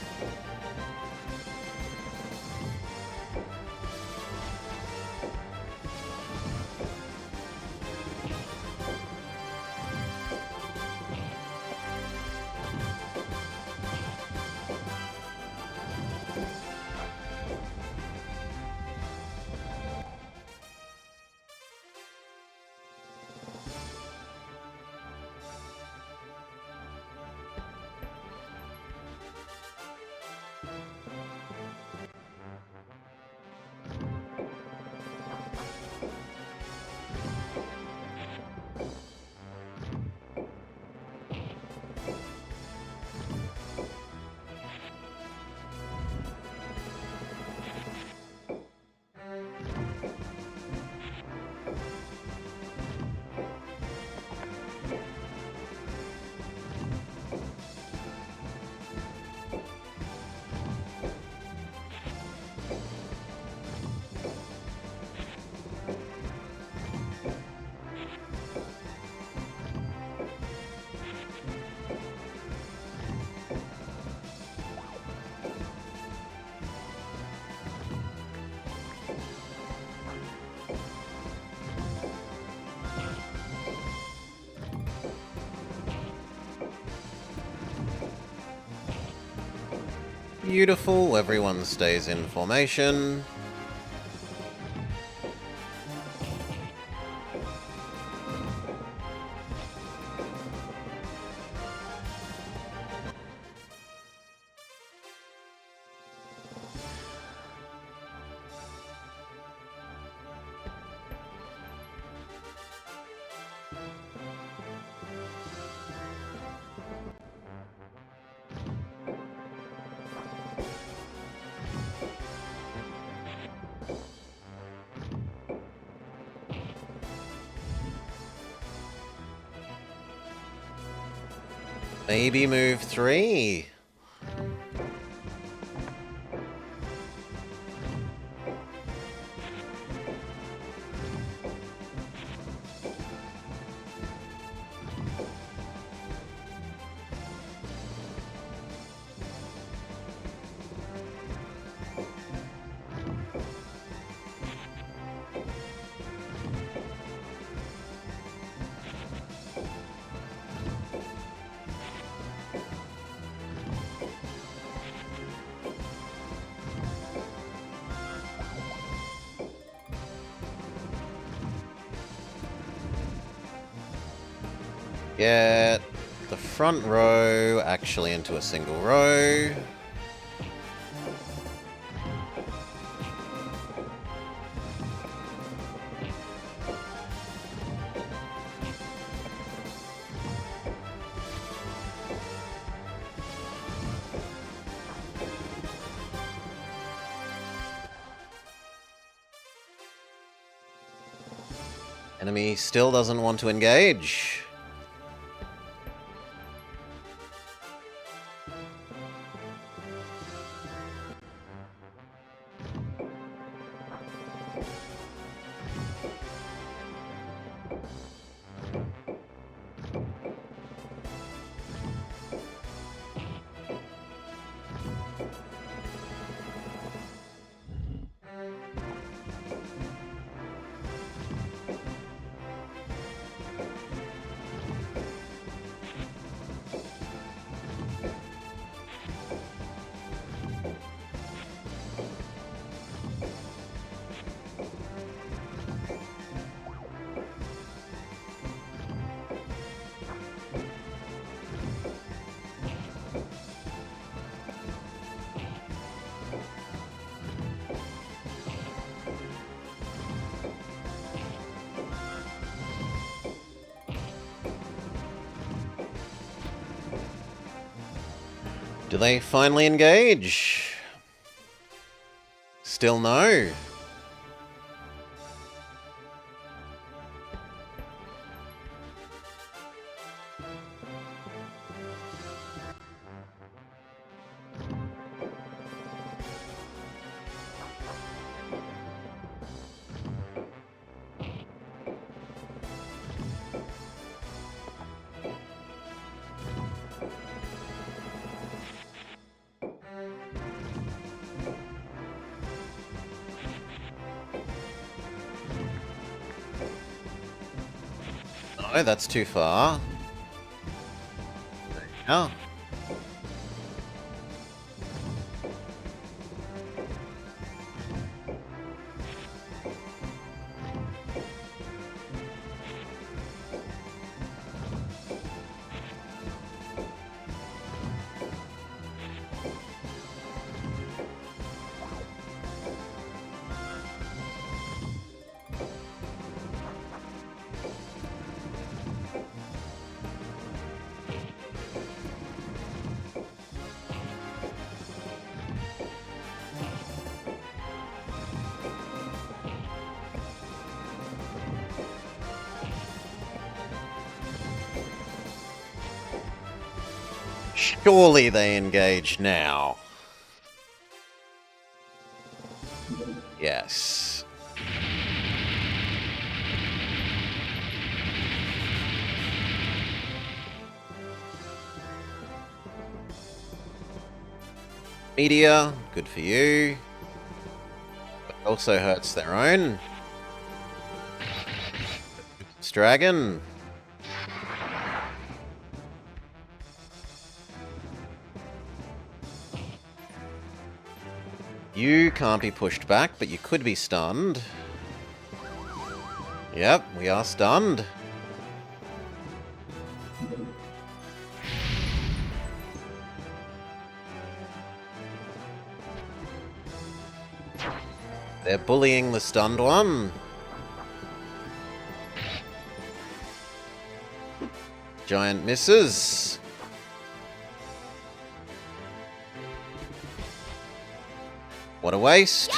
Beautiful, everyone stays in formation. Maybe move 3. Get the front row actually into a single row. Enemy still doesn't want to engage. Do they finally engage? Still no. No, that's too far. Oh. Surely they engage now. Yes. Meteor, good for you. But also hurts their own. It's Dragon. You can't be pushed back, but you could be stunned. Yep, we are stunned. They're bullying the stunned one. Giant misses. What a waste.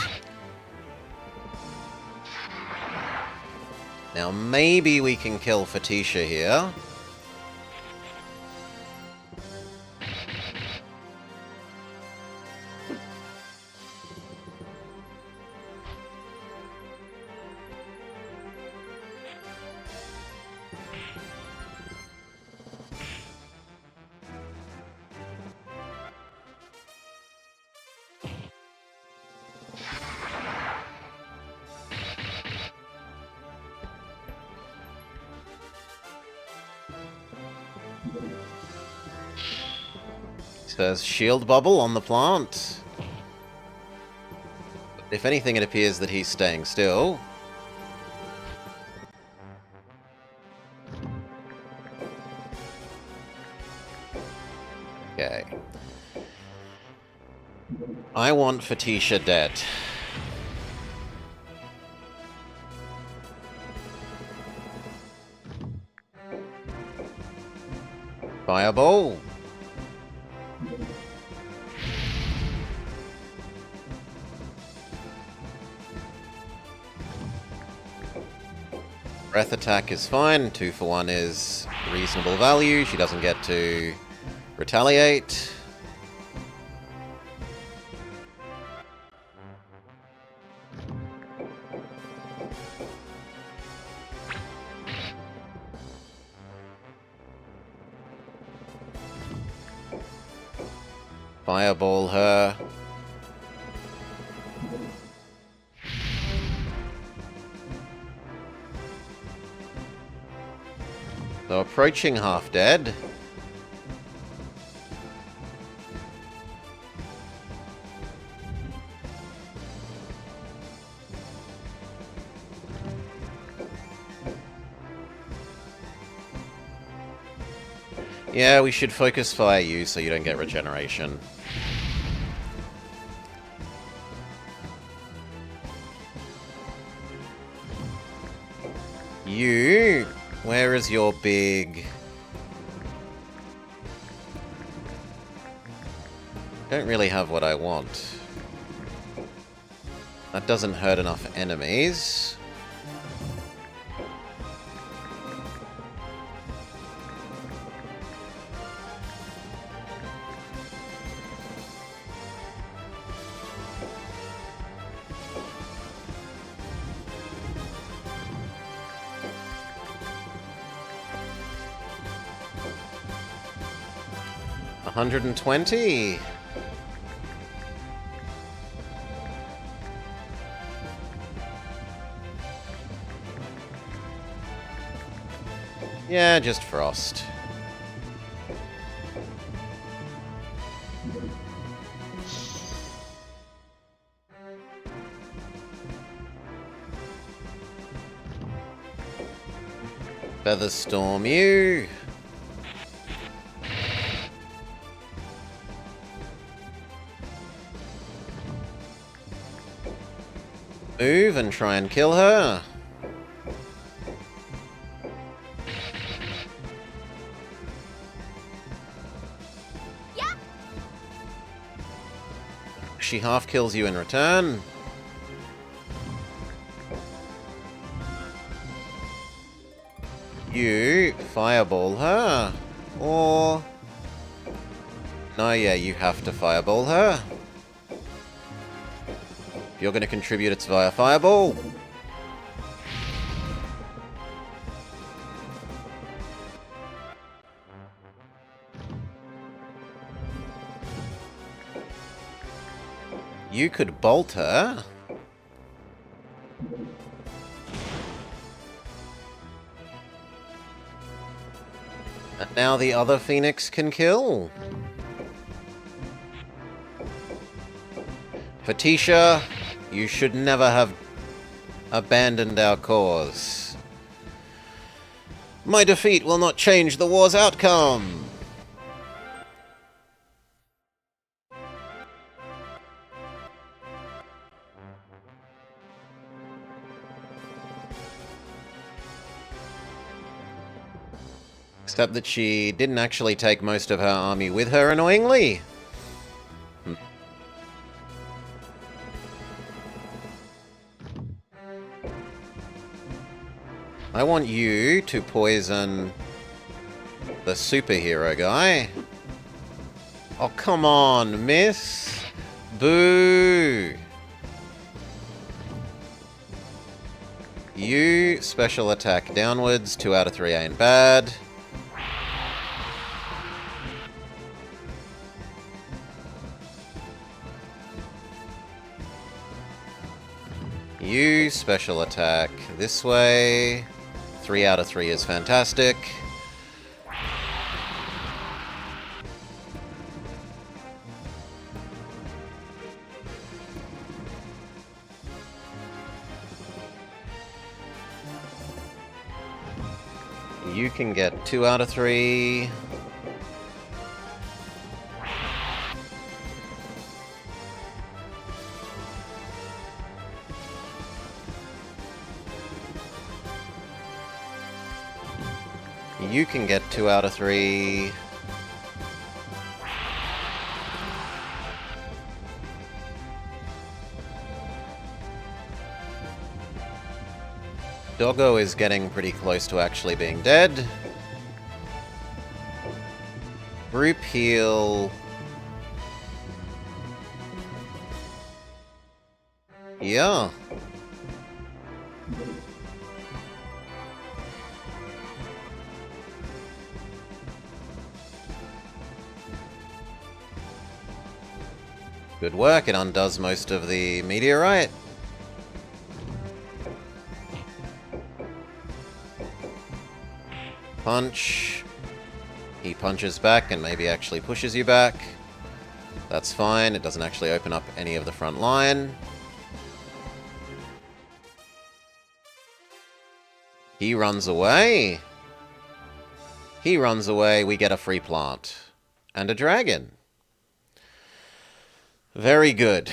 Now maybe we can kill Fatisha here. Says shield bubble on the plant. If anything, it appears that he's staying still. Okay. I want Fatisha dead. Fireball. Breath attack is fine. 2 for 1 is reasonable value. She doesn't get to retaliate. Fireball her. So approaching half dead. Yeah, we should focus fire you so you don't get regeneration. You... Where is your big... Don't really have what I want. That doesn't hurt enough enemies. $120. Yeah, just frost. Feather storm you. Move and try and kill her.
Yeah.
She half kills you in return. You fireball her. Or... No, yeah, you have to fireball her. If you're going to contribute, it's via fireball. You could bolt her. And now the other Phoenix can kill. Fatisha, you should never have abandoned our cause. My defeat will not change the war's outcome. Except that she didn't actually take most of her army with her, annoyingly. I want you to poison the superhero guy. Oh, come on, miss. Boo. You special attack downwards. 2 out of 3 ain't bad. You special attack this way. 3 out of 3 is fantastic. You can get 2 out of 3. You can get 2 out of 3. Doggo is getting pretty close to actually being dead. Group heal. Yeah. Good work, it undoes most of the meteorite. Punch. He punches back and maybe actually pushes you back. That's fine, it doesn't actually open up any of the front line. He runs away. He runs away, we get a free plant. And a dragon. Very good.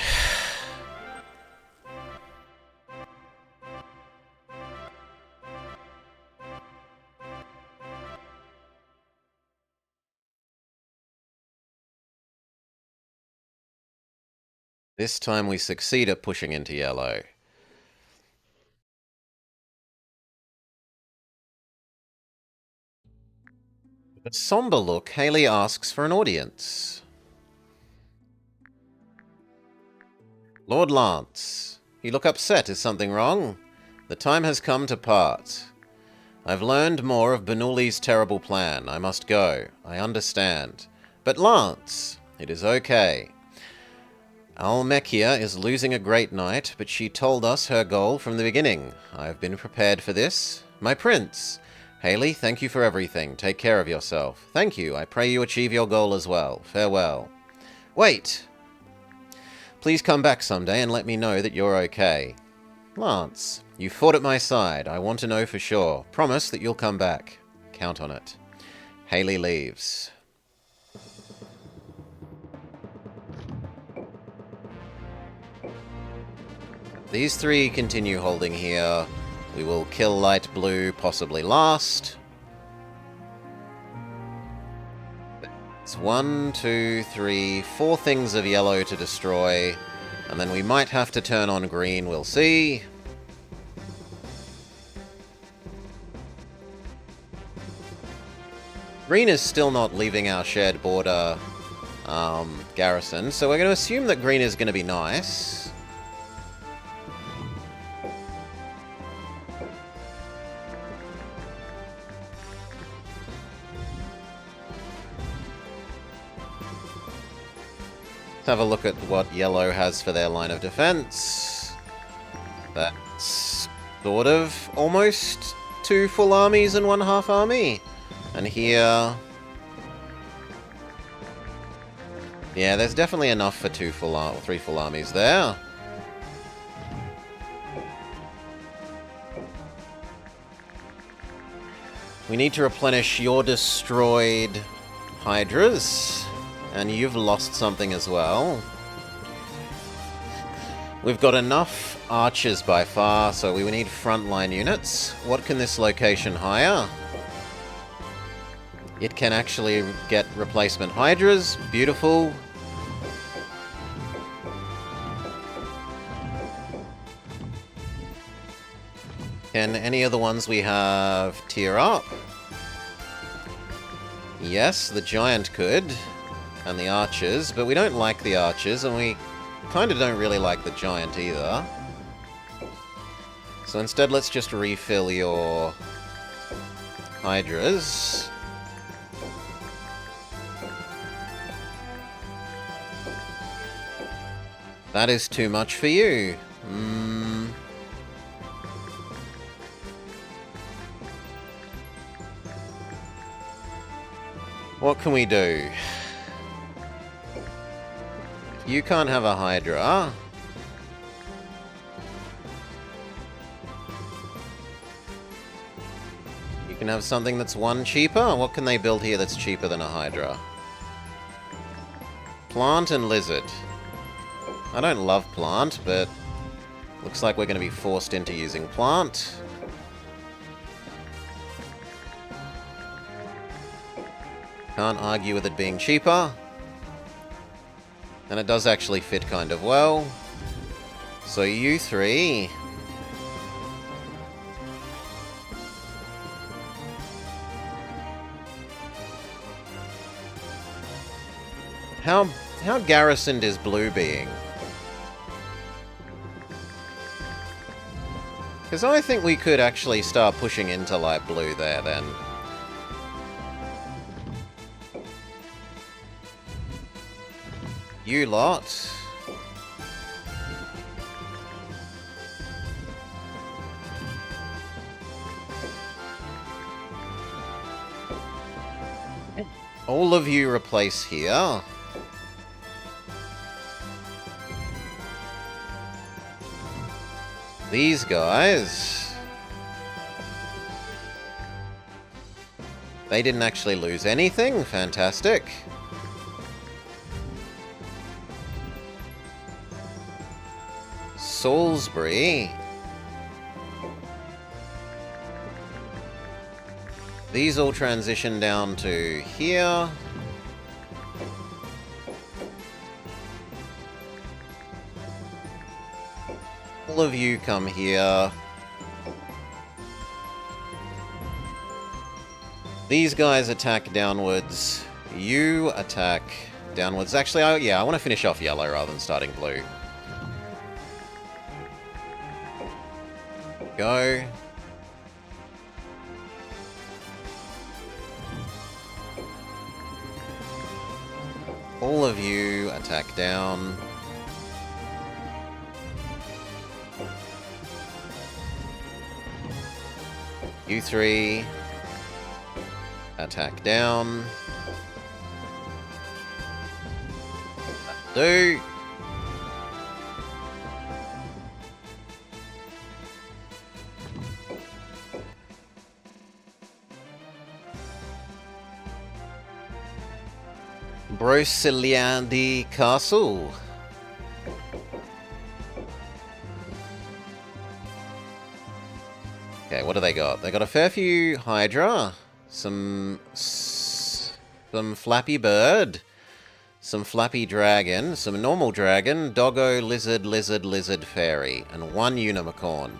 This time we succeed at pushing into yellow. With a somber look, Haley asks for an audience. Lord Lance, you look upset. Is something wrong? The time has come to part. I've learned more of Bernoulli's terrible plan. I must go. I understand. But Lance, it is okay. Almekia is losing a great knight, but she told us her goal from the beginning. I have been prepared for this. My prince. Haley, thank you for everything. Take care of yourself. Thank you. I pray you achieve your goal as well. Farewell. Wait! Please come back someday and let me know that you're okay. Lance, you fought at my side. I want to know for sure. Promise that you'll come back. Count on it. Haley leaves. These three continue holding here. We will kill light blue, possibly last. It's 1, 2, 3, 4 things of yellow to destroy. And then we might have to turn on green, we'll see. Green is still not leaving our shared border garrison, so we're going to assume that green is going to be nice. Let's have a look at what yellow has for their line of defense. That's sort of almost 2 full armies and 1 half army. And here... Yeah, there's definitely enough for 3 full armies there. We need to replenish your destroyed Hydras, and you've lost something as well. We've got enough archers by far, so we need frontline units. What can this location hire? It can actually get replacement Hydras. Beautiful. Can any of the ones we have tier up? Yes, the giant could. And the archers, but we don't like the archers, and we kind of don't really like the giant either. So instead, let's just refill your Hydras. That is too much for you. What can we do? You can't have a Hydra. You can have something that's 1 cheaper? What can they build here that's cheaper than a Hydra? Plant and lizard. I don't love plant, but looks like we're going to be forced into using plant. Can't argue with it being cheaper. And it does actually fit kind of well. So you 3... How garrisoned is blue being? Because I think we could actually start pushing into light blue there then. You lot. All of you replace here. These guys... They didn't actually lose anything. Fantastic. Salisbury. These all transition down to here. All of you come here. These guys attack downwards. You attack downwards. Actually, I want to finish off yellow rather than starting blue. Go. All of you attack down. You 3 attack down. Do. Broceliandi Castle. Okay, what do they got? They got a fair few Hydra, some Flappy Bird, some Flappy Dragon, some Normal Dragon, Doggo, Lizard, Lizard, Lizard, Fairy, and 1 Unicorn.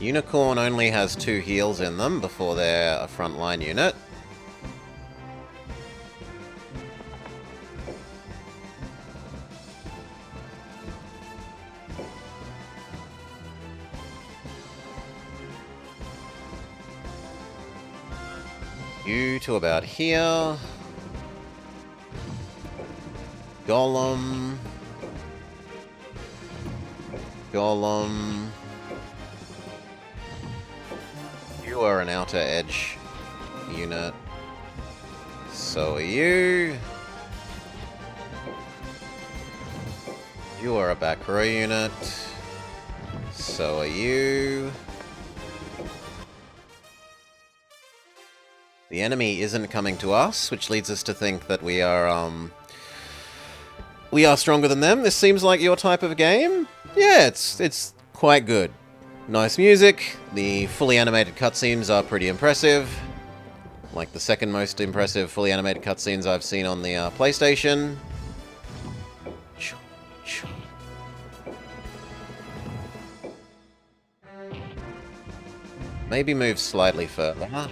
Unicorn only has 2 heals in them before they're a frontline unit. You to about here. Golem. Golem. You are an outer edge unit. So are you. You are a back row unit. So are you. The enemy isn't coming to us, which leads us to think that we are stronger than them. This seems like your type of game. Yeah, it's quite good. Nice music. The fully animated cutscenes are pretty impressive. Like the second most impressive fully animated cutscenes I've seen on the PlayStation. Maybe move slightly further,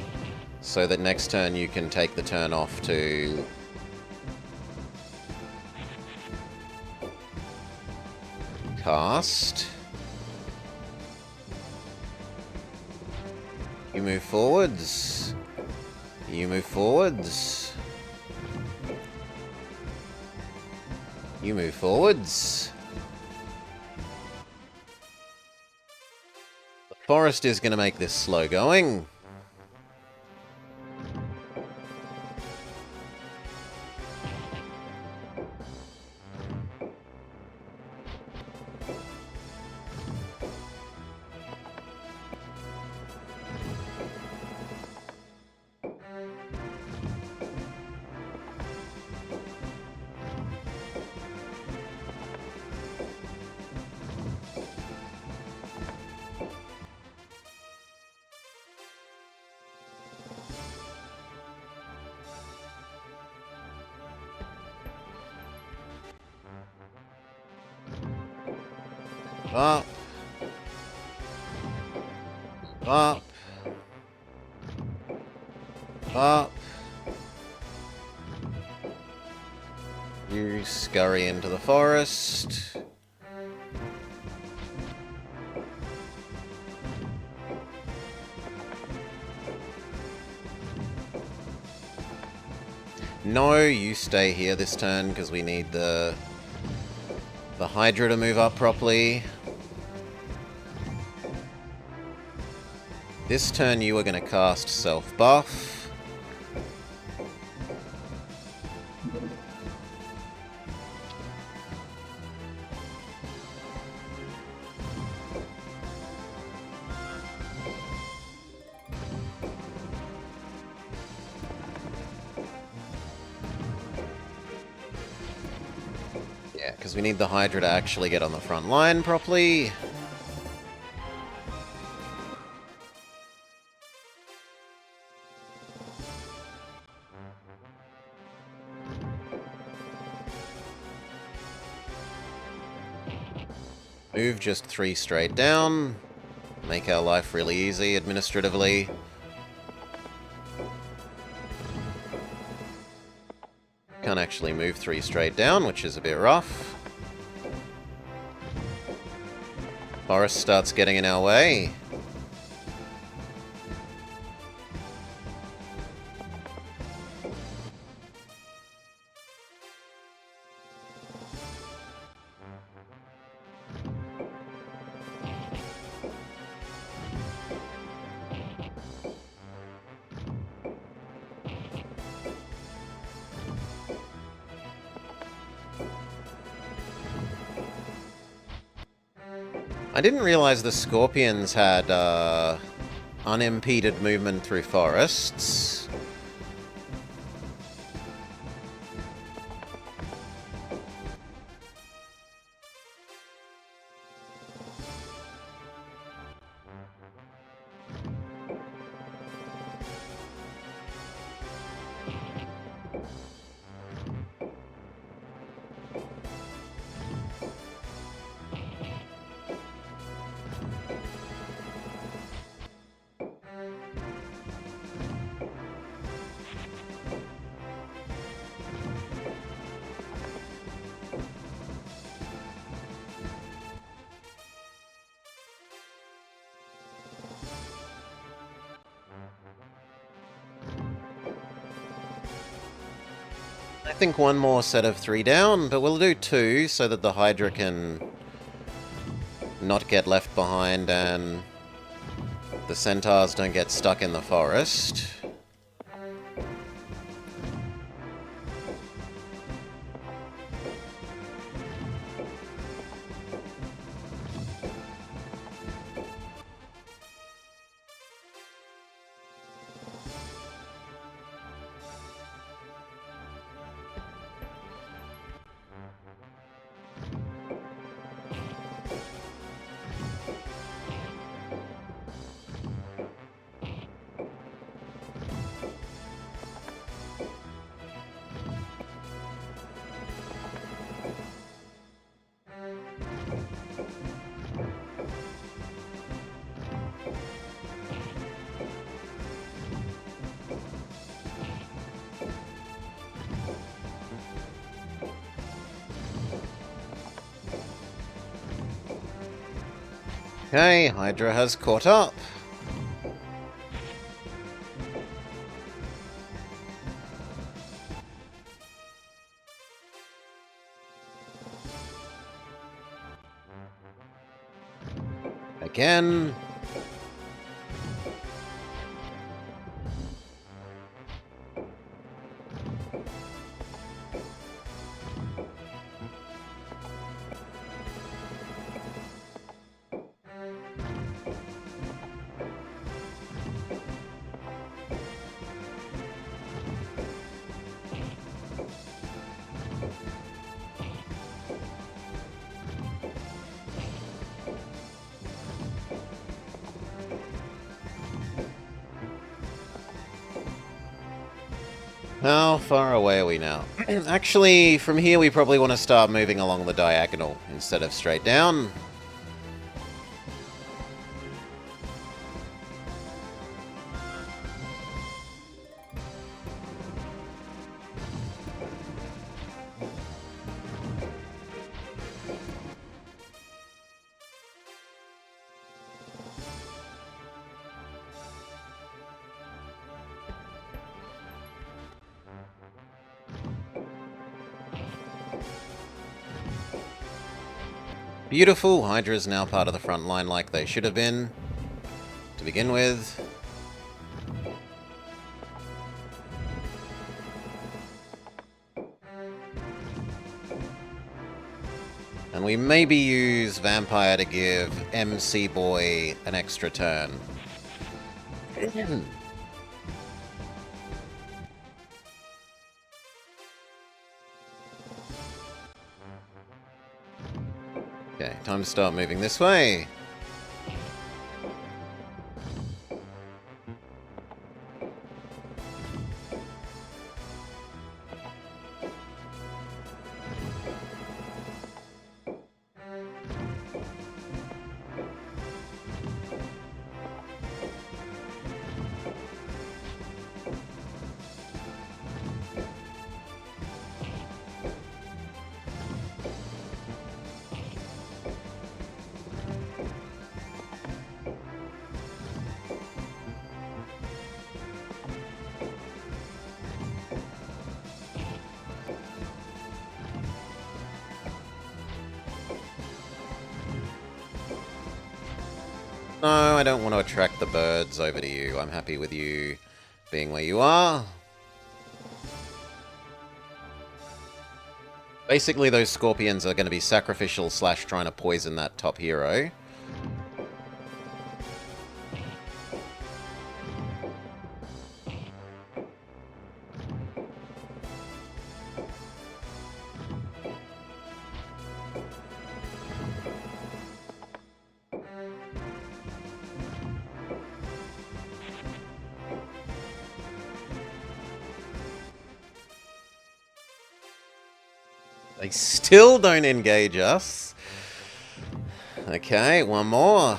so that next turn you can take the turn off to cast. You move forwards. You move forwards. You move forwards. The forest is going to make this slow going. Up. Up. Up. You scurry into the forest. No, you stay here this turn because we need the Hydra to move up properly. This turn you are going to cast self-buff. Yeah, because we need the Hydra to actually get on the front line properly. Move just 3 straight down. Make our life really easy administratively. Can't actually move 3 straight down, which is a bit rough. Forest starts getting in our way. I didn't realize the Scorpions had unimpeded movement through forests. I think one more set of 3 down, but we'll do 2 so that the Hydra can not get left behind and the Centaurs don't get stuck in the forest. Okay, Hydra has caught up. Again. How far away are we now? Actually, from here we probably want to start moving along the diagonal instead of straight down. Beautiful. Hydra is now part of the front line like they should have been to begin with. And we maybe use Vampire to give MC Boy an extra turn. Okay, time to start moving this way. No, I don't want to attract the birds over to you. I'm happy with you being where you are. Basically, those scorpions are going to be sacrificial / trying to poison that top hero. They still don't engage us. Okay, one more.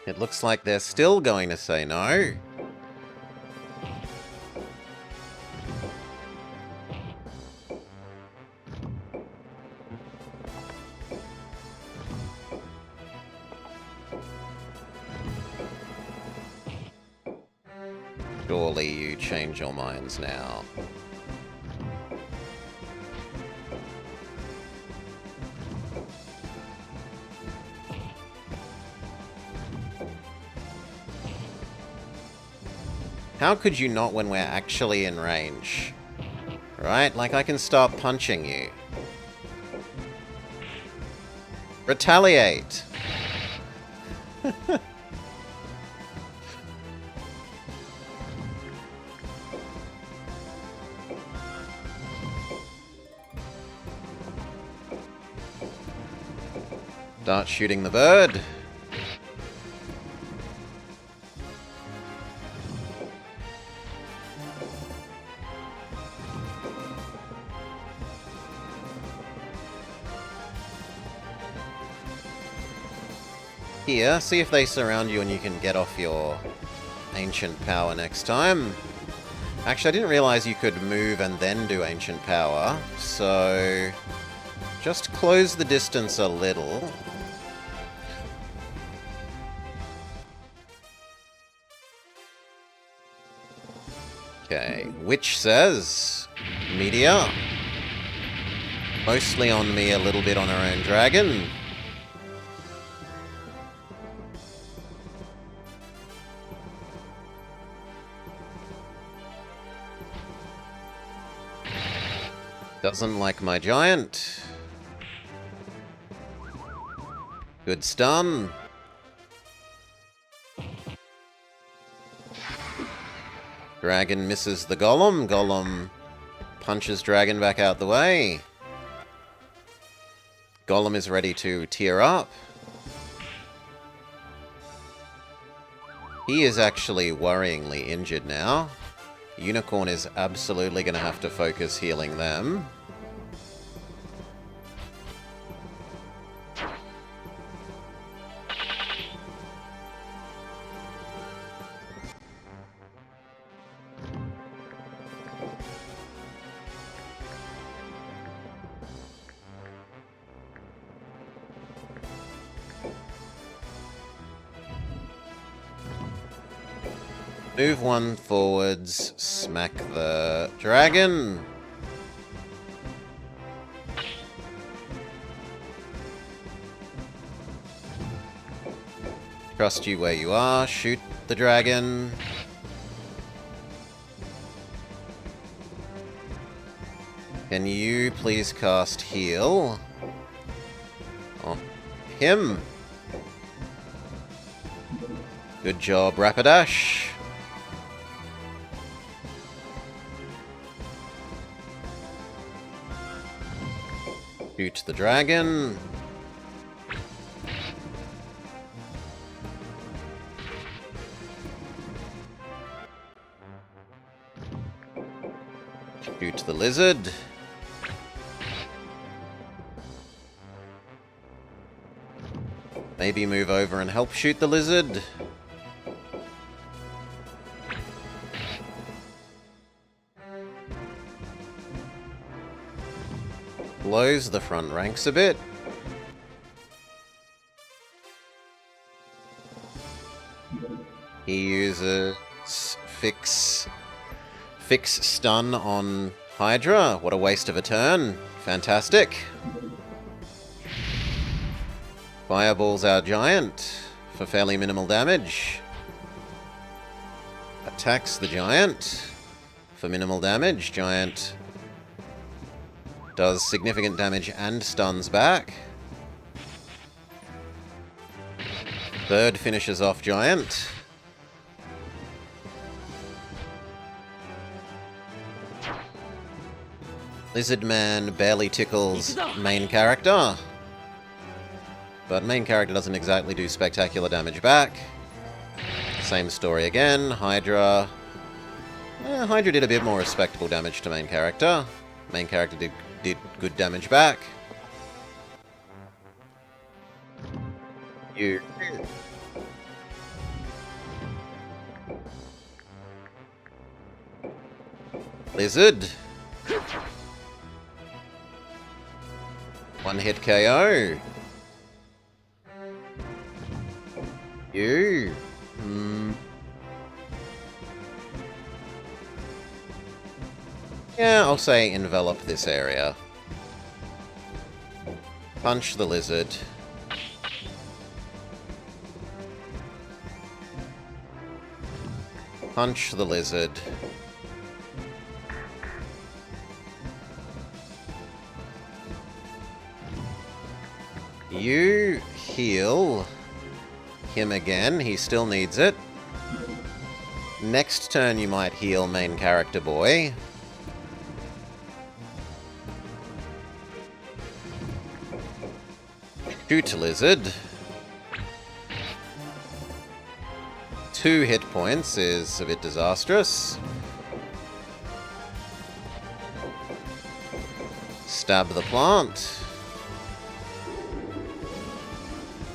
It looks like they're still going to say no. Surely you change your minds now. How could you not when we're actually in range? Right? Like, I can start punching you. Retaliate! Start shooting the bird. Here, see if they surround you and you can get off your ancient power next time. Actually, I didn't realize you could move and then do ancient power, so just close the distance a little. Okay, which says Meteor. Mostly on me, a little bit on our own dragon. Doesn't like my giant. Good stun. Dragon misses the golem. Golem punches dragon back out the way. Golem is ready to tear up. He is actually worryingly injured now. Unicorn is absolutely going to have to focus healing them. Move one forwards, smack the dragon. Trust you where you are, shoot the dragon. Can you please cast heal on him? Good job, Rapidash. Shoot the dragon. Shoot the lizard. Maybe move over and help shoot the lizard. Blows the front ranks a bit. He uses fix stun on Hydra. What a waste of a turn. Fantastic. Fireballs our giant for fairly minimal damage. Attacks the giant for minimal damage. Giant does significant damage and stuns back. Bird finishes off giant. Lizard Man barely tickles main character. But main character doesn't exactly do spectacular damage back. Same story again. Hydra. Hydra did a bit more respectable damage to main character. Main character did good damage back. Lizard. One hit KO. You. Yeah, I'll say envelop this area. Punch the lizard. Punch the lizard. You heal him again. He still needs it. Next turn you might heal main character boy. Shoot lizard. 2 hit points is a bit disastrous. Stab the plant.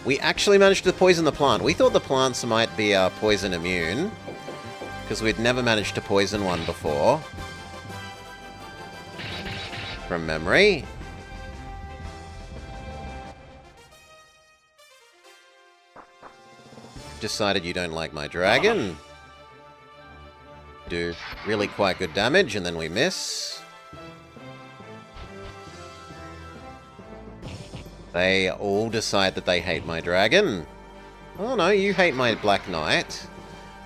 We actually managed to poison the plant. We thought the plants might be poison immune, because we'd never managed to poison one before. From memory. Decided you don't like my dragon. Do really quite good damage, and then we miss. They all decide that they hate my dragon. Oh no, you hate my Black Knight.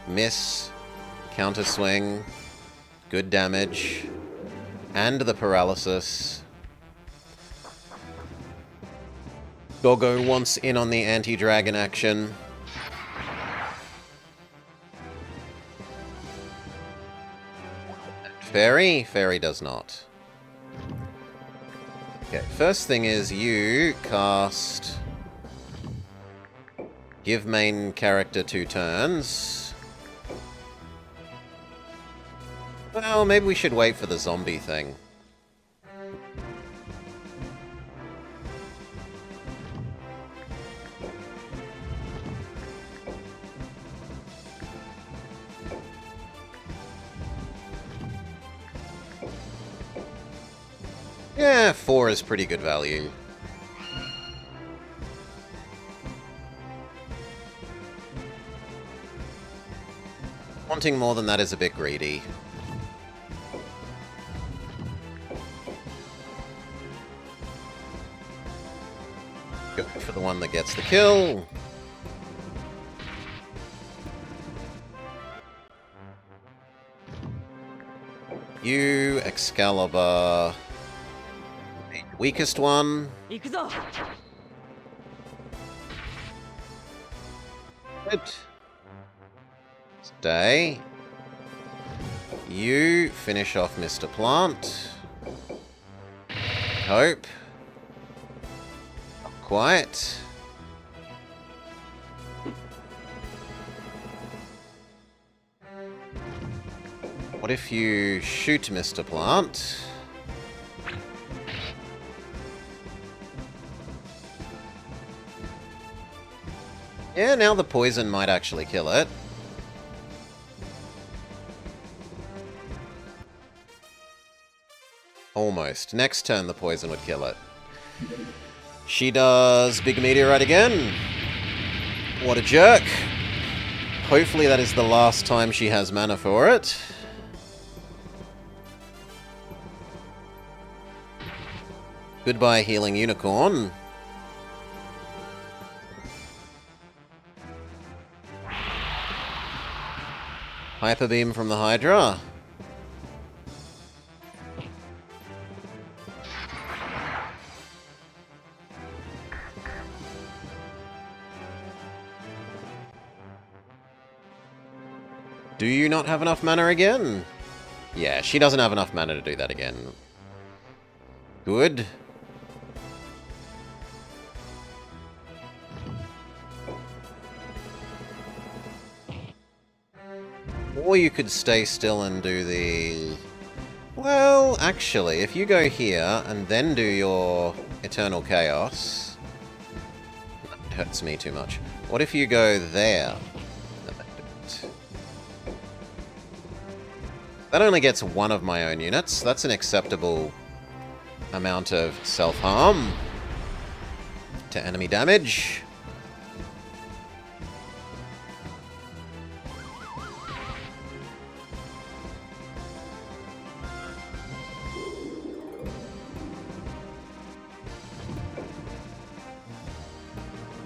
Miss. Counter swing. Good damage. And the paralysis. Gogo wants in on the anti-dragon action. Fairy? Fairy does not. Okay, first thing is you cast... Give main character 2 turns. Well, maybe we should wait for the zombie thing. Yeah, 4 is pretty good value. Wanting more than that is a bit greedy. Go for the one that gets the kill. You, Excalibur... Weakest one. Good. Stay. You finish off Mr. Plant. Hope. Not quite. What if you shoot Mr. Plant? Yeah, now the poison might actually kill it. Almost. Next turn the poison would kill it. She does Big Meteorite again. What a jerk. Hopefully that is the last time she has mana for it. Goodbye, Healing Unicorn. Hyper Beam from the Hydra. Do you not have enough mana again? Yeah, she doesn't have enough mana to do that again. Good. Or you could stay still and do the... Well, actually, if you go here and then do your Eternal Chaos... It hurts me too much. What if you go there? That only gets one of my own units. That's an acceptable amount of self-harm to enemy damage.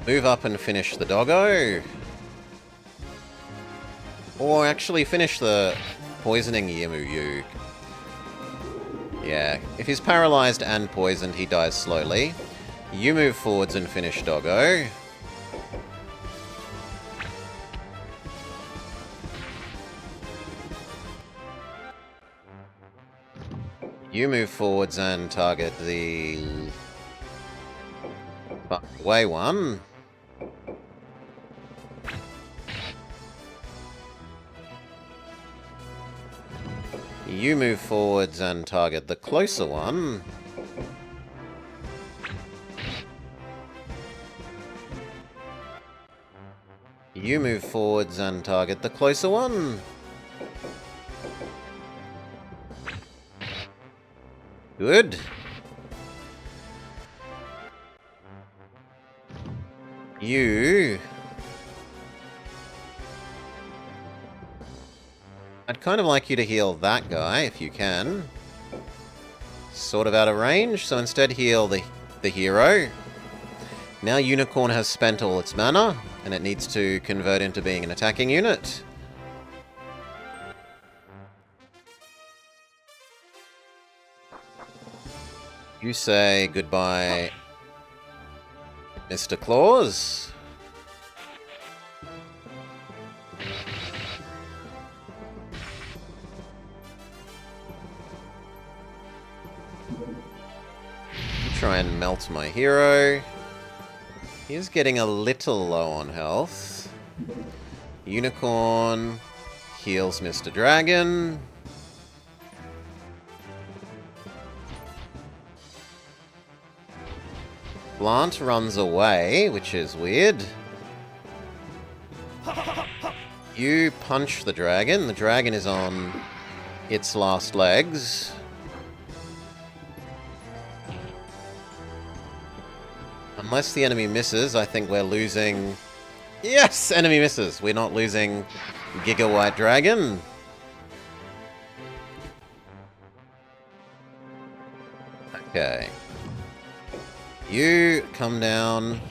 Move up and finish the doggo. Or actually finish the poisoning Yimu. Yeah, if he's paralyzed and poisoned, he dies slowly. You move forwards and finish doggo. You move forwards and target the away one. You move forwards and target the closer one. You move forwards and target the closer one. Good. You... I'd kind of like you to heal that guy, if you can. Sort of out of range, so instead heal the hero. Now Unicorn has spent all its mana, and it needs to convert into being an attacking unit. You say goodbye, Mr. Claus. Try and melt my hero. He is getting a little low on health. Unicorn heals Mr. Dragon. Blant runs away, which is weird. You punch the dragon. The dragon is on its last legs. Unless the enemy misses, I think we're losing... Yes! Enemy misses! We're not losing Giga White Dragon. Okay. You come down.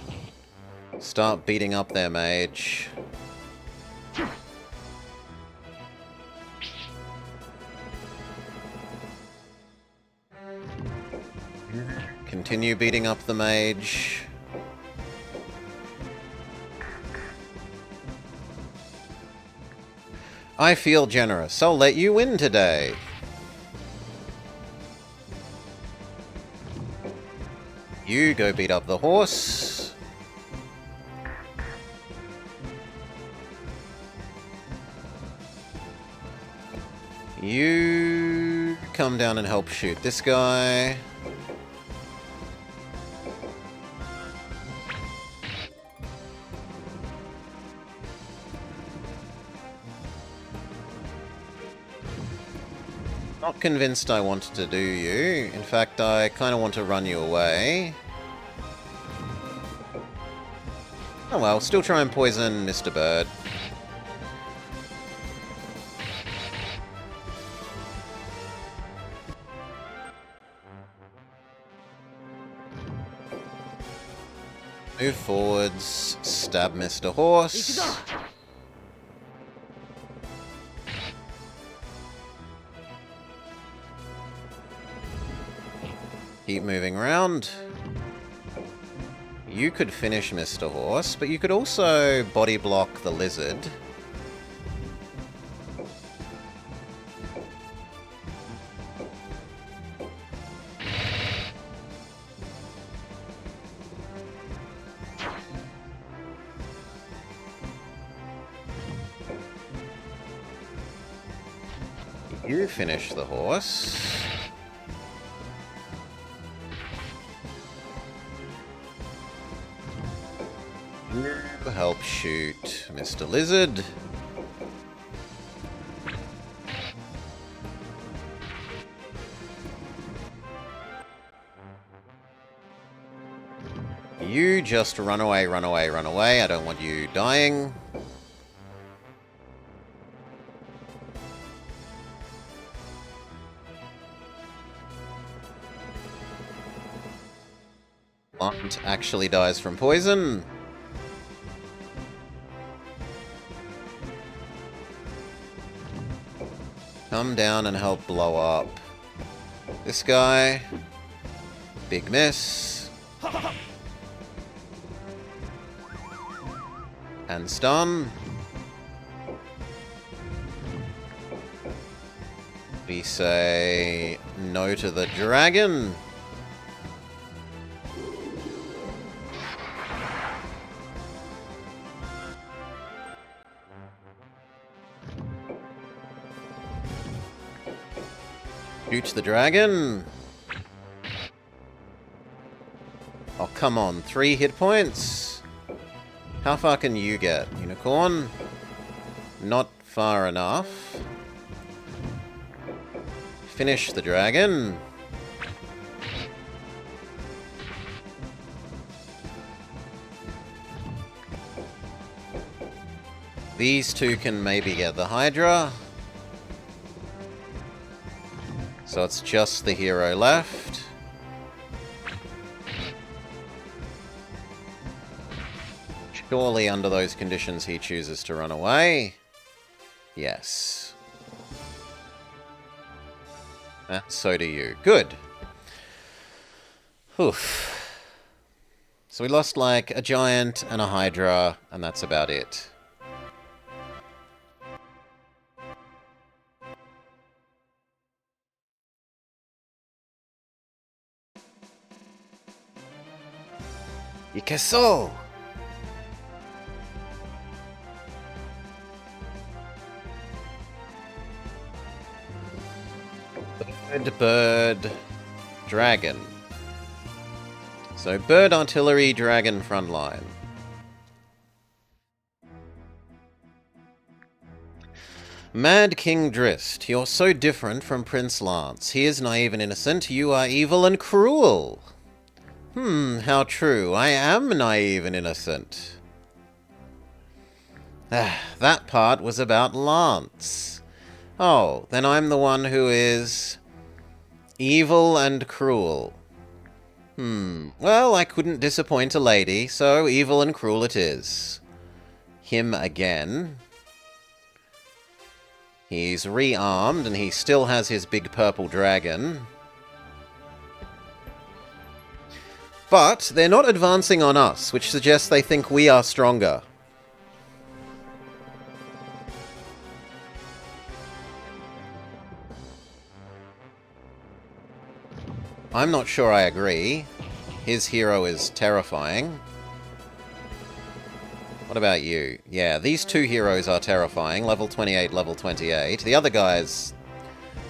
Start beating up their mage. Continue beating up the mage. I feel generous. I'll let you win today. You go beat up the horse. You come down and help shoot this guy. Not convinced I want to do you. In fact, I kind of want to run you away. Oh well, still try and poison Mr. Bird. Move forwards, stab Mr. Horse. Keep moving around. You could finish Mr. Horse, but you could also body block the lizard. You finish the horse. Help shoot Mr. Lizard. You just run away, run away, run away. I don't want you dying. Plant actually dies from poison. Come down and help blow up this guy. Big miss. And stun. We say no to the dragon. Shoot the dragon. Oh, come on. 3 hit points? How far can you get, Unicorn? Not far enough. Finish the dragon. These two can maybe get the Hydra. So it's just the hero left. Surely under those conditions he chooses to run away. Yes. And so do you. Good. Oof. So we lost like a giant and a Hydra, and that's about it. Ikeso! Bird, dragon. So bird, artillery, dragon, frontline. Mad King Drist, you're so different from Prince Lance. He is naive and innocent, you are evil and cruel. How true. I am naive and innocent. That part was about Lance. Oh, then I'm the one who is evil and cruel. Well, I couldn't disappoint a lady, so evil and cruel it is. Him again. He's rearmed, and he still has his big purple dragon. But they're not advancing on us, which suggests they think we are stronger. I'm not sure I agree. His hero is terrifying. What about you? Yeah, these two heroes are terrifying. Level 28, level 28. The other guy's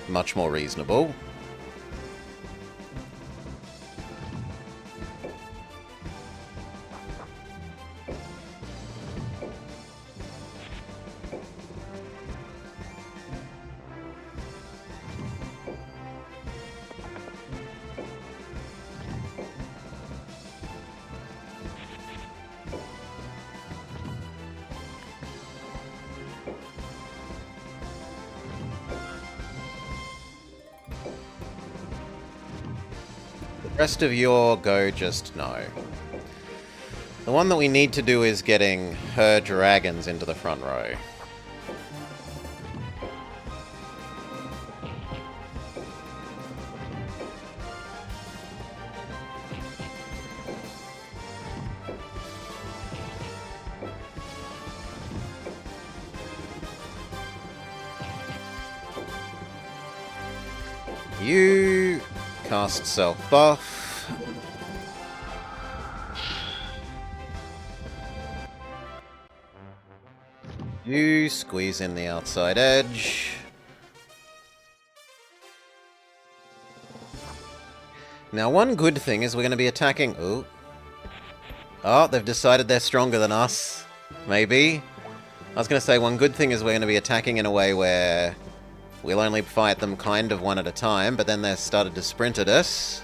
much more reasonable. Rest of your go just no. The one that we need to do is getting her dragons into the front row. You cast self-buff. You squeeze in the outside edge. Now, one good thing is we're going to be attacking... Ooh. Oh, they've decided they're stronger than us. Maybe. I was going to say, one good thing is we're going to be attacking in a way where we'll only fight them kind of one at a time, but then they've started to sprint at us.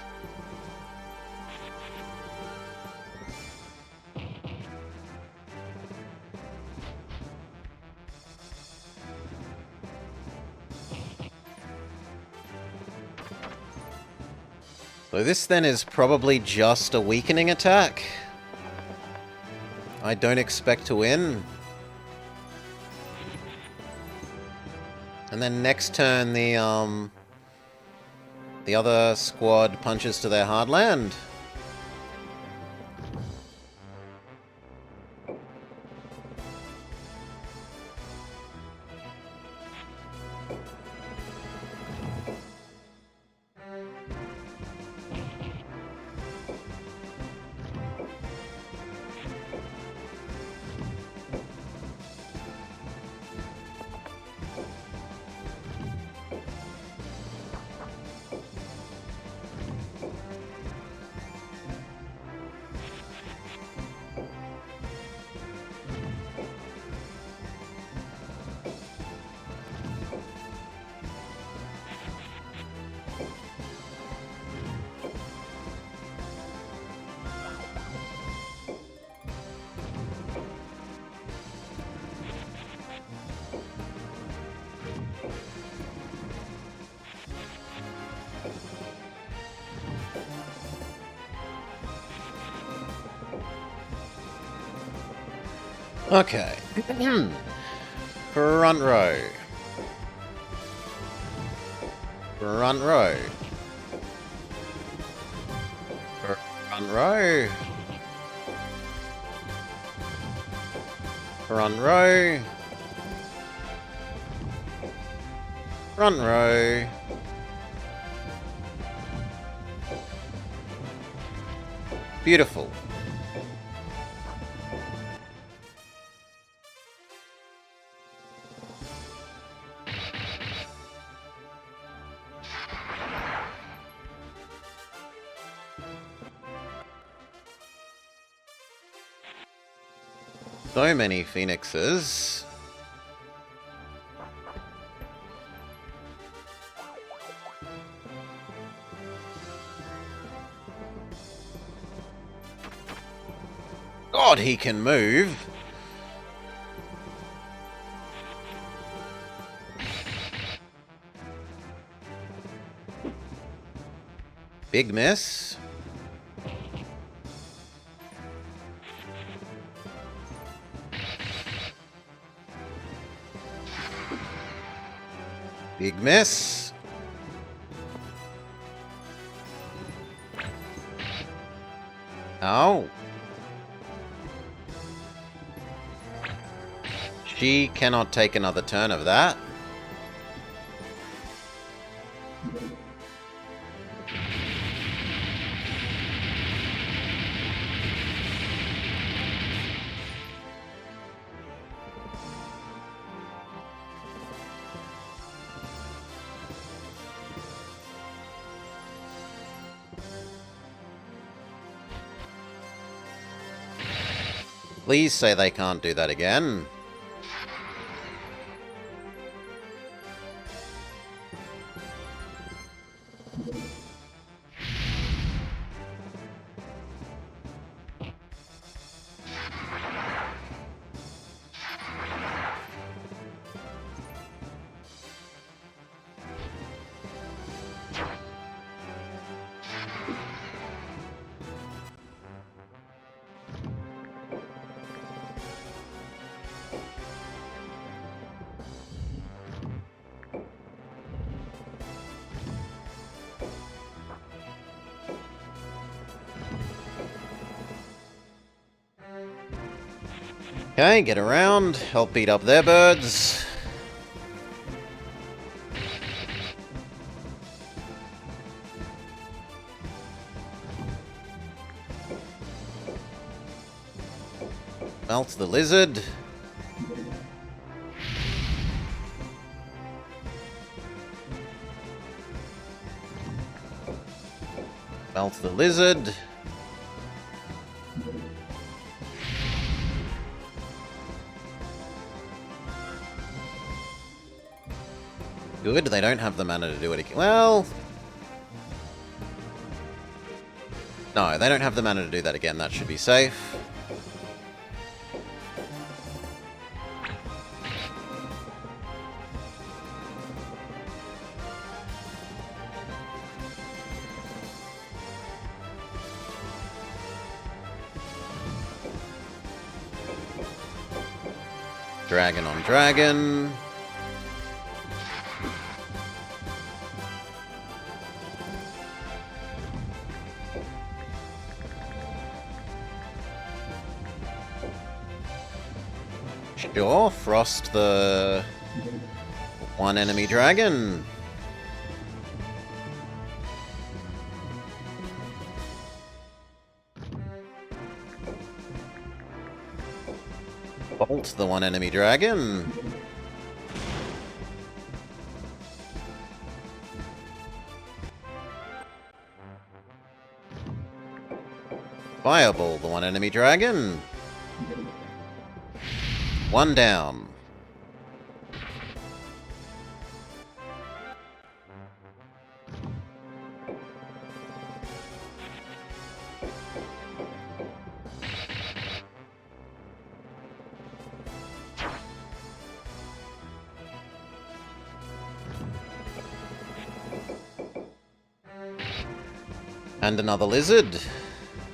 So this then is probably just a weakening attack. I don't expect to win. And then next turn the other squad punches to their hard land. Okay. Front row. Front row. Front row. Front row. Front row. Beautiful. So many phoenixes. God, he can move. Big miss. Big miss. Oh. She cannot take another turn of that. Please say they can't do that again. Okay, get around, help beat up their birds. Melt the lizard. Melt the lizard. Good, they don't have the mana to do it again. Well... no, they don't have the mana to do that again. That should be safe. Dragon on dragon. Sure, frost the one enemy dragon. Bolt the one enemy dragon. Fireball the one enemy dragon. One down. And another lizard.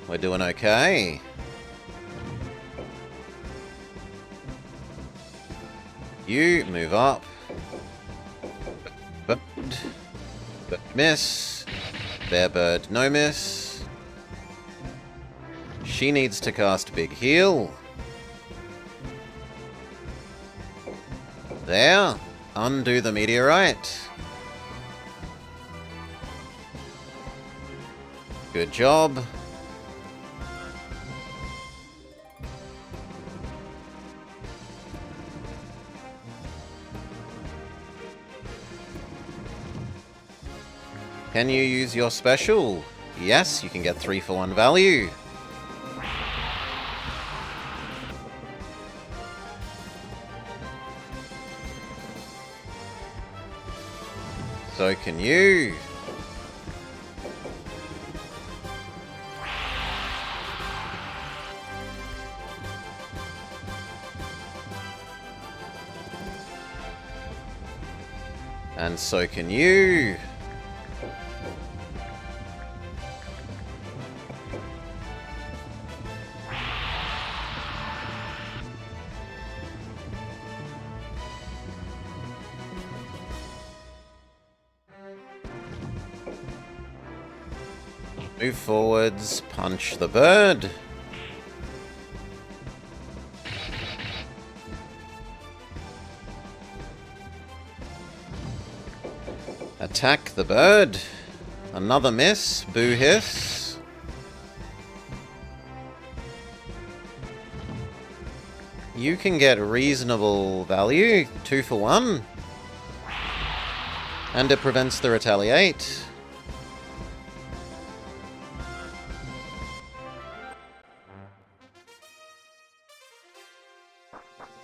We're doing okay. You move up. Bird. Bird miss. Bear bird no miss. She needs to cast big heal. There. Undo the meteorite. Good job. Can you use your special? Yes, you can get 3 for 1 value. So can you. And so can you. Move forwards, punch the bird. Attack the bird. Another miss. Boo hiss. You can get reasonable value. 2 for 1. And it prevents the retaliate.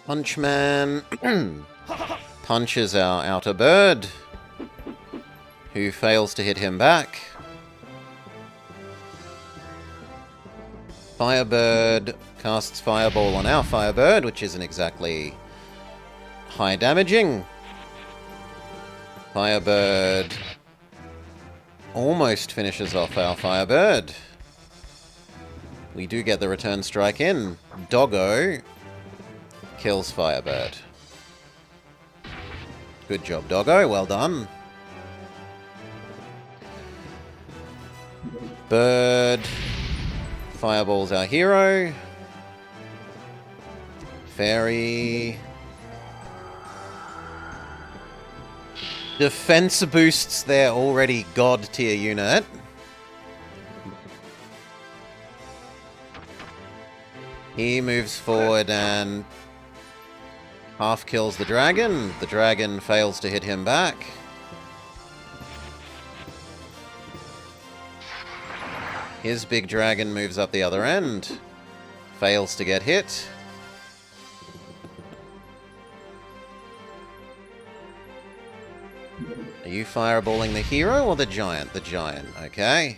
Punchman punches our outer bird, who fails to hit him back. Firebird casts Fireball on our Firebird, which isn't exactly high damaging. Firebird almost finishes off our Firebird. We do get the return strike in. Doggo kills Firebird. Good job, Doggo. Well done. Bird fireballs our hero. Fairy defense boosts their already god tier unit. He moves forward and half kills the dragon. The dragon fails to hit him back. His big dragon moves up the other end. Fails to get hit. Are you fireballing the hero or the giant? The giant, okay.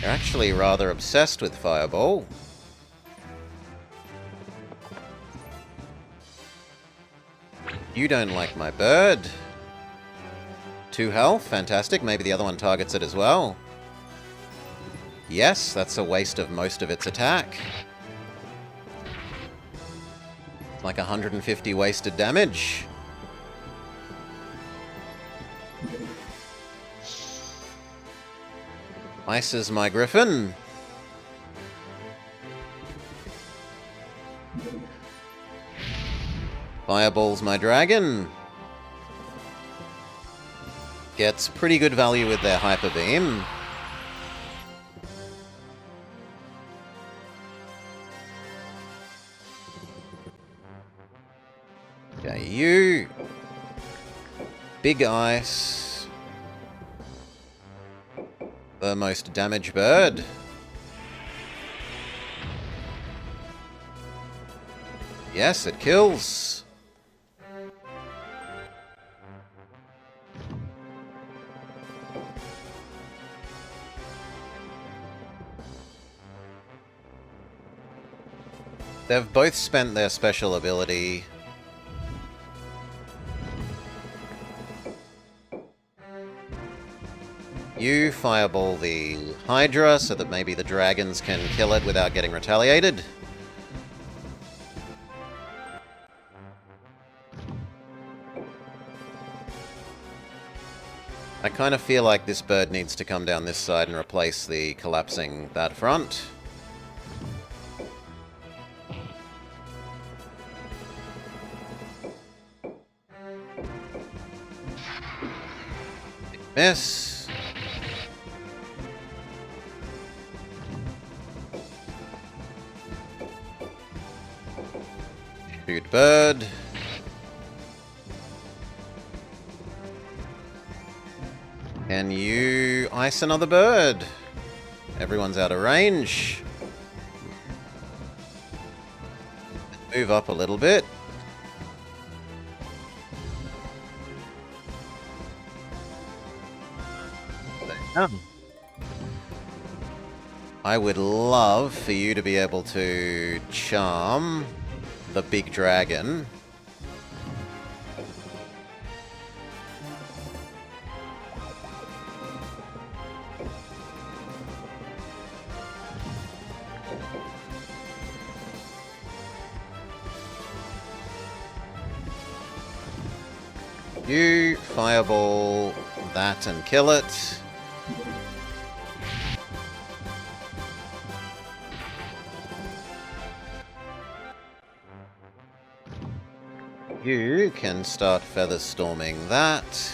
You're actually rather obsessed with Fireball. You don't like my bird. 2 health, fantastic. Maybe the other one targets it as well. Yes, that's a waste of most of its attack. Like 150 wasted damage. Ices my griffin. Fireballs my dragon. Gets pretty good value with their hyper beam. Okay, you. Big ice. The most damaged bird. Yes, it kills. They've both spent their special ability. You fireball the Hydra so that maybe the dragons can kill it without getting retaliated. I kind of feel like this bird needs to come down this side and replace the collapsing that front. Miss. Shoot bird. Can you ice another bird? Everyone's out of range. Move up a little bit. I would love for you to be able to charm the big dragon. You fireball that and kill it. You can start feather storming that.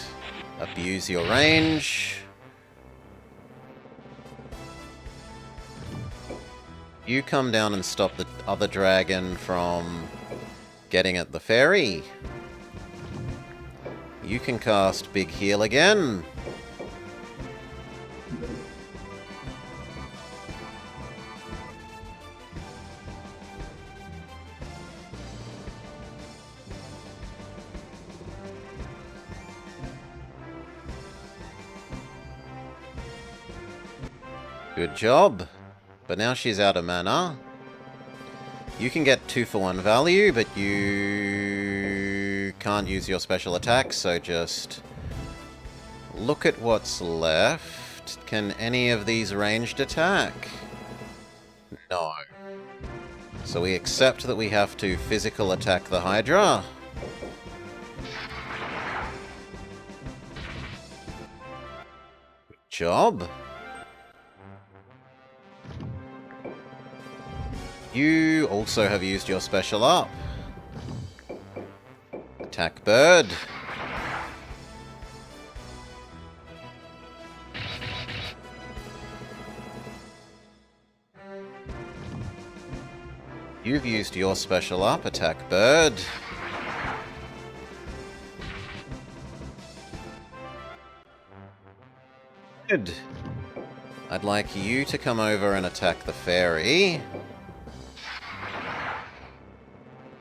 Abuse your range. You come down and stop the other dragon from getting at the fairy. You can cast Big Heal again. Good job. But now she's out of mana. You can get 2-for-1 value, but you can't use your special attack, so just look at what's left. Can any of these ranged attack? No. So we accept that we have to physical attack the Hydra. Good job. You also have used your special up. Attack bird. You've used your special up. Attack bird. Good. I'd like you to come over and attack the fairy.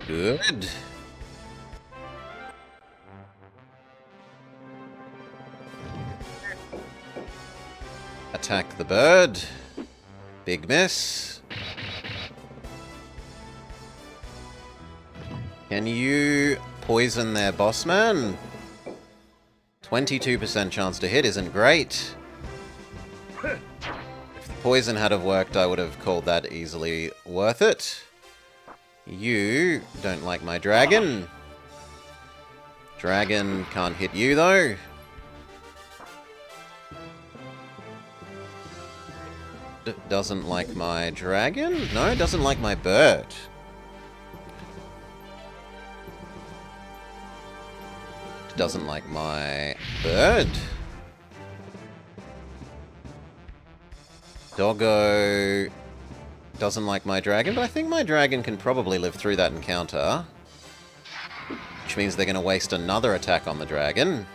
Good. Attack the bird. Big miss. Can you poison their boss man? 22% chance to hit isn't great. If the poison had have worked, I would have called that easily worth it. You don't like my dragon. Dragon can't hit you, though. Doesn't like my dragon? No, doesn't like my bird. Doesn't like my bird. Doggo doesn't like my dragon, but I think my dragon can probably live through that encounter. Which means they're going to waste another attack on the dragon.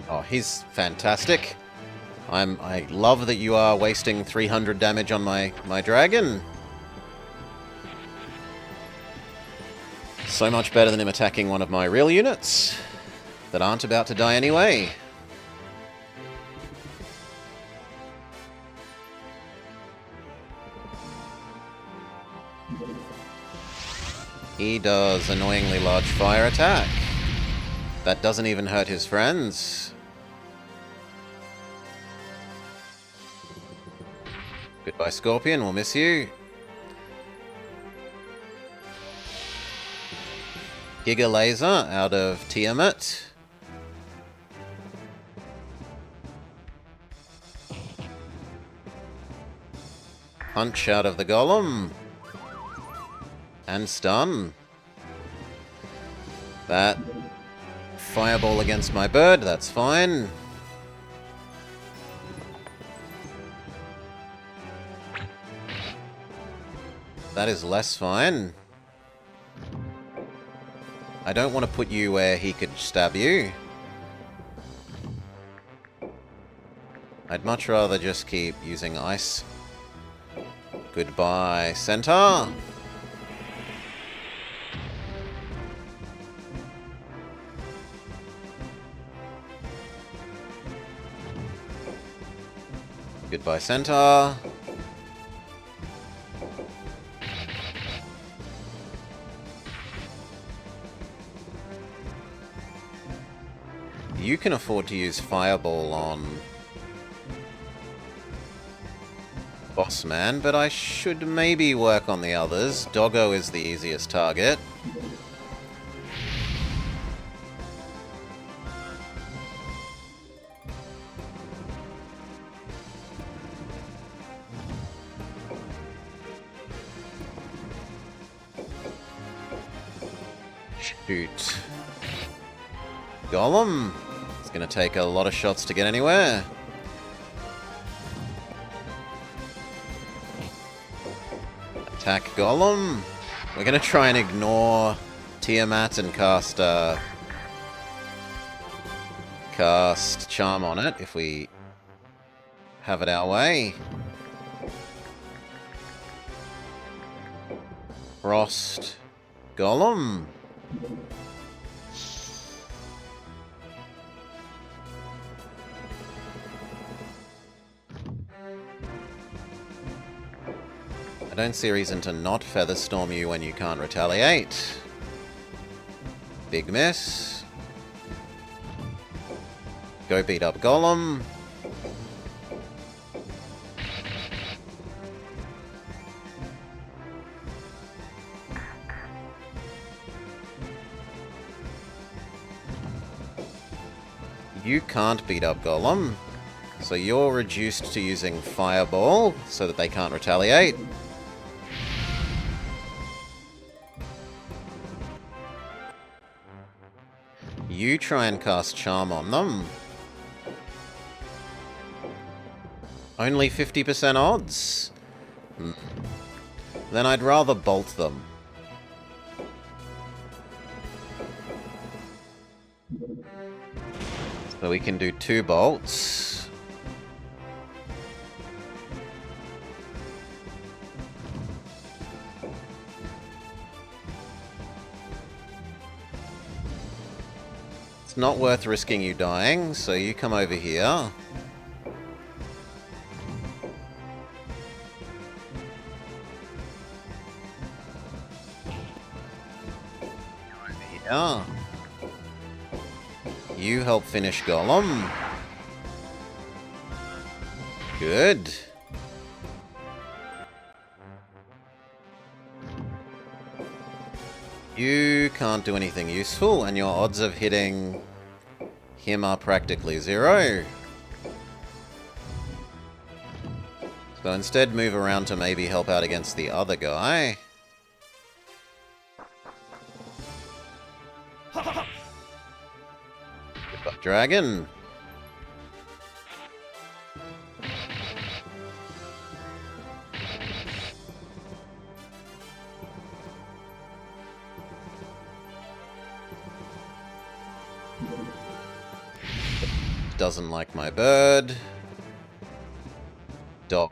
Oh, he's fantastic. I love that you are wasting 300 damage on my dragon. So much better than him attacking one of my real units that aren't about to die anyway. He does annoyingly large fire attack. That doesn't even hurt his friends. Goodbye, Scorpion. We'll miss you. Giga Laser out of Tiamat. Punch out of the Golem. And stun. That fireball against my bird, that's fine. That is less fine. I don't want to put you where he could stab you. I'd much rather just keep using ice. Goodbye, Centaur. Goodbye, Centaur. You can afford to use Fireball on Bossman, but I should maybe work on the others. Doggo is the easiest target. Shoot. Golem. It's going to take a lot of shots to get anywhere. Attack Golem. We're going to try and ignore Tiamat and cast Charm on it if we have it our way. Frost Golem. I don't see a reason to not Featherstorm you when you can't retaliate. Big miss. Go beat up Golem. You can't beat up Golem, so you're reduced to using Fireball so that they can't retaliate. You try and cast Charm on them. Only 50% odds? Then I'd rather bolt them. So we can do 2 bolts. It's not worth risking you dying, so you come over here. Yeah. You help finish Golem. Good. You can't do anything useful, and your odds of hitting him are practically 0. So instead move around to maybe help out against the other guy. Goodbye, dragon. Doesn't like my bird. Dog.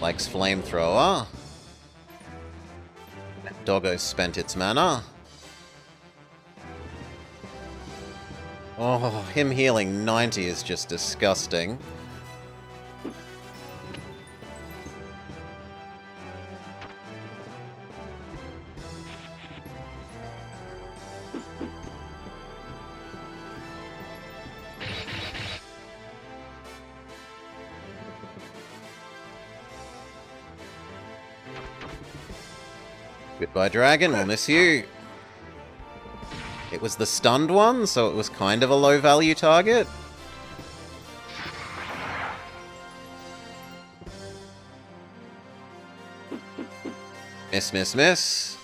Likes flamethrower. Doggo spent its mana. Oh, him healing 90 is just disgusting. Goodbye, dragon. We'll miss you. It was the stunned one, so it was kind of a low-value target. Miss, miss, miss.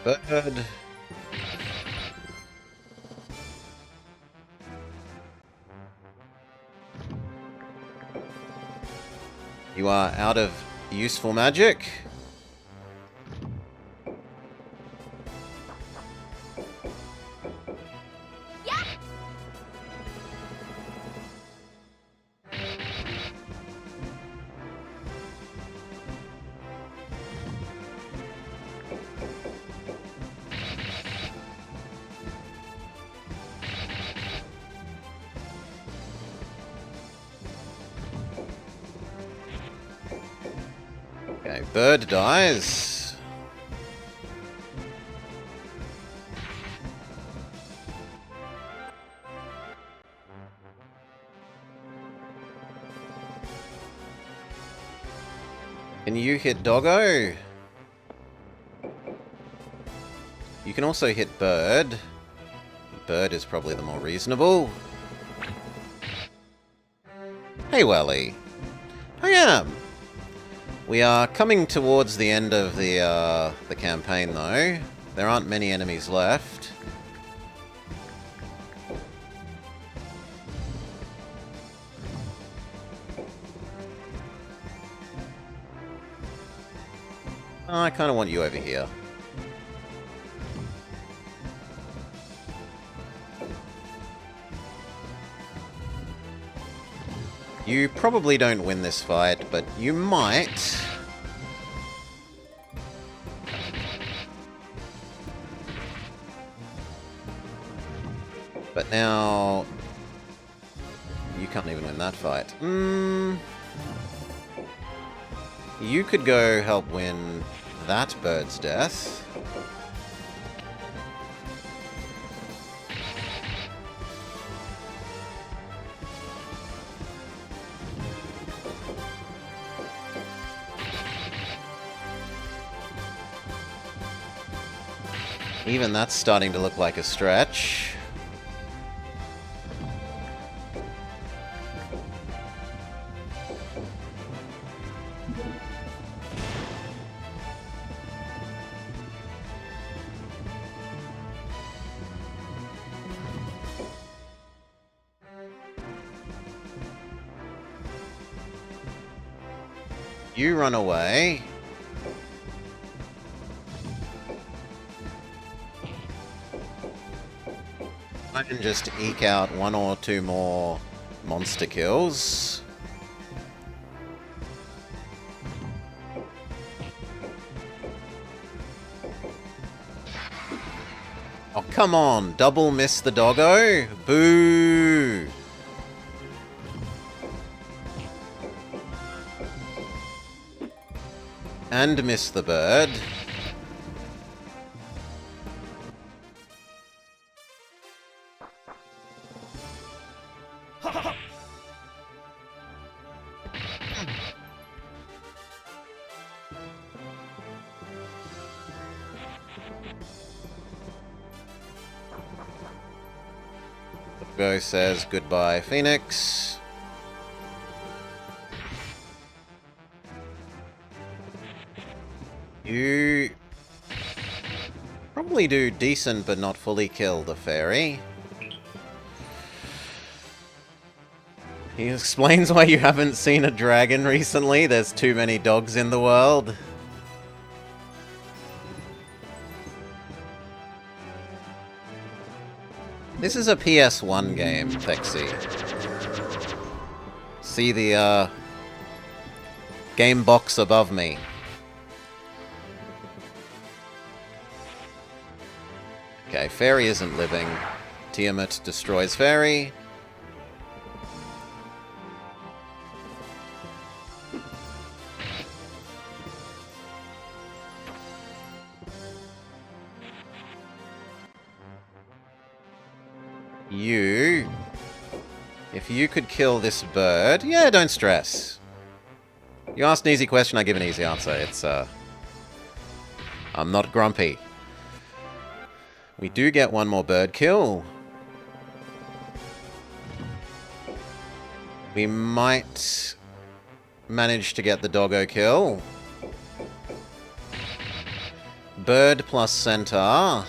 Bird. You are out of useful magic.
Yeah.
Okay, bird dies. Can you hit Doggo? You can also hit Bird. Bird is probably the more reasonable. Hey, Welly. I am. We are coming towards the end of the campaign, though. There aren't many enemies left. I kind of want you over here. You probably don't win this fight, but you might. But now... you can't even win that fight. You could go help win that bird's death. Even that's starting to look like a stretch. You run away. I can just eke out 1 or 2 more monster kills. Oh, come on. Double miss the doggo? Boo! And miss the bird. Go says goodbye, Phoenix. You probably do decent but not fully kill the fairy. He explains why you haven't seen a dragon recently. There's too many dogs in the world. This is a PS1 game, Thexy. See the game box above me. Okay, Fairy isn't living. Tiamat destroys Fairy. You... If you could kill this bird... Yeah, don't stress. You asked an easy question, I give an easy answer. It's, I'm not grumpy. We do get one more bird kill. We might manage to get the doggo kill. Bird plus centaur.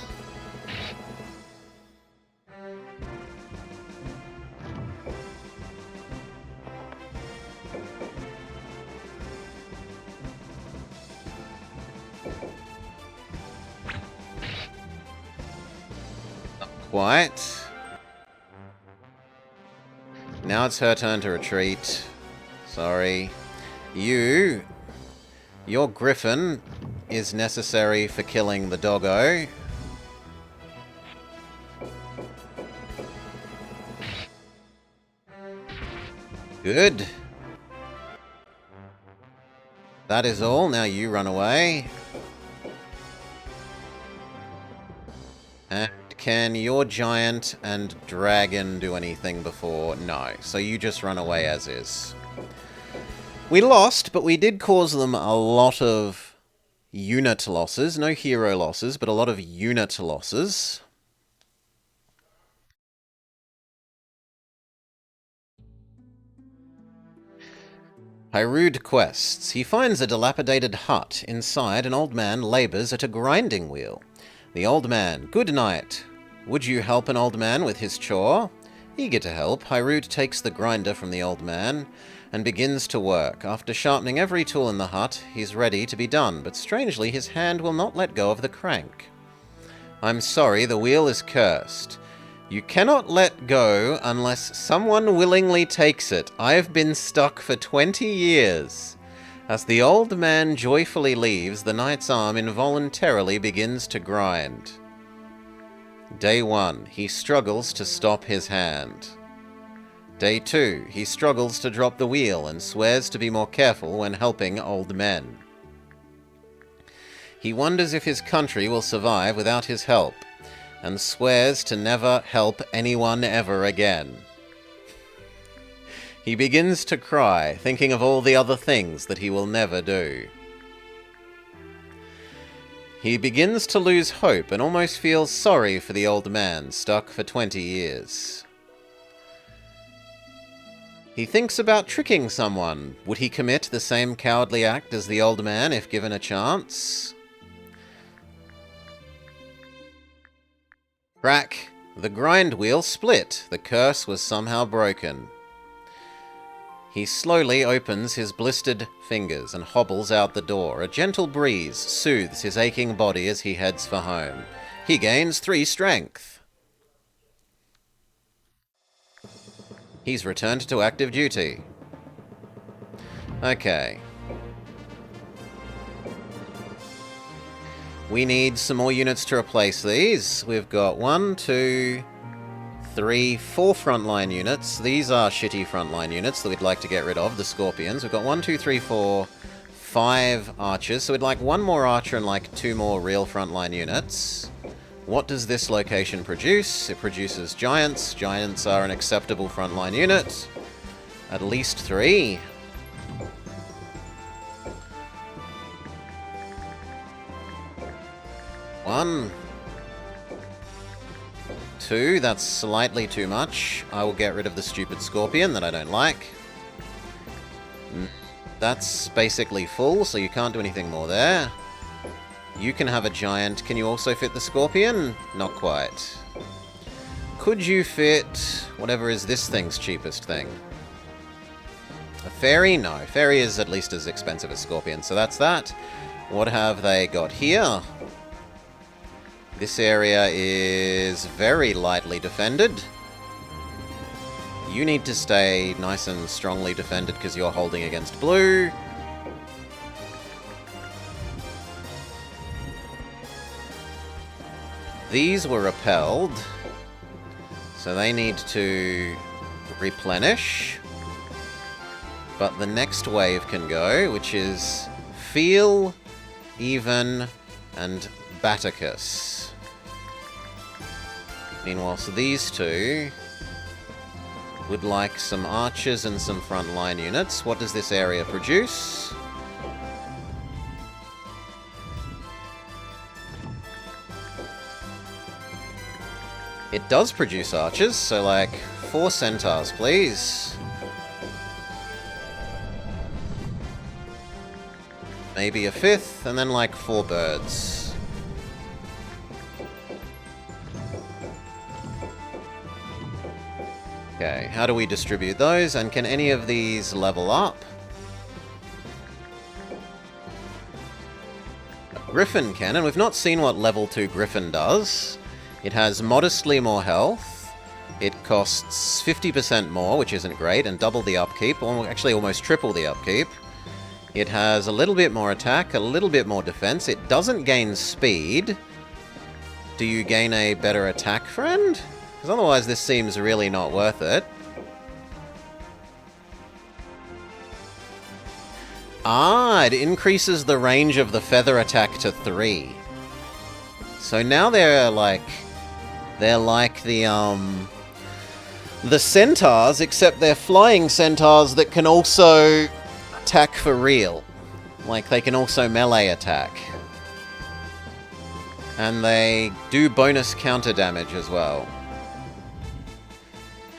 Quite. Now it's her turn to retreat. Sorry. Your griffin is necessary for killing the doggo. Good. That is all. Now you run away. And can your giant and dragon do anything before? No. So you just run away as is. We lost, but we did cause them a lot of unit losses. No hero losses, but a lot of unit losses. Hyrule quests. He finds a dilapidated hut. Inside, an old man labors at a grinding wheel. The old man. Good night. Would you help an old man with his chore? Eager to help, Hyrule takes the grinder from the old man and begins to work. After sharpening every tool in the hut, he's ready to be done, but strangely his hand will not let go of the crank. I'm sorry, the wheel is cursed. You cannot let go unless someone willingly takes it. I have been stuck for 20 years. As the old man joyfully leaves, the knight's arm involuntarily begins to grind. Day 1. He struggles to stop his hand. Day 2. He struggles to drop the wheel and swears to be more careful when helping old men. He wonders if his country will survive without his help, and swears to never help anyone ever again. He begins to cry, thinking of all the other things that he will never do. He begins to lose hope and almost feels sorry for the old man stuck for 20 years. He thinks about tricking someone. Would he commit the same cowardly act as the old man if given a chance? Crack! The grind wheel split. The curse was somehow broken. He slowly opens his blistered fingers and hobbles out the door. A gentle breeze soothes his aching body as he heads for home. He gains 3 strength. He's returned to active duty. Okay. We need some more units to replace these. We've got 1, 2, 3, 4 frontline units. These are shitty frontline units that we'd like to get rid of, the Scorpions. We've got 1, 2, 3, 4, 5 archers. So we'd like 1 more archer and like 2 more real frontline units. What does this location produce? It produces giants. Giants are an acceptable frontline unit. At least 3. 1. 2, that's slightly too much. I will get rid of the stupid scorpion that I don't like. That's basically full, so you can't do anything more there. You can have a giant. Can you also fit the scorpion? Not quite. Could you fit whatever is this thing's cheapest thing? A fairy? No. Fairy is at least as expensive as scorpion, so that's that. What have they got here? This area is very lightly defended. You need to stay nice and strongly defended because you're holding against blue. These were repelled, so they need to replenish. But the next wave can go, which is Feel, Even, and Baticus. Meanwhile, so these two would like some archers and some frontline units. What does this area produce? It does produce archers, so like 4 centaurs, please. Maybe a 5th, and then like 4 birds. Okay, how do we distribute those? And can any of these level up? Griffin can, and we've not seen what level 2 Griffin does. It has modestly more health. It costs 50% more, which isn't great, and double the upkeep, or actually almost triple the upkeep. It has a little bit more attack, a little bit more defense. It doesn't gain speed. Do you gain a better attack, friend? Because otherwise this seems really not worth it. Ah, it increases the range of the feather attack to 3. So now they're like the centaurs, except they're flying centaurs that can also attack for real. Like, they can also melee attack. And they do bonus counter damage as well.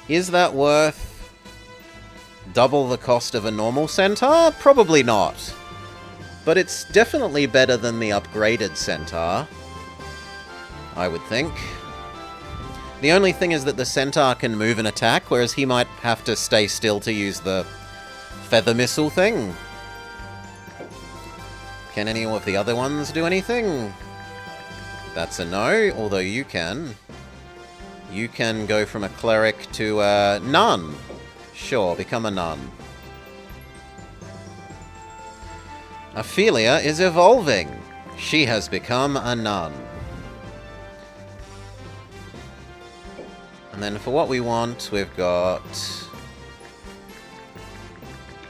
Is that worth double the cost of a normal centaur? Probably not. But it's definitely better than the upgraded centaur, I would think. The only thing is that the centaur can move and attack, whereas he might have to stay still to use the feather missile thing. Can any of the other ones do anything? That's a no, although you can. You can go from a cleric to a nun. Sure, become a nun. Ophelia is evolving. She has become a nun. And then for what we want, we've got...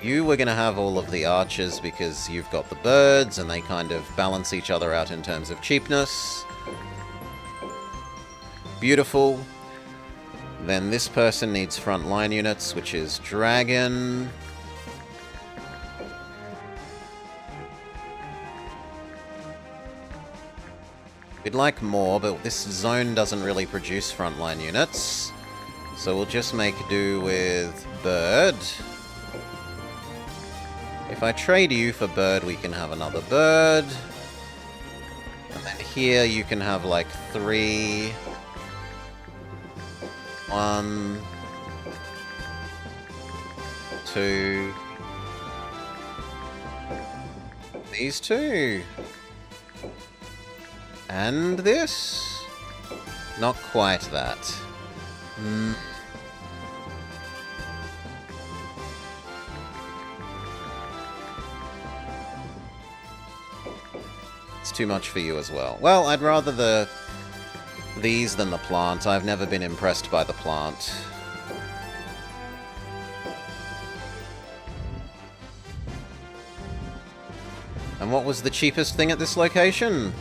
You were going to have all of the archers because you've got the birds and they kind of balance each other out in terms of cheapness. Beautiful. Then this person needs frontline units, which is dragon. We'd like more, but this zone doesn't really produce frontline units. So we'll just make do with bird. If I trade you for bird, we can have another bird. And then here you can have like 3. 1, 2. These 2. And this? Not quite that. It's too much for you as well. Well, I'd rather these than the plant. I've never been impressed by the plant. And what was the cheapest thing at this location?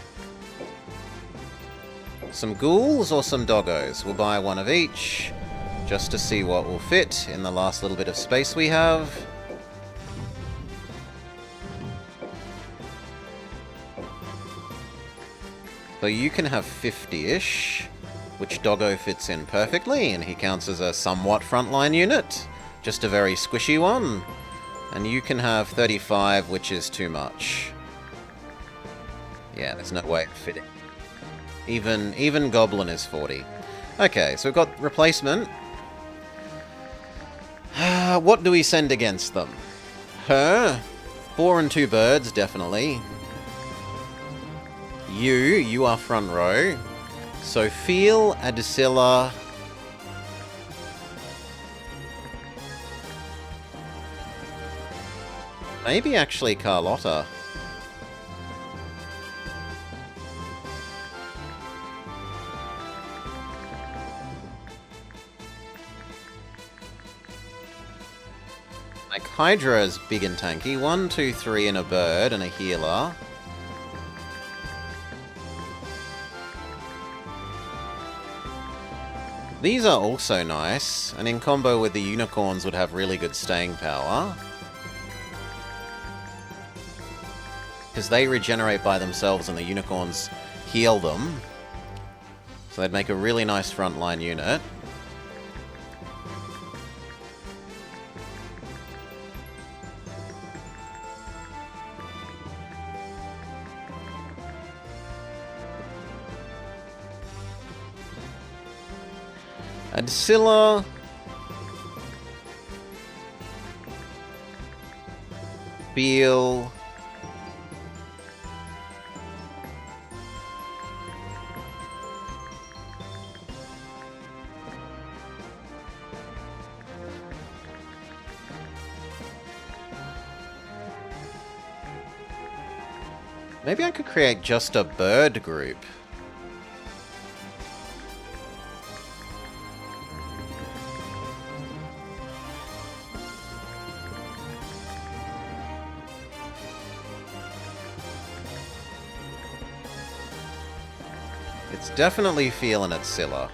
Some ghouls or some doggos? We'll buy one of each, just to see what will fit in the last little bit of space we have. So you can have 50-ish, which Doggo fits in perfectly, and he counts as a somewhat frontline unit. Just a very squishy one. And you can have 35, which is too much. Yeah, there's no way of fitting. Even Goblin is 40. Okay, so we've got replacement. What do we send against them? Her. 4 and 2 birds, definitely. You are front row. So Feel, Adicilla... Maybe actually Carlotta. Like, Hydra is big and tanky. 1, 2, 3 and a bird and a healer. These are also nice, and in combo with the unicorns would have really good staying power. Because they regenerate by themselves and the unicorns heal them. So they'd make a really nice frontline unit. Adicilla. Feel. Maybe I could create just a bird group. It's definitely feeling it, Scylla.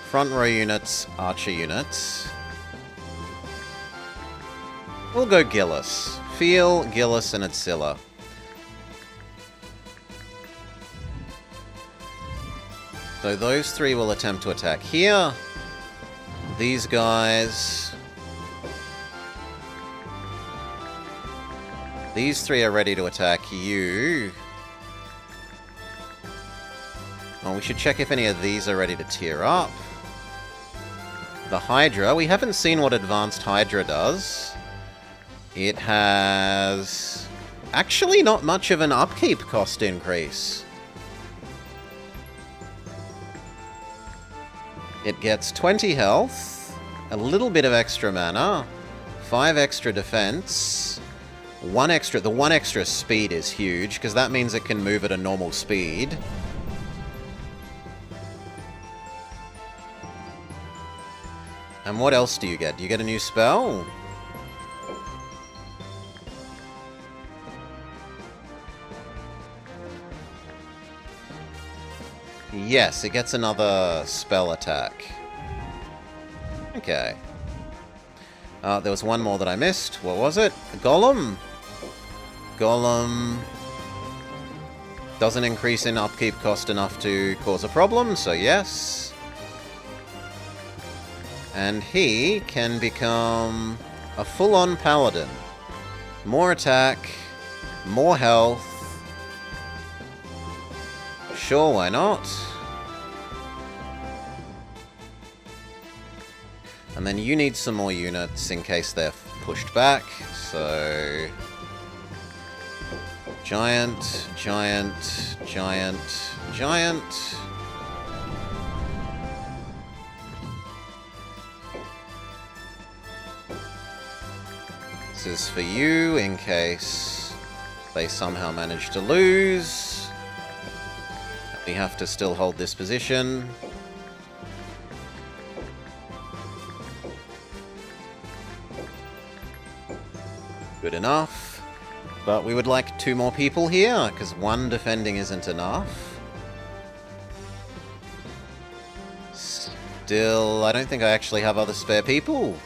Front row units, archer units. We'll go Gillis. Feel, Gillis, and Adsilla. So those three will attempt to attack here. These guys... These three are ready to attack you. Oh, we should check if any of these are ready to tier up. The Hydra. We haven't seen what Advanced Hydra does. It has... actually not much of an upkeep cost increase. It gets 20 health, a little bit of extra mana, 5 extra defense, 1 extra... The 1 extra speed is huge, because that means it can move at a normal speed. And what else do you get? Do you get a new spell? Yes, it gets another spell attack. Okay. There was one more that I missed. What was it? Golem? Golem... doesn't increase in upkeep cost enough to cause a problem, so yes. And he can become a full-on paladin. More attack, more health. Sure, why not? And then you need some more units in case they're pushed back, so... Giant, giant, giant, giant... This is for you in case they somehow manage to lose. We have to still hold this position. Good enough. But we would like 2 more people here, because 1 defending isn't enough. Still, I don't think I actually have other spare people.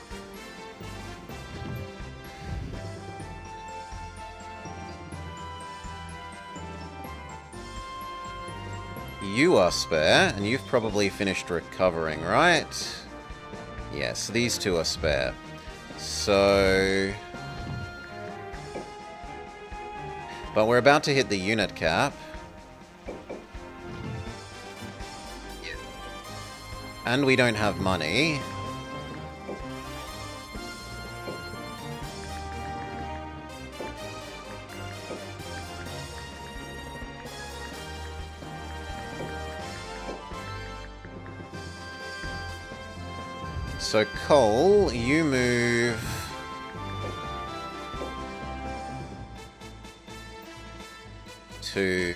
You are spare, and you've probably finished recovering, right? Yes, these two are spare. So... But we're about to hit the unit cap. And we don't have money. So, Cole, you move... to...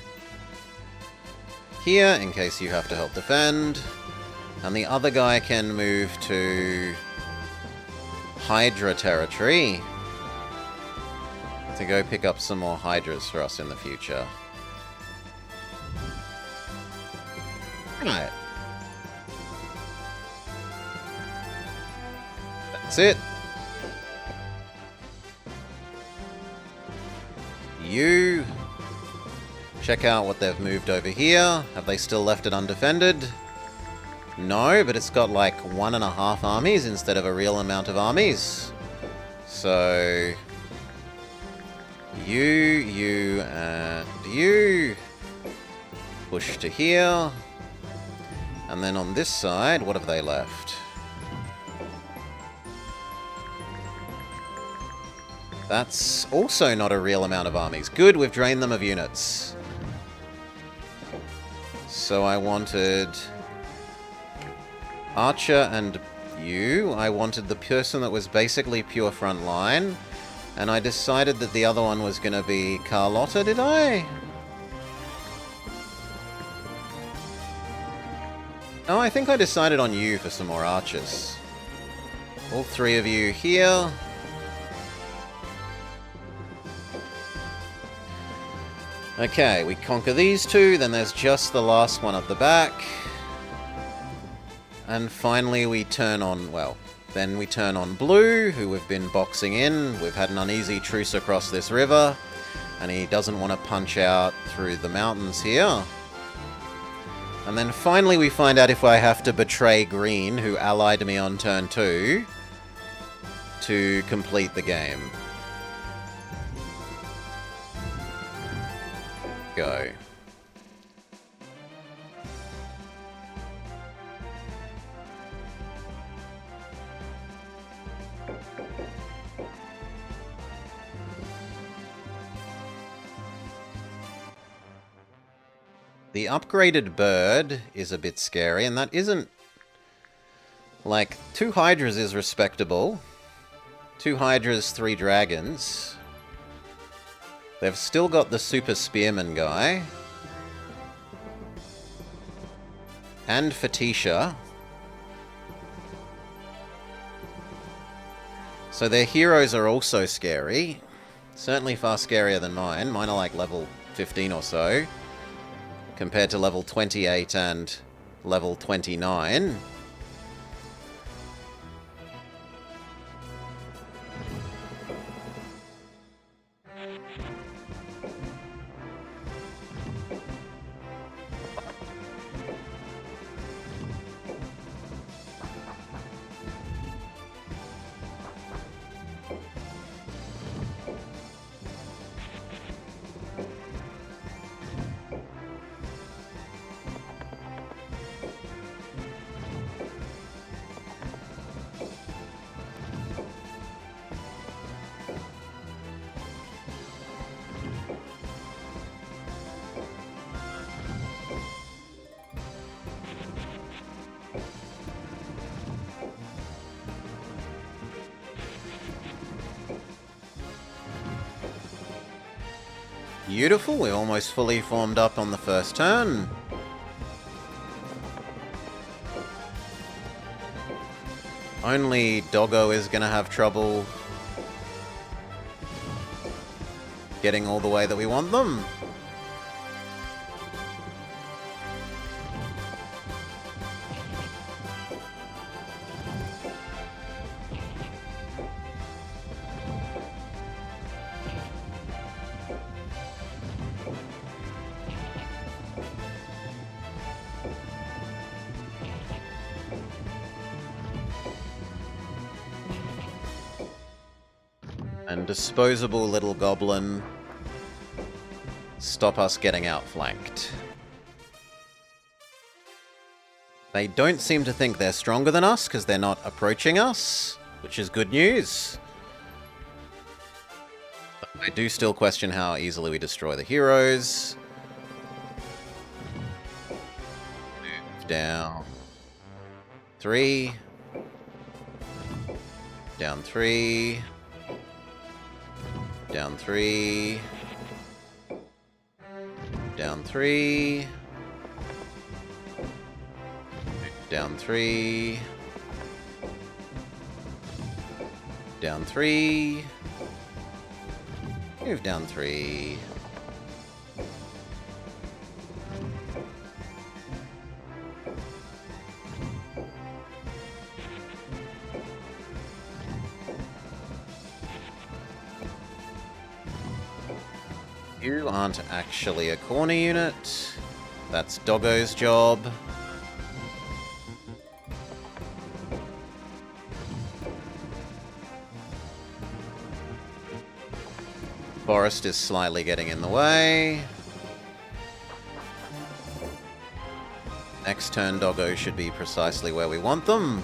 here, in case you have to help defend. And the other guy can move to... Hydra territory. To go pick up some more Hydras for us in the future. Right. That's it. You... check out what they've moved over here. Have they still left it undefended? No, but it's got like 1.5 armies instead of a real amount of armies. So... you, and you... push to here. And then on this side, what have they left? That's also not a real amount of armies. Good, we've drained them of units. So I wanted... Archer and you. I wanted the person that was basically pure front line. And I decided that the other one was going to be Carlotta, did I? No, I think I decided on you for some more archers. All three of you here. Okay, we conquer these two, then there's just the last one at the back. And finally we turn on, well, then we turn on Blue, who we've been boxing in. We've had an uneasy truce across this river, and he doesn't want to punch out through the mountains here. And then finally we find out if I have to betray Green, who allied me on turn 2, to complete the game. Go. The upgraded bird is a bit scary, and that isn't... like, 2 Hydras is respectable. 2 Hydras, 3 dragons. They've still got the Super Spearman guy. And Fatisha. So their heroes are also scary. Certainly far scarier than mine. Mine are like level 15 or so. Compared to level 28 and level 29. Beautiful, we almost fully formed up on the first turn. Only Doggo is going to have trouble getting all the way that we want them. And disposable little goblin, stop us getting outflanked. They don't seem to think they're stronger than us because they're not approaching us, which is good news. But I do still question how easily we destroy the heroes. Move down. 3. Down 3. Down 3. Down 3. Down 3. Down 3. Move down 3. You aren't actually a corner unit. That's Doggo's job. Forest is slightly getting in the way. Next turn, Doggo should be precisely where we want them.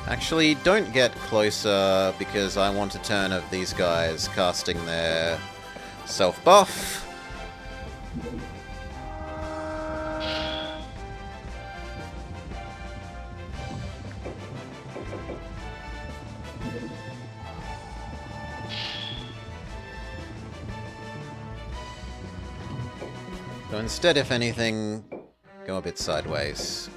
Actually, don't get closer because I want a turn of these guys casting their self-buff. So instead, if anything, go a bit sideways.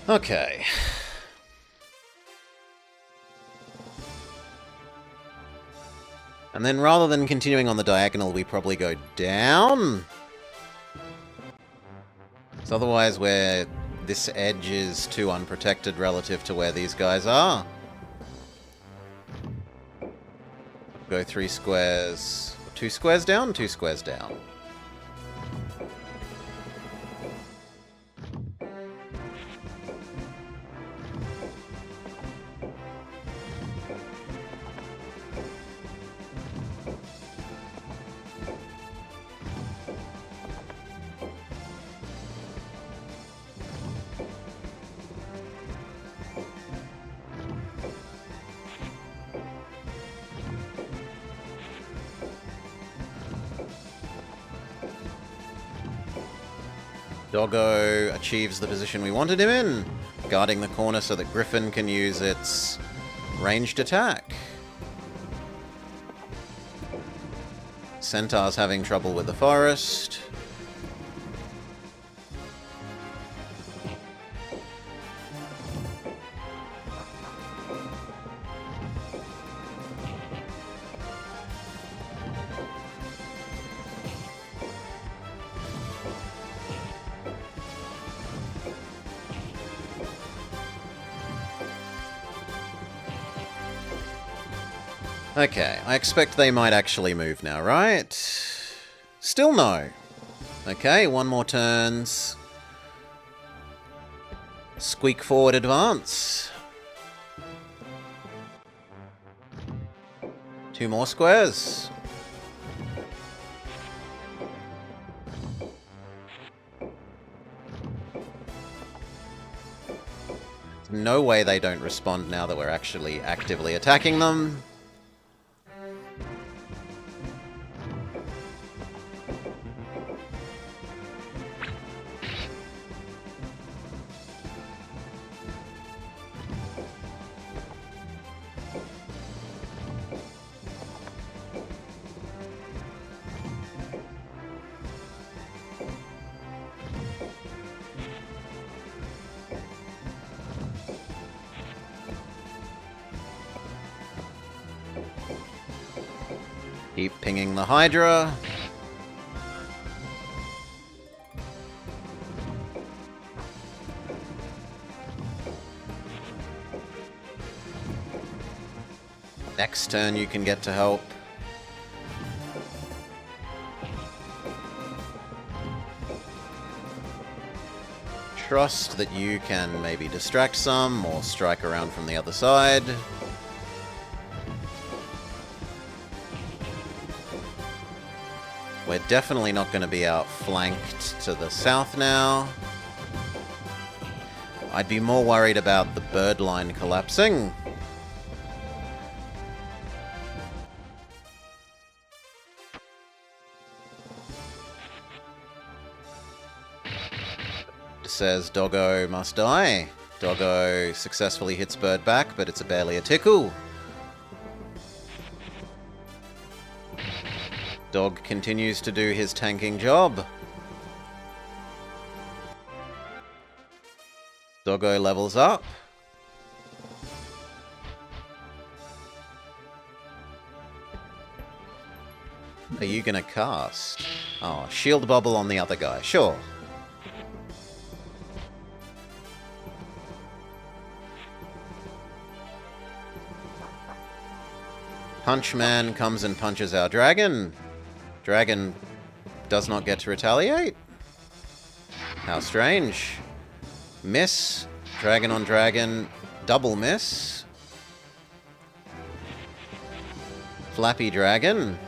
Okay. And then rather than continuing on the diagonal, we probably go down. So otherwise this edge is too unprotected relative to where these guys are. Go 3 squares. 2 squares down, 2 squares down. Doggo achieves the position we wanted him in, guarding the corner so that Griffin can use its ranged attack. Centaur's having trouble with the forest. Okay, I expect they might actually move now, right? Still no. Okay, 1 more turns. Squeak forward advance. 2 more squares. No way they don't respond now that we're actually actively attacking them. Keep pinging the Hydra. Next turn you can get to help. Trust that you can maybe distract some or strike around from the other side. We're definitely not going to be outflanked to the south now. I'd be more worried about the bird line collapsing. Says Doggo must die. Doggo successfully hits bird back, but it's barely a tickle. Dog continues to do his tanking job. Doggo levels up. Are you gonna cast? Oh, shield bubble on the other guy. Sure. Punchman comes and punches our dragon. Dragon does not get to retaliate. How strange. Miss. Dragon on dragon. Double miss. Flappy dragon.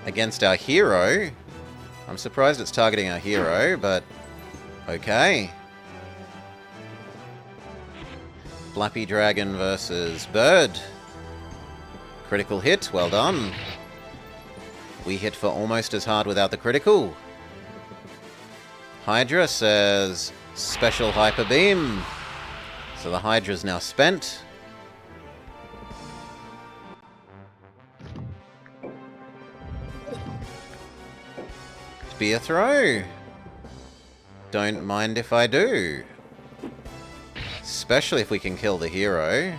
Against our hero. I'm surprised it's targeting our hero, but okay. Flappy dragon versus bird. Critical hit, well done. We hit for almost as hard without the critical. Hydra says special hyper beam. So the Hydra's now spent. Spear throw. Don't mind if I do. Especially if we can kill the hero.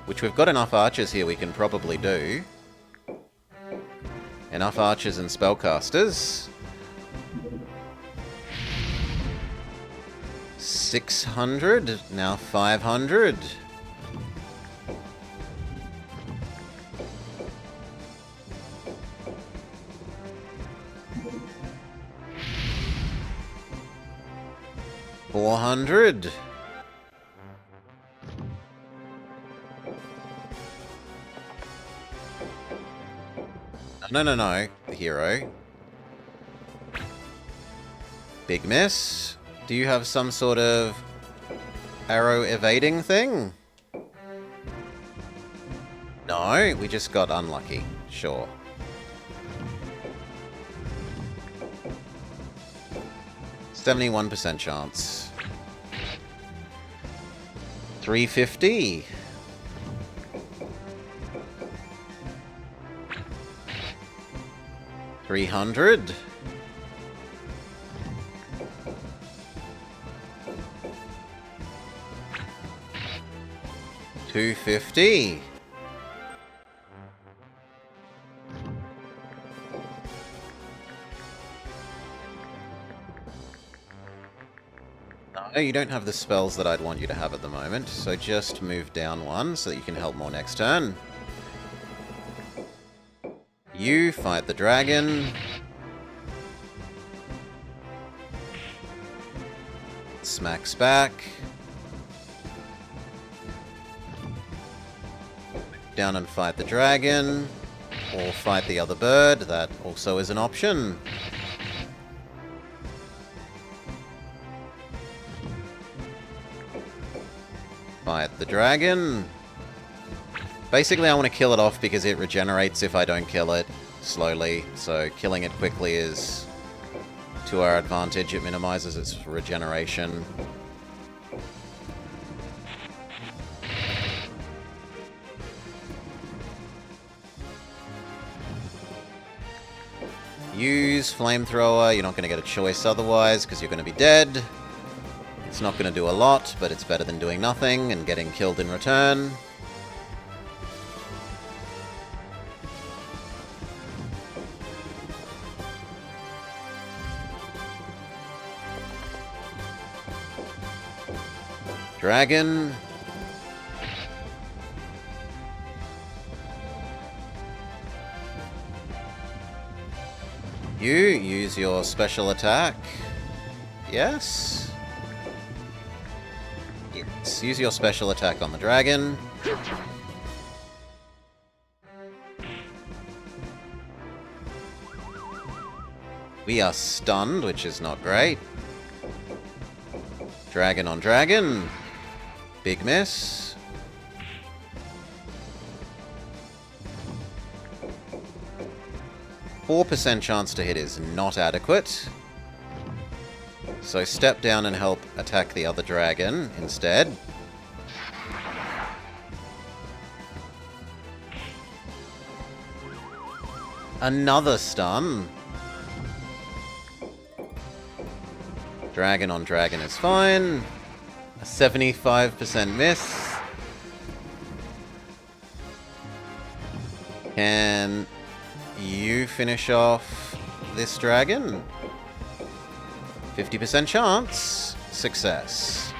Which we've got enough archers here we can probably do. Enough archers and spellcasters. 600, now 500. $400. No, the hero. Big miss. Do you have some sort of arrow evading thing? No, we just got unlucky. Sure. %71 chance. 350. $300. $250. No, you don't have the spells that I'd want you to have at the moment, so just move down one so that you can help more next turn. You fight the dragon. Smacks back. Down and fight the dragon. Or fight the other bird. That also is an option. Fight the dragon. Basically, I want to kill it off because it regenerates if I don't kill it slowly. So killing it quickly is to our advantage. It minimizes its regeneration. Use flamethrower. You're not going to get a choice otherwise because you're going to be dead. It's not going to do a lot, but it's better than doing nothing and getting killed in return. You use your special attack. Yes? Yes, use your special attack on the dragon. We are stunned, which is not great. Dragon on dragon. Big miss. %4 chance to hit is not adequate. So step down and help attack the other dragon instead. Another stun. Dragon on dragon is fine. A 75% miss. Can you finish off this dragon? 50% chance. Success.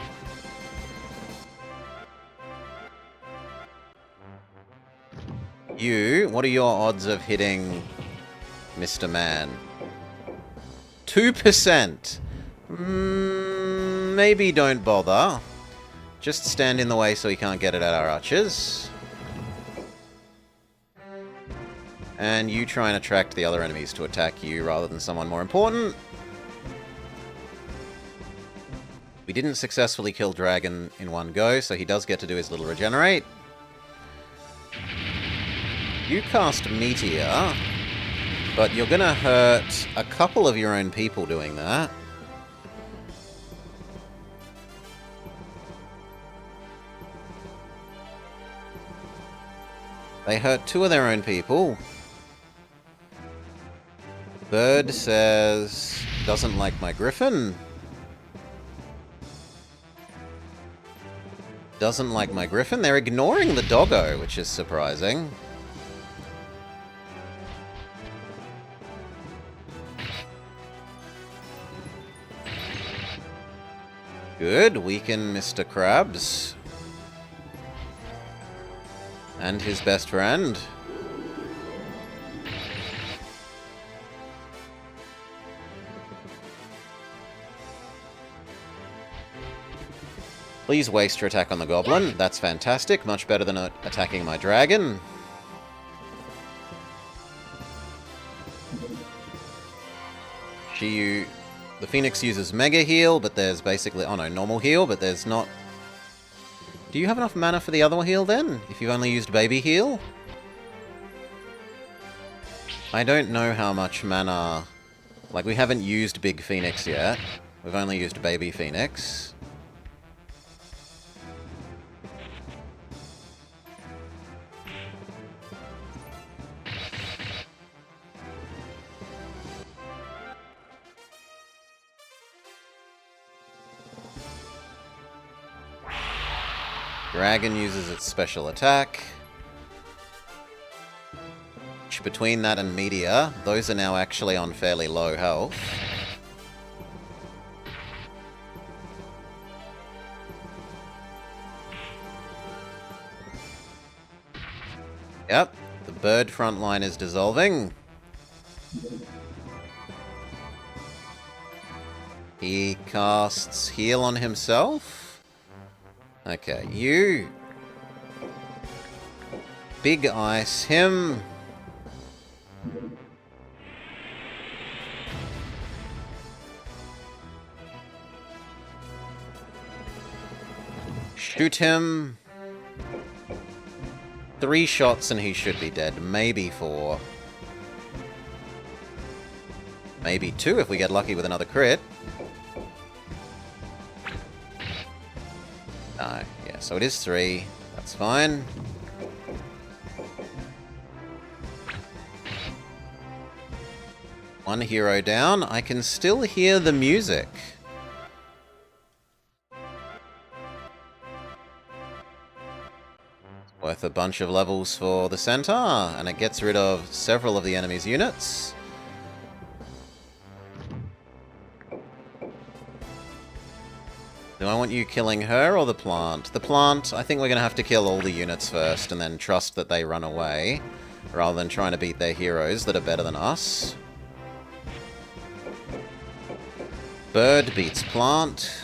You, what are your odds of hitting Mr. Man? 2%. Maybe don't bother. Just stand in the way so he can't get it at our archers. And you try and attract the other enemies to attack you rather than someone more important. We didn't successfully kill Dragon in one go, so he does get to do his little regenerate. You cast Meteor, but you're gonna hurt a couple of your own people doing that. They hurt 2 of their own people. Bird says, doesn't like my griffin. Doesn't like my griffin. They're ignoring the doggo, which is surprising. Good. Weaken Mr. Krabs. And his best friend. Please waste your attack on the goblin. That's fantastic. Much better than attacking my dragon. The Phoenix uses Mega Heal, but there's basically... Oh no, normal heal, but there's not... Do you have enough mana for the other heal then? If you've only used Baby Heal? I don't know how much mana... Like, we haven't used Big Phoenix yet. We've only used Baby Phoenix. Dragon uses its special attack. Which, between that and Meteor, those are now actually on fairly low health. Yep, the bird front line is dissolving. He casts heal on himself. Okay, you... Big Ice him. Shoot him. 3 shots and he should be dead. Maybe 4. Maybe 2 if we get lucky with another crit. No, yeah, so it is 3. That's fine. One hero down. I can still hear the music. Worth a bunch of levels for the center, and it gets rid of several of the enemy's units. Do I want you killing her or the plant? The plant, I think we're going to have to kill all the units first and then trust that they run away, rather than trying to beat their heroes that are better than us. Bird beats plant.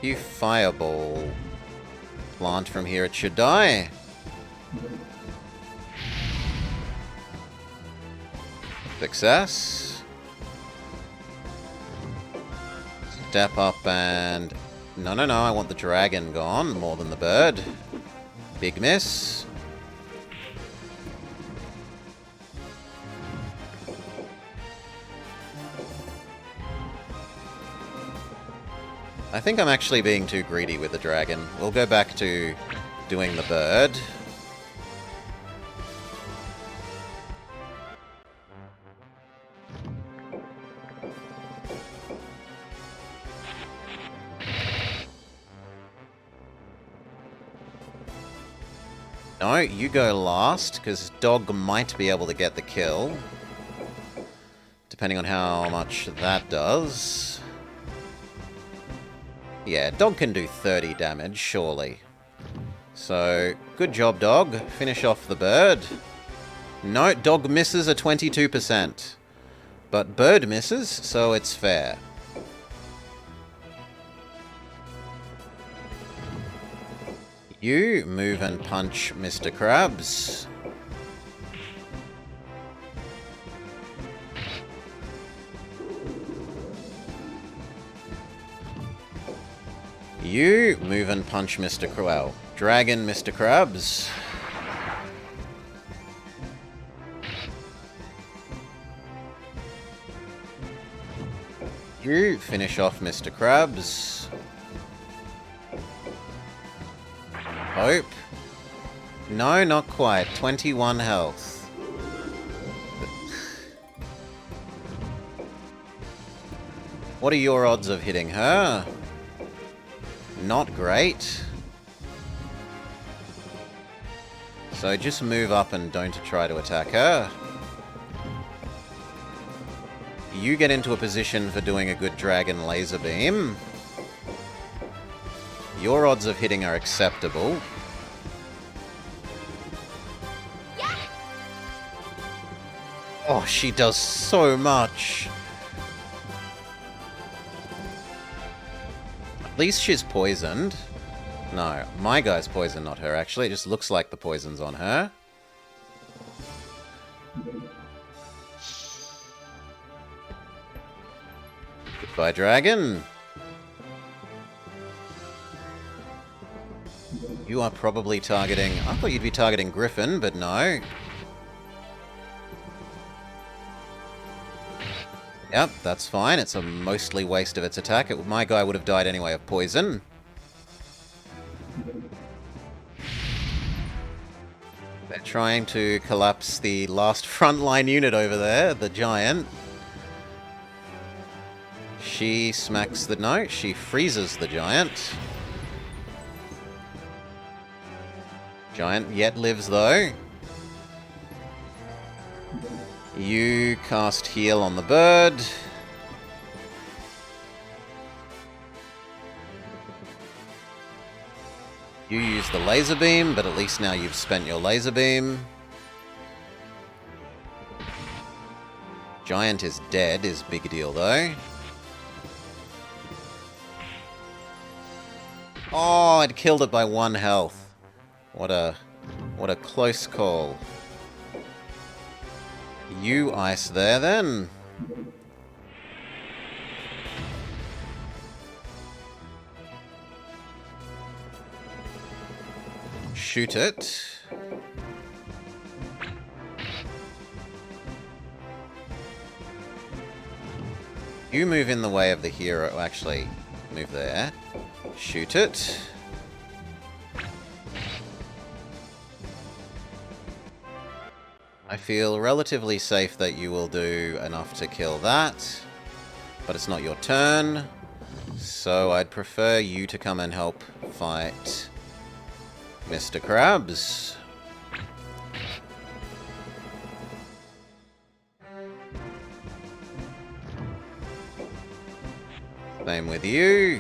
You fireball plant from here, it should die. Success. Step up and... No, I want the dragon gone more than the bird. Big miss. I think I'm actually being too greedy with the dragon. We'll go back to doing the bird. No, you go last, because dog might be able to get the kill. Depending on how much that does. Yeah, dog can do 30 damage, surely. So, good job, dog. Finish off the bird. No, dog misses a 22%. But bird misses, so it's fair. You move and punch Mr. Krabs. You move and punch Mr. Well, Dragon Mr. Krabs. You finish off Mr. Krabs. Hope. No, not quite. 21 health. What are your odds of hitting her? Not great. So just move up and don't try to attack her. You get into a position for doing a good dragon laser beam. Your odds of hitting are acceptable.
Yeah.
Oh, she does so much. At least she's poisoned. No, my guy's poisoned, not her, actually. It just looks like the poison's on her. Goodbye, dragon. You are probably targeting... I thought you'd be targeting Griffin, but no. Yep, that's fine. It's a mostly waste of its attack. My guy would have died anyway of poison. They're trying to collapse the last frontline unit over there, the giant. She smacks the... No, she freezes the giant. Giant yet lives, though. You cast heal on the bird. You use the laser beam, but at least now you've spent your laser beam. Giant is dead, is big deal, though. Oh, it killed it by 1 health. What a close call. You ice there, then. Shoot it. You move in the way of the hero. Actually, move there. Shoot it. I feel relatively safe that you will do enough to kill that, but it's not your turn, so I'd prefer you to come and help fight Mr. Krabs. Same with you.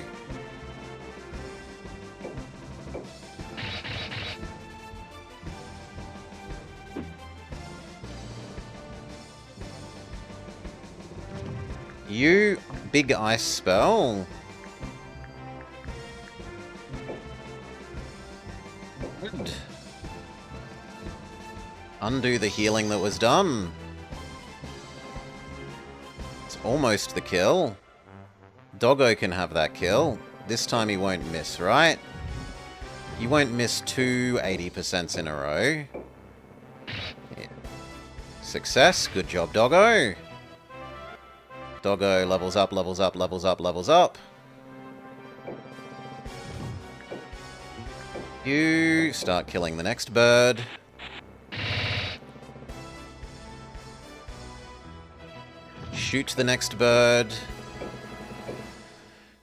You, big ice spell. Good. Undo the healing that was done. It's almost the kill. Doggo can have that kill. This time he won't miss, right? He won't miss two 80% in a row. Yeah. Success. Good job, Doggo. Doggo levels up, levels up, levels up, levels up. You start killing the next bird. Shoot the next bird.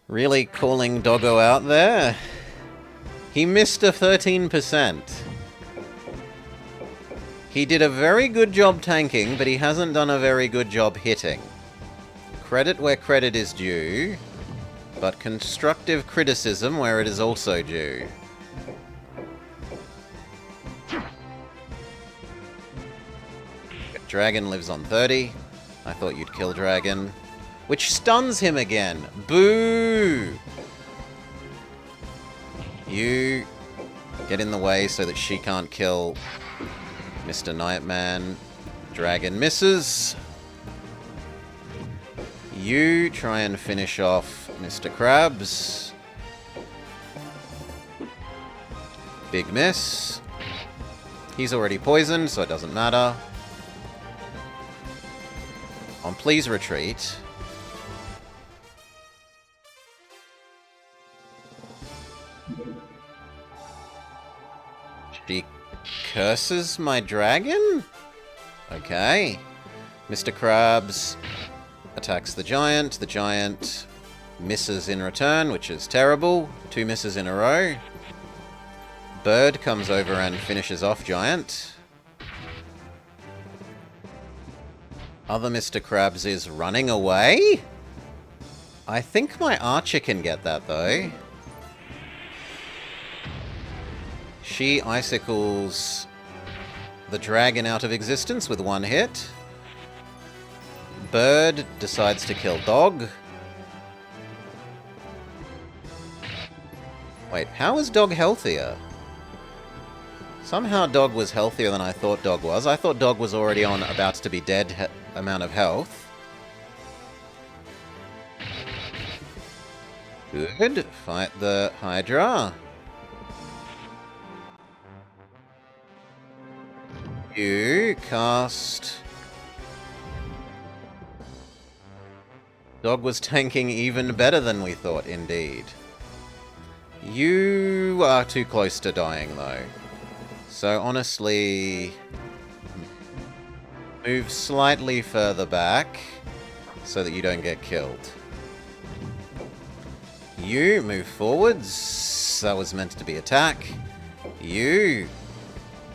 Really calling Doggo out there. He missed a 13%. He did a very good job tanking, but he hasn't done a very good job hitting. Credit where credit is due, but constructive criticism where it is also due. Dragon lives on 30. I thought you'd kill Dragon. Which stuns him again. Boo! You get in the way so that she can't kill Mr. Nightman. Dragon misses. You try and finish off Mr. Krabs. Big miss. He's already poisoned, so it doesn't matter. Please retreat. She curses my dragon? Okay. Mr. Krabs attacks the giant. The giant misses in return, which is terrible. 2 misses in a row. Bird comes over and finishes off giant. Other Mr. Krabs is running away? I think my archer can get that, though. She icicles the dragon out of existence with 1 hit. Bird decides to kill dog. Wait, how is dog healthier? Somehow dog was healthier than I thought dog was. I thought dog was already on about to be dead amount of health. Good. Fight the Hydra. You cast... Dog was tanking even better than we thought, indeed. You are too close to dying, though. So, honestly... move slightly further back so that you don't get killed. You move forwards. That was meant to be attack. You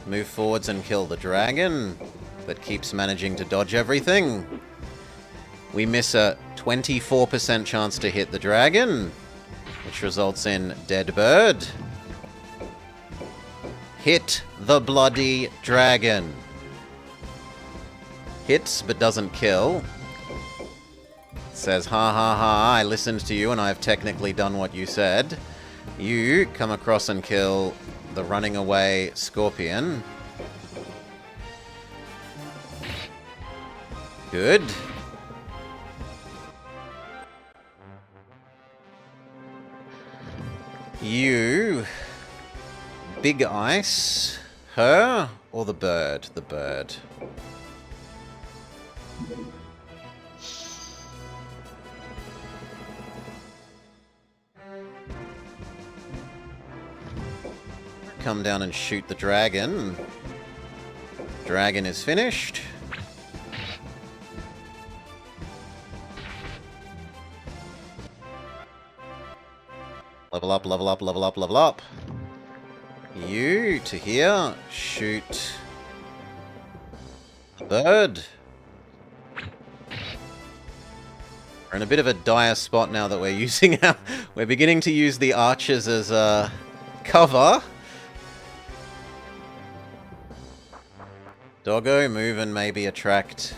move forwards and kill the dragon that keeps managing to dodge everything. We miss a 24% chance to hit the dragon, which results in dead bird. Hit the bloody dragon. Hits but doesn't kill. Says, ha ha ha, I listened to you and I've technically done what you said. You come across and kill the running away scorpion. Good. You... big ice. Her or the bird? The bird. Come down and shoot the dragon. Dragon is finished. Level up, level up, level up, level up. You to here. Shoot the bird. We're in a bit of a dire spot now that we're using our... we're beginning to use the archers as a cover. Doggo, move and maybe attract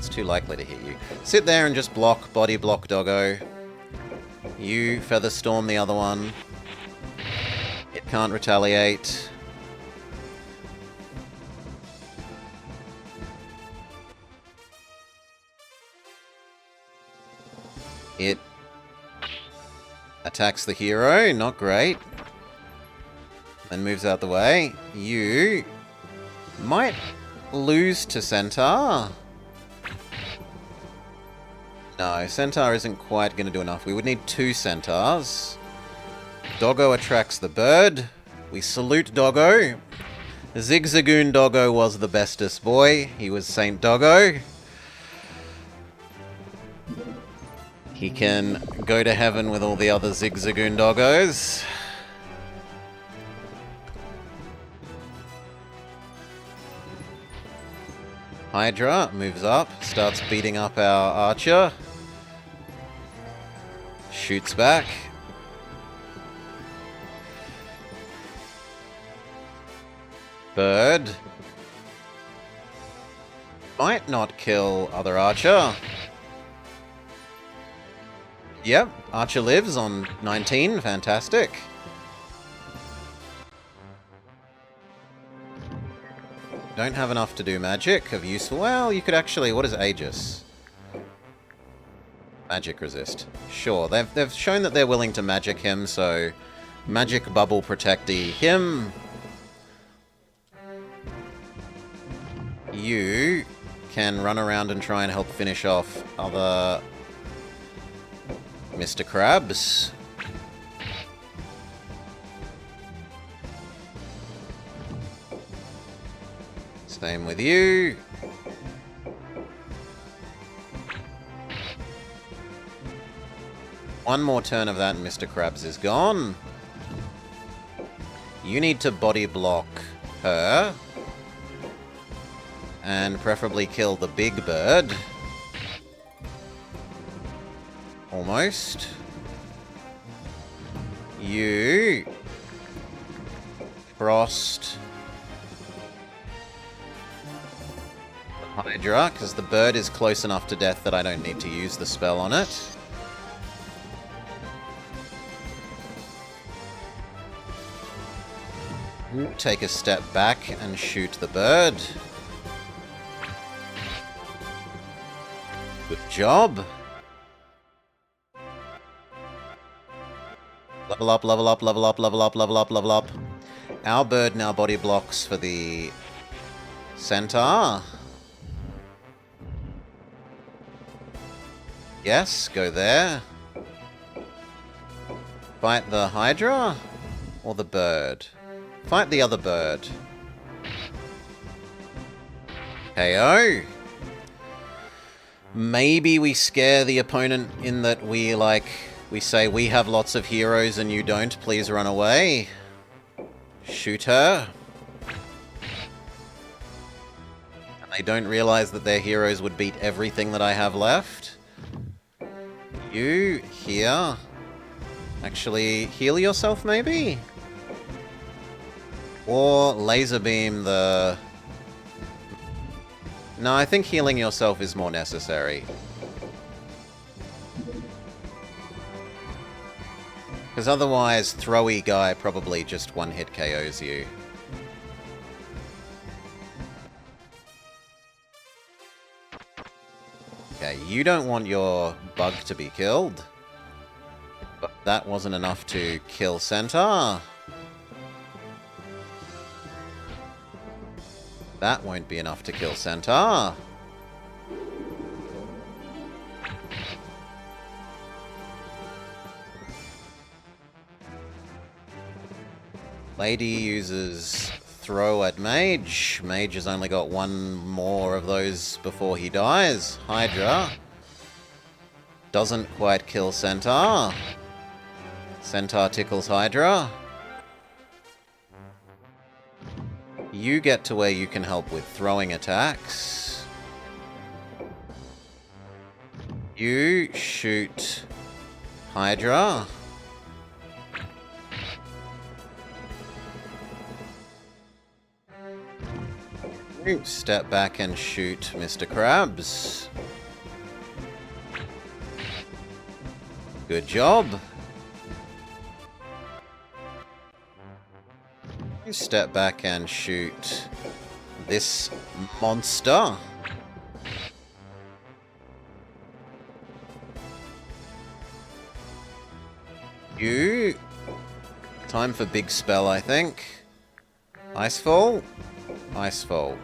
It's too likely to hit you. Sit there and just block, body block doggo. You Featherstorm the other one. It can't retaliate. It attacks the hero, not great. Then moves out the way. You might lose to Centaur. No, Centaur isn't quite going to do enough. We would need 2 Centaurs. Doggo attracts the bird. We salute Doggo. Zigzagoon Doggo was the bestest boy. He was Saint Doggo. He can go to heaven with all the other Zigzagoon Doggos. Hydra moves up, starts beating up our archer. Shoots back. Bird. Might not kill other archer. Yep, archer lives on 19, fantastic. Don't have enough to do magic of useful. Well, you could actually... What is Aegis? Magic resist. Sure, they've shown that they're willing to magic him, so... Magic bubble protectee him. You can run around and try and help finish off other... Mr. Krabs. Same with you. One more turn of that and Mr. Krabs is gone. You need to body block her. And preferably kill the big bird. Almost. You... Frost... Hydra, because the bird is close enough to death that I don't need to use the spell on it. Take a step back and shoot the bird. Good job. Level up, level up, level up, level up, level up, level up. Our bird now body blocks for the Centaur. Yes, go there. Fight the Hydra? Or the bird? Fight the other bird. KO. Maybe we scare the opponent in that we say we have lots of heroes and you don't, please run away. Shoot her. And they don't realize that their heroes would beat everything that I have left. You here. Actually, heal yourself maybe? Or laser beam the... No, I think healing yourself is more necessary. Because otherwise, throwy guy probably just one-hit KOs you. Okay, you don't want your bug to be killed. But that wasn't enough to kill Centaur. That won't be enough to kill Centaur. Lady uses throw at Mage. Mage has only got one more of those before he dies. Hydra doesn't quite kill Centaur. Centaur tickles Hydra. You get to where you can help with throwing attacks. You shoot Hydra. Step back and shoot Mr. Krabs. Good job. Step back and shoot this monster. You. Time for big spell, I think. Icefall? Icefall.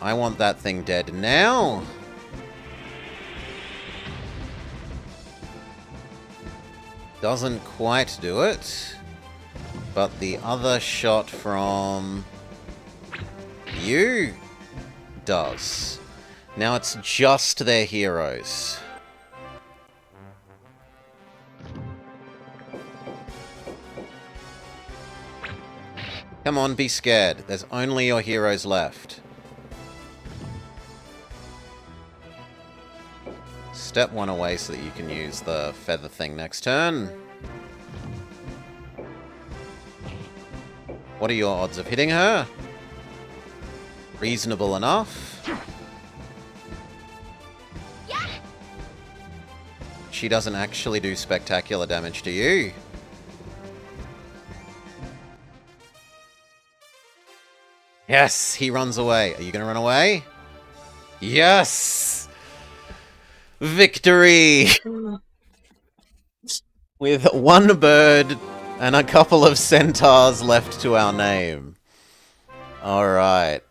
I want that thing dead now. Doesn't quite do it. But the other shot from you does. Now it's just their heroes. Come on, be scared. There's only your heroes left. Step one away so that you can use the feather thing next turn. What are your odds of hitting her? Reasonable enough.
Yeah.
She doesn't actually do spectacular damage to you. Yes, he runs away. Are you going to run away? Yes! Victory! With one bird and a couple of centaurs left to our name. Alright.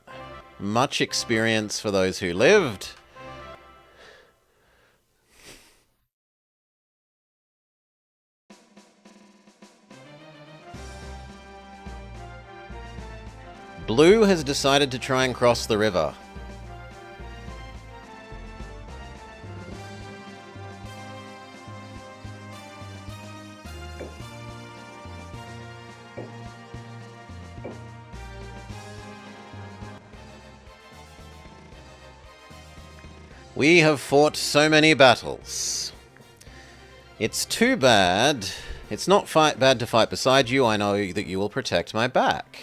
Much experience for those who lived. Blue has decided to try and cross the river. We have fought so many battles. It's too bad. It's not bad to fight beside you. I know that you will protect my back.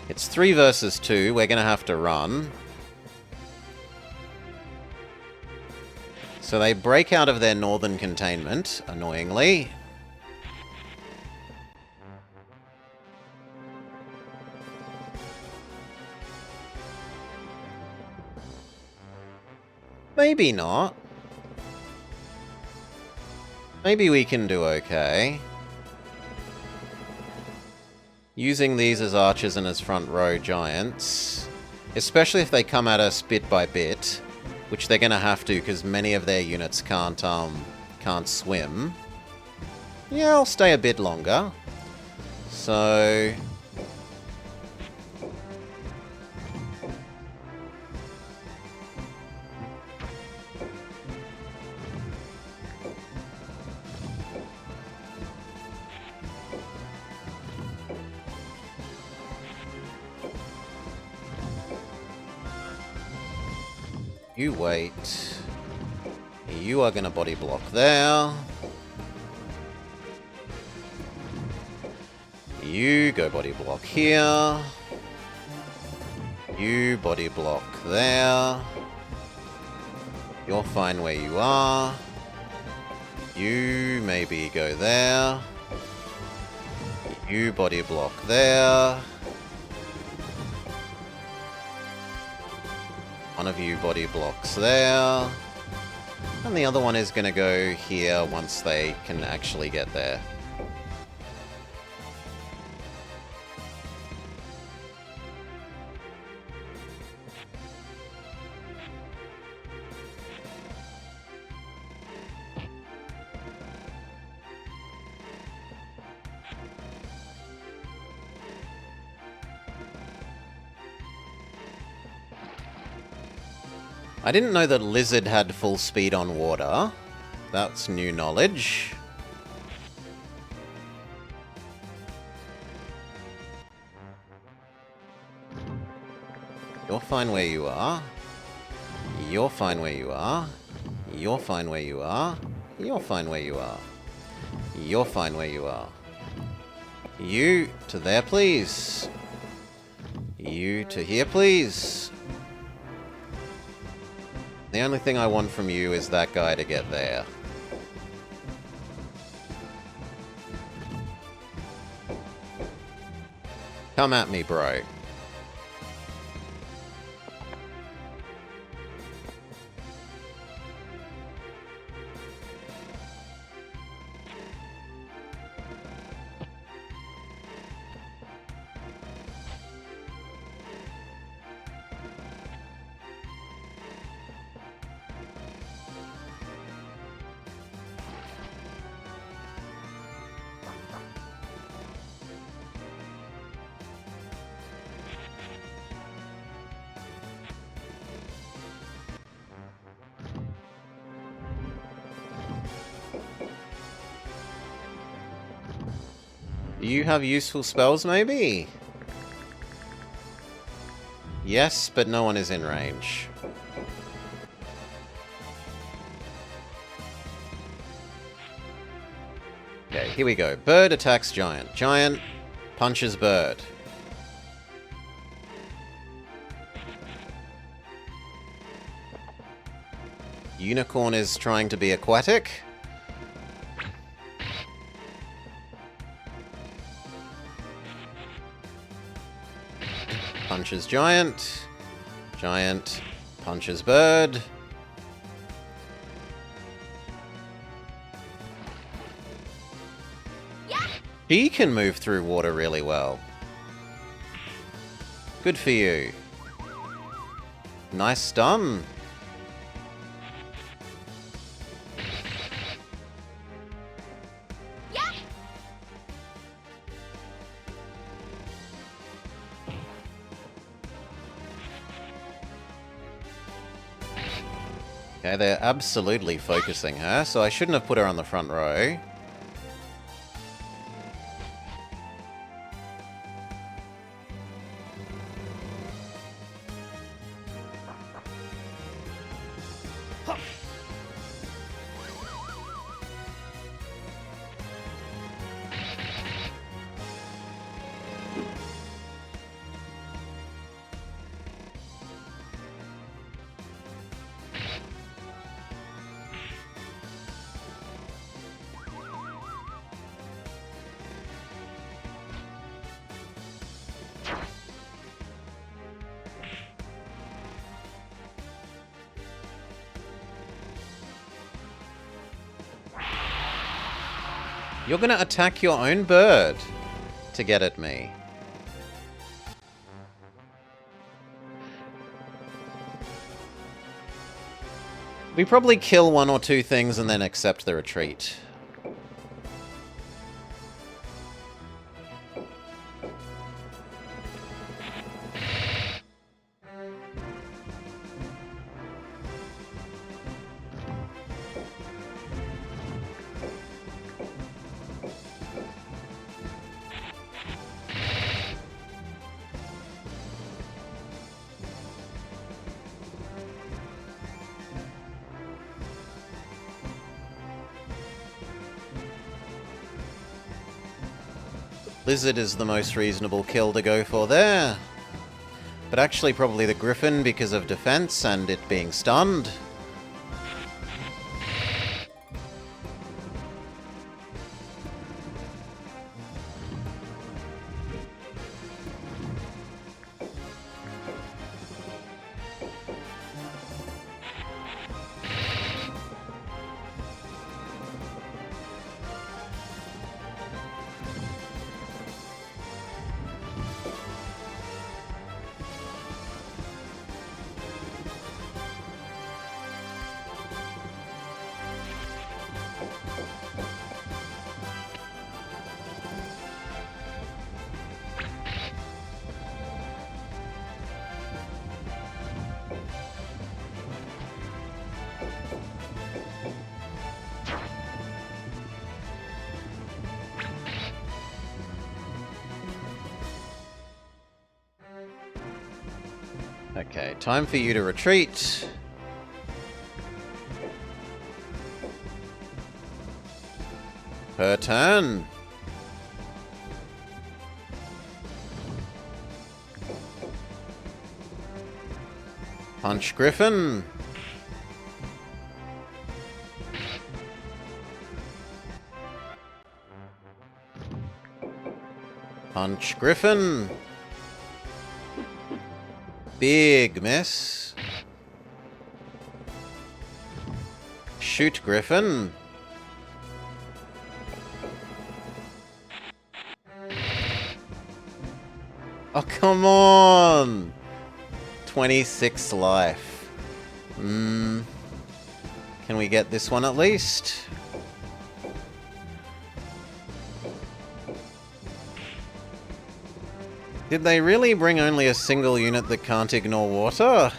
It's 3 versus 2. We're going to have to run. So they break out of their northern containment, annoyingly. Maybe not. Maybe we can do okay. Using these as archers and as front row giants, especially if they come at us bit by bit, which they're going to have to because many of their units can't swim. Yeah, I'll stay a bit longer. So you wait. You are going to body block there. You go body block here. You body block there. You're fine where you are. You maybe go there. You body block there. One of you body blocks there. And the other one is going to go here once they can actually get there. I didn't know that Lizard had full speed on water. That's new knowledge. You're fine where you are. You're fine where you are. You're fine where you are. You're fine where you are. You're fine where you are. You to there, please. You to here, please. The only thing I want from you is that guy to get there. Come at me, bro. You have useful spells, maybe? Yes, but no one is in range. Okay, here we go. Bird attacks giant. Giant punches bird. Unicorn is trying to be aquatic. Punches giant. Giant punches bird.
Yeah.
He can move through water really well. Good for you. Nice stun.
Yeah.
Okay, they're absolutely focusing her, so I shouldn't have put her on the front row. You're gonna attack your own bird to get at me. We probably kill one or two things and then accept the retreat. Lizard is the most reasonable kill to go for there. But actually probably the Griffin because of defense and it being stunned. Okay, time for you to retreat. Per turn. Punch Griffin. Punch Griffin. Big miss. Shoot Griffin. Oh, come on! 26 life. Can we get this one at least? Did they really bring only a single unit that can't ignore water?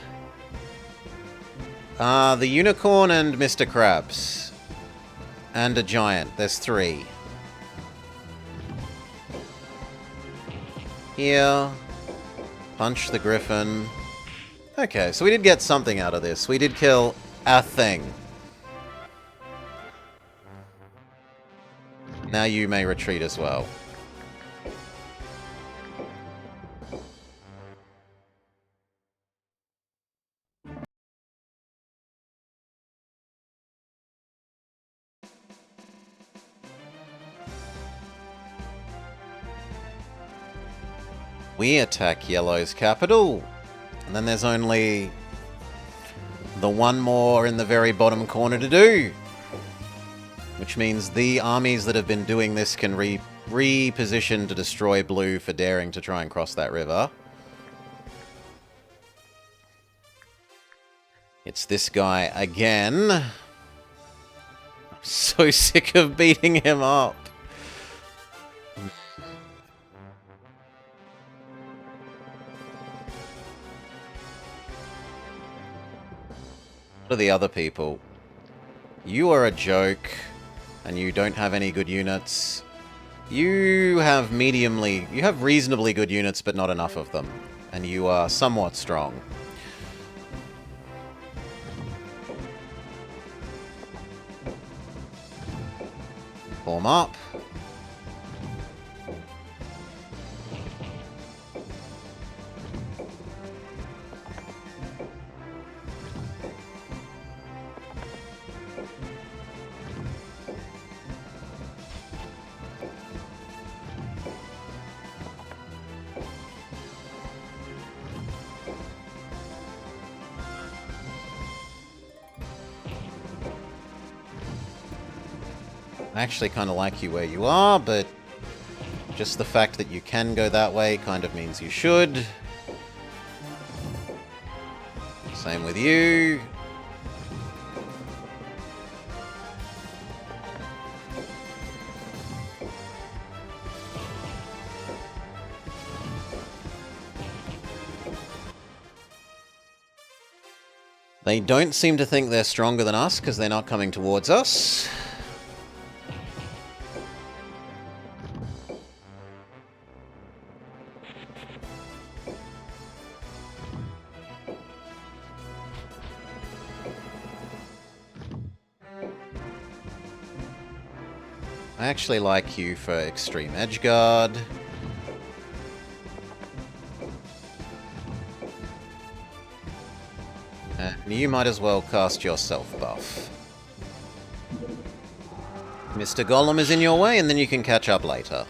The Unicorn and Mr. Krabs. And a Giant. There's 3. Here. Punch the Griffin. Okay, so we did get something out of this. We did kill a thing. Now you may retreat as well. We attack Yellow's capital. And then there's only the one more in the very bottom corner to do. Which means the armies that have been doing this can reposition to destroy Blue for daring to try and cross that river. It's this guy again. I'm so sick of beating him up. What are the other people? You are a joke, and you don't have any good units. You have reasonably good units, but not enough of them. And you are somewhat strong. Form up. I actually kind of like you where you are, but just the fact that you can go that way kind of means you should. Same with you. They don't seem to think they're stronger than us because they're not coming towards us. I actually like you for Extreme Edgeguard. And you might as well cast your self-buff. Mr. Golem is in your way, and then you can catch up later.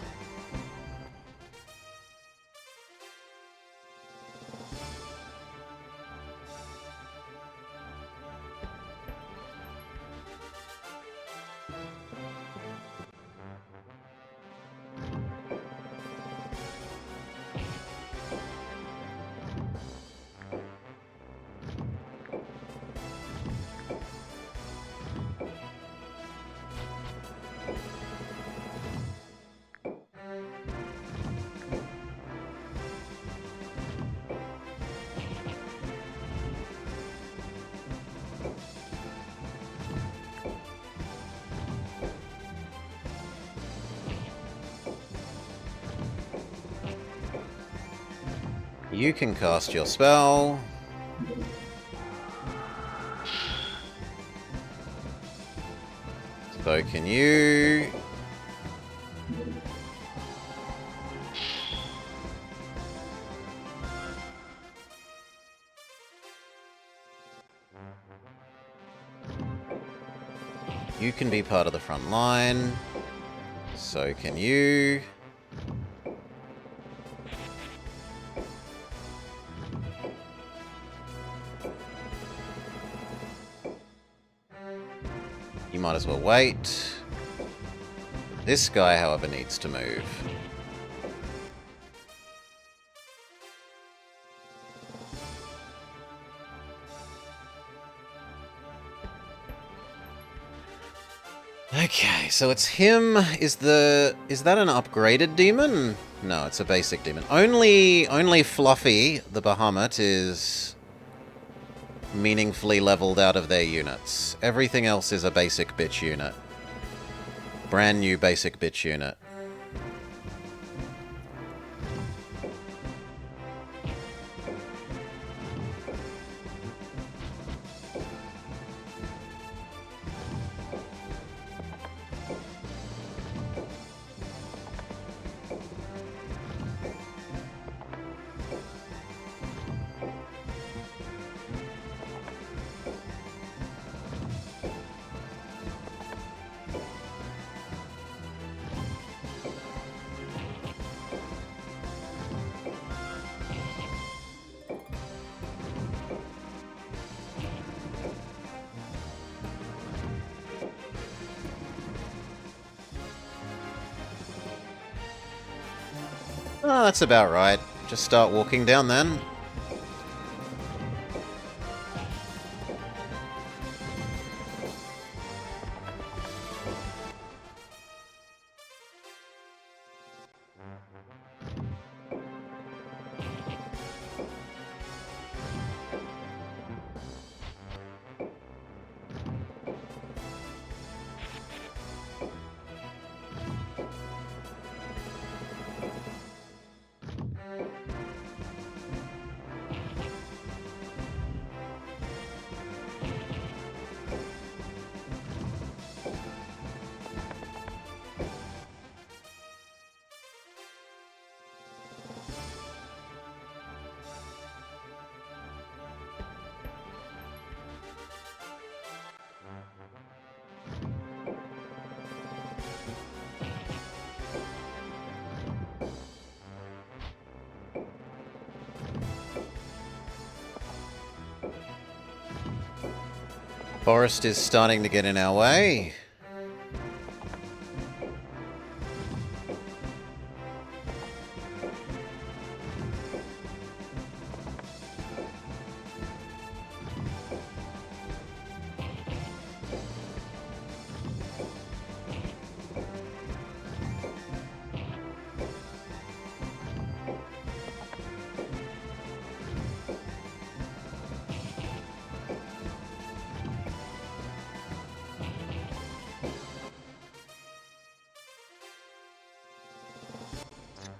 You can cast your spell. So can you. You can be part of the front line. So can you. You might as well wait. This guy, however, needs to move. Okay, so it's him. Is that an upgraded demon? No, it's a basic demon. Only Fluffy, the Bahamut, is meaningfully leveled out of their units. Everything else is a basic bitch unit. Brand new basic bitch unit. Oh, that's about right. Just start walking down then. Forest is starting to get in our way.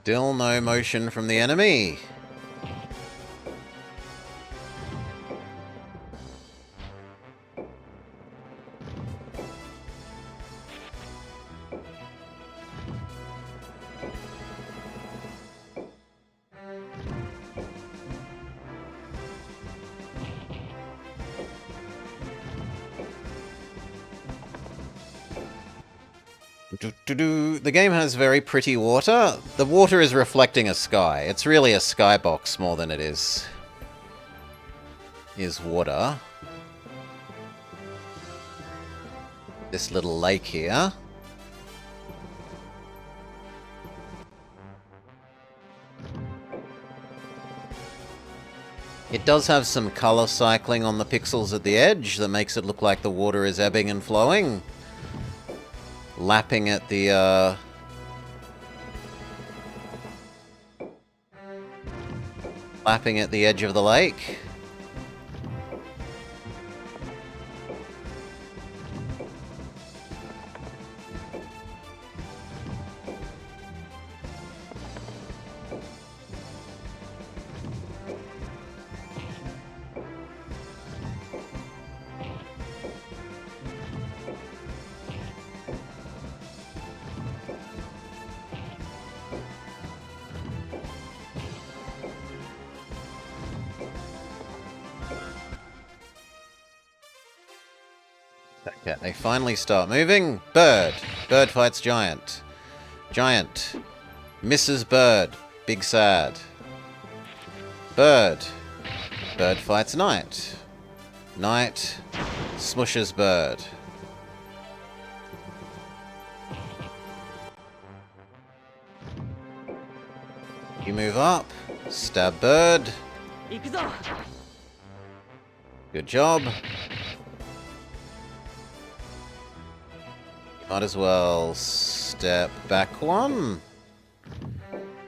Still no motion from the enemy. The game has very pretty water. The water is reflecting a sky. It's really a skybox more than it is water. This little lake here. It does have some color cycling on the pixels at the edge that makes it look like the water is ebbing and flowing. Lapping at the, lapping at the edge of the lake. Okay, they finally start moving. Bird. Bird fights giant. Giant. Misses bird. Big sad. Bird. Bird fights knight. Knight smushes bird. You move up. Stab bird. Good job. Might as well step back one.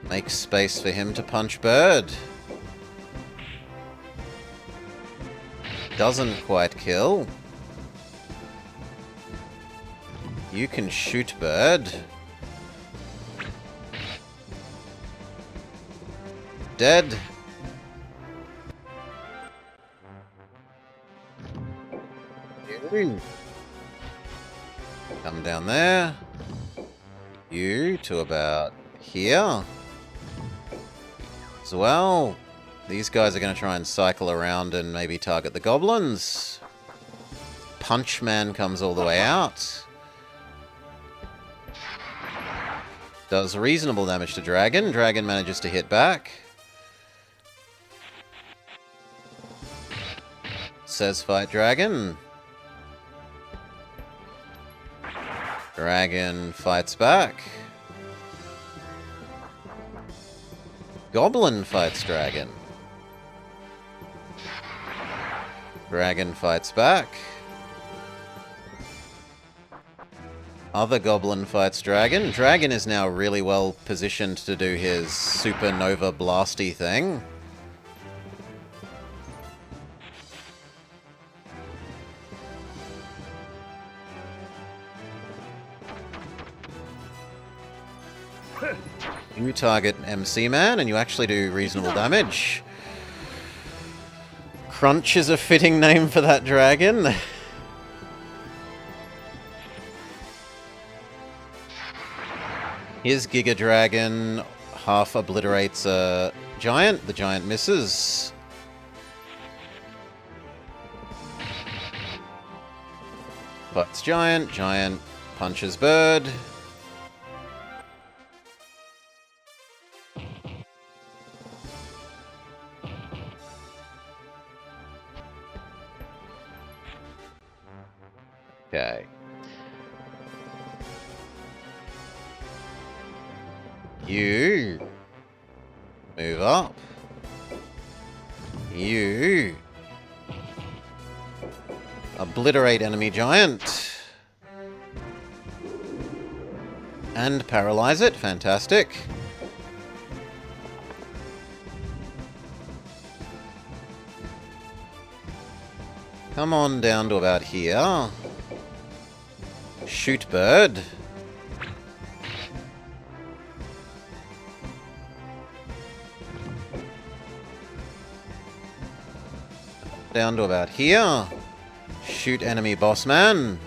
Make space for him to punch bird. Doesn't quite kill. You can shoot bird. Dead. Come down there. You to about here. As well. These guys are going to try and cycle around and maybe target the goblins. Punchman comes all the way out. Does reasonable damage to Dragon. Dragon manages to hit back. Says fight Dragon. Dragon fights back. Goblin fights Dragon. Dragon fights back. Other Goblin fights Dragon. Dragon is now really well positioned to do his supernova blasty thing. You target MC Man and you actually do reasonable damage. Crunch is a fitting name for that dragon. His Giga Dragon half obliterates a giant. The giant misses. Fights giant. Giant punches bird. Okay. You move up. You obliterate enemy giant. And paralyze it. Fantastic. Come on down to about here. Shoot bird. Down to about here. Shoot enemy boss man.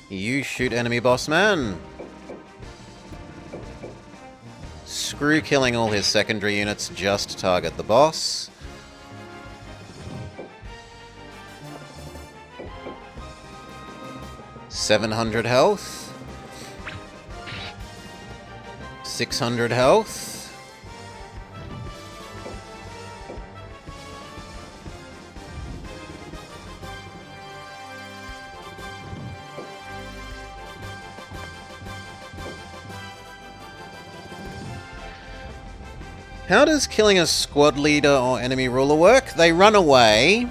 You shoot enemy boss man. Screw killing all his secondary units, just target the boss. $700 health. 600 health. How does killing a squad leader or enemy ruler work? They run away.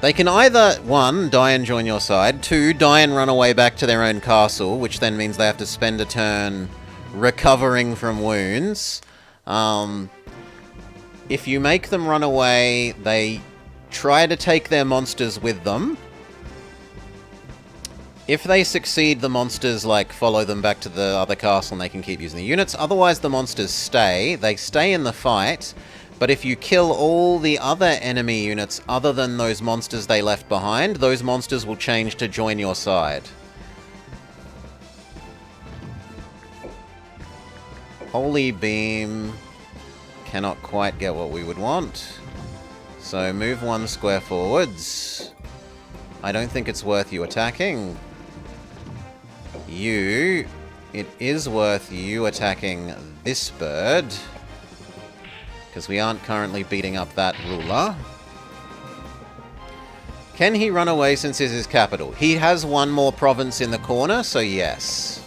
They can either, 1, die and join your side, 2, die and run away back to their own castle, which then means they have to spend a turn recovering from wounds. If you make them run away, they try to take their monsters with them. If they succeed, the monsters, follow them back to the other castle and they can keep using the units. Otherwise, the monsters stay. They stay in the fight, but if you kill all the other enemy units other than those monsters they left behind, those monsters will change to join your side. Holy Beam cannot quite get what we would want. So move 1 square forwards. I don't think it's worth you attacking. It is worth you attacking this bird, because we aren't currently beating up that ruler. Can he run away since this is capital? He has 1 more province in the corner, so yes.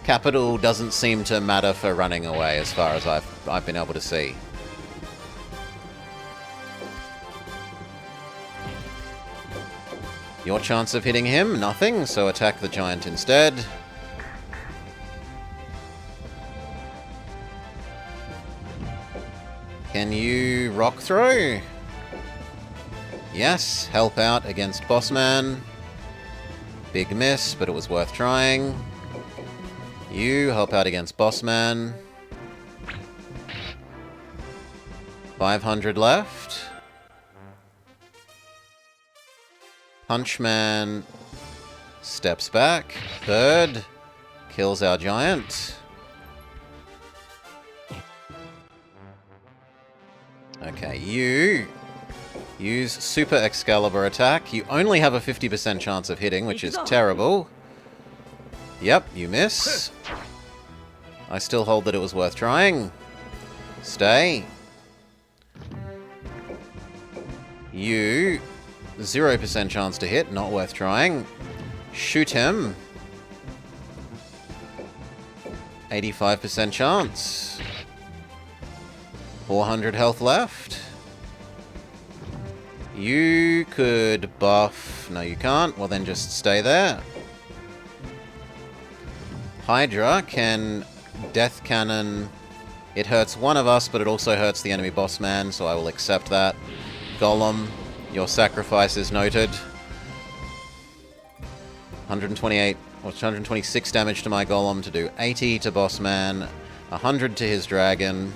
Capital doesn't seem to matter for running away as far as I've been able to see. Your chance of hitting him? Nothing, so attack the giant instead. Can you rock throw? Yes, help out against Bossman. Big miss, but it was worth trying. You help out against Bossman. 500 left. Punchman steps back. Bird kills our giant. Okay, you use Super Excalibur attack. You only have a 50% chance of hitting, which is terrible. Yep, you miss. I still hold that it was worth trying. Stay. You 0% chance to hit, not worth trying. Shoot him. 85% chance. 400 health left. You could buff... No, you can't. Well, then just stay there. Hydra can Death Cannon. It hurts one of us, but it also hurts the enemy boss man, so I will accept that. Golem, your sacrifice is noted. 128 or 126 damage to my golem to do 80 to boss man, 100 to his dragon,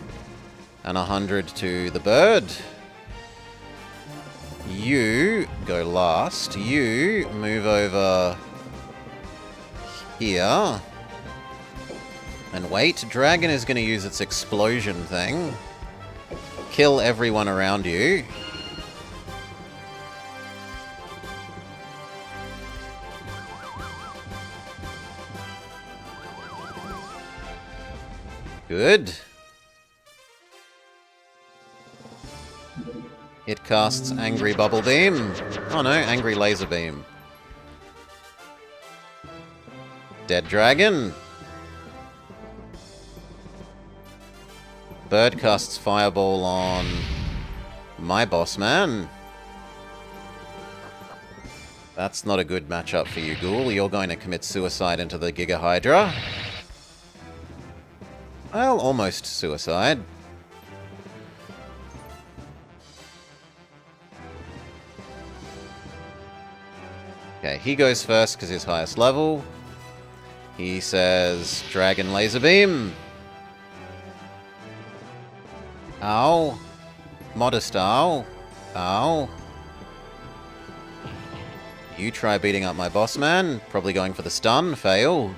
and 100 to the bird. You go last. You move over here. And wait, Dragon is going to use its explosion thing. Kill everyone around you. Good. It casts Angry Bubble Beam. Oh no, Angry Laser Beam. Dead Dragon. Bird casts Fireball on my boss man. That's not a good matchup for you, Ghoul. You're going to commit suicide into the Giga Hydra. Well, almost suicide. Okay, he goes first because he's highest level. He says, Dragon Laser Beam. Ow. Modest ow. Ow. You try beating up my boss man. Probably going for the stun. Fail.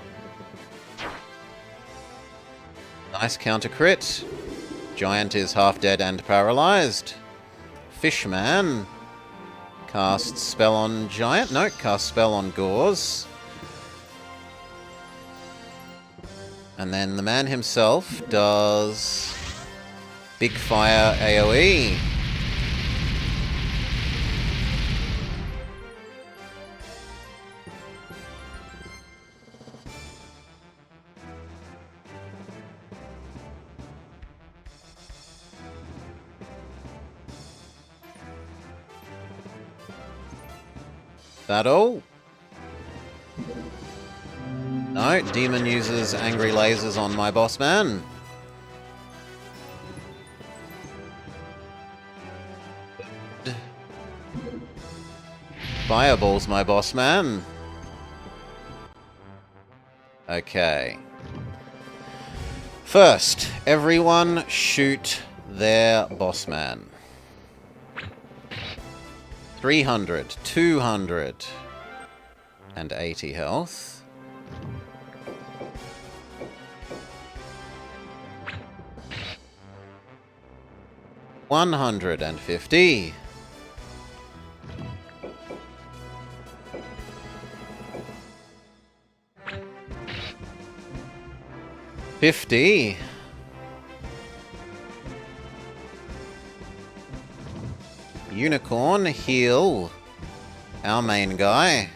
Nice counter crit. Giant is half dead and paralyzed. Fishman. Casts spell on Giant. No, casts spell on Gauze. And then the man himself does Big Fire AoE. That all? No, Demon uses Angry Lasers on my boss man. Fireballs my boss man. Okay. First, everyone shoot their boss man. 300, 200, and 80 health. 150. 50. Unicorn, heal our main guy.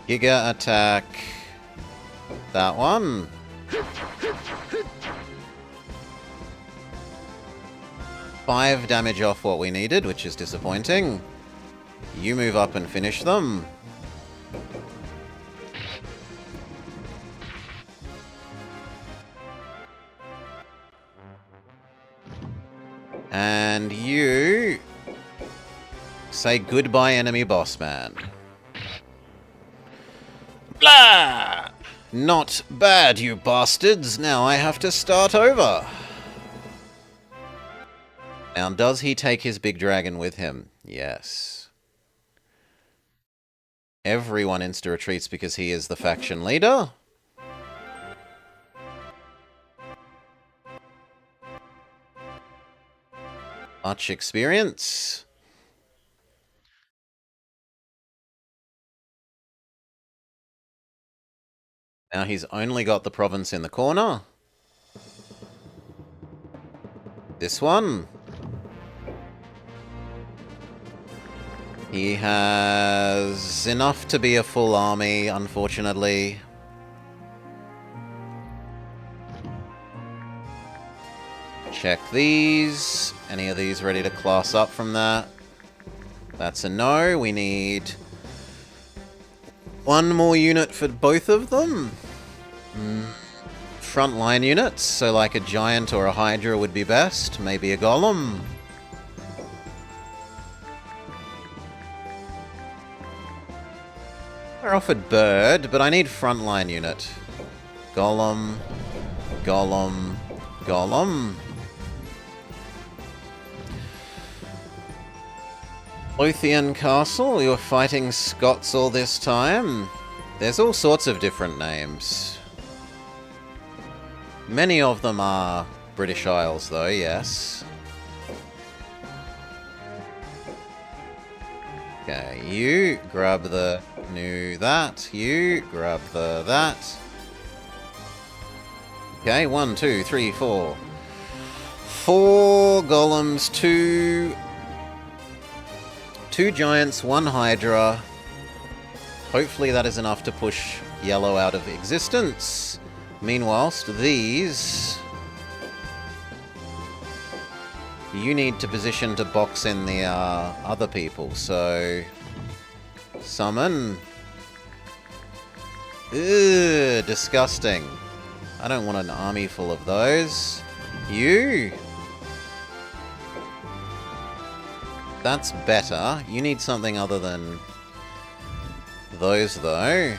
Giga attack that one. Five damage off what we needed, which is disappointing. You move up and finish them. And you say goodbye, enemy boss man. Blah! Not bad, you bastards. Now I have to start over. Now, does he take his big dragon with him? Yes. Everyone insta-retreats because he is the faction leader. Much experience. Now he's only got the province in the corner. This one. He has enough to be a full army, unfortunately. Check these. Any of these ready to class up from that? That's a no. We need one more unit for both of them. Frontline units, so like a giant or a hydra would be best. Maybe a golem. We're offered bird, but I need frontline unit. Golem, golem, golem. Lothian Castle, you were fighting Scots all this time? There's all sorts of different names. Many of them are British Isles, though, yes. Okay, you grab the new that. You grab the that. Okay, 1, 2, 3, 4. 4 golems, 2 giants, 1 hydra. Hopefully that is enough to push yellow out of existence. Meanwhile, these... you need to position to box in the other people, so... summon. Ugh, disgusting. I don't want an army full of those. You! That's better. You need something other than those, though.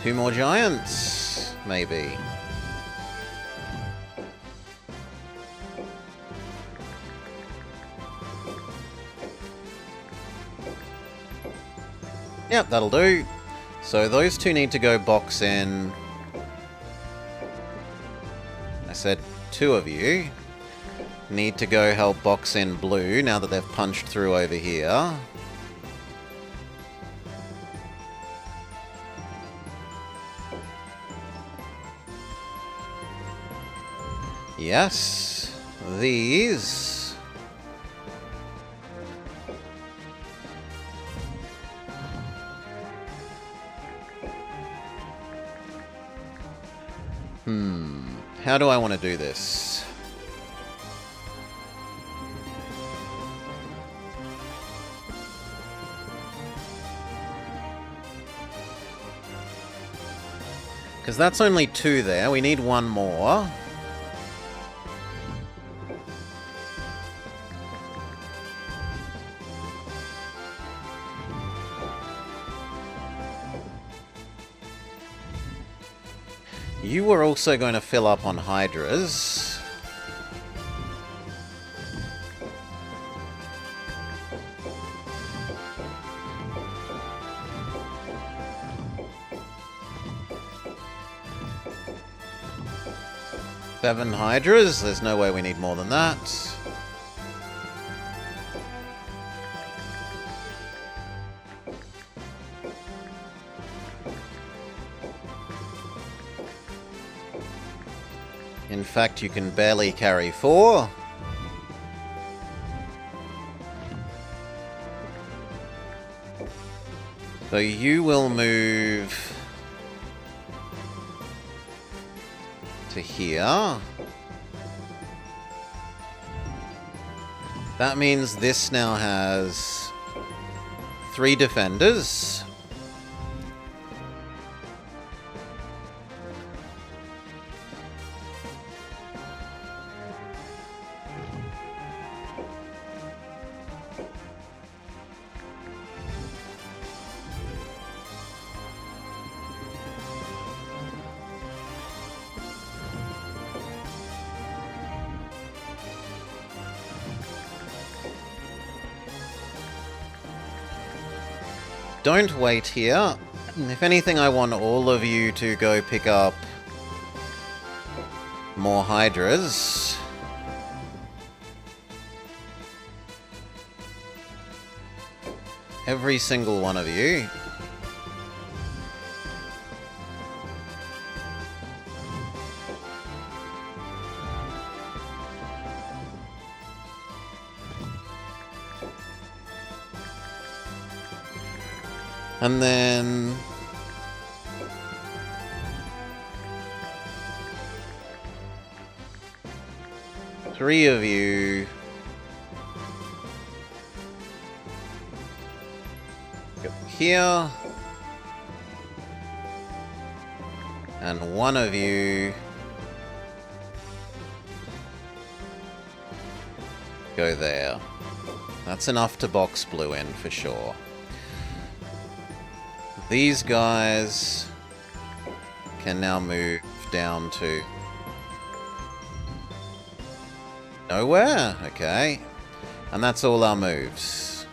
2 more giants, maybe. Yep, that'll do. So those 2 need to go box in. I said 2 of you need to go help box in blue now that they've punched through over here. Yes, these. How do I want to do this? Because that's only 2 there. We need 1 more. You were also going to fill up on hydras. 7 hydras. There's no way we need more than that. In fact, you can barely carry 4. So you will move to here. That means this now has 3 defenders. Don't wait here. If anything, I want all of you to go pick up more hydras. Every single one of you. And then... three of you... go here. And one of you... go there. That's enough to box blue in, for sure. These guys can now move down to nowhere. Okay. And that's all our moves.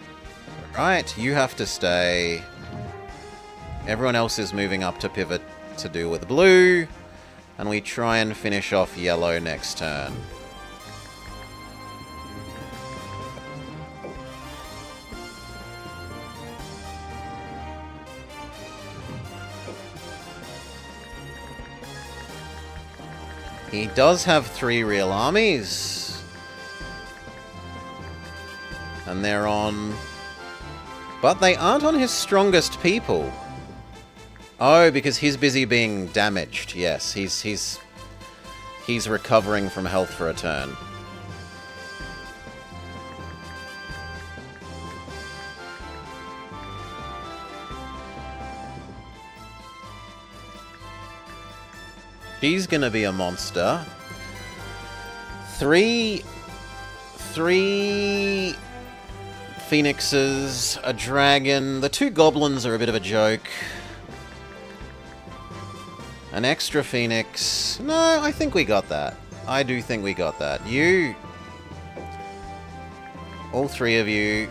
Right, you have to stay. Everyone else is moving up to pivot to do with blue. And we try and finish off yellow next turn. He does have 3 real armies. And they're on... but they aren't on his strongest people. Oh, because he's busy being damaged. Yes, he's recovering from health for a turn. She's gonna be a monster. Three phoenixes, a dragon. The 2 goblins are a bit of a joke. An extra phoenix. No, I think we got that. I do think we got that. You... all 3 of you...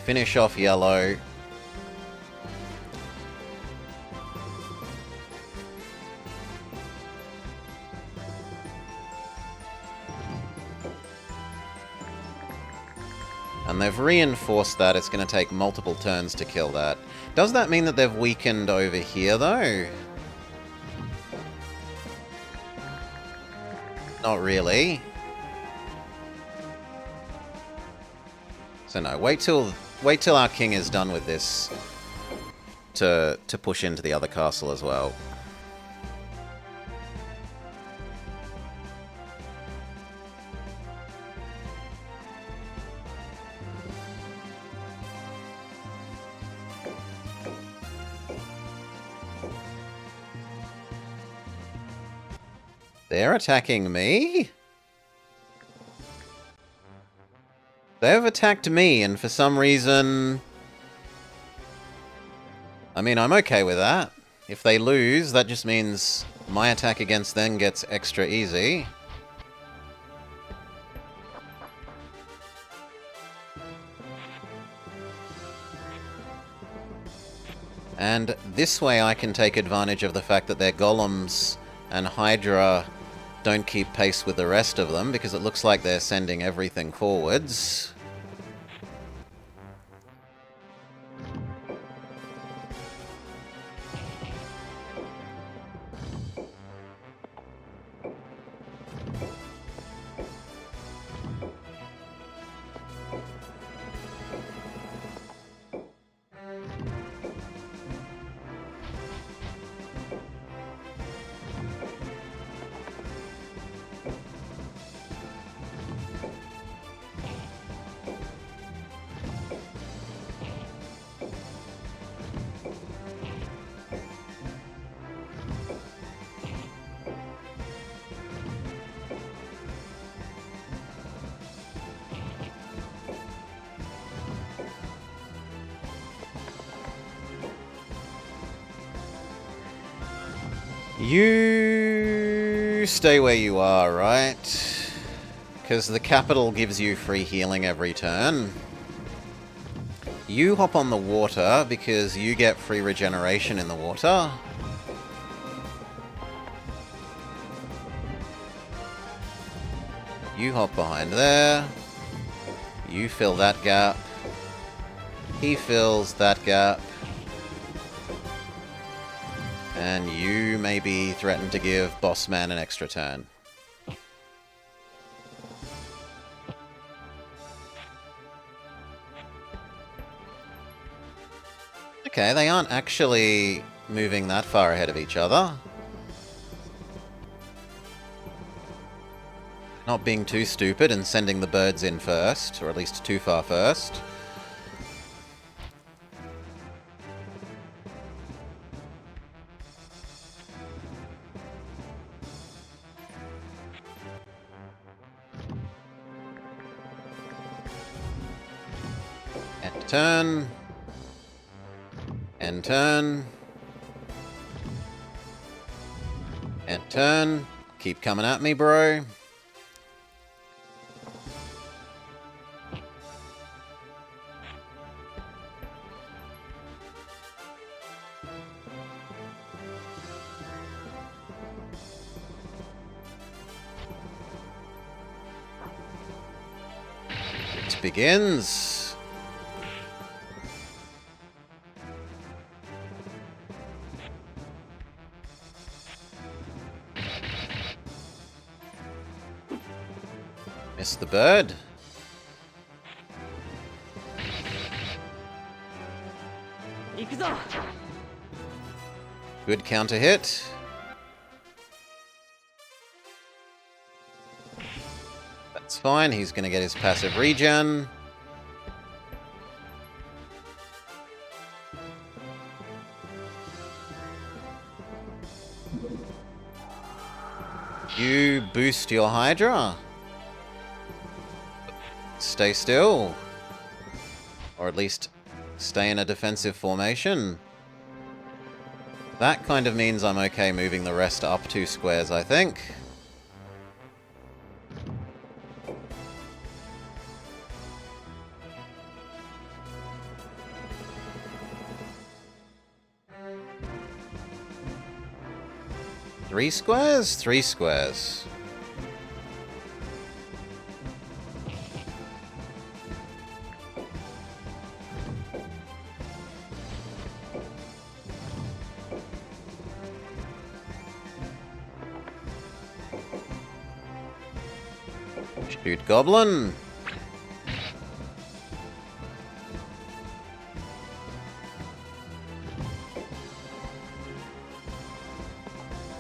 finish off yellow. And they've reinforced that. It's going to take multiple turns to kill that. Does that mean that they've weakened over here, though? Not really. So no, wait till our king is done with this to push into the other castle as well. They're attacking me? They've attacked me, and for some reason... I mean, I'm okay with that. If they lose, that just means my attack against them gets extra easy. And this way I can take advantage of the fact that their golems and Hydra don't keep pace with the rest of them, because it looks like they're sending everything forwards. You stay where you are, right? Because the capital gives you free healing every turn. You hop on the water because you get free regeneration in the water. You hop behind there. You fill that gap. He fills that gap. And you maybe threaten to give Boss Man an extra turn. Okay, they aren't actually moving that far ahead of each other. Not being too stupid and sending the birds in first, or at least too far first. End turn. End turn. End turn. Keep coming at me, bro. It begins. Miss the bird. Good counter hit. That's fine, he's gonna get his passive regen. You boost your Hydra. Stay still. Or at least stay in a defensive formation. That kind of means I'm okay moving the rest up 2 squares, I think. Three squares? 3 squares. Shoot Goblin.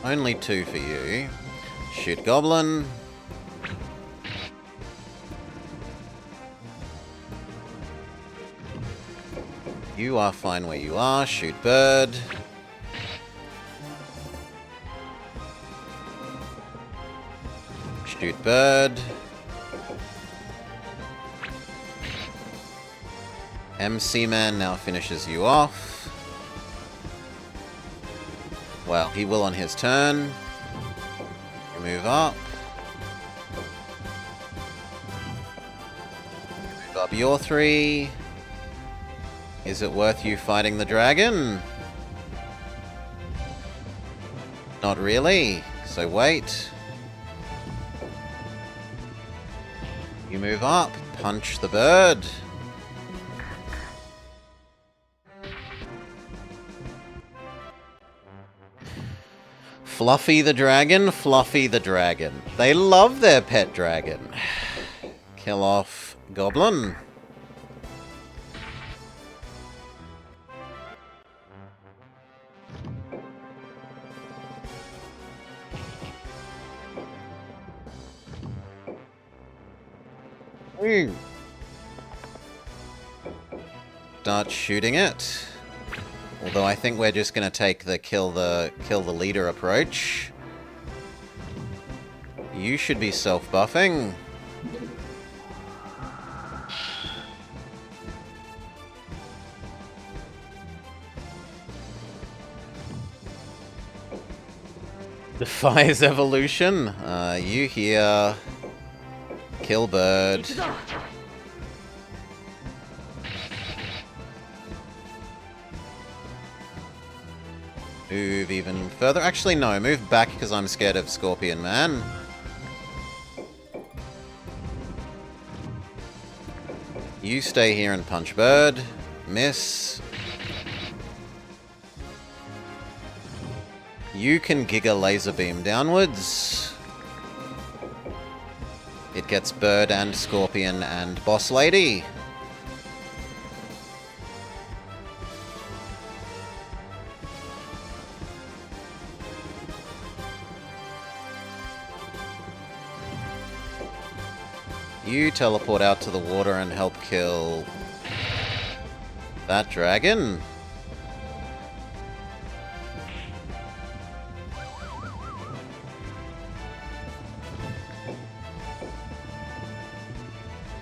Only 2 for you. Shoot Goblin. You are fine where you are. Shoot Bird. Shoot Bird. MC Man now finishes you off. Well, he will on his turn. You move up. Move up your 3. Is it worth you fighting the dragon? Not really. So wait. You move up. Punch the bird. Fluffy the dragon, Fluffy the dragon. They love their pet dragon. Kill off Goblin. Start shooting it. Although I think we're just going to take the kill the leader approach. You should be self-buffing. Defies evolution. You here. Kill bird. Move even further. Actually, no. Move back because I'm scared of Scorpion Man. You stay here and punch bird. Miss. You can Giga Laser Beam downwards. It gets bird and Scorpion and Boss Lady. You teleport out to the water and help kill that dragon.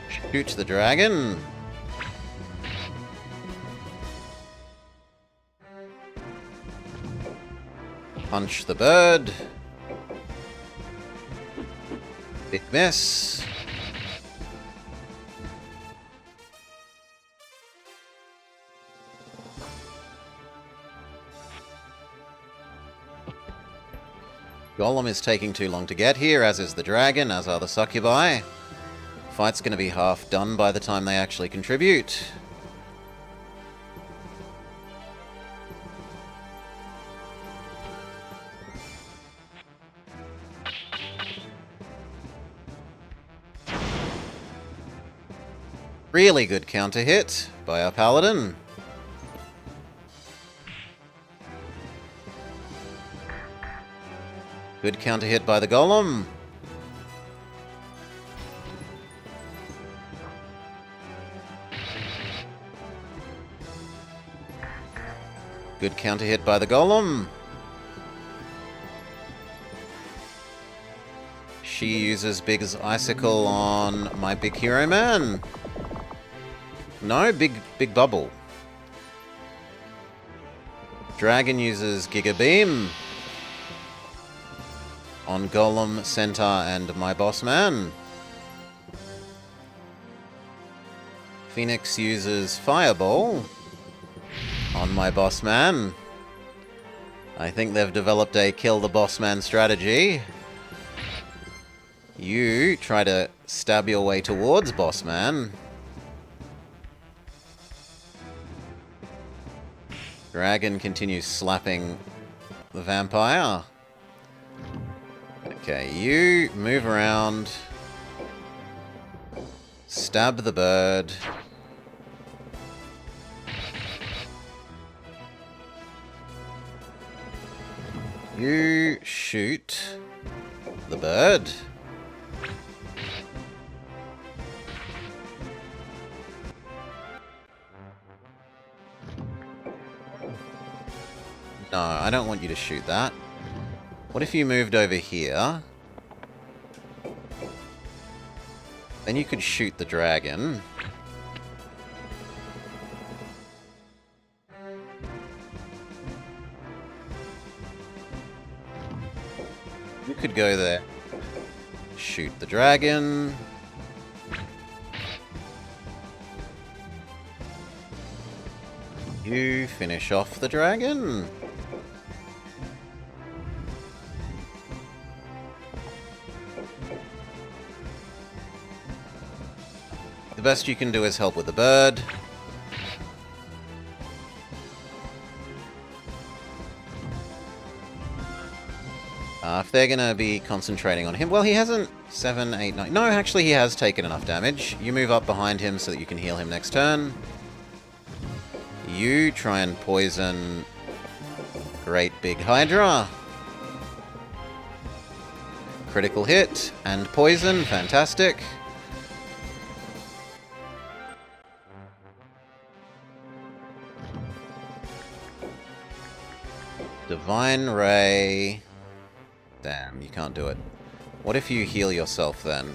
Shoot the dragon. Punch the bird. Big miss. Golem is taking too long to get here, as is the dragon, as are the succubi. Fight's going to be half done by the time they actually contribute. Really good counter hit by our paladin. Good counter hit by the golem. Good counter hit by the golem. She uses Big Icicle on my big hero man. No, big bubble. Dragon uses Giga Beam on Golem, Centaur, and my boss man. Phoenix uses Fireball on my boss man. I think they've developed a kill the boss man strategy. You try to stab your way towards boss man. Dragon continues slapping the vampire. Okay, you move around. Stab the bird. You shoot the bird. No, I don't want you to shoot that. What if you moved over here? Then you could shoot the dragon. You could go there. Shoot the dragon. You finish off the dragon. The best you can do is help with the bird. If they're going to be concentrating on him... Well, he hasn't... 7, 8, 9... No, actually, he has taken enough damage. You move up behind him so that you can heal him next turn. You try and poison... Great Big Hydra. Critical hit and poison. Fantastic. Divine Ray... Damn, you can't do it. What if you heal yourself then?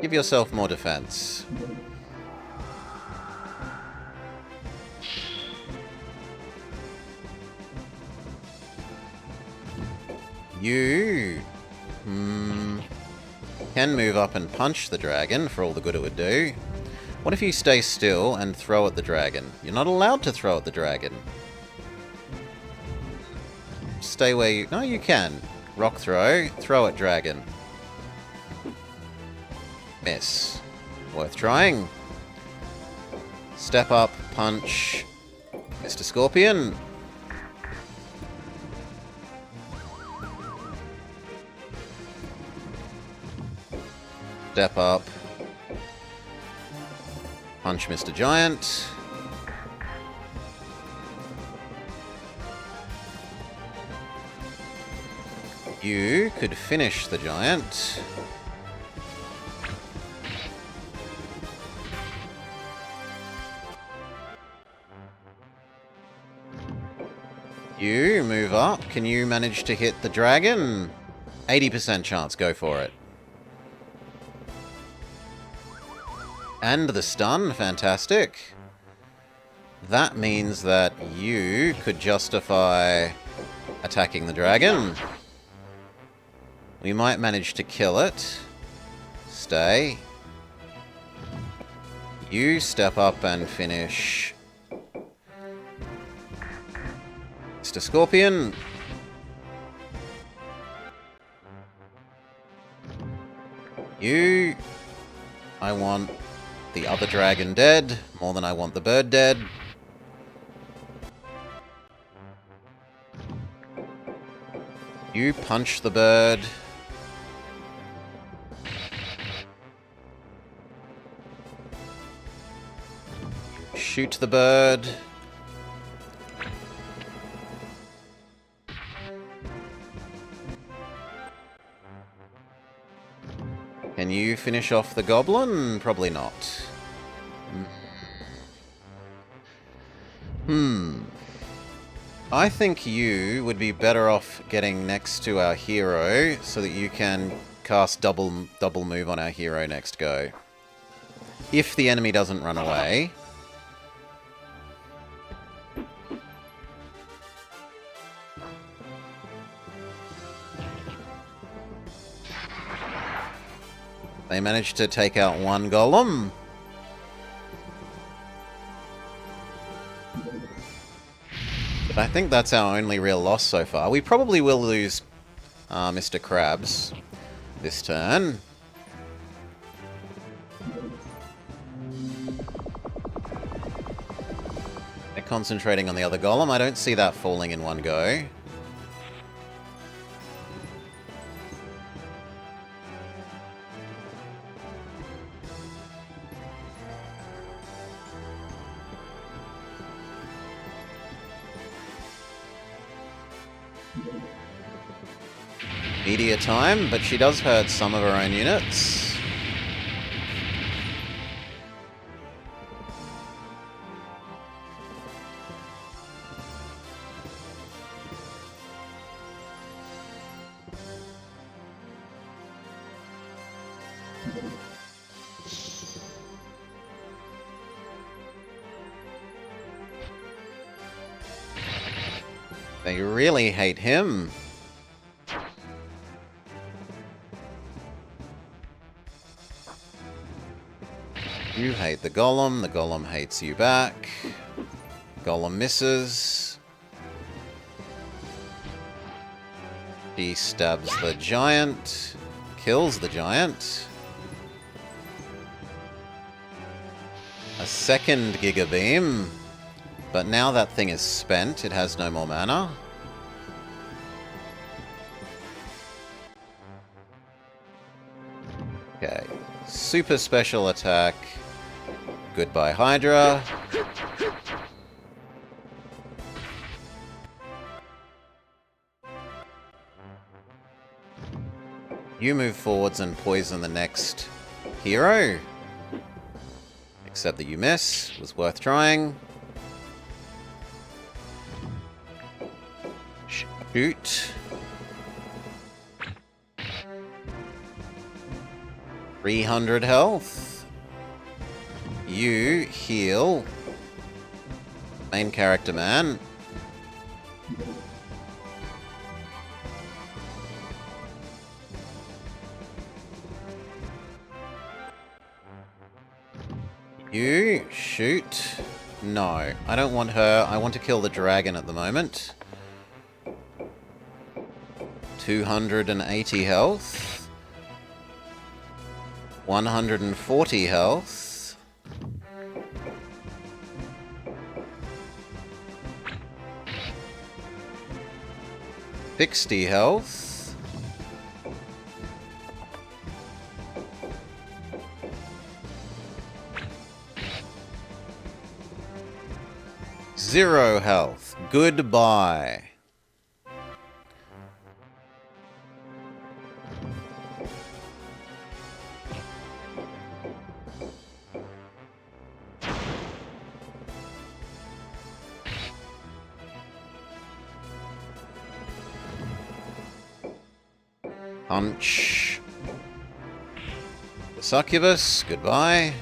Give yourself more defense. You... can move up and punch the dragon for all the good it would do. What if you stay still and throw at the dragon? You're not allowed to throw at the dragon. Stay where you... No, you can. Rock throw. Throw at dragon. Miss. Worth trying. Step up, punch. Mr. Scorpion. Step up. Punch Mr. Giant. You could finish the giant. You move up. Can you manage to hit the dragon? 80% chance. Go for it. And the stun, fantastic. That means that you could justify attacking the dragon. We might manage to kill it. Stay. You step up and finish Mr. Scorpion. You... I want the other dragon dead, more than I want the bird dead. You punch the bird. Shoot the bird. Can you finish off the goblin? Probably not. I think you would be better off getting next to our hero so that you can cast double move on our hero next go. If the enemy doesn't run away. They managed to take out one golem. But I think that's our only real loss so far. We probably will lose Mr. Krabs this turn. They're concentrating on the other golem. I don't see that falling in one go. Media time, but she does hurt some of her own units. They really hate him. You hate the golem hates you back. Golem misses. He stabs the giant, kills the giant. A second Giga Beam, but now that thing is spent, it has no more mana. Okay, super special attack. Goodbye, Hydra. You move forwards and poison the next hero. Except that you miss. It was worth trying. Shoot. 300 health. You heal. Main character man. You shoot. No, I don't want her. I want to kill the dragon at the moment. 280 health. 140 health. $60 health. Zero health. Goodbye. Punch. The succubus, goodbye.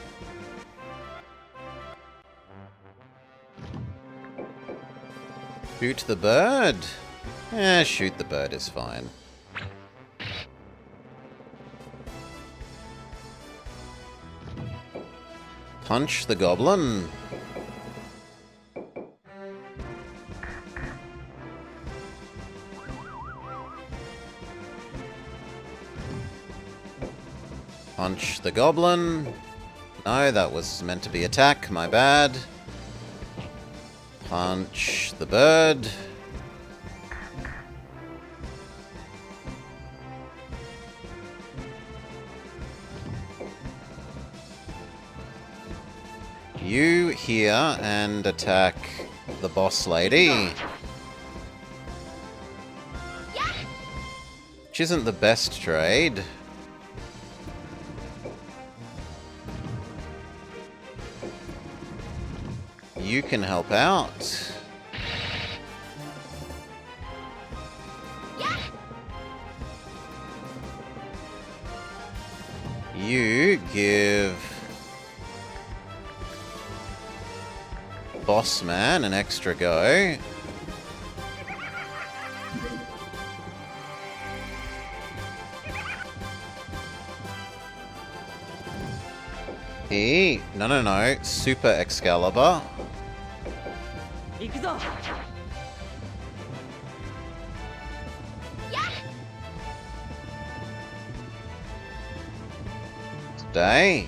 Shoot the bird? Shoot the bird is fine. Punch the goblin. Punch the goblin. No, that was meant to be attack, my bad. Punch the bird. You here and attack the boss lady. Which isn't the best trade. You can help out. You give Boss Man an extra go. No. Super Excalibur. Stay.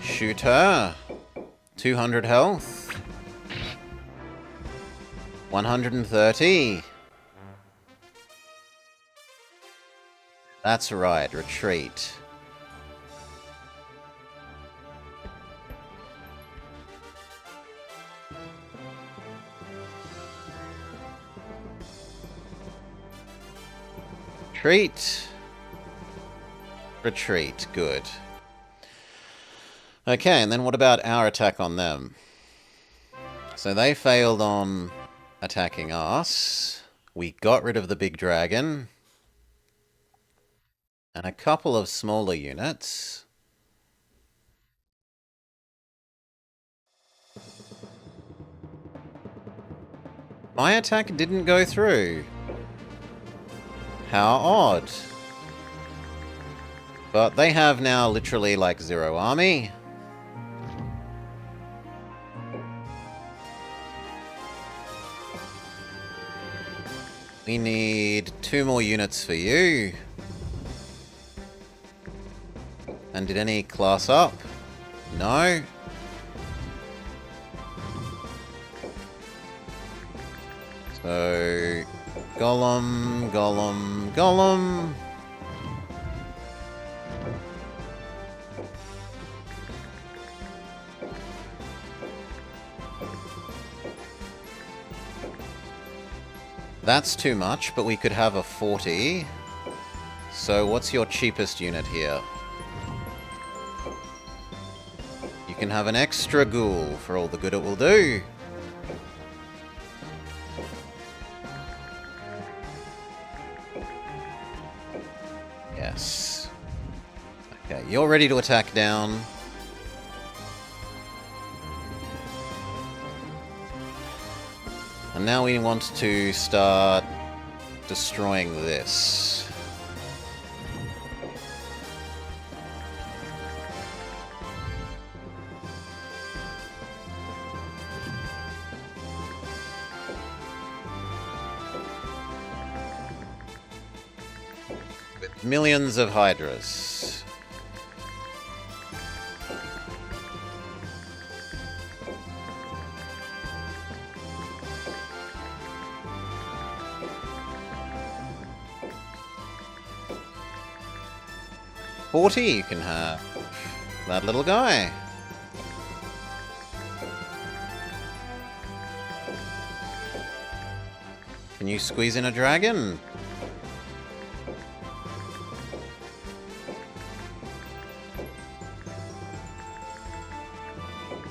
Shoot her. 200 health. 130. That's right, retreat. Retreat. Retreat, good. Okay, and then what about our attack on them? So they failed on attacking us. We got rid of the big dragon. And a couple of smaller units. My attack didn't go through. How odd. But they have now literally like zero army. We need 2 more units for you. And did any class up? No? So... Golem, Golem, Golem... That's too much, but we could have a 40. So what's your cheapest unit here? You can have an extra ghoul for all the good it will do. Yes. Okay, you're ready to attack down. And now we want to start destroying this. With millions of hydras. You can have that little guy. Can you squeeze in a dragon?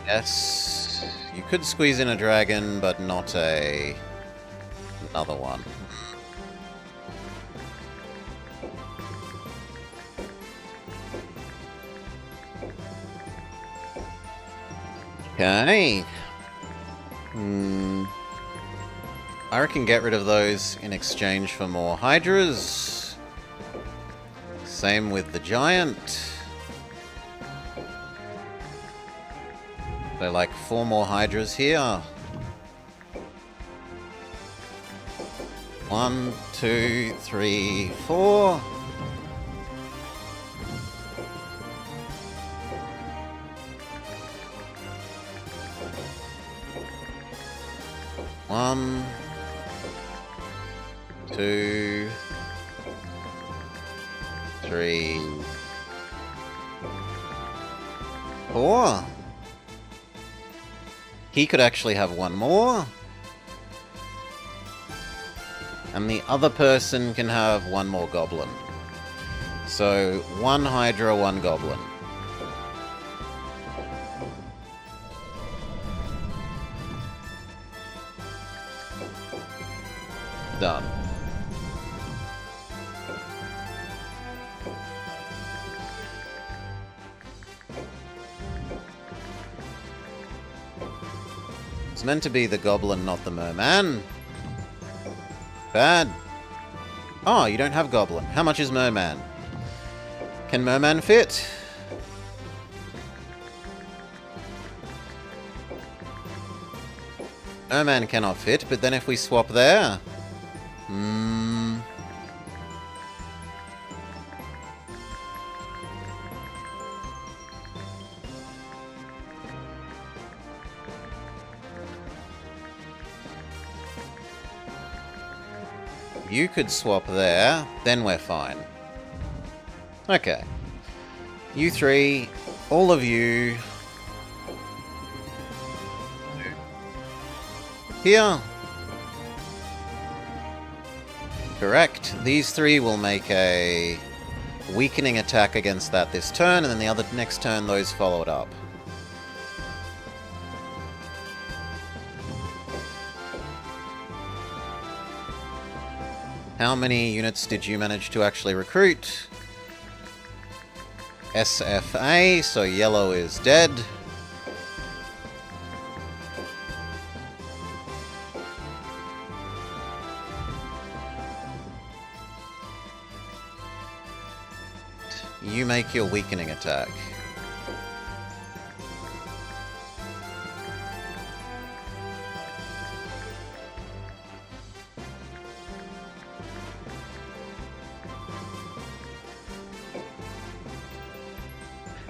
Yes. You could squeeze in a dragon, but not another one. Okay. I reckon get rid of those in exchange for more hydras. Same with the giant. So like 4 more hydras here. 1, 2, 3, 4. One, 2, 3, 4. He could actually have 1 more. And the other person can have 1 more goblin. So 1 hydra, 1 goblin. Done. It's meant to be the goblin, not the merman. Bad. Oh, you don't have goblin. How much is merman? Can merman fit? Merman cannot fit, but then if we swap there... You could swap there, then we're fine. Okay. You 3, all of you... Here. Correct. These 3 will make a weakening attack against that this turn, and then the other next turn those follow it up. How many units did you manage to actually recruit? SFA, so yellow is dead. You make your weakening attack.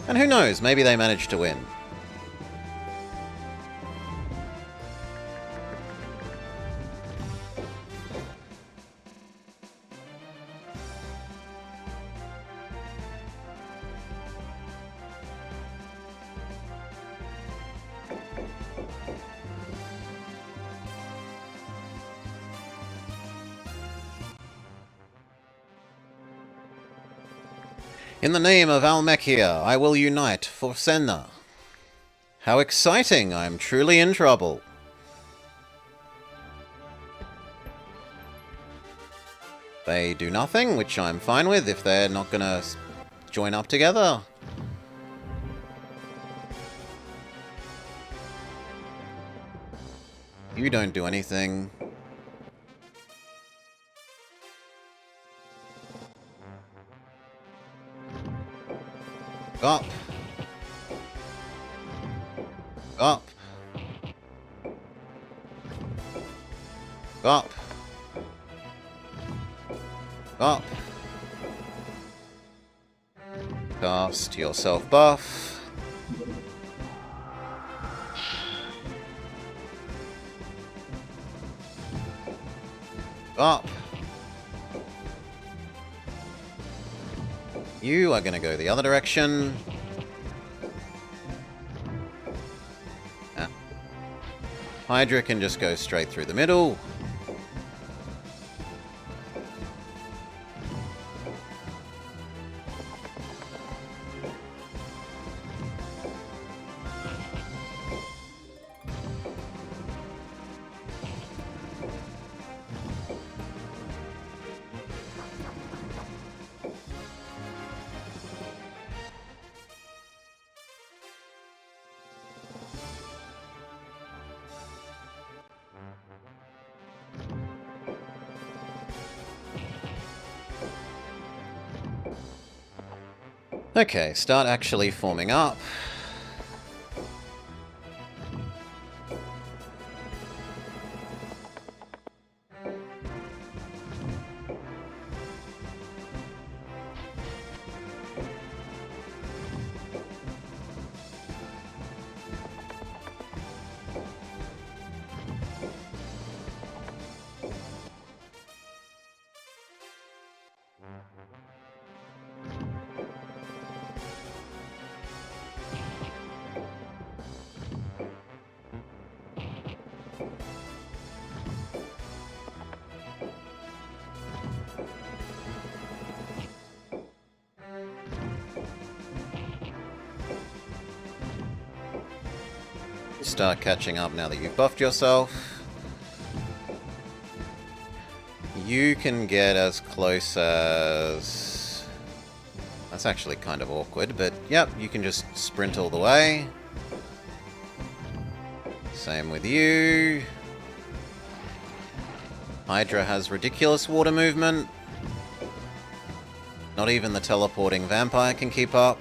And who knows, maybe they managed to win. In the name of Almechia, I will unite for Senna. How exciting! I'm truly in trouble. They do nothing, which I'm fine with if they're not gonna join up together. You don't do anything. Up. Up. Up. Up. Cast yourself buff. Up. You are going to go the other direction. Ah. Hydra can just go straight through the middle. Okay, start actually forming up. Start catching up now that you've buffed yourself. You can get as close as... That's actually kind of awkward, but yep, you can just sprint all the way. Same with you. Hydra has ridiculous water movement. Not even the teleporting vampire can keep up.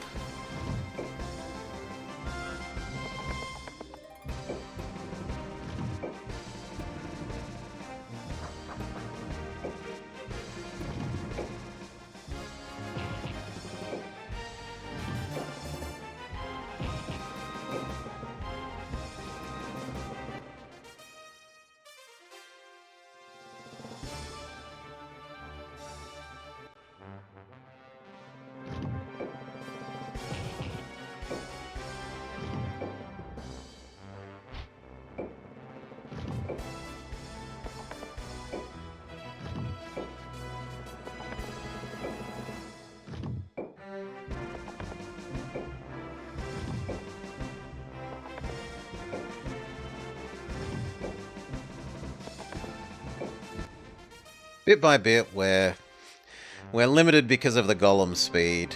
Bit by bit, we're limited because of the golem speed.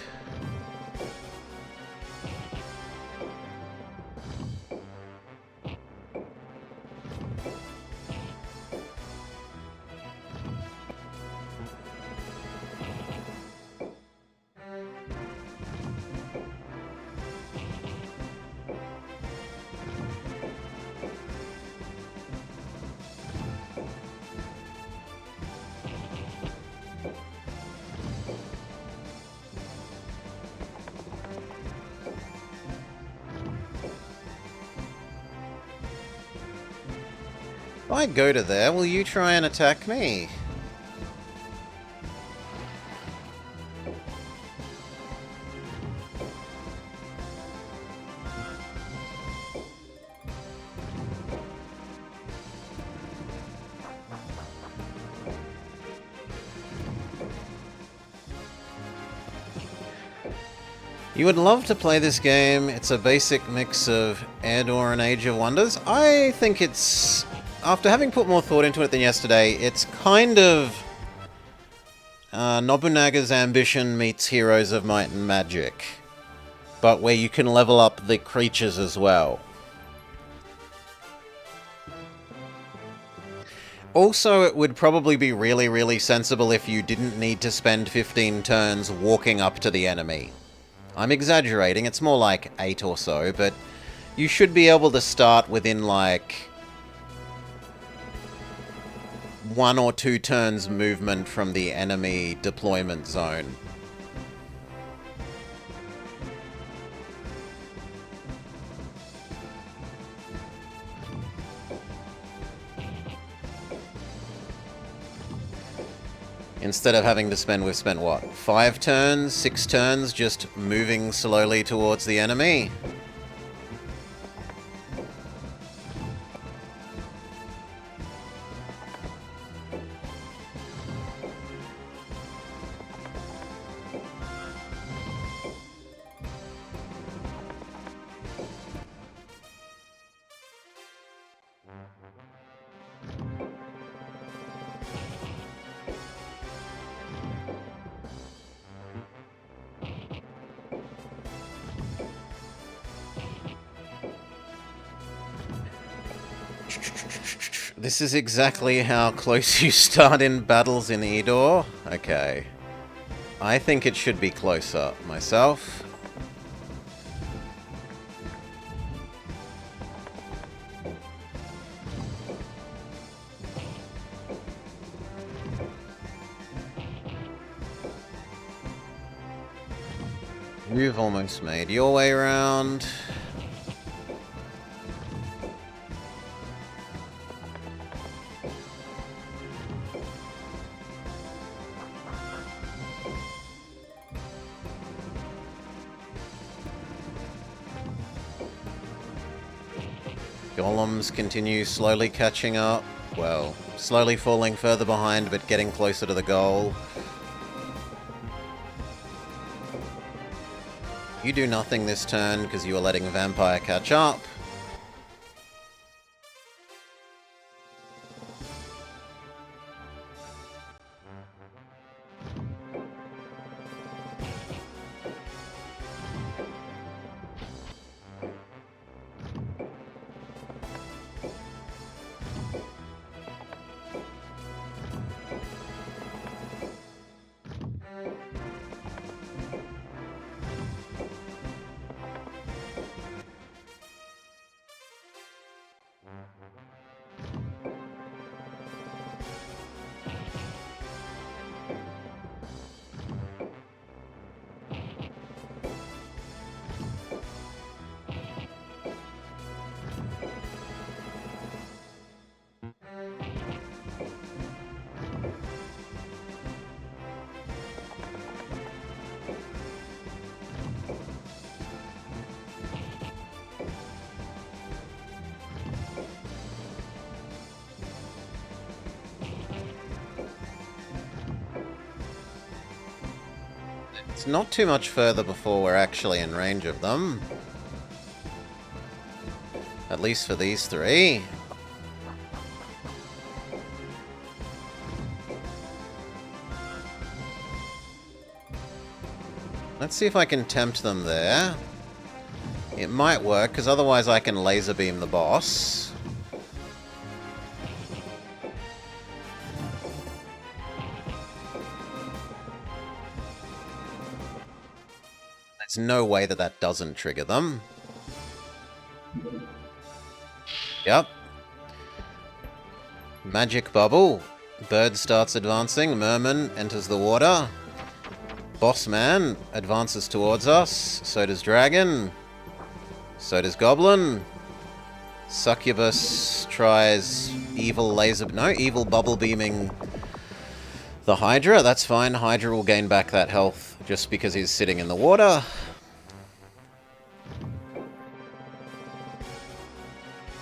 If I go to there, will you try and attack me? You would love to play this game. It's a basic mix of Air and Age of Wonders. I think it's, after having put more thought into it than yesterday, it's kind of Nobunaga's Ambition meets Heroes of Might and Magic, but where you can level up the creatures as well. Also, it would probably be really, really sensible if you didn't need to spend 15 turns walking up to the enemy. I'm exaggerating, it's more like 8 or so, but you should be able to start within like 1 or 2 turns movement from the enemy deployment zone. Instead of having to spend, we've spent what, 5 turns, 6 turns just moving slowly towards the enemy? This is exactly how close you start in battles in Edor. Okay. I think it should be closer myself. You've almost made your way around. Golems continue slowly catching up. Well, slowly falling further behind, but getting closer to the goal. You do nothing this turn because you are letting Vampire catch up. It's not too much further before we're actually in range of them. At least for these 3. Let's see if I can tempt them there. It might work, because otherwise I can laser beam the boss. There's no way that that doesn't trigger them. Yep. Magic bubble. Bird starts advancing. Merman enters the water. Boss man advances towards us. So does Dragon. So does Goblin. Succubus tries evil laser... No, evil bubble beaming the Hydra. That's fine. Hydra will gain back that health just because he's sitting in the water.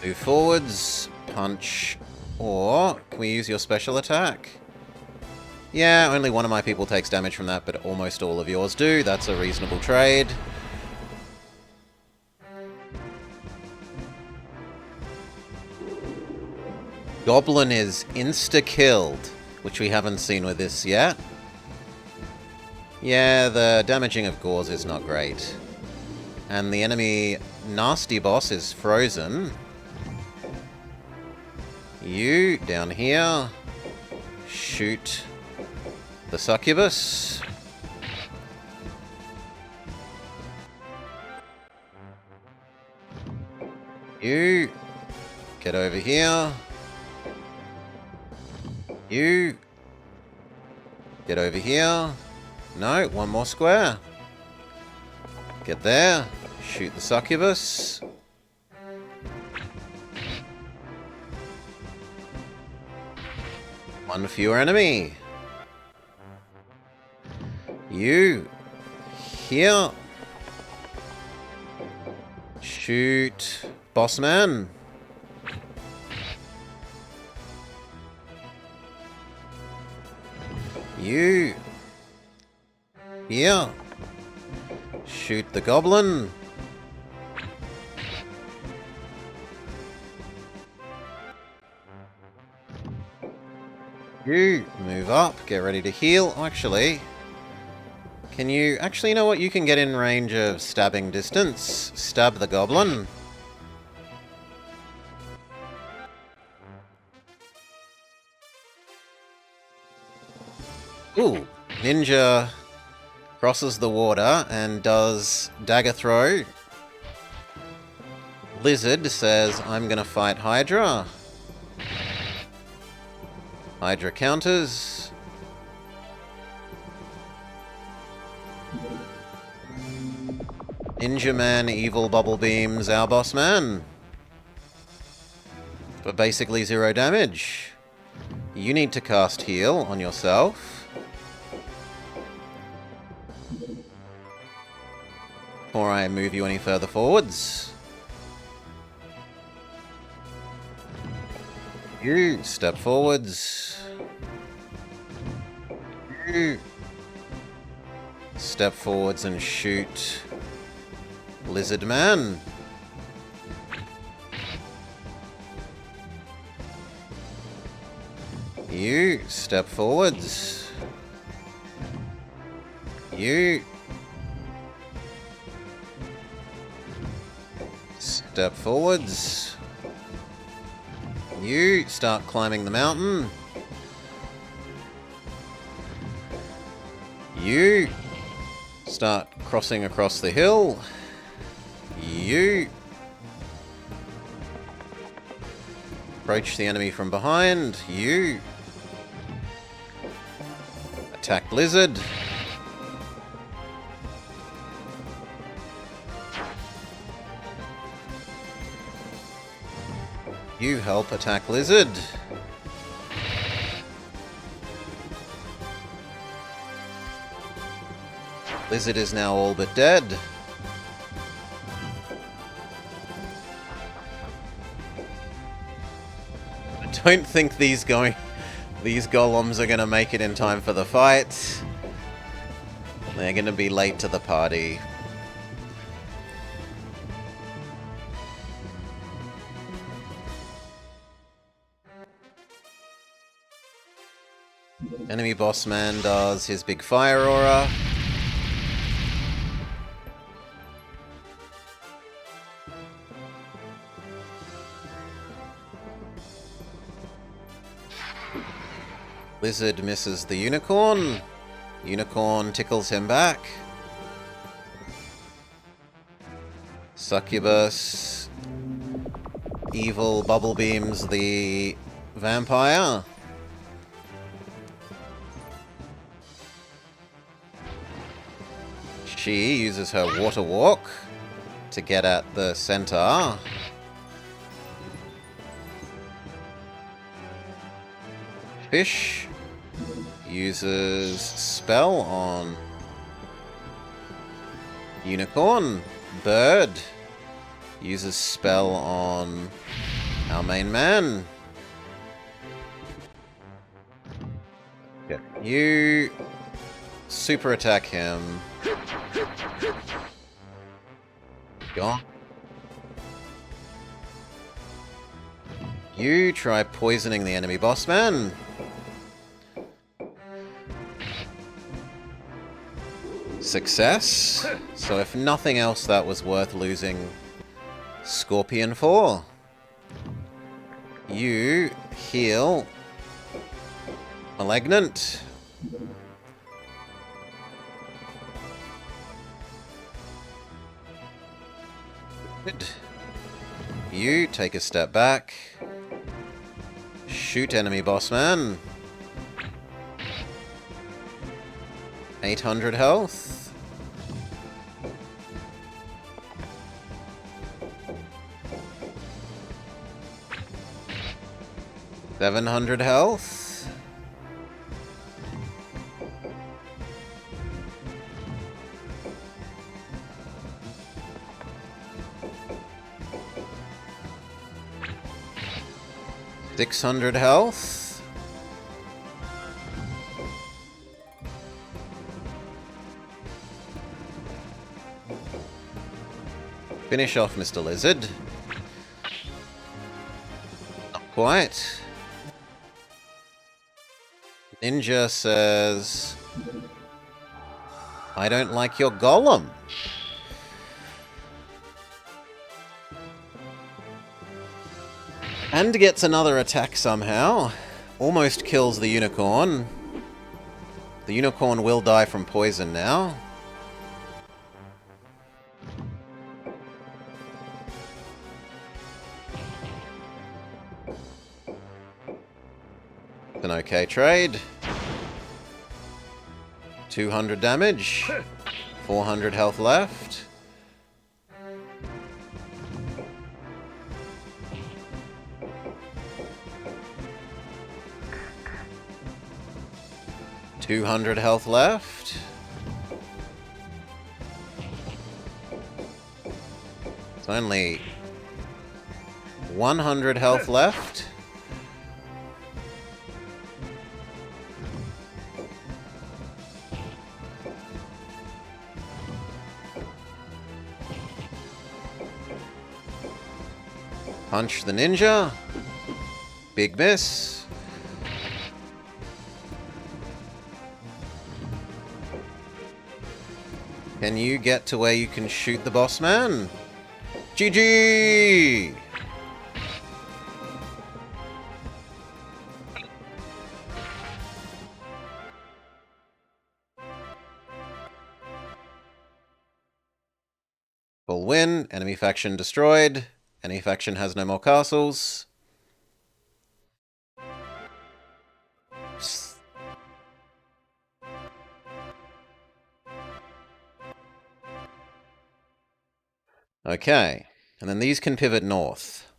Move forwards. Punch. Or can we use your special attack? Yeah, only one of my people takes damage from that, but almost all of yours do. That's a reasonable trade. Goblin is insta-killed, which we haven't seen with this yet. Yeah, the damaging of Gauze is not great. And the enemy nasty boss is frozen. You, down here, shoot the succubus. You, get over here. You, get over here. No, one more square. Get there, shoot the succubus. One fewer enemy. You, here. Shoot Bossman. You, here. Shoot the goblin. You move up, get ready to heal. Actually, can you... Actually, you know what? You can get in range of stabbing distance. Stab the goblin. Ooh, ninja crosses the water and does dagger throw. Lizard says, I'm gonna fight Hydra. Hydra counters. Ninja Man evil bubble beams our boss man. For basically 0 damage. You need to cast heal on yourself. Before I move you any further forwards. You step forwards. You step forwards and shoot Lizard Man. You step forwards. You step forwards. You start climbing the mountain. You start crossing across the hill. You approach the enemy from behind. You attack Lizard. You help attack Lizard. Lizard is now all but dead. I don't think these golems are gonna make it in time for the fight. They're gonna be late to the party. Enemy boss man does his big fire aura. Lizard misses the unicorn. Unicorn tickles him back. Succubus evil bubble beams the vampire. She uses her water walk to get at the center. Fish uses spell on Unicorn. Bird uses spell on our main man. Okay. You super attack him. Gone. You try poisoning the enemy boss man. Success. So if nothing else, that was worth losing Scorpion for. You heal Malignant. Good. You take a step back. Shoot enemy boss man. 800 health. $700 health. $600 health. Finish off Mr. Lizard. Not quite. Ninja says, I don't like your golem. And gets another attack somehow. Almost kills the unicorn. The unicorn will die from poison now. An okay trade. 200 damage. 400 health left. $200 health left. It's only 100 health left. Punch the ninja. Big miss. Can you get to where you can shoot the boss man? GG! Full win. Enemy faction destroyed. Enemy faction has no more castles. Okay, and then these can pivot north.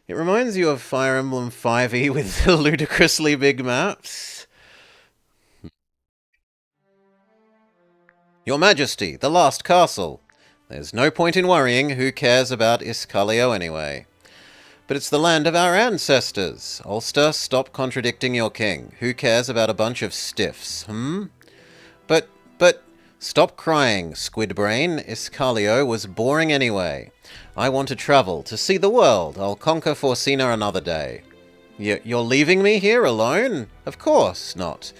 It reminds you of Fire Emblem 5e with the ludicrously big maps. Your Majesty, the last castle. There's no point in worrying, who cares about Iscalio anyway? But it's the land of our ancestors. Ulster, stop contradicting your king. Who cares about a bunch of stiffs, But... Stop crying, Squid Brain. Iscalio was boring anyway. I want to travel, to see the world. I'll conquer Forcina another day. You're leaving me here alone? Of course not.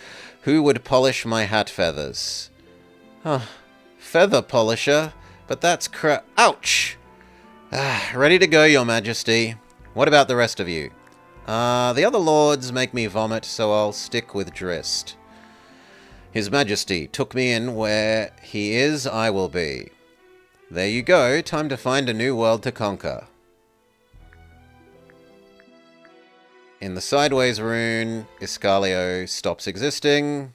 Who would polish my hat feathers? Feather polisher? But that's ouch! Ready to go, Your Majesty. What about the rest of you? The other lords make me vomit, so I'll stick with Drist. His Majesty took me in. Where he is, I will be. There you go. Time to find a new world to conquer. In the Sideways rune, Iscalio stops existing.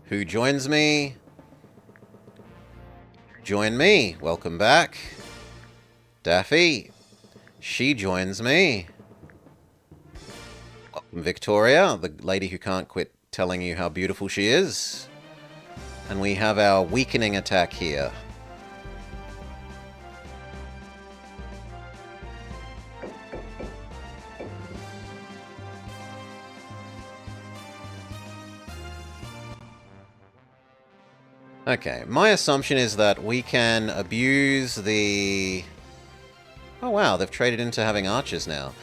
Who joins me? Join me. Welcome back. Daffy. She joins me. Victoria, the lady who can't quit telling you how beautiful she is. And we have our weakening attack here. Okay, my assumption is that we can abuse the... Oh wow, they've traded into having archers now.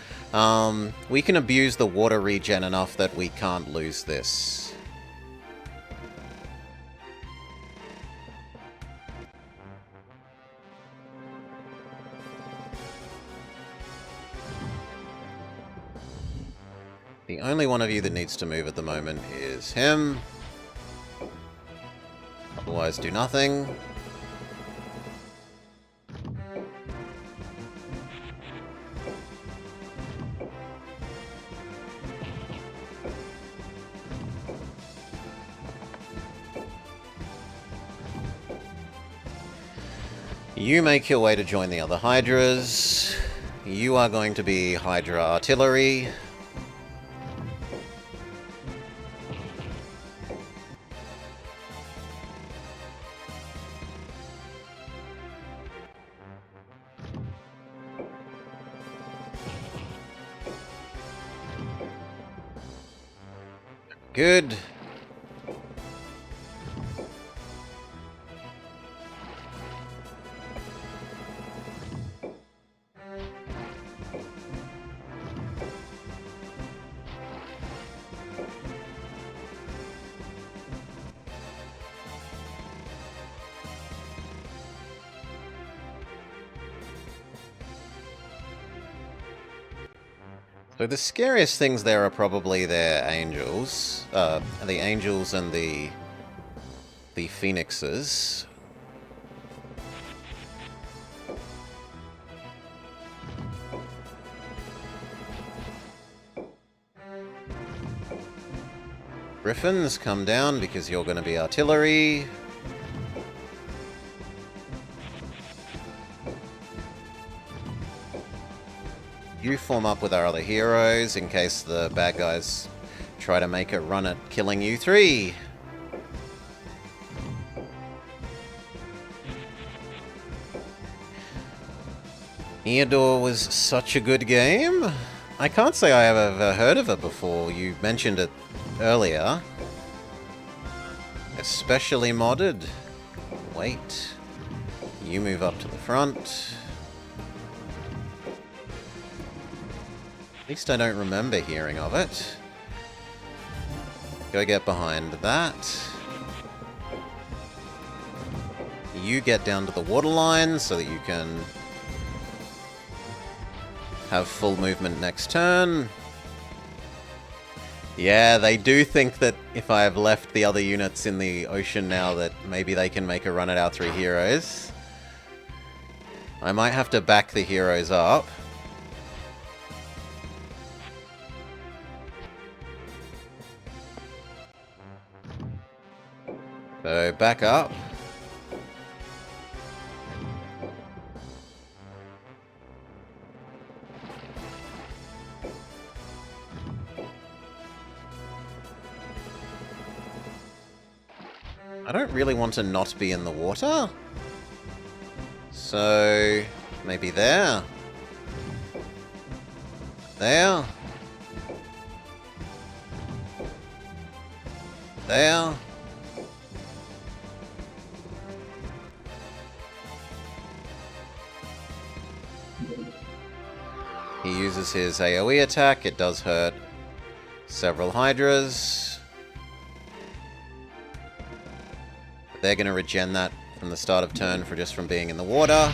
We can abuse the water regen enough that we can't lose this. The only one of you that needs to move at the moment is him. Otherwise, do nothing. You make your way to join the other Hydras. You are going to be Hydra Artillery. Good. So the scariest things there are probably their angels, the angels and the phoenixes. Griffins, come down because you're going to be artillery. You form up with our other heroes in case the bad guys try to make a run at killing you three. Eodor was such a good game. I can't say I have ever heard of it before. You mentioned it earlier. Especially modded. Wait. You move up to the front. At least I don't remember hearing of it. Go get behind that. You get down to the waterline so that you can have full movement next turn. Yeah, they do think that if I have left the other units in the ocean now that maybe they can make a run at our three heroes. I might have to back the heroes up. So, back up. I don't really want to not be in the water. So, maybe there. There. There. He uses his AoE attack. It does hurt several Hydras. They're going to regen that from the start of turn for just from being in the water.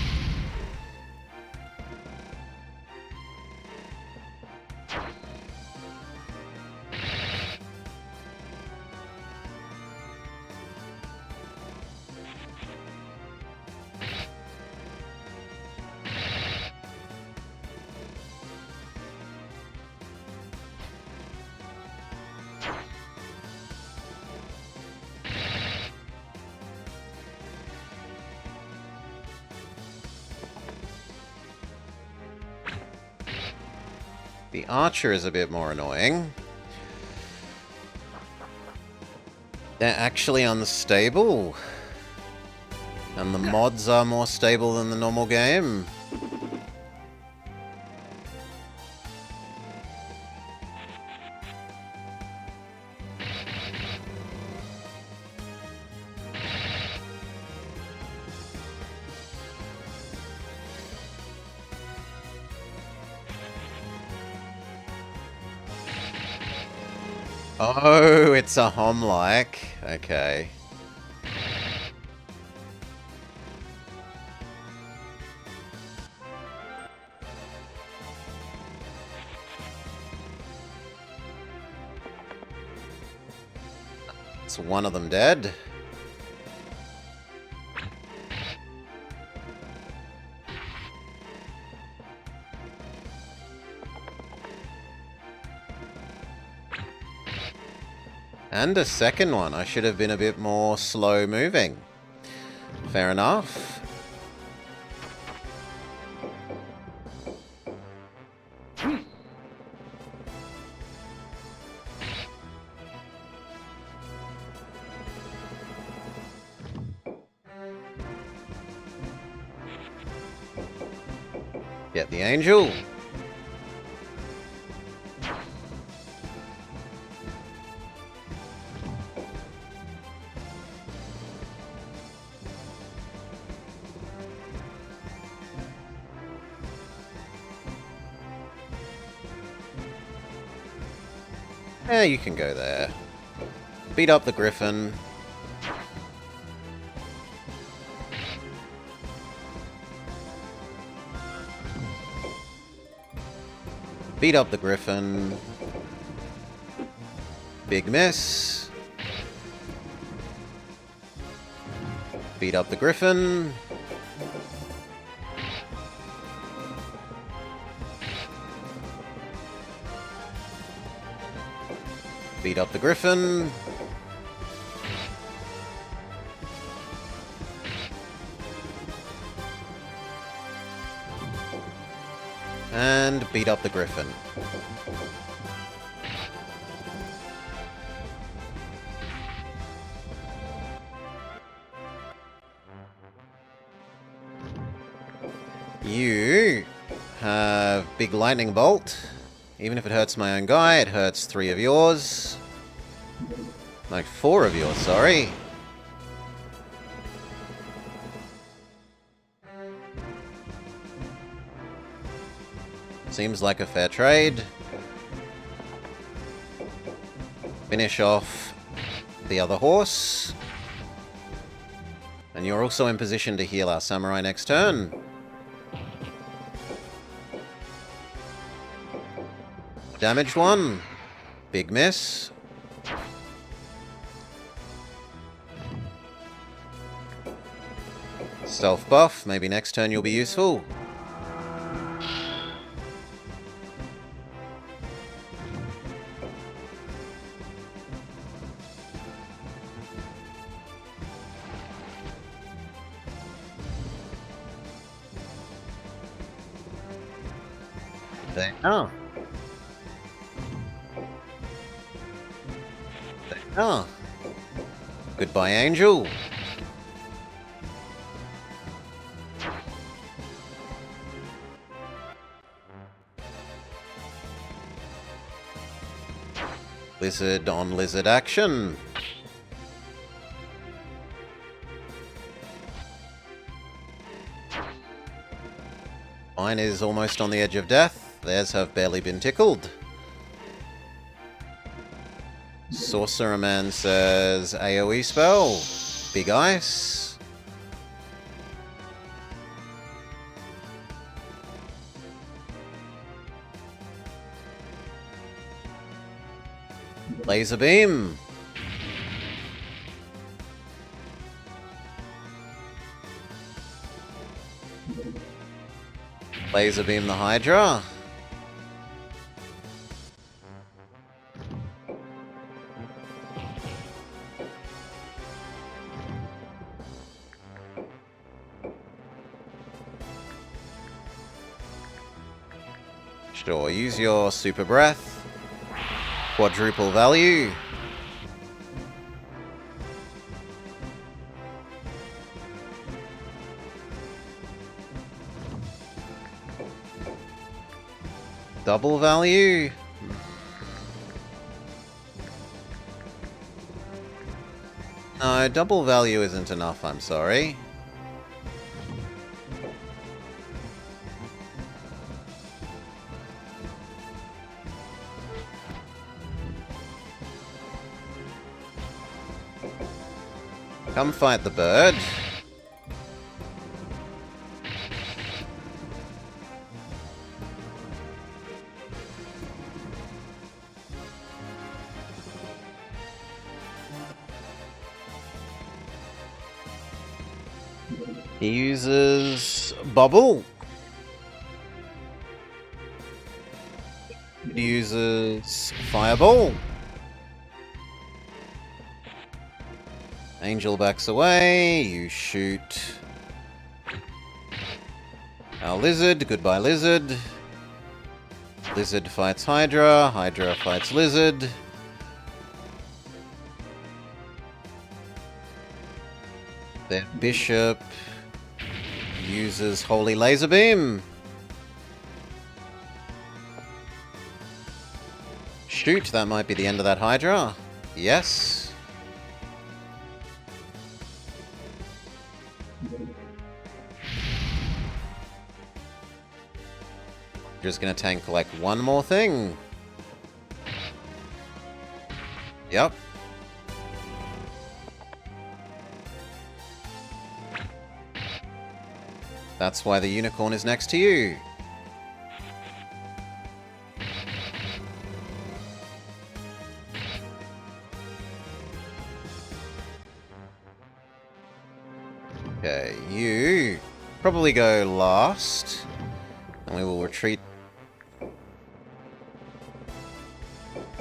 The archer is a bit more annoying. They're actually unstable. And the mods are more stable than the normal game. Oh, it's a hom-like. Okay. It's one of them dead. And a second one. I should have been a bit more slow moving. Fair enough. Get the angel. Yeah, you can go there. Beat up the griffin. Beat up the griffin. Big miss. Beat up the griffin. Beat up the griffin. And beat up the griffin. You have big lightning bolt. Even if it hurts my own guy, it hurts 3 of yours. Like 4 of yours, sorry. Seems like a fair trade. Finish off the other horse. And you're also in position to heal our samurai next turn. Damaged one. Big miss. Stealth buff. Maybe next turn you'll be useful. There. Oh. Ah. Goodbye, Angel. Lizard on lizard action. Mine is almost on the edge of death. Theirs have barely been tickled. Sorcerer Man says AoE spell. Big ice. Laser beam. Laser beam the Hydra. Sure, use your super breath. Quadruple value. Double value. No, double value isn't enough, I'm sorry. Come fight the bird. He uses Bubble. He uses Fireball. Angel backs away. You shoot our Lizard. Goodbye, Lizard. Lizard fights Hydra. Hydra fights Lizard. Their Bishop uses Holy Laser Beam. Shoot, that might be the end of that Hydra. Yes. Just gonna tank collect one more thing. Yep. That's why the unicorn is next to you. Okay, you probably go last, and we will retreat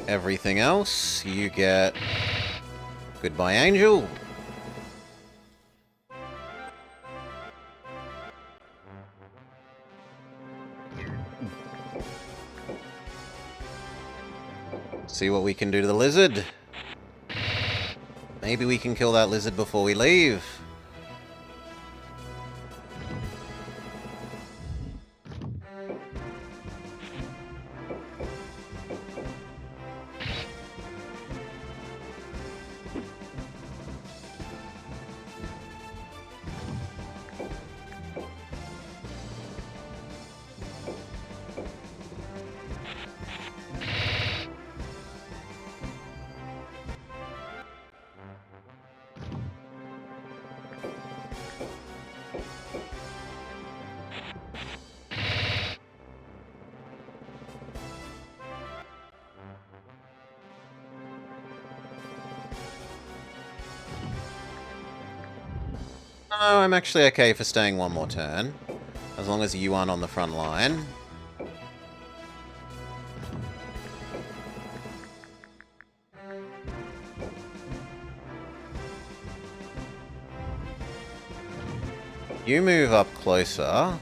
everything else. You get Goodbye, Angel. See what we can do to the lizard. Maybe we can kill that lizard before we leave. No, I'm actually okay for staying one more turn. As long as you aren't on the front line. You move up closer.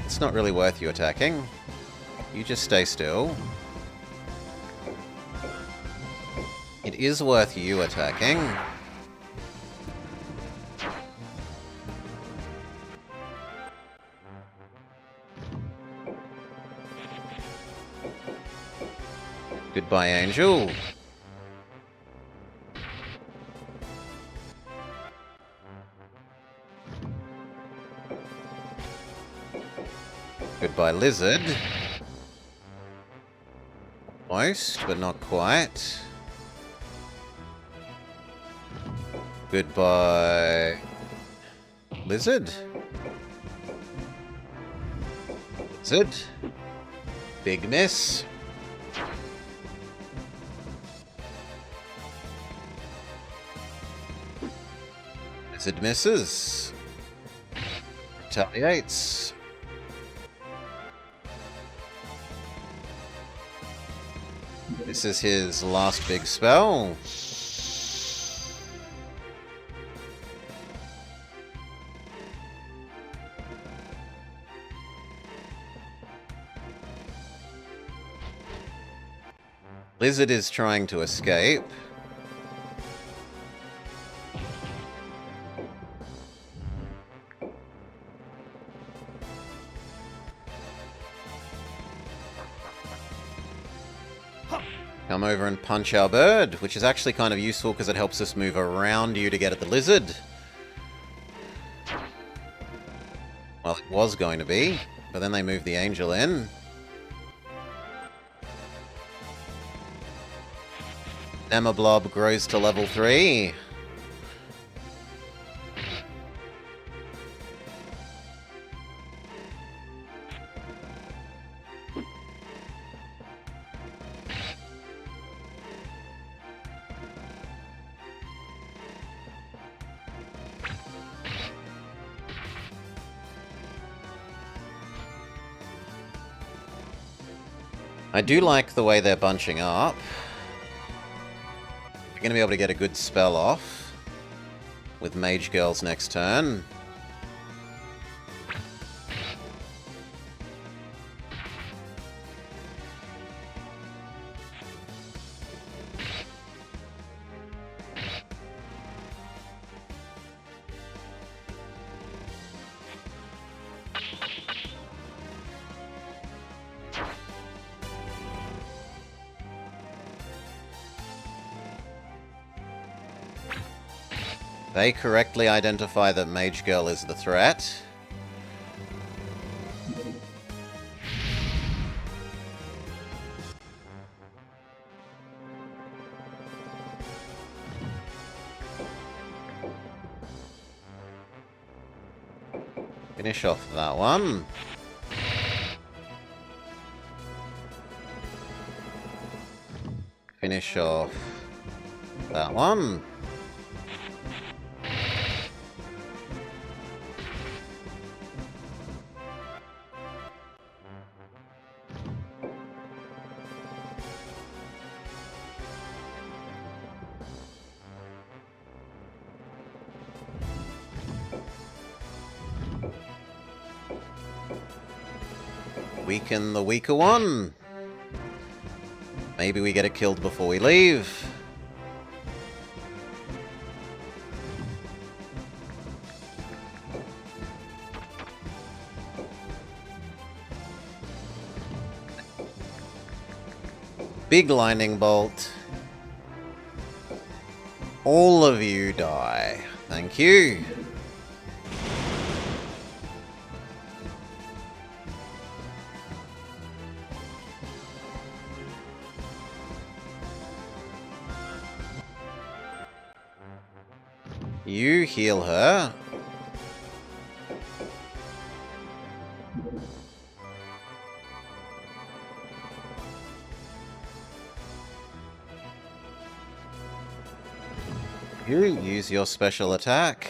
It's not really worth you attacking. You just stay still. It is worth you attacking. Goodbye, Angel. Goodbye, Lizard. Almost, but not quite. Goodbye, Lizard. Lizard. Big miss. Lizard misses. retaliates. This is his last big spell. Lizard is trying to escape. Come over and punch our bird, which is actually kind of useful because it helps us move around you to get at the lizard. Well, it was going to be, but then they moved the angel in. Nemablob grows to level 3. I do like the way they're bunching up. We're going to be able to get a good spell off with Mage Girls next turn. They correctly identify that Mage Girl is the threat. Finish off that one. Finish off that one. Weaken the weaker one. Maybe we get it killed before we leave. Big lightning bolt. All of you die. Thank you. You heal her. You use your special attack.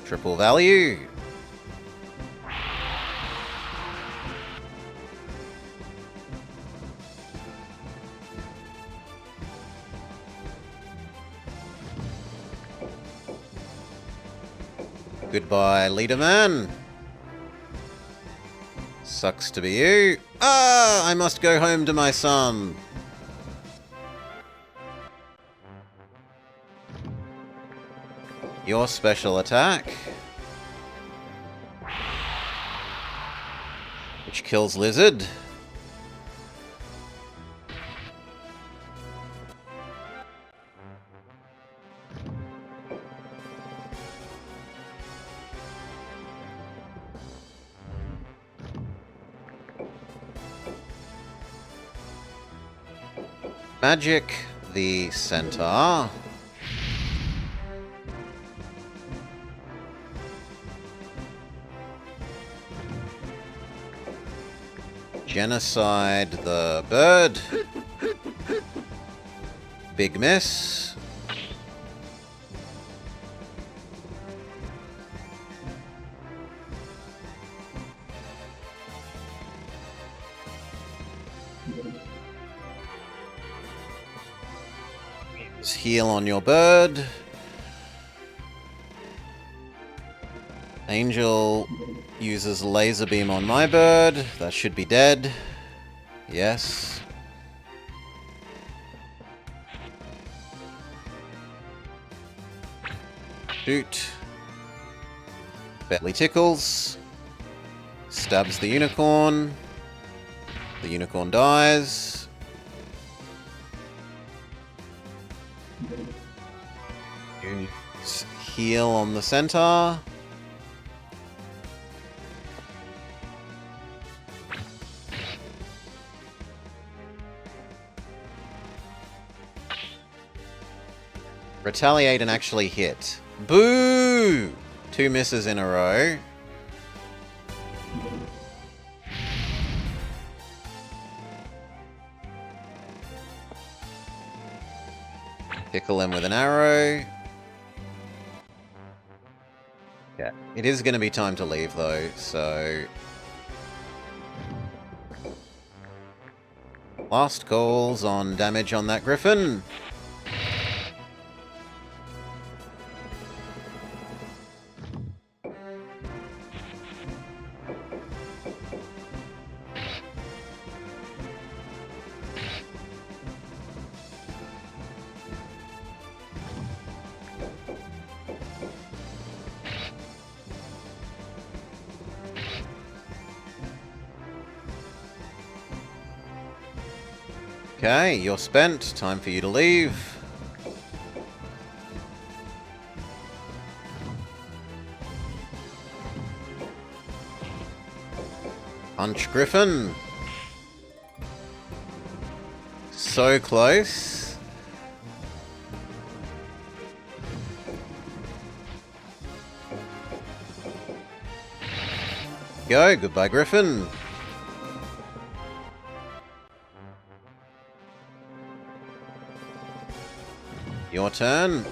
Triple value. Goodbye, Leaderman. Sucks to be you. Ah, I must go home to my son. Your special attack. Which kills Lizard. Magic the Centaur. Genocide the bird. Big miss. use heal on your bird. Angel uses laser beam on my bird. That should be dead. Yes. Shoot. Barely tickles. Stabs the unicorn. The unicorn dies. Use heal on the centaur. Retaliate and actually hit. Boo! 2 misses in a row. Tickle him with an arrow. Yeah. It is going to be time to leave, though, so... Last calls on damage on that griffin. Okay, you're spent. Time for you to leave. Punch Griffin. So close. Go, goodbye Griffin. Your turn.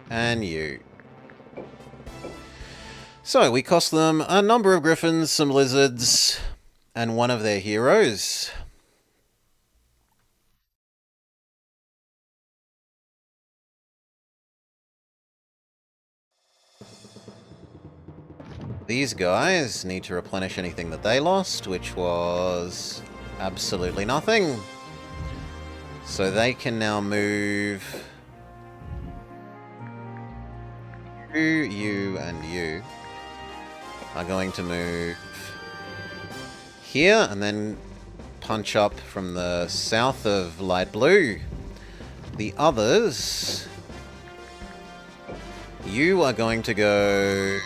And you. So, we cost them a number of griffins, some lizards, and one of their heroes. These guys need to replenish anything that they lost, which was absolutely nothing. So they can now move... You and you are going to move here and then punch up from the south of light blue. The others... You are going to go...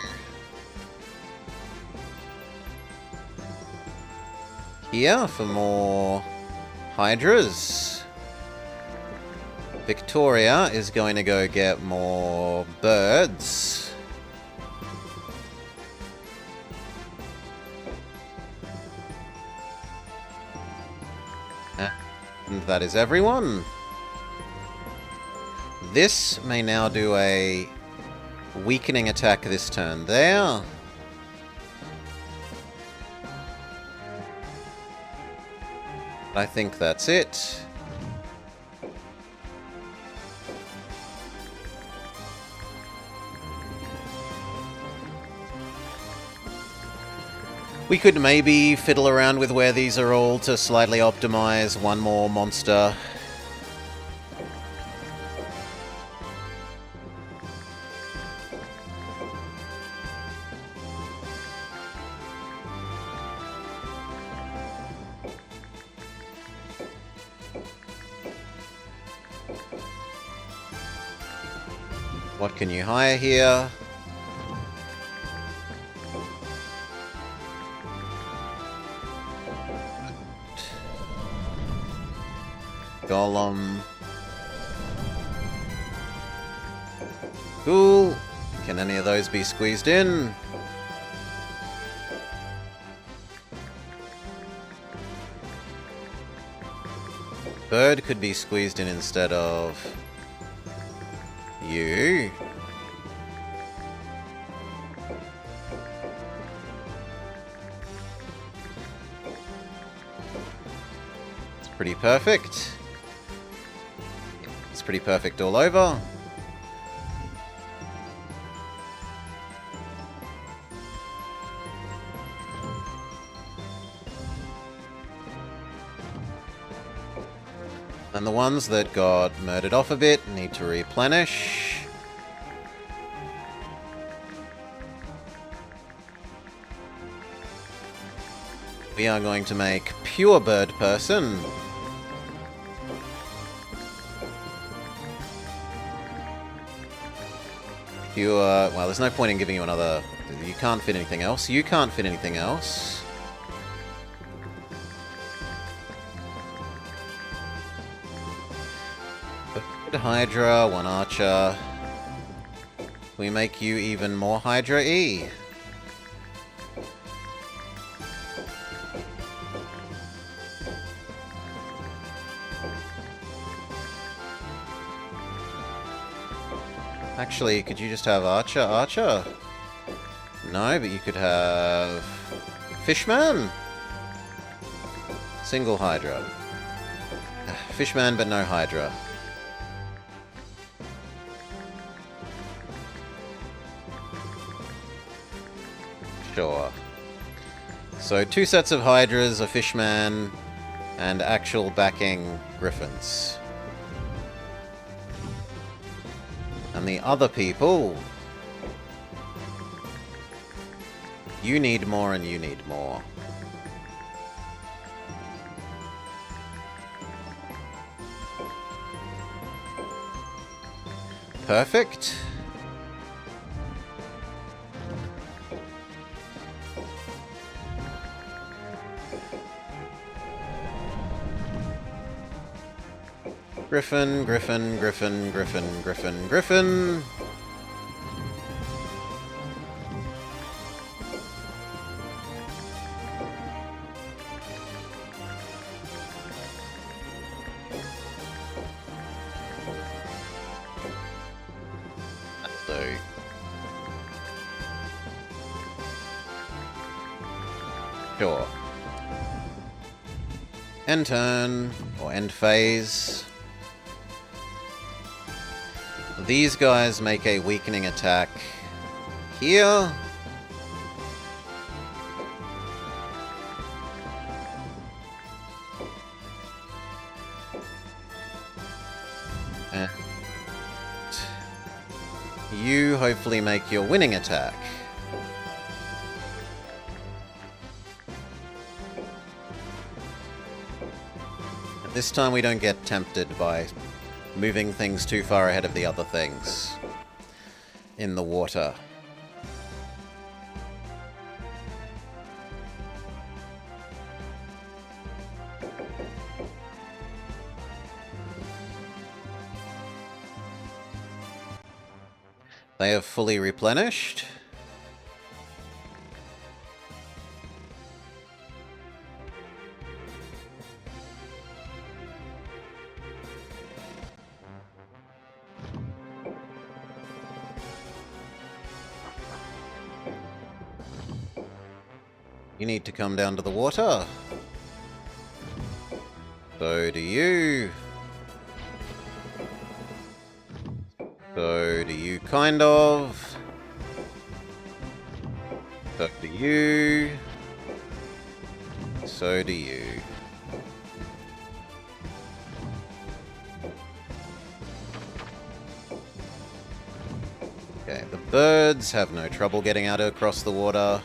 here for more hydras. Victoria is going to go get more birds. And that is everyone. This may now do a weakening attack this turn there. I think that's it. We could maybe fiddle around with where these are all to slightly optimize one more monster. What can you hire here? Golem. Cool. Can any of those be squeezed in? Bird could be squeezed in instead of you. It's pretty perfect. pretty perfect all over. And the ones that got murdered off a bit need to replenish. We are going to make pure bird person. Pure... well, there's no point in giving you another... You can't fit anything else. You can't fit anything else. Hydra, one Archer. We make you even more Hydra E. Actually, could you just have Archer? Archer? No, but you could have... Fishman? Single Hydra. Fishman, but no Hydra. Sure. So 2 sets of Hydras, a Fishman, and actual backing Griffins. And the other people... You need more and you need more. Perfect. Griffin, Griffin, Griffin, Griffin, Griffin, Griffin. So. Sure. End turn, or end phase. These guys make a weakening attack here. And you hopefully make your winning attack. And this time we don't get tempted by moving things too far ahead of the other things in the water. They have fully replenished. You need to come down to the water. So do you. So do you, kind of. So do you. So do you. Okay, the birds have no trouble getting out across the water.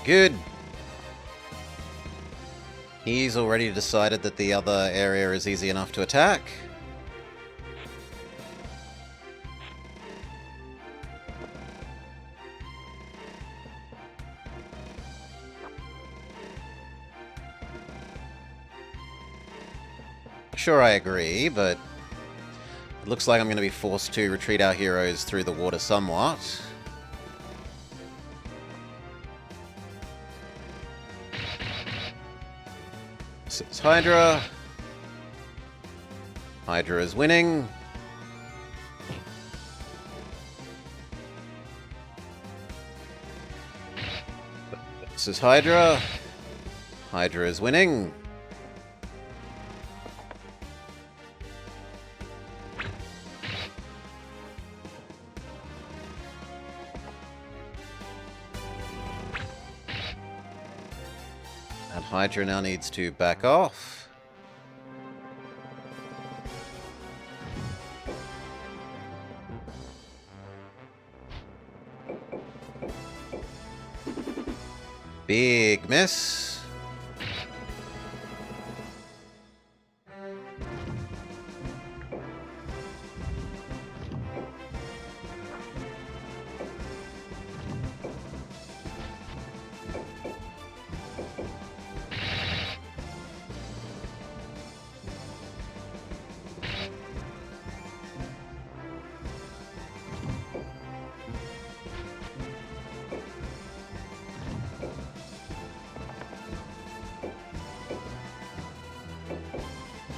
Good. He's already decided that the other area is easy enough to attack. Sure, I agree, but it looks like I'm going to be forced to retreat our heroes through the water somewhat. It's Hydra. Hydra is winning. This is Hydra. Hydra is winning. And Hydra now needs to back off. Big miss.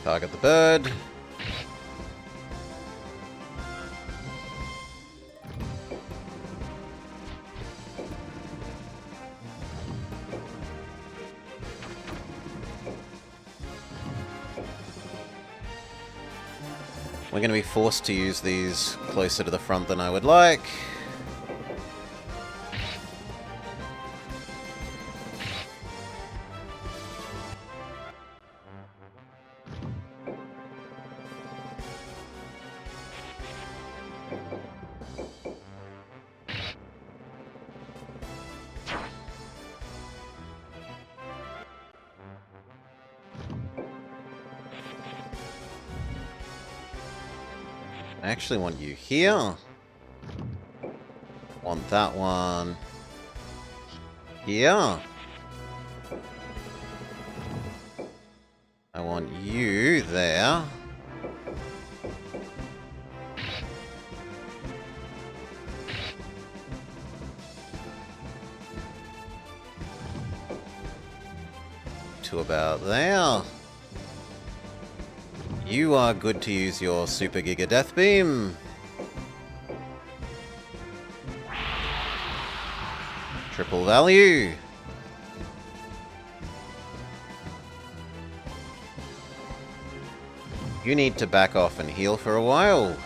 Target the bird. We're going to be forced to use these closer to the front than I would like. I actually want you here. Want that one here. I want you there. To about there. You are good to use your Super Giga Death Beam. Triple value. You need to back off and heal for a while.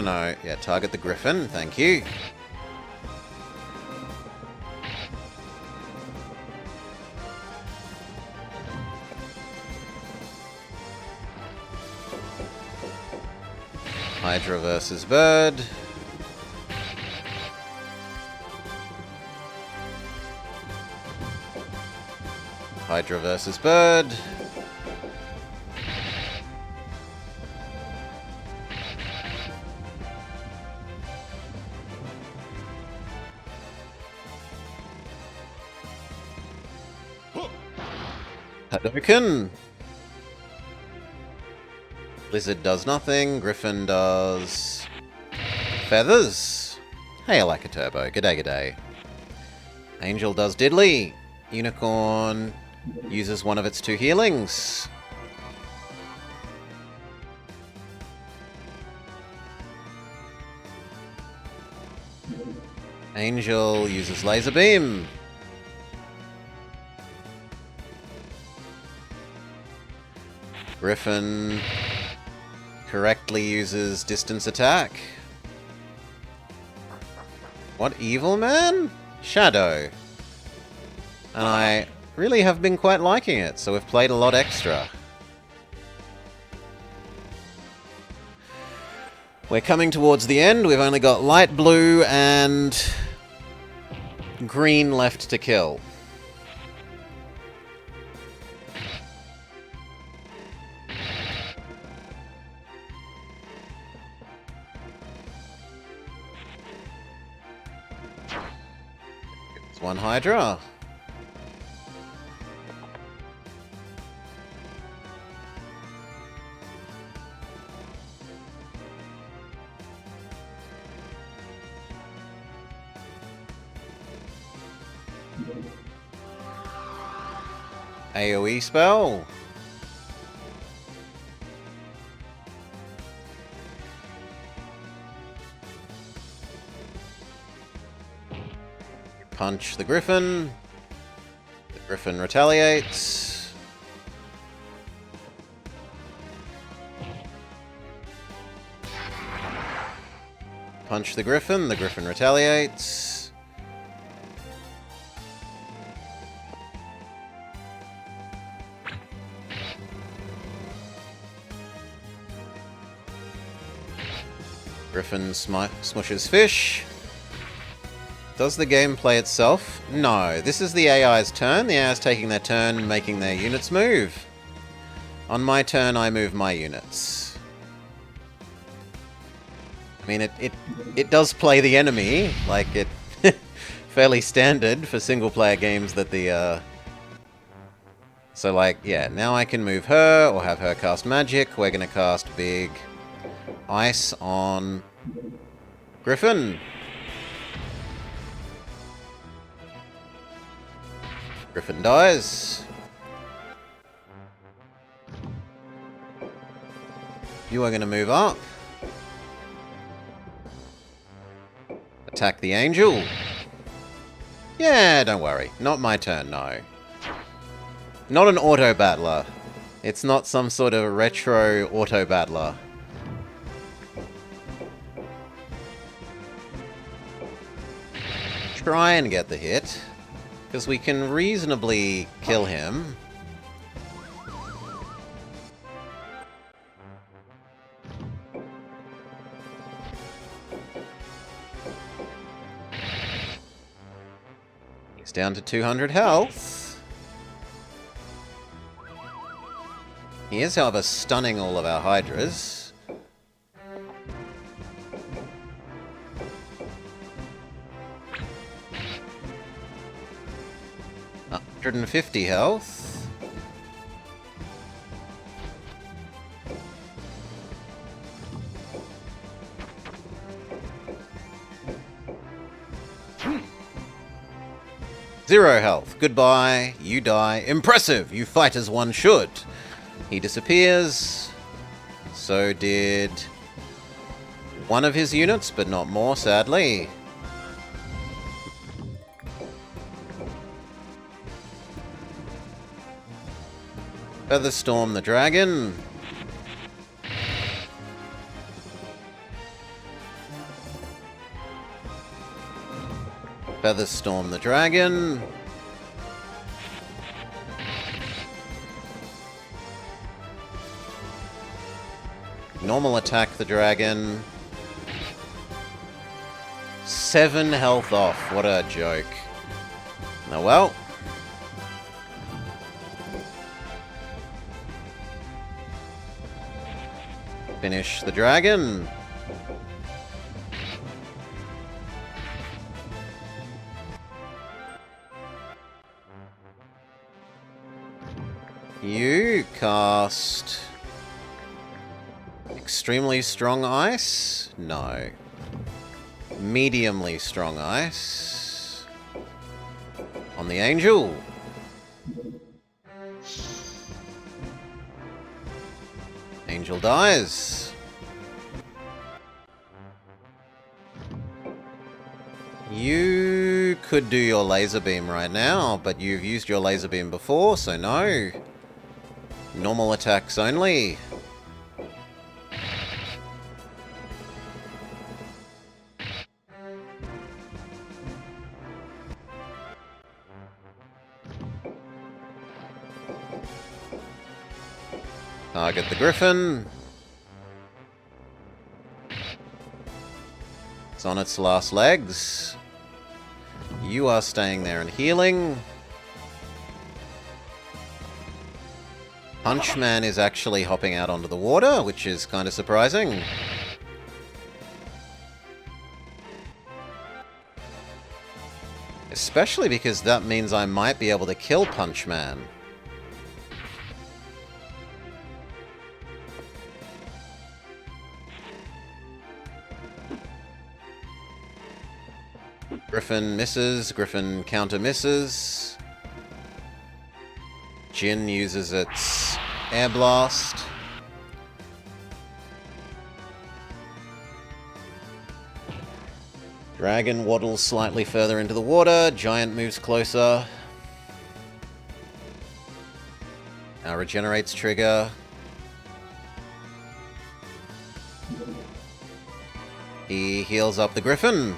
No. Yeah, target the Griffin. Thank you. Hydra versus Bird. Hydra versus Bird. Hadouken! Lizard does nothing, Griffin does... feathers! Hey, I like a turbo. G'day, g'day. Angel does diddly. Unicorn uses one of its two healings. Angel uses laser beam. Griffin correctly uses distance attack. What evil man? Shadow. And I really have been quite liking it, so we've played a lot extra. We're coming towards the end. We've only got light blue and green left to kill. It's one Hydra. AoE spell. Punch the Griffin. The Griffin retaliates. Punch the Griffin retaliates. Griffin smushes fish. Does the game play itself? No. This is the AI's turn. The AI is taking their turn, making their units move. On my turn, I move my units. I mean, it does play the enemy, like it fairly standard for single-player games that the So like, yeah, now I can move her or have her cast magic. We're gonna cast big ice on Griffin. Griffin dies. You are going to move up. Attack the angel. Yeah, don't worry. Not my turn, no. Not an auto-battler. It's not some sort of retro auto-battler. Try and get the hit, because we can reasonably kill him. He's down to 200 health. He is, however, stunning all of our Hydras. 150 health. Zero health. Goodbye. You die. Impressive. You fight as one should. He disappears. So did one of his units, but not more, sadly. Featherstorm the dragon. Featherstorm the dragon. Normal attack the dragon. 7 health off. What a joke. Oh well. Finish the dragon. You cast extremely strong ice? No. Mediumly strong ice. On the angel. Angel dies. You could do your laser beam right now, but you've used your laser beam before, so no. Normal attacks only. Target the Griffin. It's on its last legs. You are staying there and healing. Punchman is actually hopping out onto the water, which is kind of surprising. Especially because that means I might be able to kill Punchman. Griffin misses, Griffin counter misses. Jin uses its air blast. Dragon waddles slightly further into the water. Giant moves closer. Now regenerates trigger. He heals up the Griffin.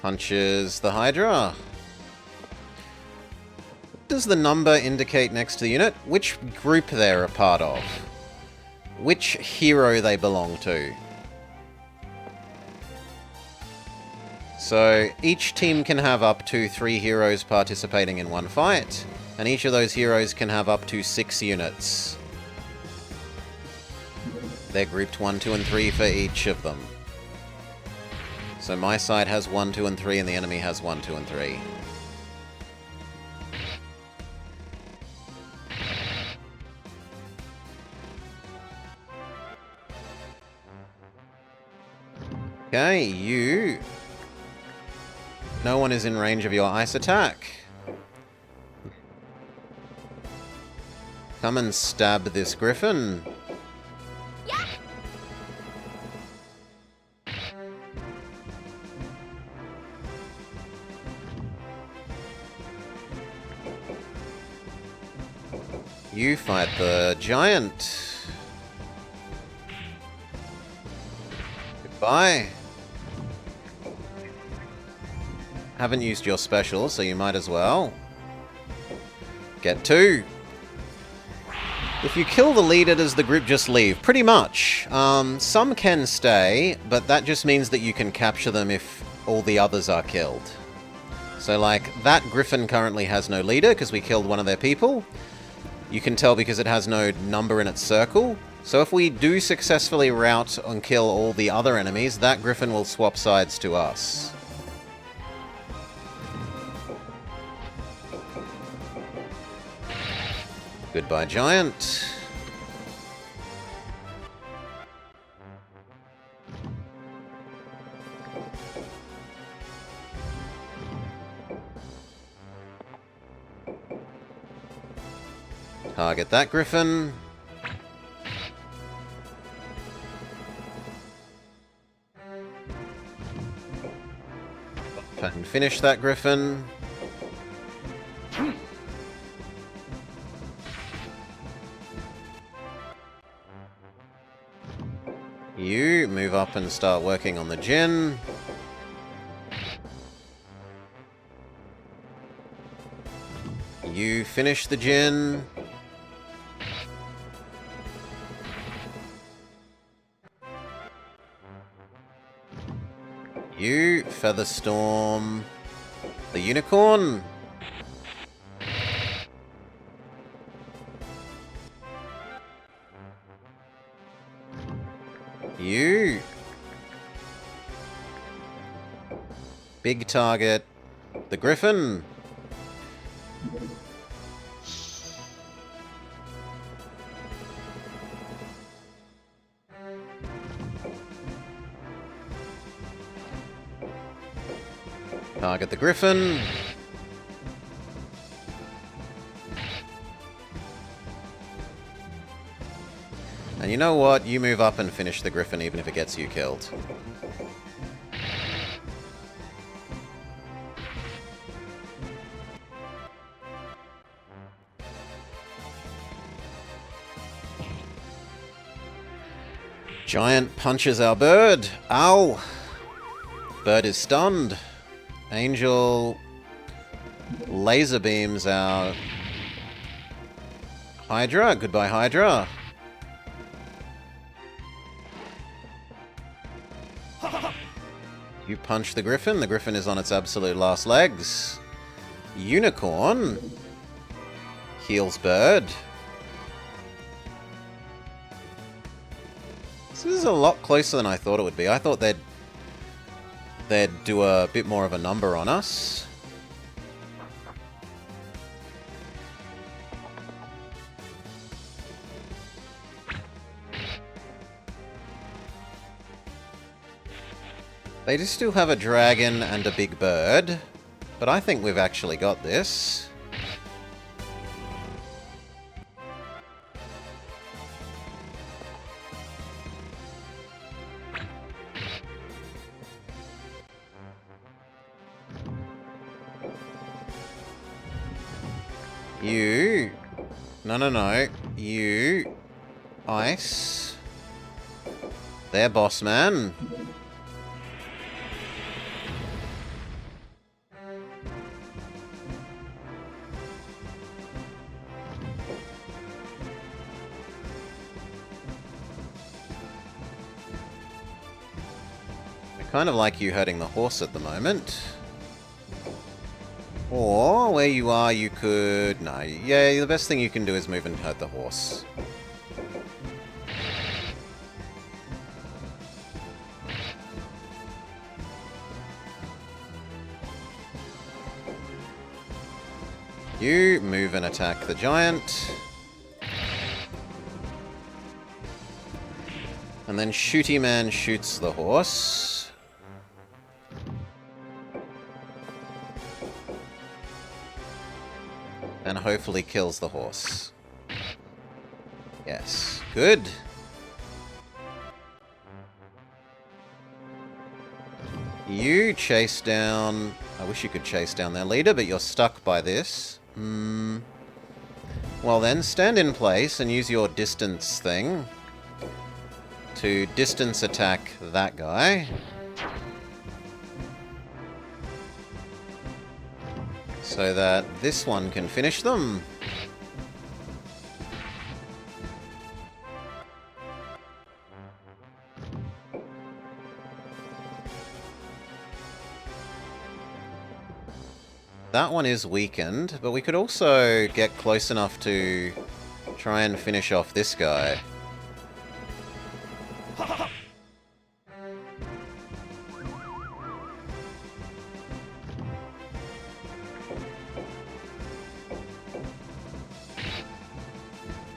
Punches the Hydra. What does the number indicate next to the unit? Which group they're a part of? Which hero they belong to? So, each team can have up to 3 heroes participating in one fight, and each of those heroes can have up to 6 units. They're grouped 1, 2, and 3 for each of them. So my side has 1, 2, and 3, and the enemy has 1, 2, and 3. Okay, you... No one is in range of your ice attack. Come and stab this Griffin.
Yeah.
You fight the giant. Goodbye. Haven't used your special, so you might as well. Get 2. If you kill the leader, does the group just leave? Pretty much. Some can stay, but that just means that you can capture them if all the others are killed. So, like, that Griffin currently has no leader because we killed one of their people. You can tell because it has no number in its circle. So if we do successfully rout and kill all the other enemies, that Griffin will swap sides to us. Goodbye, giant. Target that Griffin. And finish that Griffin. You move up and start working on the Jin. You finish the Jin. You Featherstorm the Unicorn. You big target the Griffin. Target the Griffin. And you know what? You move up and finish the Griffin even if it gets you killed. Giant punches our bird. Ow! Bird is stunned. Angel laser beams our Hydra, goodbye Hydra. You punch the Griffin. The Griffin is on its absolute last legs. Unicorn. Heals Bird. This is a lot closer than I thought it would be. I thought they'd do a bit more of a number on us. They do still have a dragon and a big bird, but I think we've actually got this. You... No. You... Ice... They're boss man. I kind of like you hurting the horse at the moment. Or, where you are, you could... No, yeah, the best thing you can do is move and hurt the horse. You move and attack the giant. And then Shooty Man shoots the horse. And hopefully kills the horse. Yes. Good. You chase down... I wish you could chase down their leader, but you're stuck by this. Well then, stand in place and use your distance thing to distance attack that guy. So that this one can finish them. That one is weakened, but we could also get close enough to try and finish off this guy.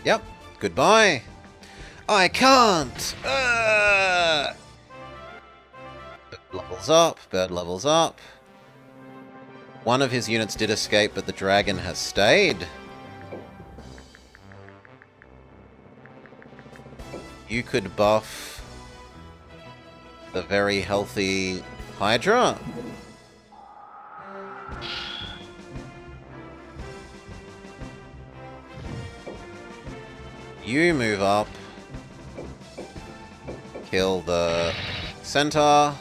Yep, goodbye. I can't! Bird levels up, bird levels up. One of his units did escape, but the dragon has stayed. You could buff the very healthy Hydra. You move up. Kill the centaur.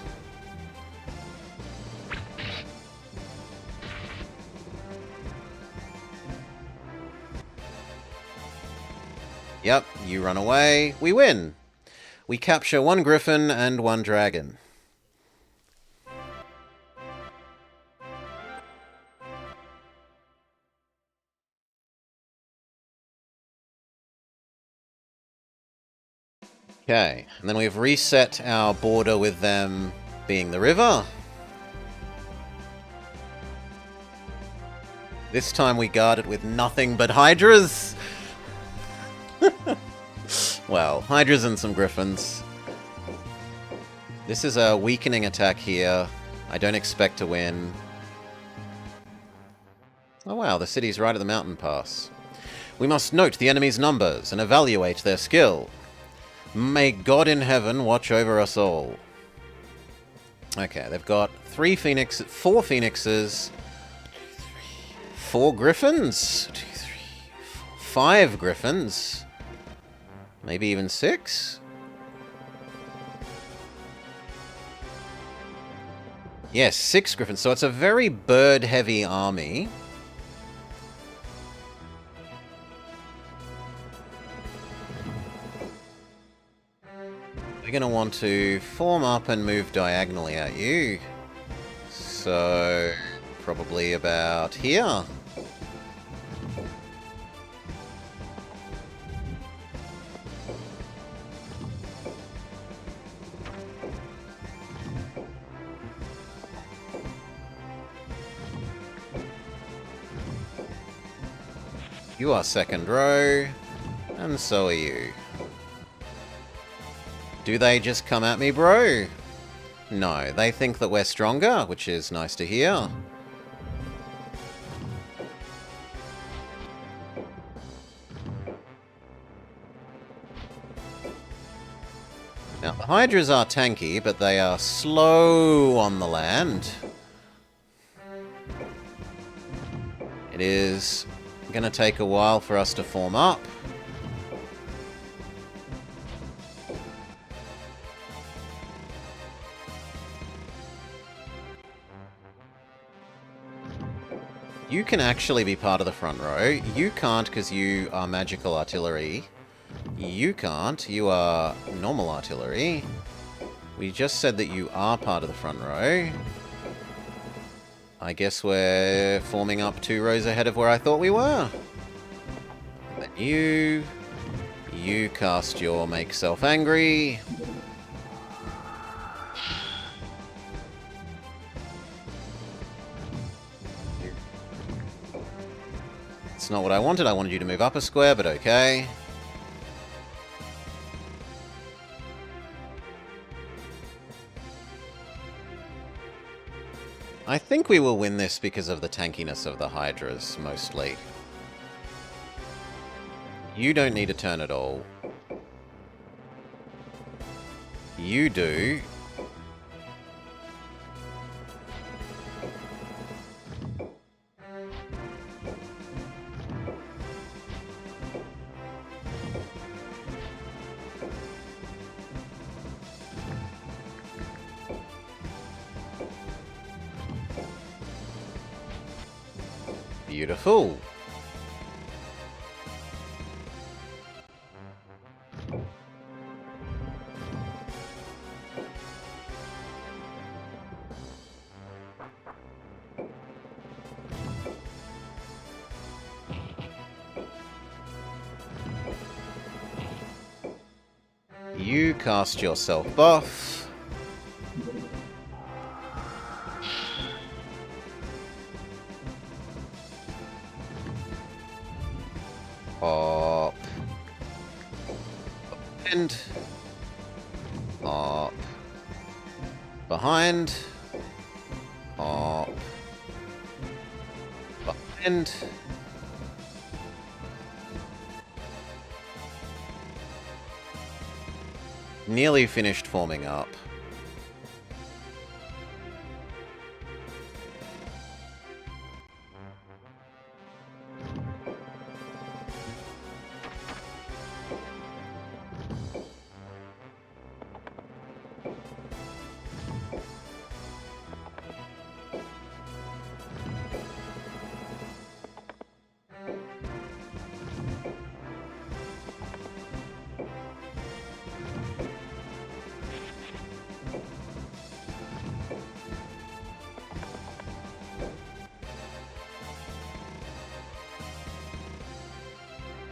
Yep, you run away. We win. We capture one griffin and one dragon. Okay, and then we've reset our border with them being the river. This time we guard it with nothing but hydras. Well, hydras and some griffins. This is a weakening attack here. I don't expect to win. Oh wow, the city's right at the mountain pass. We must note the enemy's numbers and evaluate their skill. May God in heaven watch over us all. Okay, they've got 4 phoenixes, 4 griffins, 5 griffins. Maybe even 6? Yes, 6 griffins. So it's a very bird-heavy army. We're going to want to form up and move diagonally at you. So, probably about here. You are second row, and so are you. Do they just come at me, bro? No, they think that we're stronger, which is nice to hear. Now, the Hydras are tanky, but they are slow on the land. It is going to take a while for us to form up. You can actually be part of the front row. You can't because you are magical artillery. You can't. You are normal artillery. We just said that you are part of the front row. I guess we're forming up 2 rows ahead of where I thought we were. And then you cast your Make Self Angry. It's not what I wanted. I wanted you to move up a square, but okay. I think we will win this because of the tankiness of the Hydras, mostly. You don't need a turn at all. You do. Beautiful. You cast yourself buff. Up. And up. Behind. Up. Behind. Nearly finished forming up.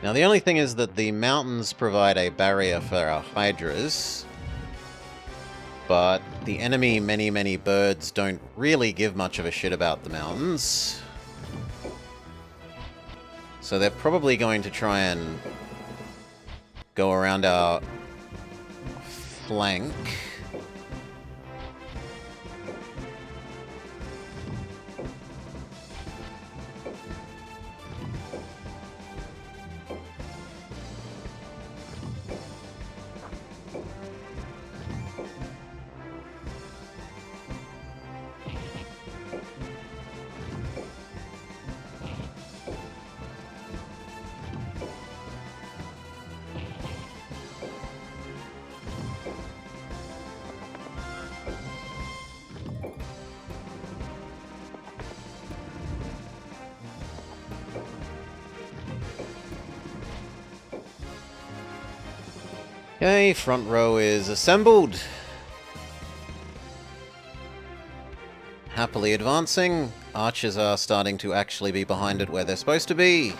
Now, the only thing is that the mountains provide a barrier for our Hydras, but the enemy many birds don't really give much of a shit about the mountains. So they're probably going to try and go around our flank. Okay, front row is assembled. Happily advancing. Archers are starting to actually be behind it where they're supposed to be.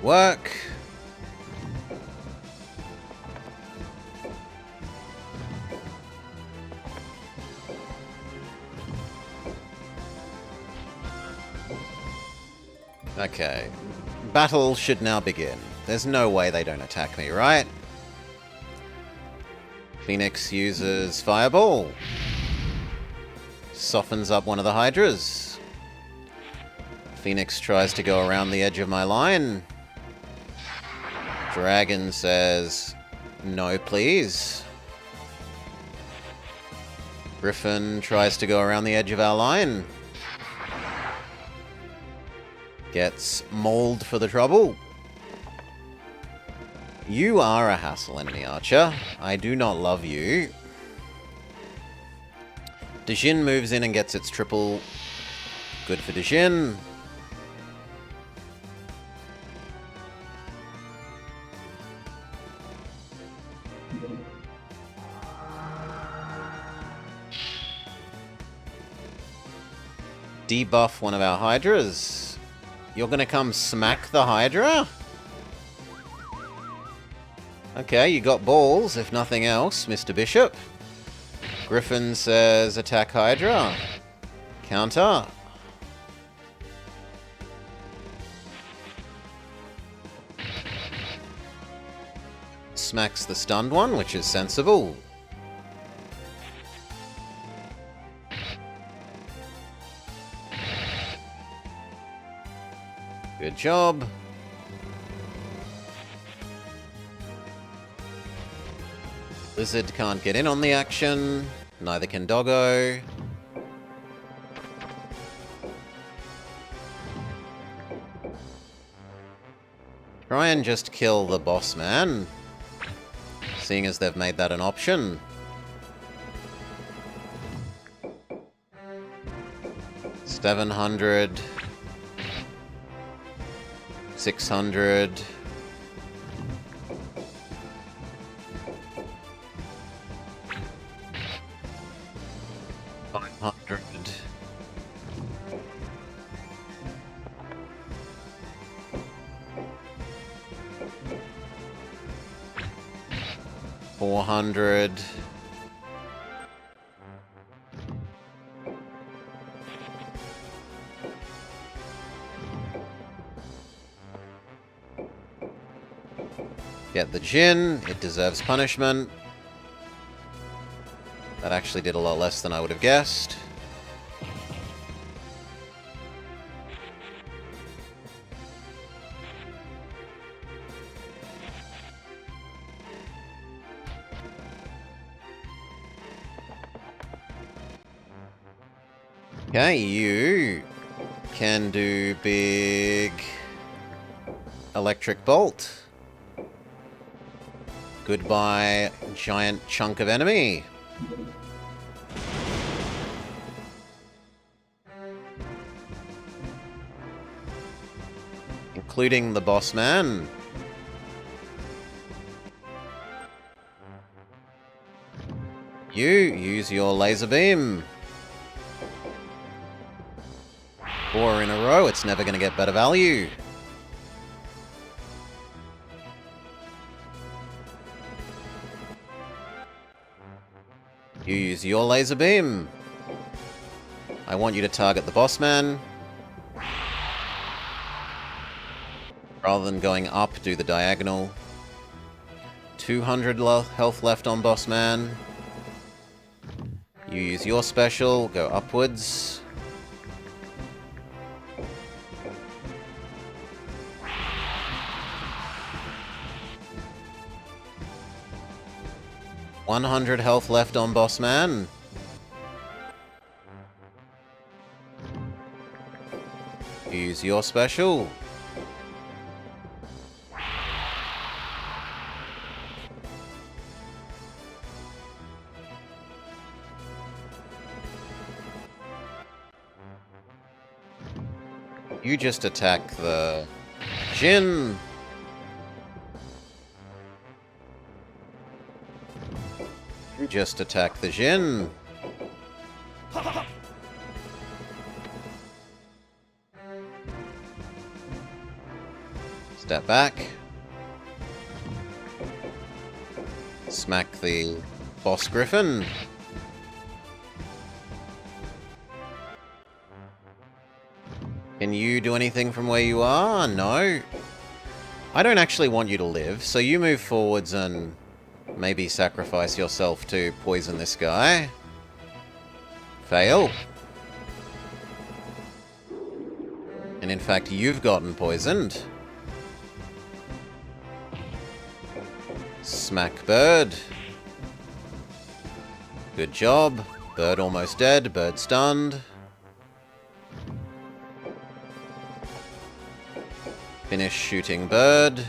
Work. Okay. Battle should now begin. There's no way they don't attack me, right? Phoenix uses Fireball. Softens up one of the Hydras. Phoenix tries to go around the edge of my line. Dragon says, no please. Griffin tries to go around the edge of our line. Gets mauled for the trouble. You are a hassle, enemy archer. I do not love you. Dejin moves in and gets its triple. Good for Dejin. Debuff one of our Hydras. You're gonna come smack the Hydra? Okay, you got balls, if nothing else, Mr. Bishop. Griffin says attack Hydra. Counter. Smacks the stunned one, which is sensible. Good job. Lizard can't get in on the action. Neither can Doggo. Try and just kill the boss man, seeing as they've made that an option. $700. 600. $500. 400. Get the Jinn. It deserves punishment. That actually did a lot less than I would have guessed. Okay, you can do big electric bolt. Goodbye, giant chunk of enemy. including the boss man. You use your laser beam. 4 in a row, it's never going to get better value. You use your laser beam. I want you to target the boss man. Rather than going up, do the diagonal. 200 health left on boss man. You use your special, go upwards. $100 health left on boss man. Use your special. You just attack the Jin. You just attack the Jin. Step back. Smack the boss griffin. Can you do anything from where you are? No. I don't actually want you to live, so you move forwards and maybe sacrifice yourself to poison this guy. Fail. And in fact, you've gotten poisoned. Smack bird. Good job. Bird almost dead. Bird stunned. Finish shooting bird.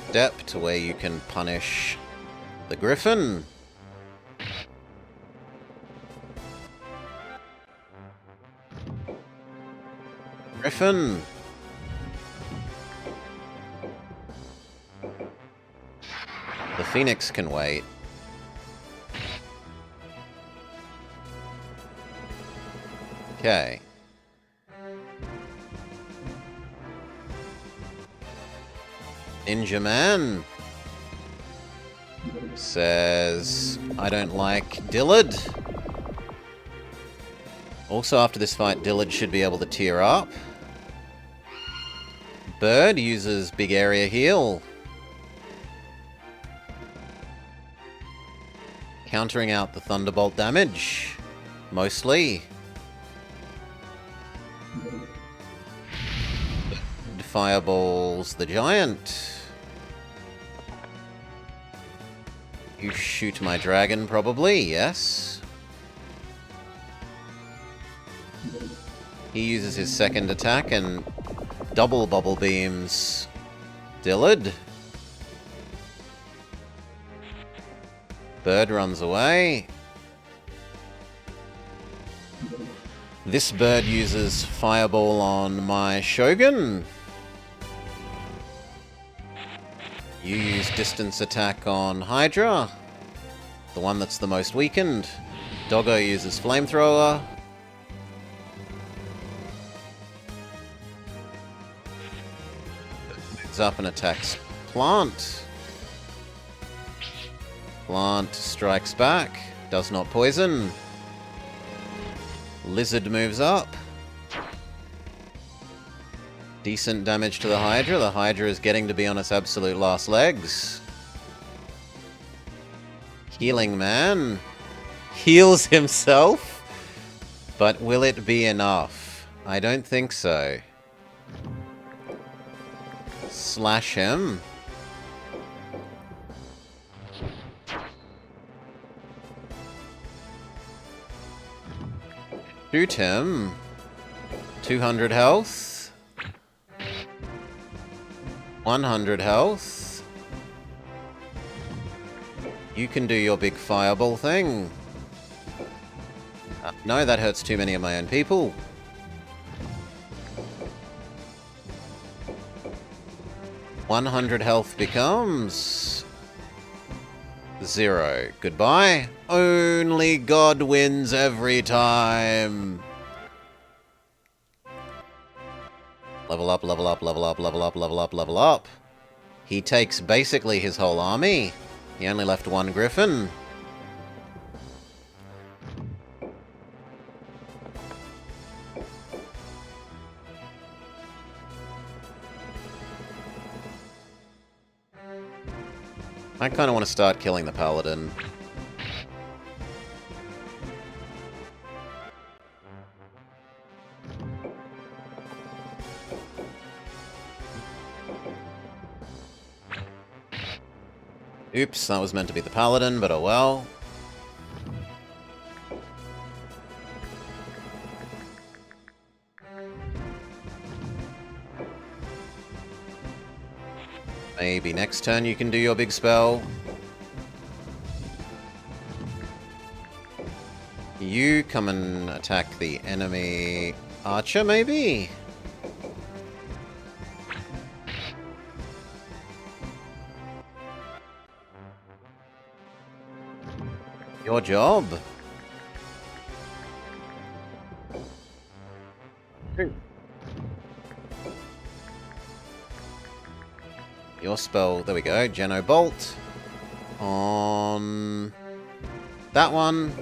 Step to where you can punish the griffin. Griffin. The Phoenix can wait. Okay. Ninja Man says, I don't like Dillard. Also, after this fight, Dillard should be able to tear up. Bird uses big area heal. Countering out the Thunderbolt damage. Mostly. Fireballs the giant. You shoot my dragon, probably, yes. He uses his second attack and double bubble beams Dillard. Bird runs away. This bird uses fireball on my Shogun. You use distance attack on Hydra, the one that's the most weakened. Doggo uses flamethrower. Moves up and attacks Plant. Plant strikes back, does not poison. Lizard moves up. Decent damage to the Hydra. The Hydra is getting to be on its absolute last legs. Healing Man heals himself, but will it be enough? I don't think so. Slash him. Shoot him. 200 health. 100 health. You can do your big fireball thing. No, that hurts too many of my own people. $100 health becomes 0. Goodbye. Only God wins every time. Level up, level up, level up, level up, level up, level up. He takes basically his whole army. He only left 1 griffin. I kind of want to start killing the paladin. Oops, that was meant to be the paladin, but oh well. Maybe next turn you can do your big spell. You come and attack the enemy archer, maybe? Your job. Your spell, there we go, Geno Bolt. On that one,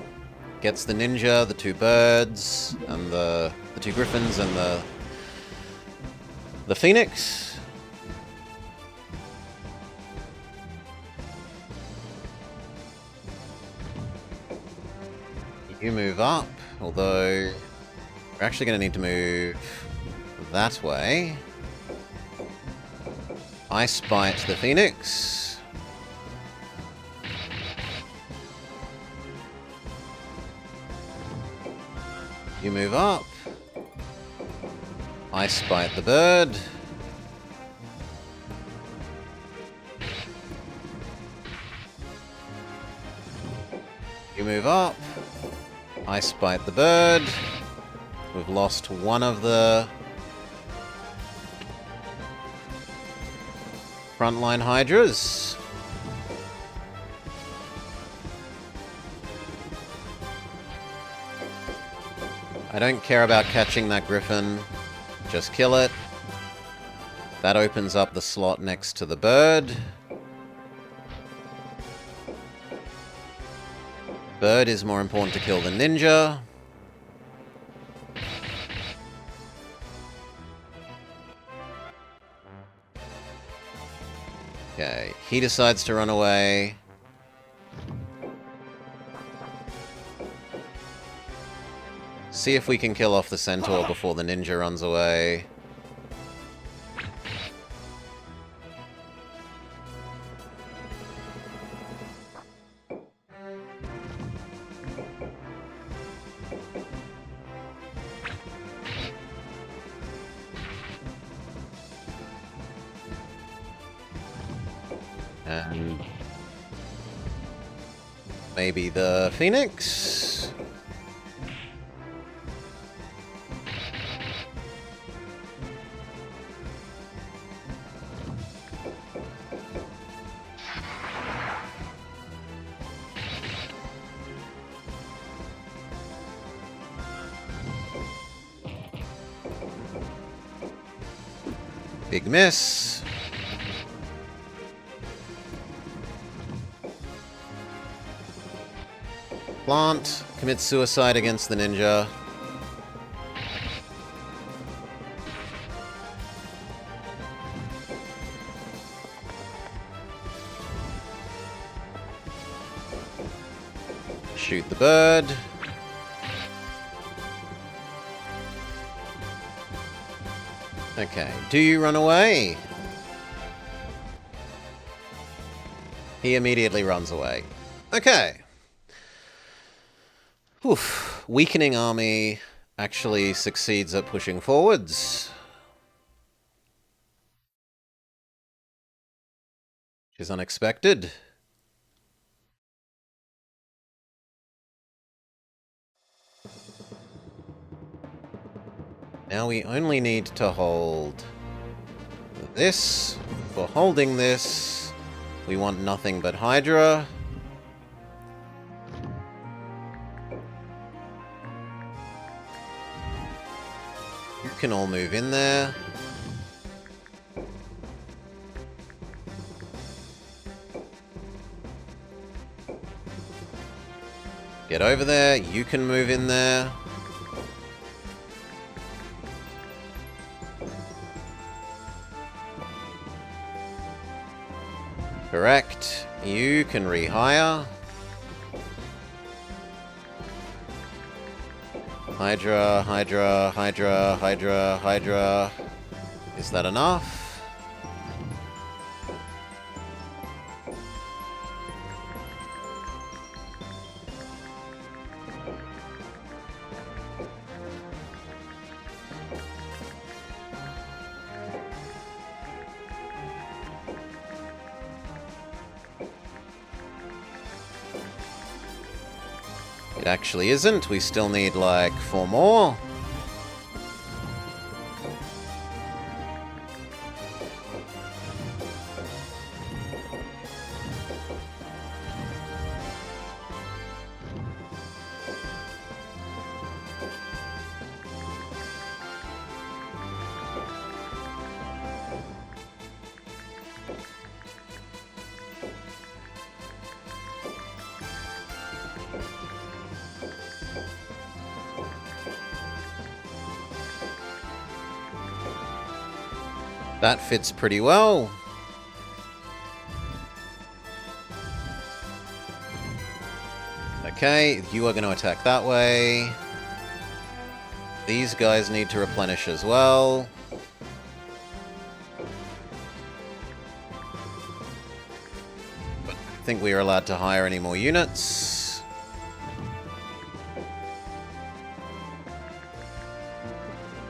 gets the ninja, the 2 birds, and the 2 griffins, and the phoenix. You move up, although we're actually going to need to move that way. I spite the phoenix. You move up. I spite the bird. You move up. I spite the bird. We've lost one of the frontline hydras. I don't care about catching that griffin. Just kill it. That opens up the slot next to the bird. Bird is more important to kill than ninja. Okay, he decides to run away. See if we can kill off the centaur before the ninja runs away. And maybe the phoenix? Big miss. Plant commits suicide against the ninja. Shoot the bird. Okay, do you run away? He immediately runs away. Okay. Oof. Weakening army actually succeeds at pushing forwards. Which is unexpected. Now we only need to hold this. For holding this, we want nothing but Hydra. You can all move in there. Get over there. You can move in there. Correct. You can rehire. Hydra, Hydra, Hydra, Hydra, Hydra. Is that enough? It actually isn't. We still need like 4 more. That fits pretty well. Okay, you are going to attack that way. These guys need to replenish as well. But I think we are allowed to hire any more units.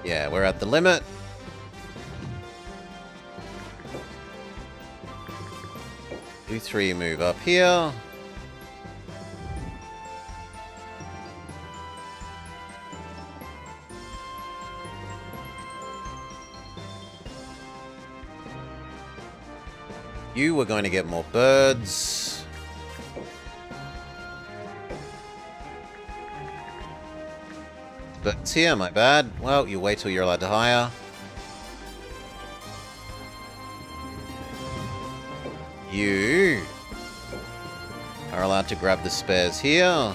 Yeah, we're at the limit. You 3 move up here. You were going to get more birds. Birds here, my bad. Well, you wait till you're allowed to hire. You are allowed to grab the spares here.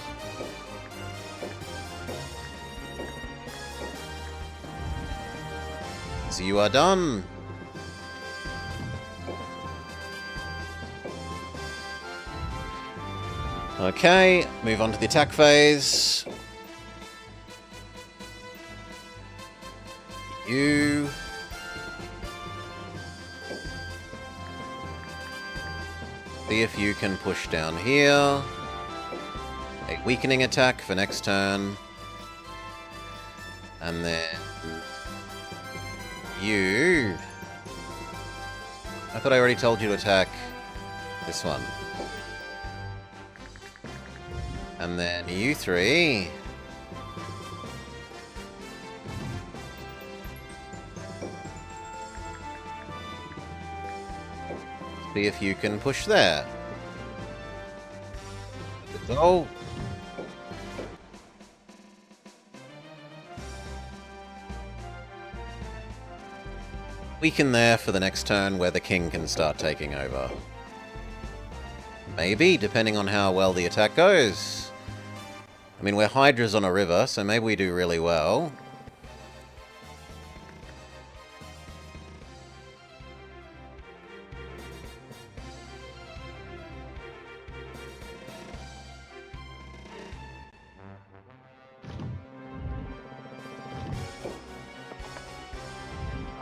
So you are done. Okay, move on to the attack phase. You... see if you can push down here. A weakening attack for next turn. And then... you... I thought I already told you to attack this one. And then you 3... see if you can push there. Go. Weaken there for the next turn where the king can start taking over. Maybe, depending on how well the attack goes. I mean, we're Hydras on a river, so maybe we do really well.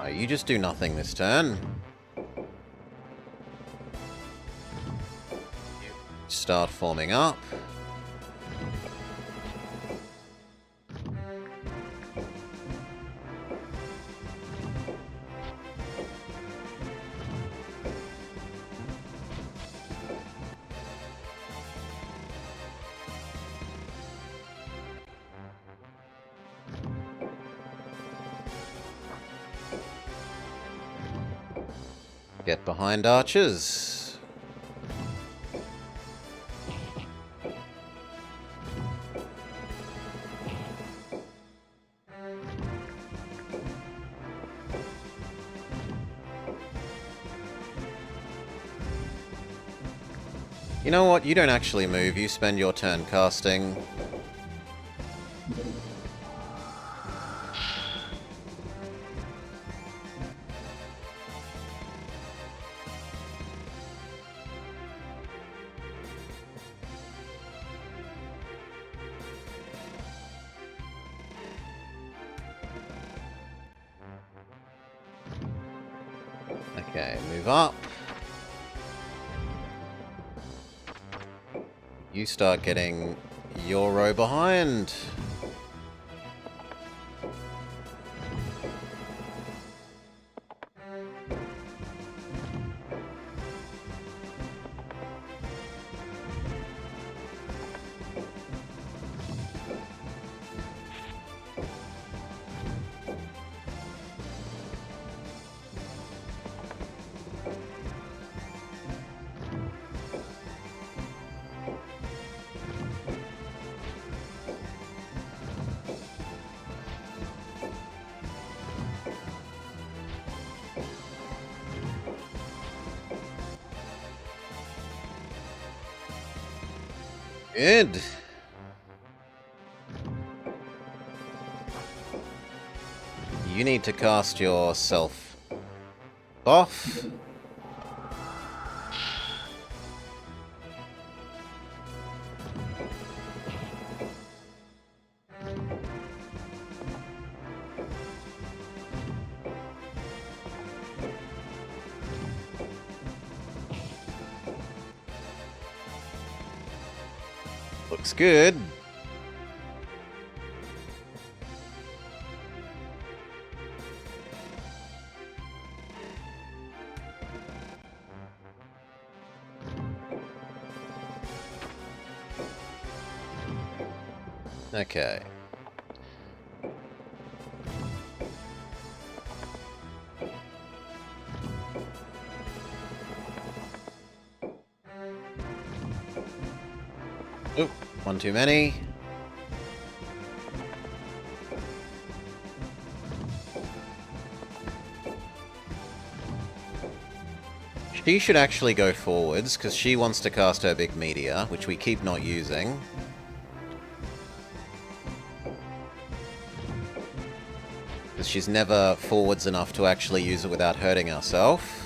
You just do nothing this turn. Start forming up. Get behind archers. You know what? You don't actually move. You spend your turn casting. Okay, move up. You start getting your row behind. Good. You need to cast yourself buff. Looks good. Okay. Oop, one too many. She should actually go forwards, because she wants to cast her big meteor, which we keep not using. Because she's never forwards enough to actually use it without hurting herself.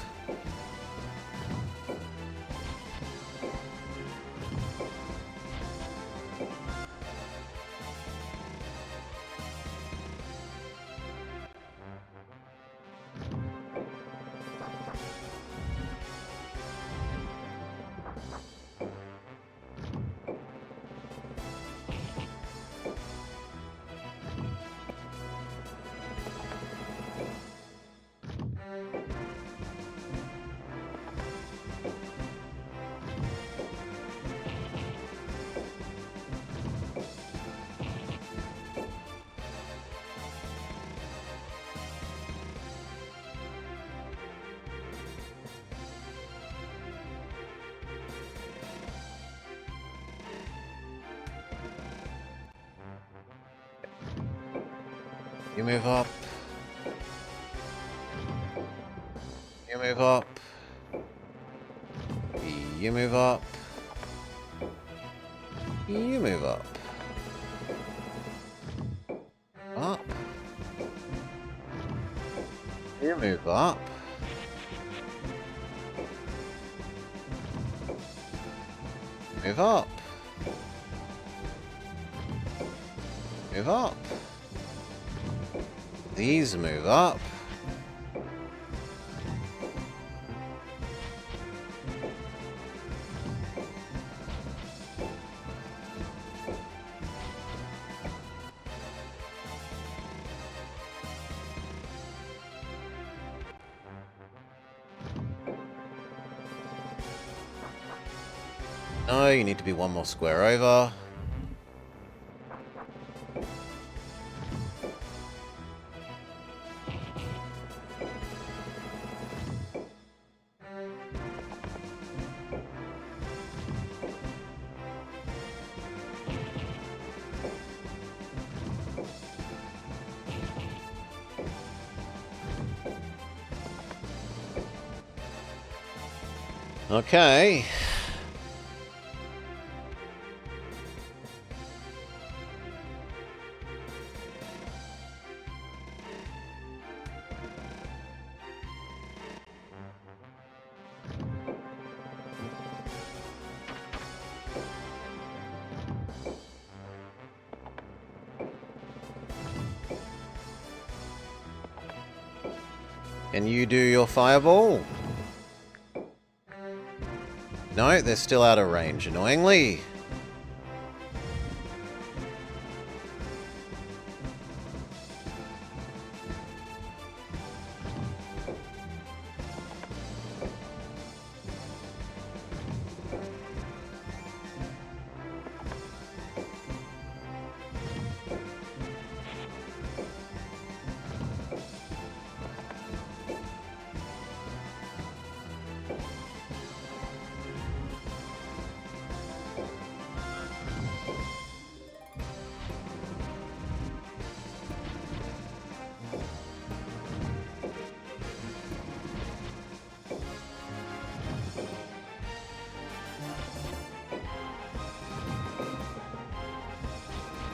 You move up. You move up. You move up. You move up. Up. You move up. Move up. Move up. These move up. No, you need to be one more square over. Okay. Can you do your fireball? No, they're still out of range, annoyingly.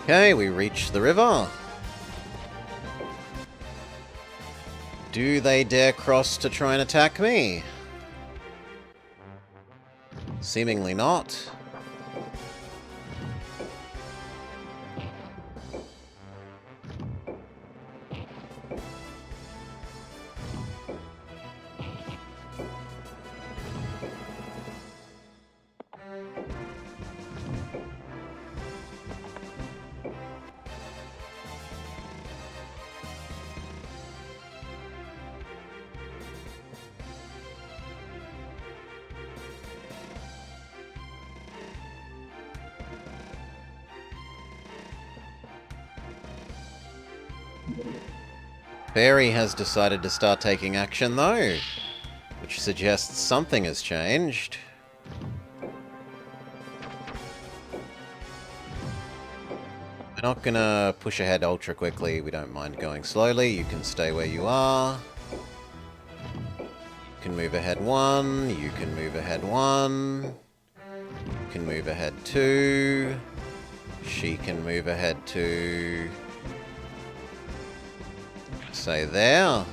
Okay, we reach the river. Do they dare cross to try and attack me? Seemingly not. Fairy has decided to start taking action though, which suggests something has changed. We're not gonna push ahead ultra quickly, we don't mind going slowly, you can stay where you are. You can move ahead 1, you can move ahead 1, you can move ahead 2, she can move ahead 2. Say there.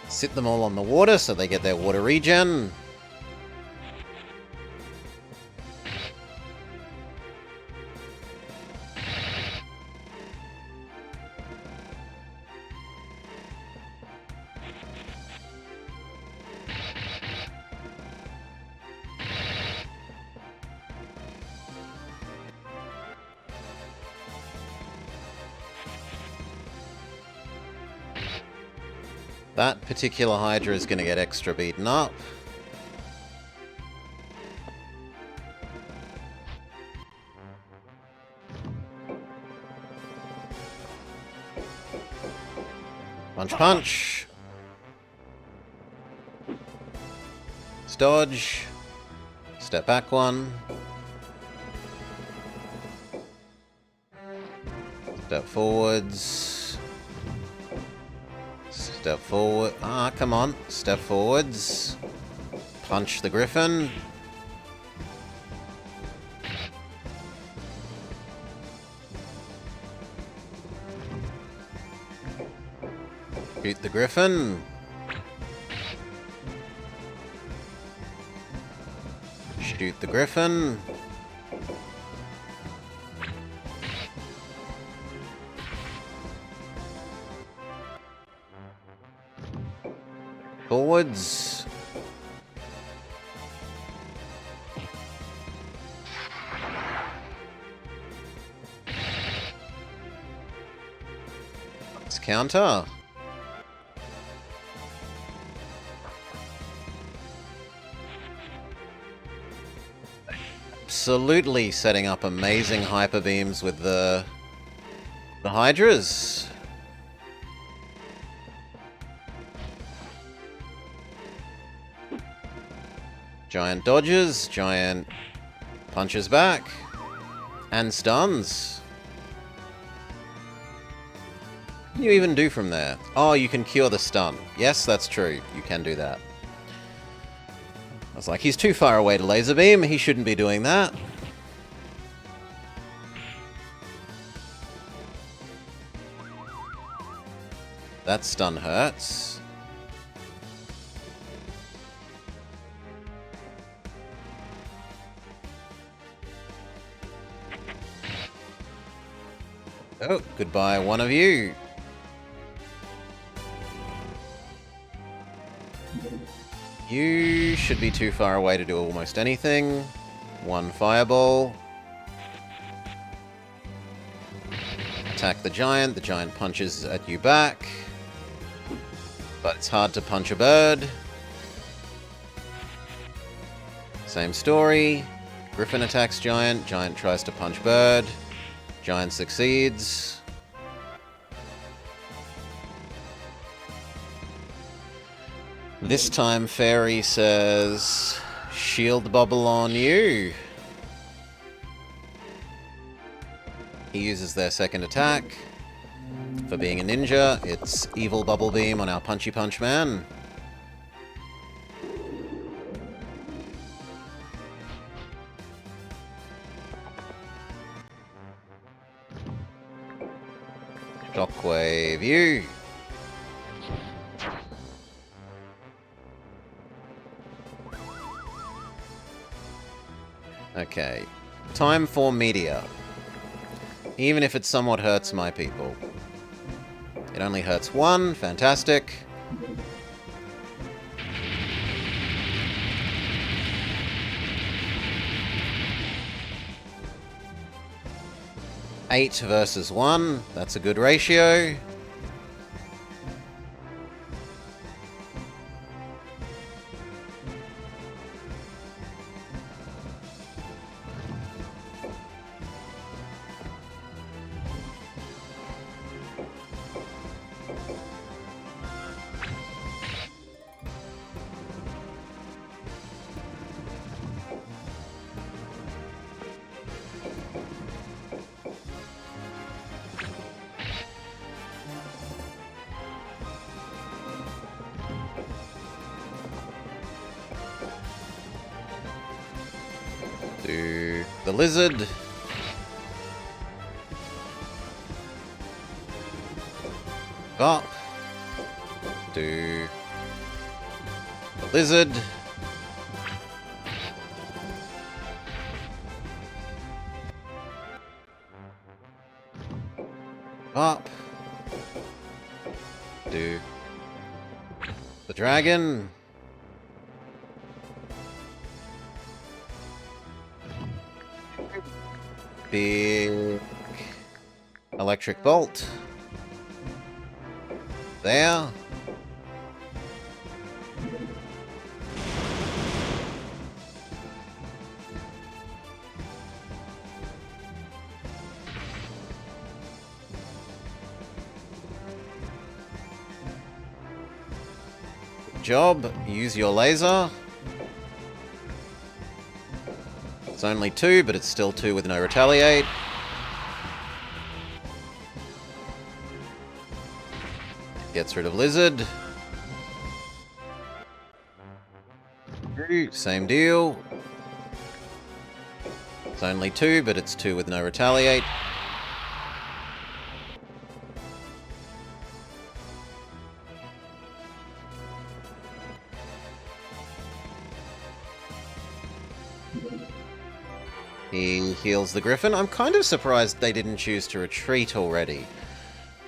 Sit them all on the water so they get their water regen. That particular Hydra is going to get extra beaten up. Punch, punch. Dodge. Step back 1. Step forwards. Step forward. Ah, come on. Step forwards. Punch the Griffin. Shoot the Griffin. Shoot the Griffin. Forwards. Let's counter. Absolutely setting up amazing hyper beams with the Hydras. Giant dodges, giant punches back, and stuns. What do you even do from there? Oh, you can cure the stun. Yes, that's true. You can do that. I was like, he's too far away to laser beam. He shouldn't be doing that. That stun hurts. Oh, goodbye, one of you. You should be too far away to do almost anything. One fireball. Attack the giant punches at you back. But it's hard to punch a bird. Same story. Griffin attacks giant, giant tries to punch bird. Giant succeeds. This time Fairy says, shield bubble on you. He uses their second attack. For being a ninja, it's evil bubble beam on our punchy punch man. Shockwave you. Okay. Time for meteor. Even if it somewhat hurts my people. It only hurts one. Fantastic. Eight versus 1. That's a good ratio. Do the lizard. Up. Do the lizard. Up. Do the dragon. Big electric bolt. There. Good job. Use your laser. It's only 2, but it's still 2 with no retaliate. Gets rid of lizard. Same deal. It's only 2, but it's 2 with no retaliate. He heals the griffin. I'm kind of surprised they didn't choose to retreat already.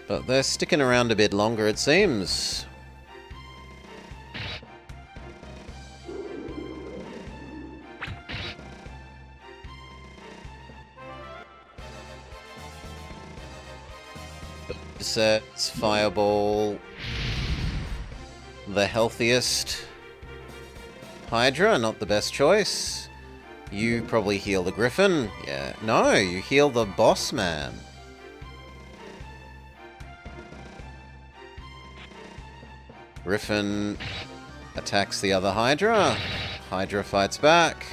But they're sticking around a bit longer, it seems. Sets fireball. The healthiest Hydra, not the best choice. You probably heal the griffin. Yeah. No, you heal the boss man. Griffin attacks the other Hydra. Hydra fights back.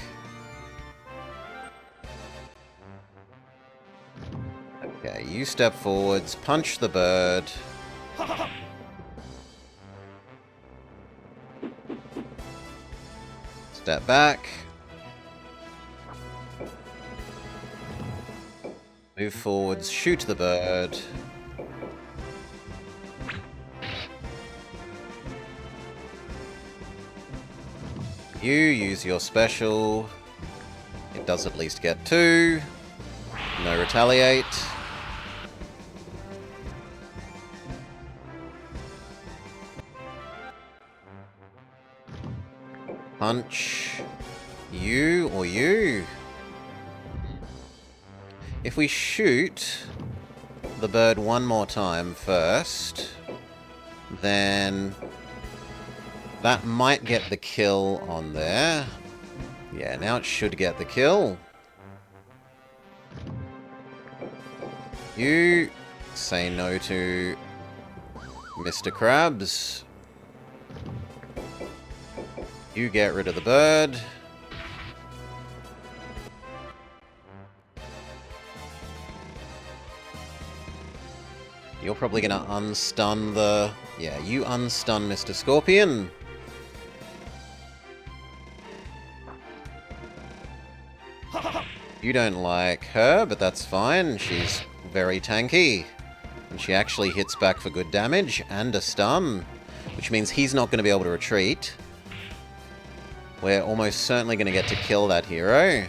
Okay, you step forwards, punch the bird. Step back. Move forwards, shoot the bird. You use your special. It does at least get 2. No retaliate. Punch. You or you. If we shoot the bird one more time first, then that might get the kill on there. Yeah, now it should get the kill. You say no to Mr. Krabs. You get rid of the bird. You're probably going to unstun the... Yeah, you unstun Mr. Scorpion. You don't like her, but that's fine. She's very tanky. And she actually hits back for good damage and a stun. Which means he's not going to be able to retreat. We're almost certainly going to get to kill that hero.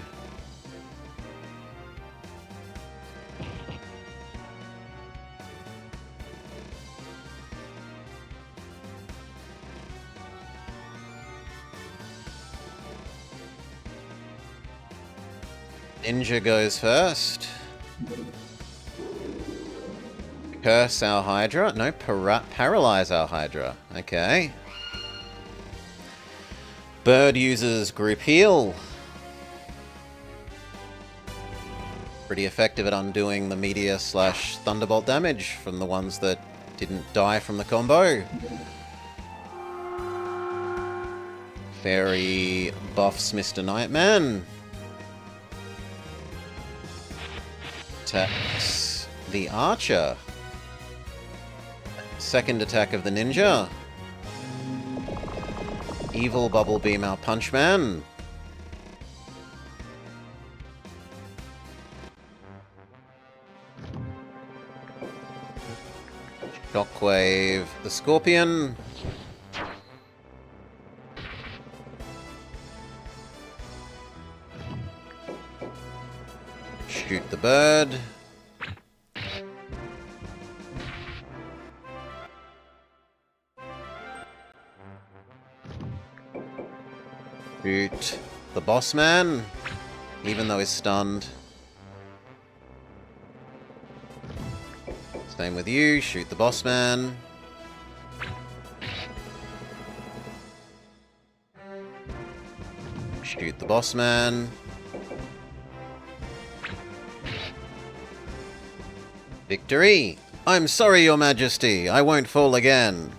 Ninja goes first. Curse our Hydra? No, paralyze our Hydra. Okay. Bird uses group heal. Pretty effective at undoing the meteor / thunderbolt damage from the ones that didn't die from the combo. Fairy buffs Mr. Nightman. Attacks the archer. Second attack of the ninja. Evil bubble beam our punchman. Shockwave the scorpion. Shoot the bird. Shoot the boss man, even though he's stunned. Same with you, shoot the boss man. Shoot the boss man. Victory! I'm sorry, Your Majesty, I won't fall again.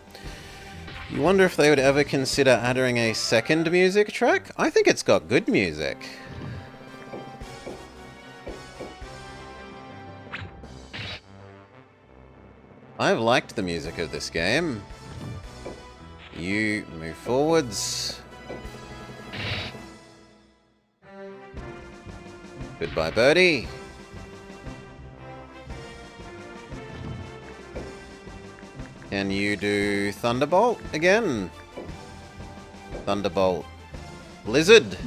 You wonder if they would ever consider adding a second music track? I think it's got good music. I've liked the music of this game. You move forwards. Goodbye, birdie. Can you do Thunderbolt again? Thunderbolt. Blizzard.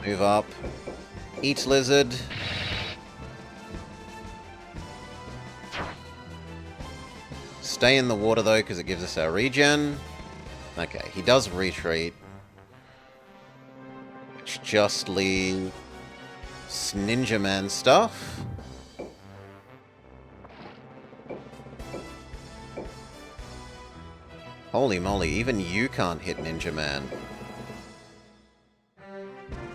Move up. Eat lizard. Stay in the water though, because it gives us our regen. Okay, he does retreat. Which just leaves Ninja Man stuff. Holy moly, even you can't hit Ninja Man.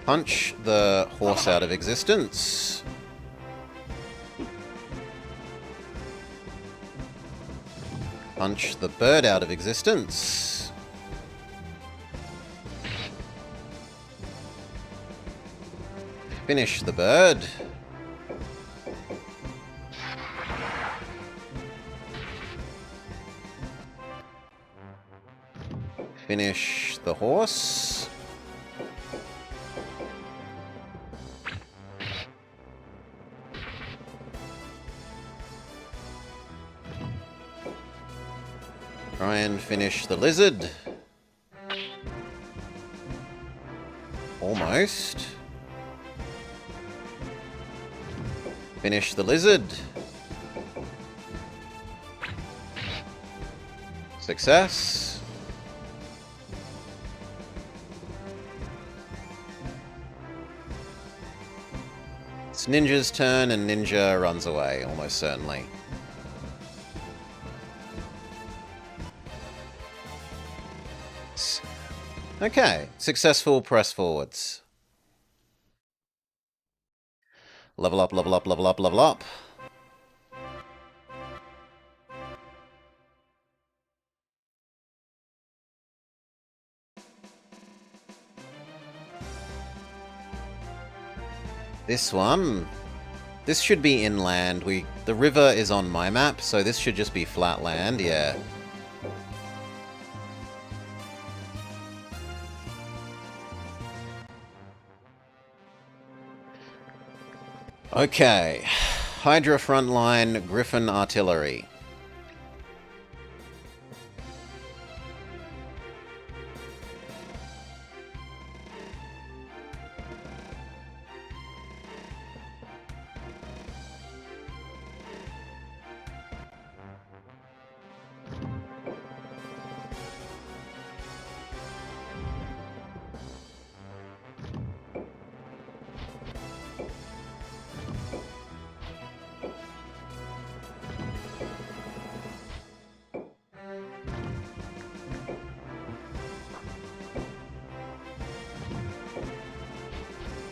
Punch the horse out of existence. Punch the bird out of existence. Finish the bird. Finish the horse. Try and finish the lizard. Almost. Finish the lizard. Success. It's Ninja's turn, and Ninja runs away, almost certainly. Okay, successful press forwards. Level up, level up, level up, level up. This one. This should be inland. The river is on my map, so this should just be flat land, yeah. Okay. Hydra frontline, Griffin artillery.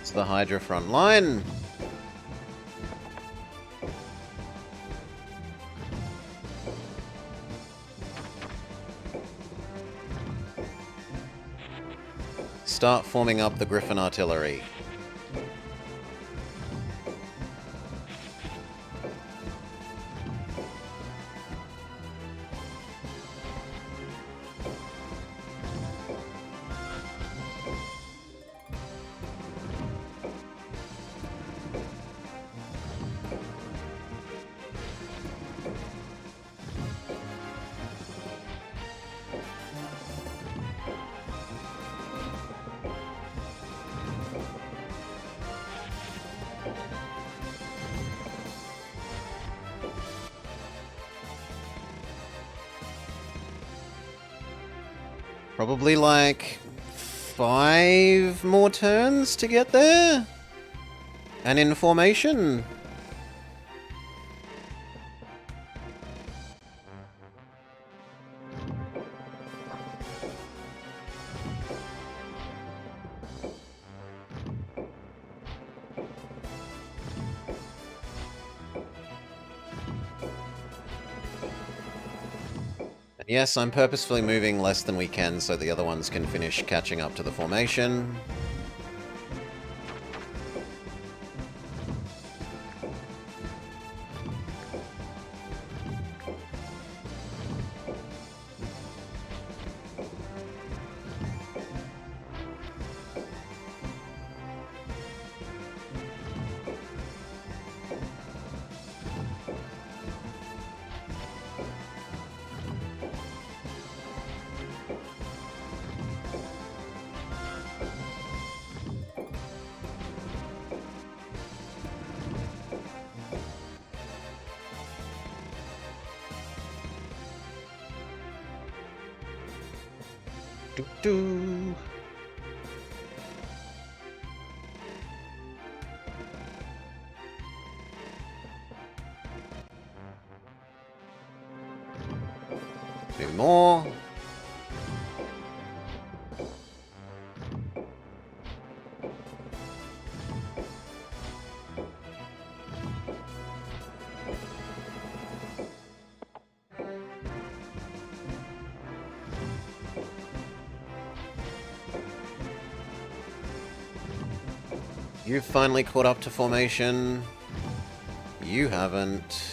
It's the Hydra front line. Start forming up the Griffin artillery. Probably like 5 more turns to get there. And in formation. Yes, I'm purposefully moving less than we can so the other ones can finish catching up to the formation. Doo-doo. Do more. You've finally caught up to formation. You haven't.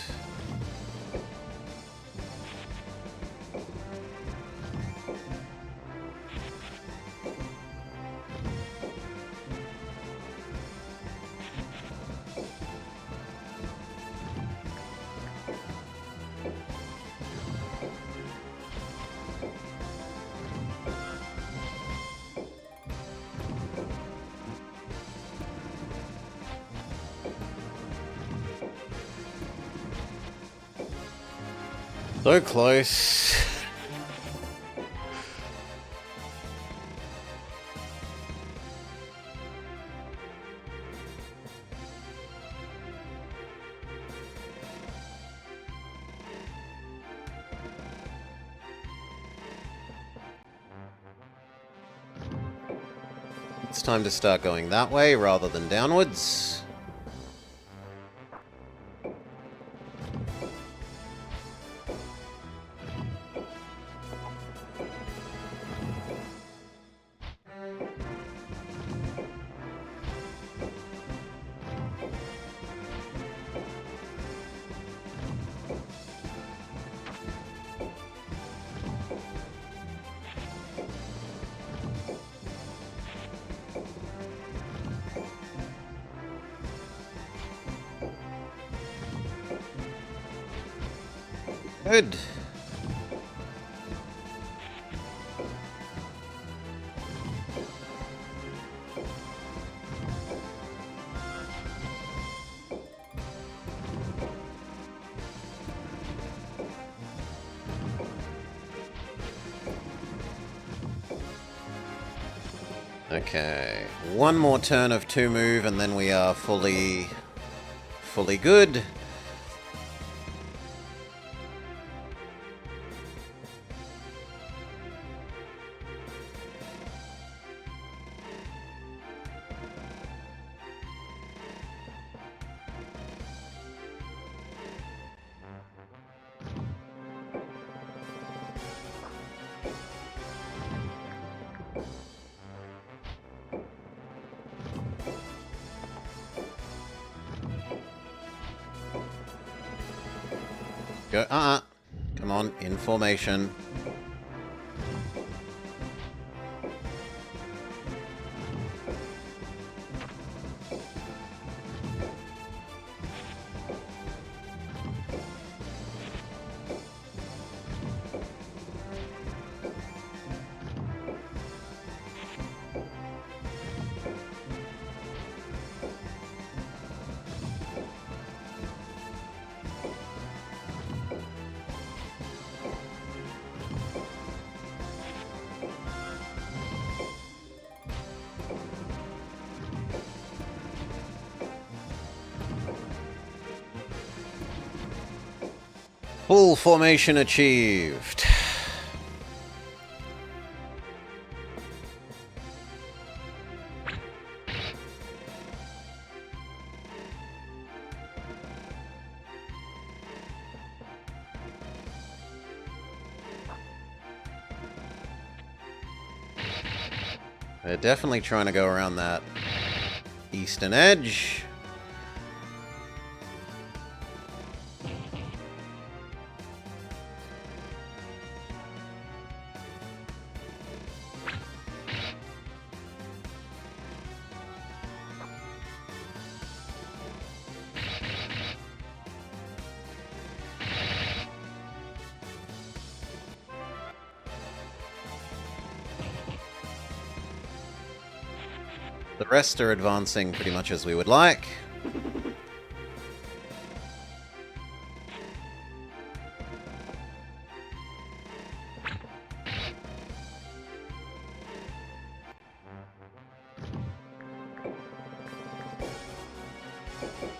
So close. It's time to start going that way rather than downwards. Good. Okay, one more turn of 2 move and then we are fully good. Go, come on, in formation. Full formation achieved. They're definitely trying to go around that eastern edge. The rest are advancing pretty much as we would like.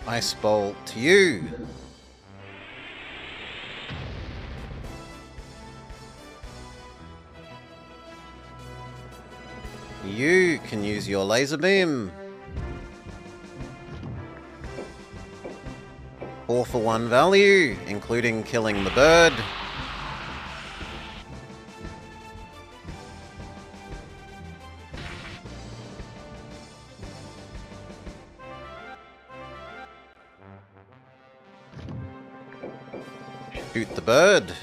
Ice Bolt to you. You can use your laser beam. 4 for 1 value, including killing the bird. Shoot the bird.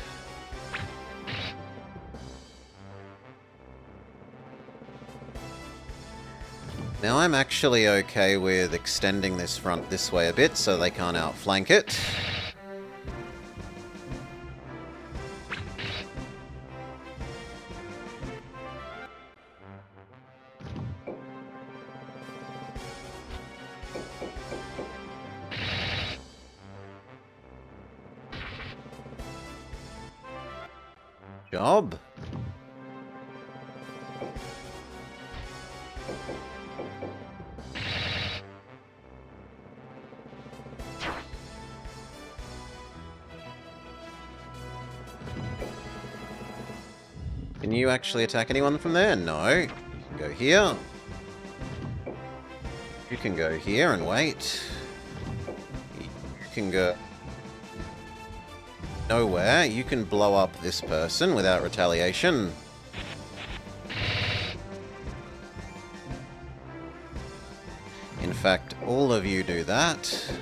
Now I'm actually okay with extending this front this way a bit so they can't outflank it. Job. Can you actually attack anyone from there? No. You can go here. You can go here and wait. You can go nowhere. You can blow up this person without retaliation. In fact, all of you do that.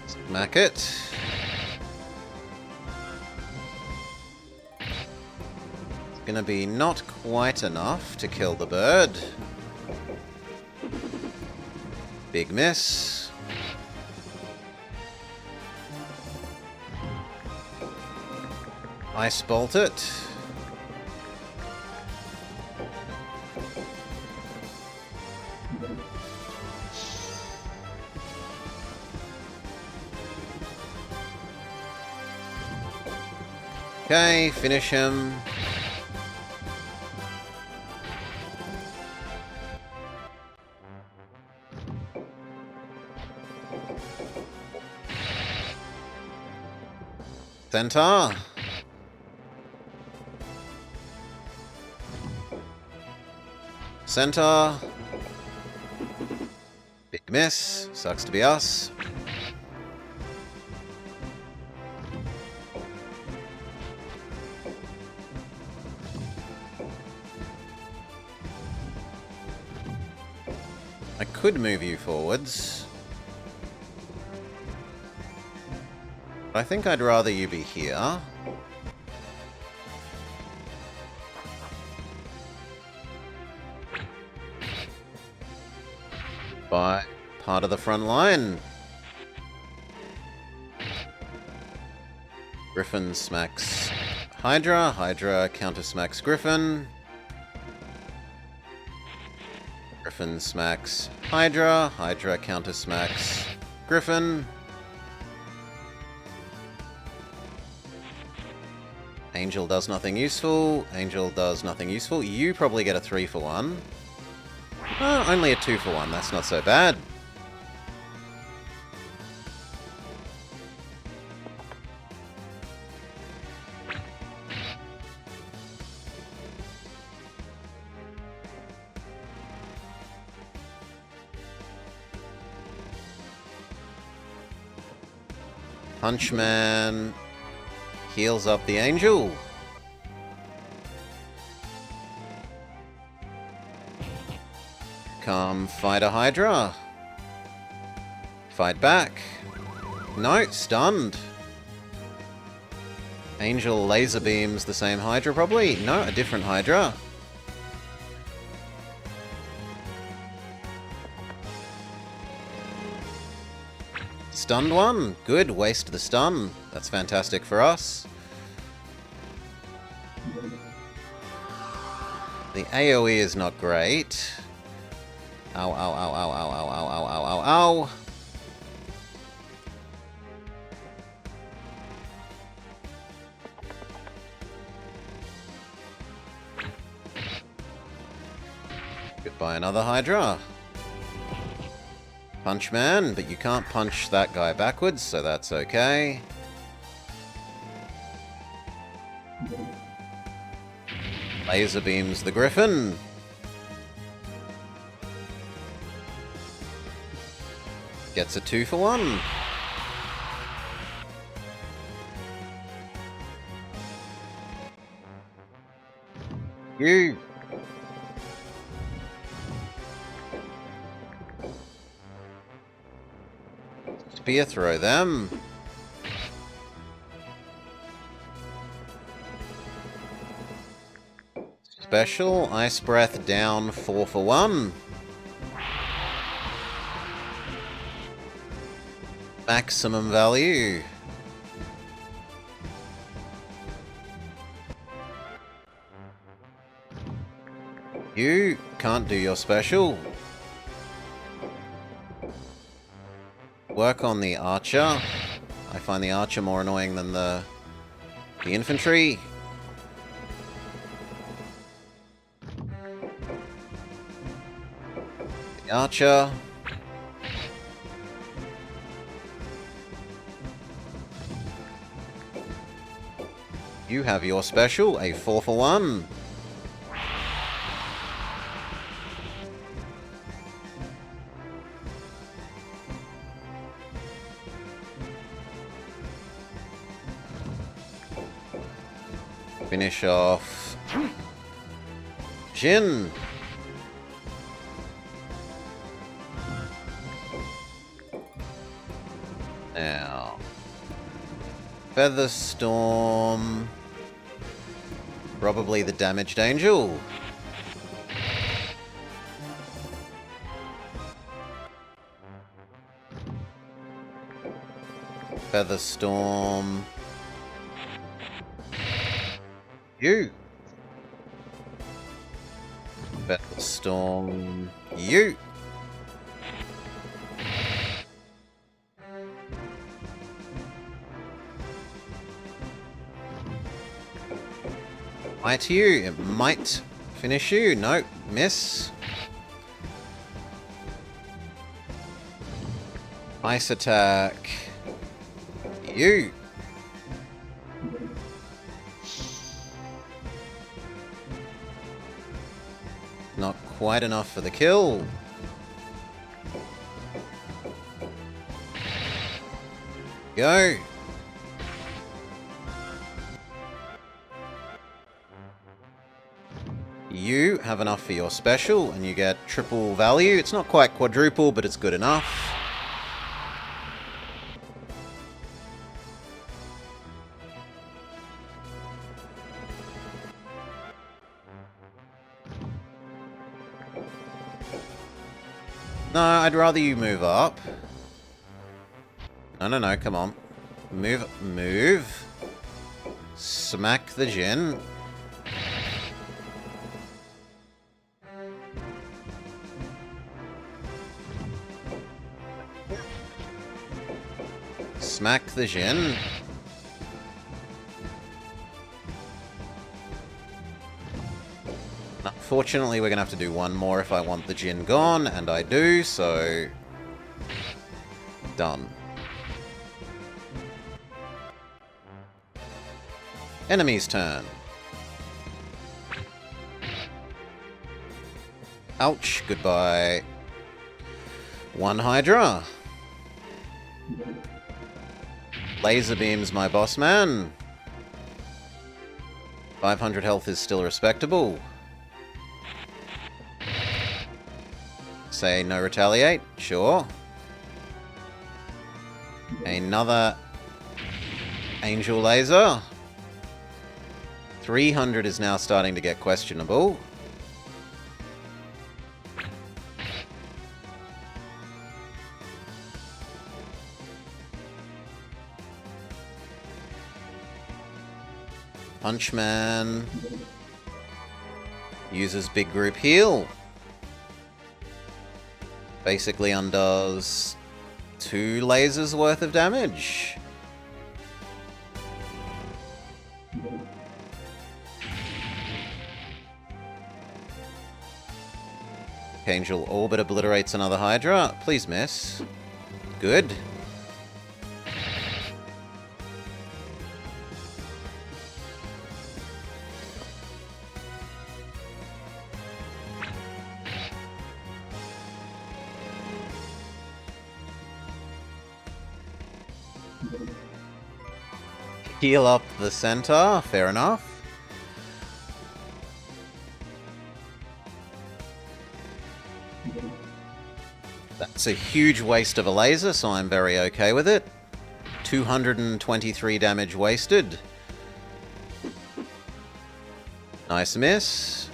Smack it. It's gonna be not quite enough to kill the bird. Big miss. Ice bolt it. Okay, finish him. Centaur. Centaur. Big miss. Sucks to be us. I could move you forwards. But I think I'd rather you be here. By part of the front line. Griffin smacks Hydra. Hydra counter smacks Griffin. Griffin smacks Hydra. Hydra counter smacks Griffin. Angel does nothing useful. Angel does nothing useful. You probably get a 3-for-1. Oh, only a 2-for-1. That's not so bad. Punchman heals up the angel. Come fight a Hydra. Fight back. No, stunned. Angel laser beams the same Hydra probably? No, a different Hydra. Stunned one. Good, waste the stun. That's fantastic for us. The AoE is not great. Ow, ow, ow, ow, ow, ow, ow, ow, ow, ow, ow. Goodbye, another Hydra. Punch man, but you can't punch that guy backwards, so that's okay. Laser beams the Griffin. Gets a 2-for-1. Spear throw them. Special, Ice Breath down 4 for 1. Maximum value. You can't do your special. Work on the archer. I find the archer more annoying than the infantry. The archer. You have your special, a 4 for 1. Finish off Jin. Now, Featherstorm. Probably the damaged angel. Featherstorm. You. Featherstorm. You. Might you. It might finish you. No, miss. Ice attack. You. Not quite enough for the kill. Go. You have enough for your special, and you get triple value. It's not quite quadruple, but it's good enough. No, I'd rather you move up. No, come on. Move. Smack the Jin. Smack the Jin. Unfortunately, we're going to have to do one more if I want the Jin gone, and I do, so... Done. Enemy's turn. Ouch, goodbye. One Hydra. Laser beams my boss man. 500 health is still respectable. Say no retaliate, sure. Another angel laser. 300 is now starting to get questionable. Punchman uses big group heal. Basically undoes 2 lasers worth of damage. Angel Orbit obliterates another Hydra. Please miss. Good. Heal up the center, fair enough. That's a huge waste of a laser, so I'm very okay with it. 223 damage wasted. Nice miss.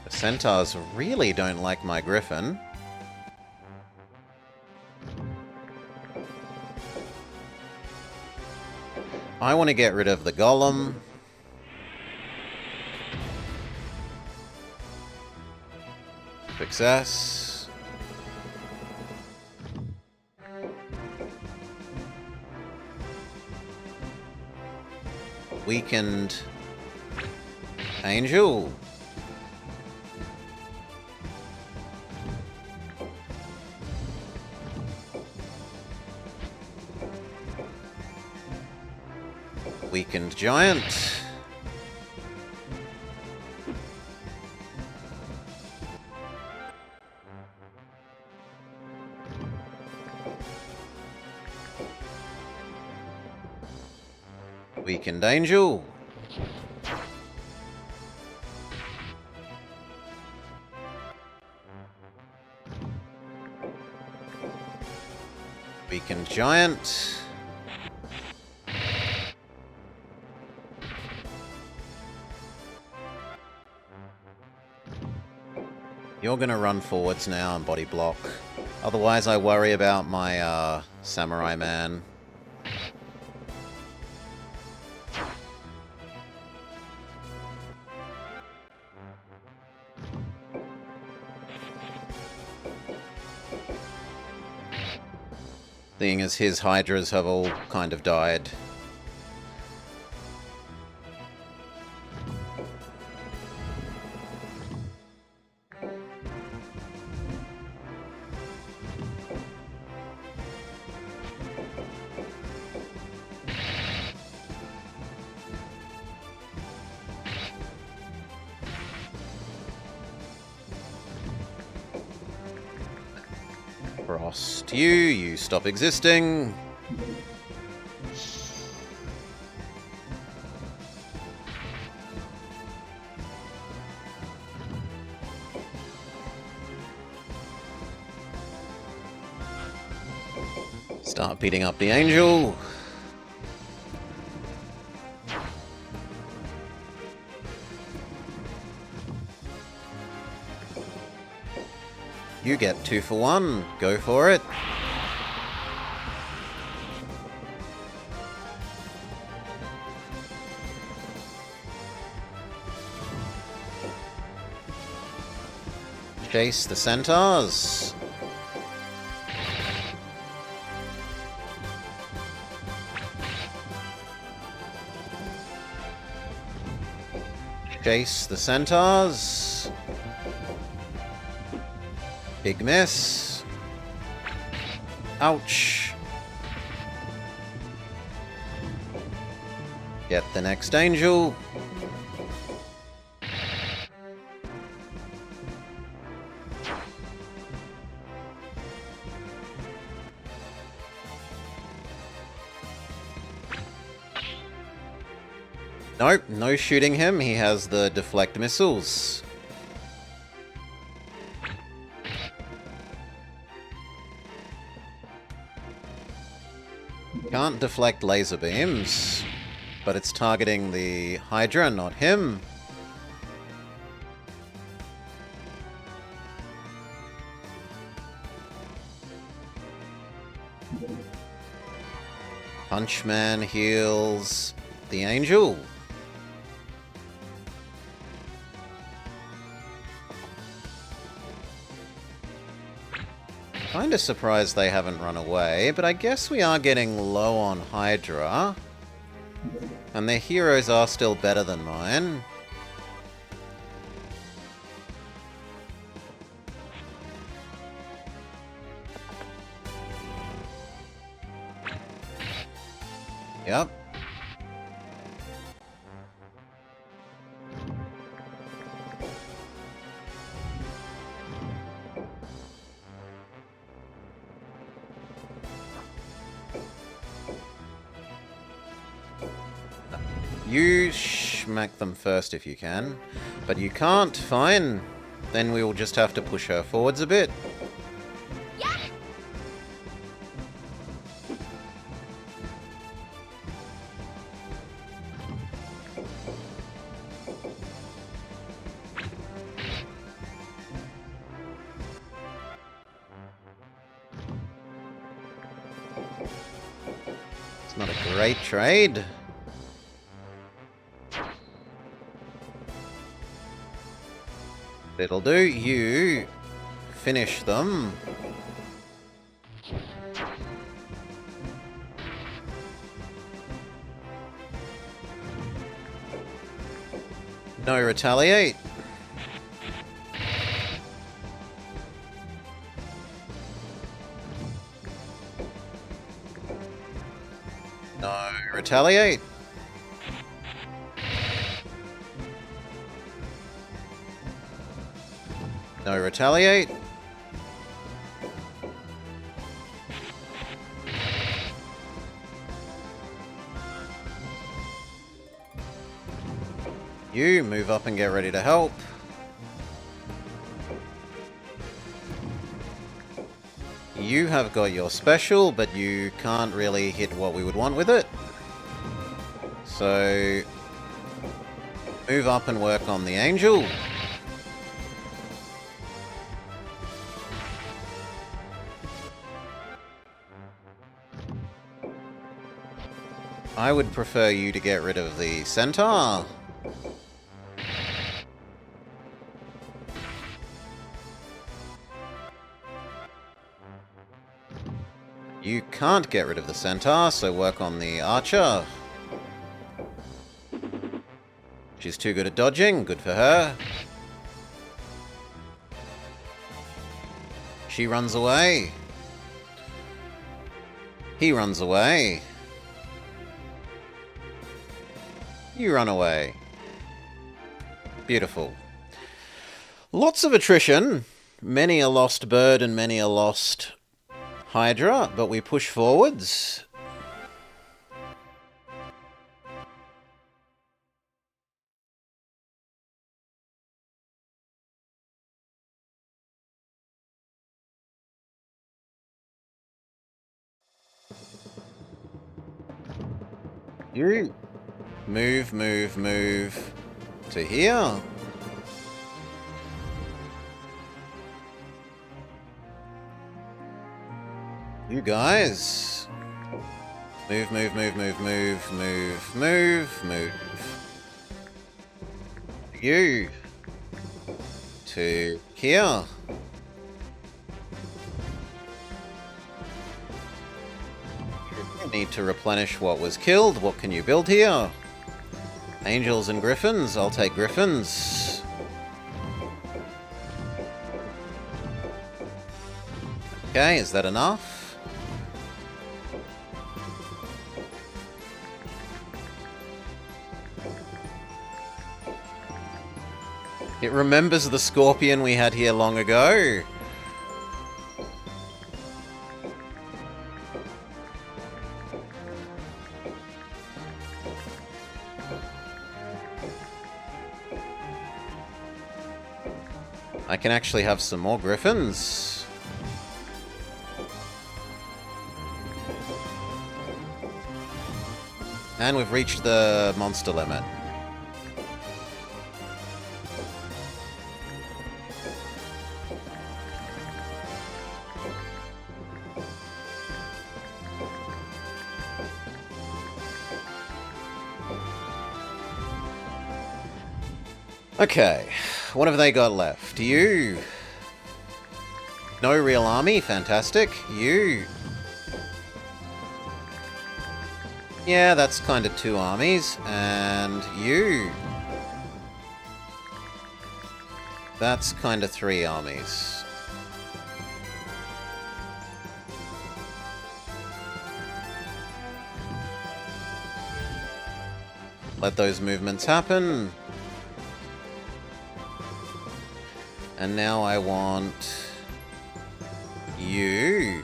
The centaurs really don't like my griffin. I want to get rid of the golem. Success. Weakened angel. Weakened giant. Weakened angel. Weakened giant. You're gonna run forwards now and body block. Otherwise I worry about my samurai man. Seeing as his hydras have all kind of died. Frost you stop existing. Start beating up the angel. You get 2 for 1. Go for it. Chase the centaurs. Chase the centaurs. Big miss. Ouch. Get the next angel. Nope, no shooting him. He has the deflect missiles. Can't deflect laser beams, but it's targeting the Hydra, not him. Punchman heals the angel. Kinda surprised they haven't run away, but I guess we are getting low on Hydra. And their heroes are still better than mine. Yep. You smack them first if you can. But you can't, fine. Then we will just have to push her forwards a bit.
Yeah.
It's not a great trade. It'll do. You finish them. No retaliate. No retaliate. No retaliate. You move up and get ready to help. You have got your special, but you can't really hit what we would want with it. So move up and work on the angel. I would prefer you to get rid of the centaur. You can't get rid of the centaur, so work on the archer. She's too good at dodging, good for her. She runs away. He runs away. You run away. Beautiful. Lots of attrition. Many a lost bird and many a lost Hydra, but we push forwards. You move to here. You guys. Move. You. To here. Need to replenish what was killed. What can you build here? Angels and griffins. I'll take griffins. Okay, is that enough? It remembers the scorpion we had here long ago. I can actually have some more griffins. And we've reached the monster limit. Okay, what have they got left? You. No real army, fantastic. You. Yeah, that's kind of two armies. And you. That's kind of three armies. Let those movements happen. And now I want you.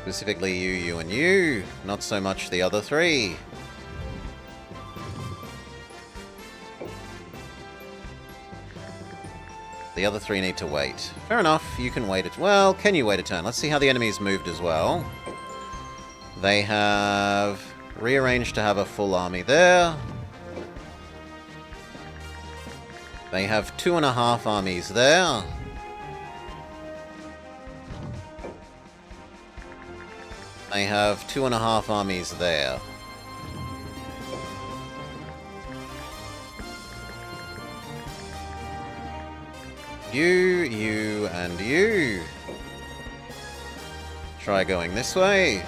Specifically you, and you. Not so much the other three. The other three need to wait. Fair enough, you can wait it. Well, can you wait a turn? Let's see how the enemy's moved as well. They have rearranged to have a full army there. They have 2.5 armies there. They have 2.5 armies there. You, and you. Try going this way.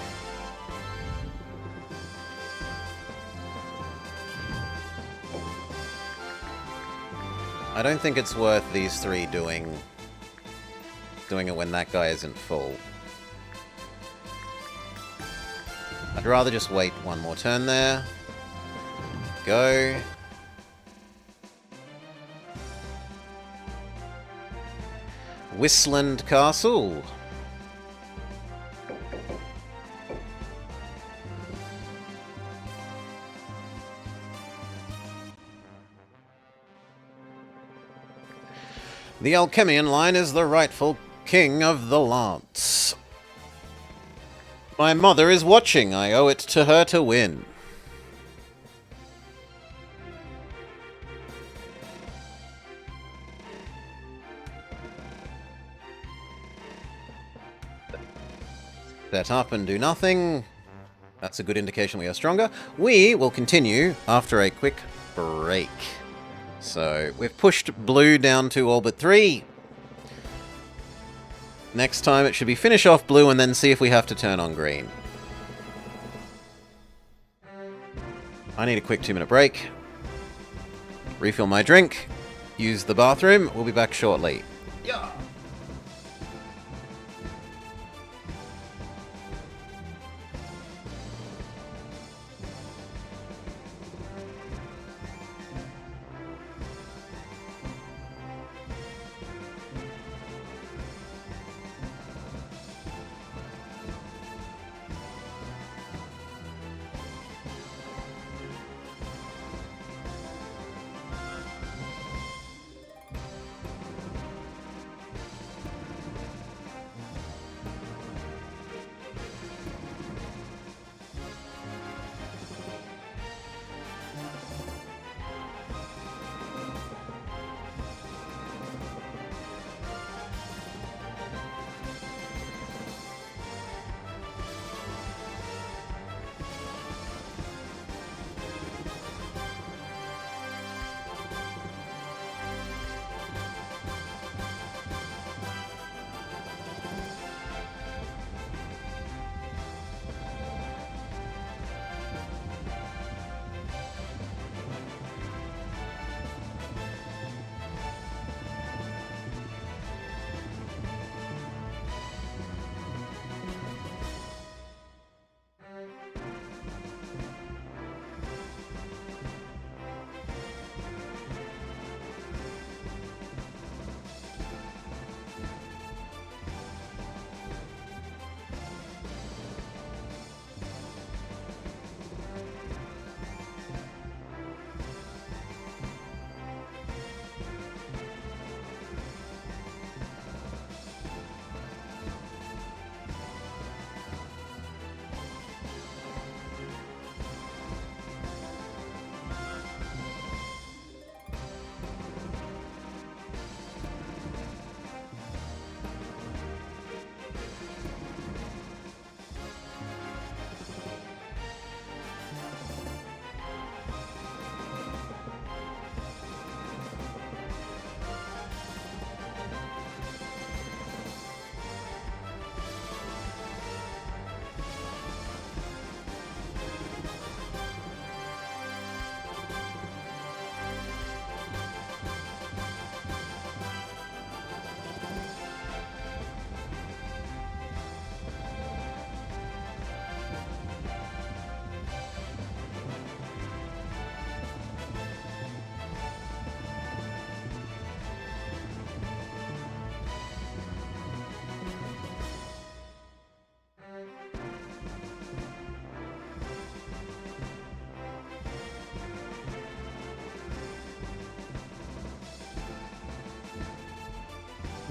I don't think it's worth these three doing it when that guy isn't full. I'd rather just wait one more turn there. Go. Whistland Castle. The Alchemian line is the rightful king of the Lance. My mother is watching. I owe it to her to win. Set up and do nothing. That's a good indication we are stronger. We will continue after a quick break. So, we've pushed blue down to all but 3. Next time it should be finish off blue and then see if we have to turn on green. I need a quick 2-minute break. Refill my drink. Use the bathroom. We'll be back shortly. Yeah.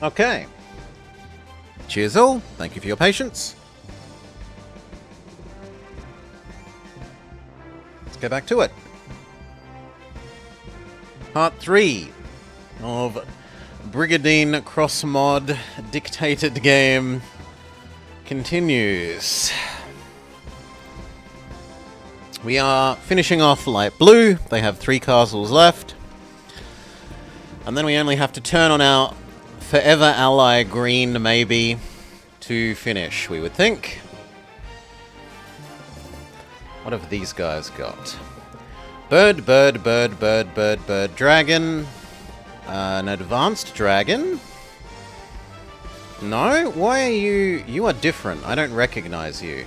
Okay. Cheers all. Thank you for your patience. Let's go back to it. Part 3 of Brigadine cross-mod dictated game continues. We are finishing off light blue. They have 3 castles left. And then we only have to turn on our forever ally green, maybe, to finish, we would think. What have these guys got? Bird, dragon. An advanced dragon? No? Why are you... You are different. I don't recognize you.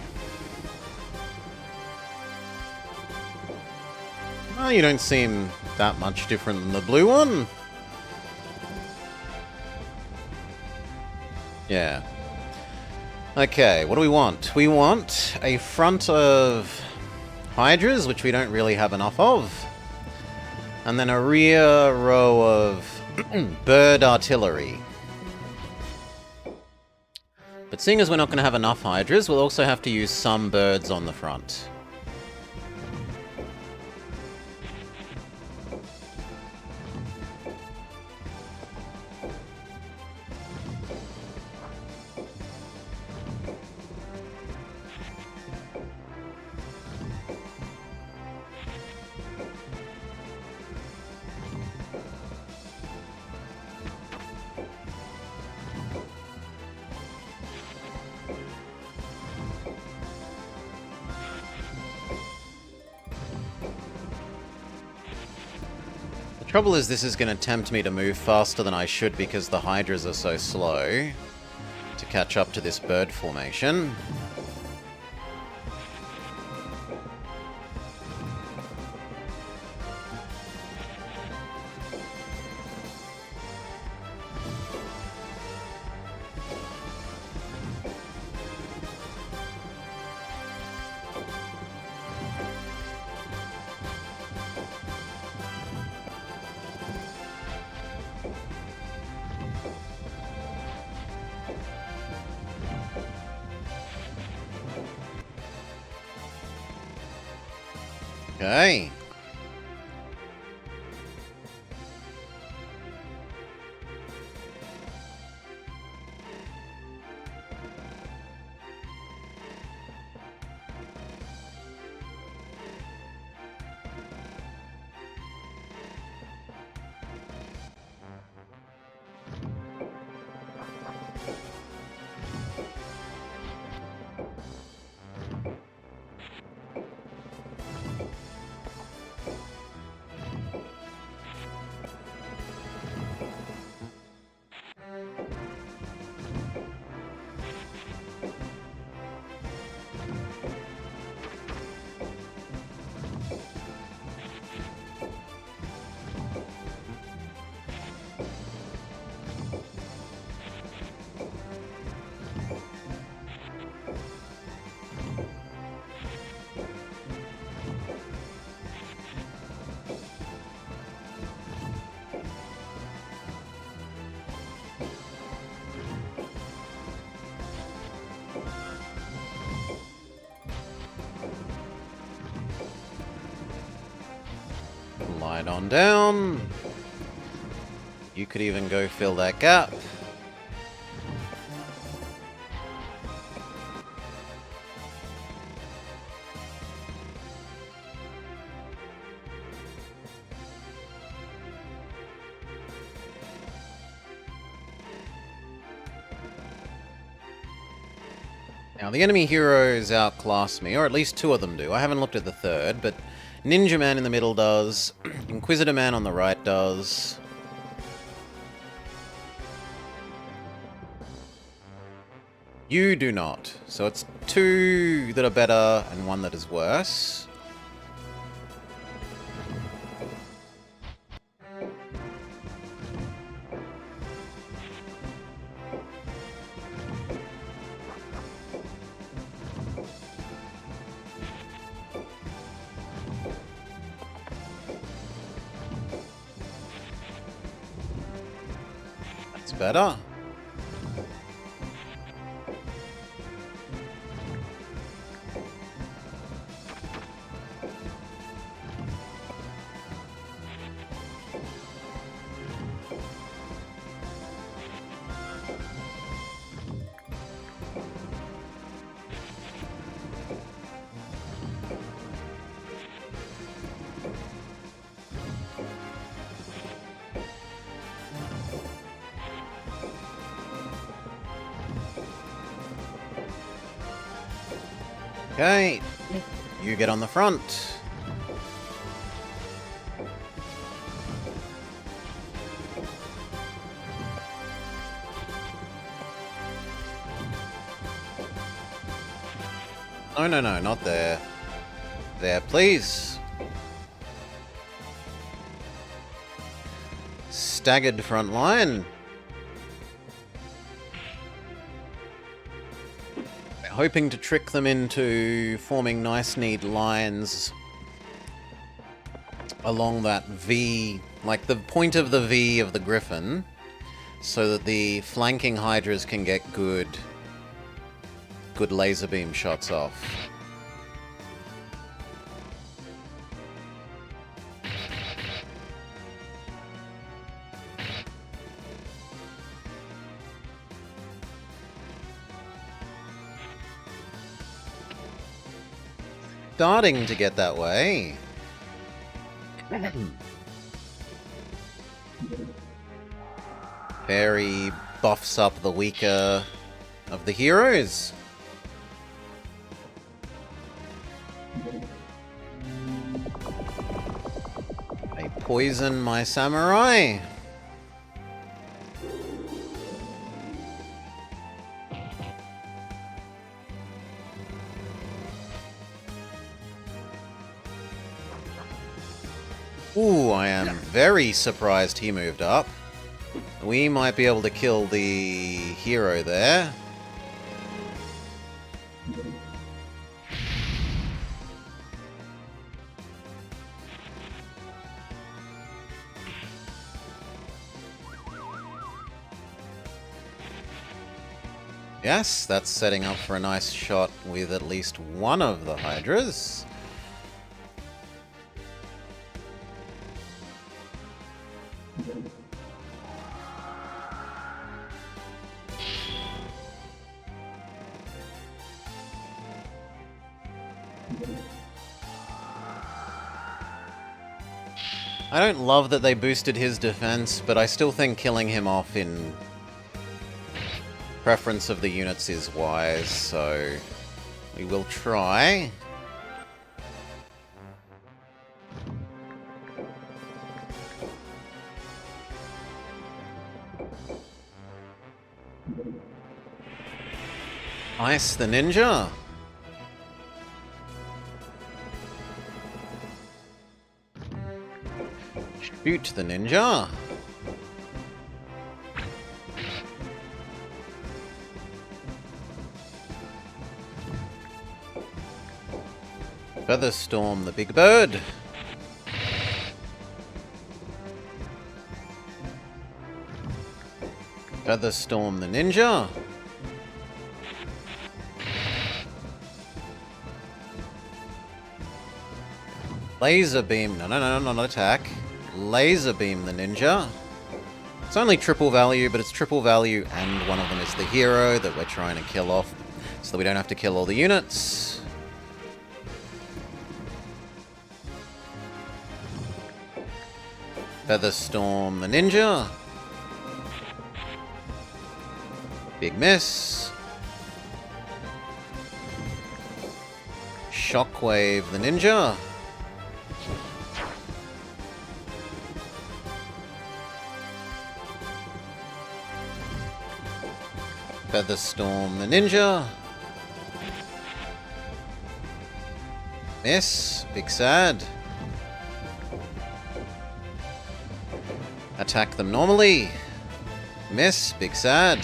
Oh, you don't seem that much different than the blue one. Yeah. Okay, what do we want? We want a front of Hydras, which we don't really have enough of. And then a rear row of bird artillery. But seeing as we're not going to have enough Hydras, we'll also have to use some birds on the front. The trouble is this is going to tempt me to move faster than I should because the Hydras are so slow to catch up to this bird formation. Okay. Light on down. You could even go fill that gap. Now, the enemy heroes outclass me, or at least 2 of them do. I haven't looked at the 3rd, but Ninja Man in the middle does. Inquisitor Man on the right does. You do not. So it's 2 that are better and 1 that is worse. Better. Okay, you get on the front. No, no, no, not there. There, please. Staggered front line. Hoping to trick them into forming nice, neat lines along that V, like the point of the V of the Griffin, so that the flanking Hydras can get good laser beam shots off. Starting to get that way. Fairy buffs up the weaker of the heroes. They poison my samurai. Ooh, I am very surprised he moved up. We might be able to kill the hero there. Yes, that's setting up for a nice shot with at least one of the Hydras. I don't love that they boosted his defense, but I still think killing him off in preference of the units is wise, so we will try. Ice the ninja. Shoot the ninja. Featherstorm the big bird. Featherstorm the ninja. Laser beam. No, no, no, not attack. Laser beam the ninja. It's only triple value, but it's triple value, and one of them is the hero that we're trying to kill off, so that we don't have to kill all the units. Featherstorm the ninja. Big miss. Shockwave the ninja. Featherstorm the ninja. Miss. Big sad. Attack them normally. Miss. Big sad.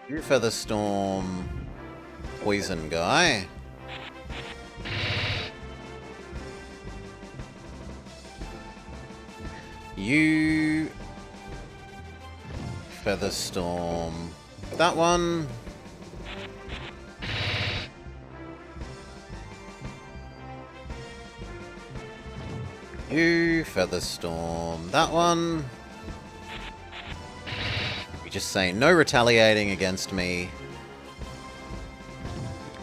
You Featherstorm poison guy. You Featherstorm that one. You Featherstorm that one. You just say no retaliating against me.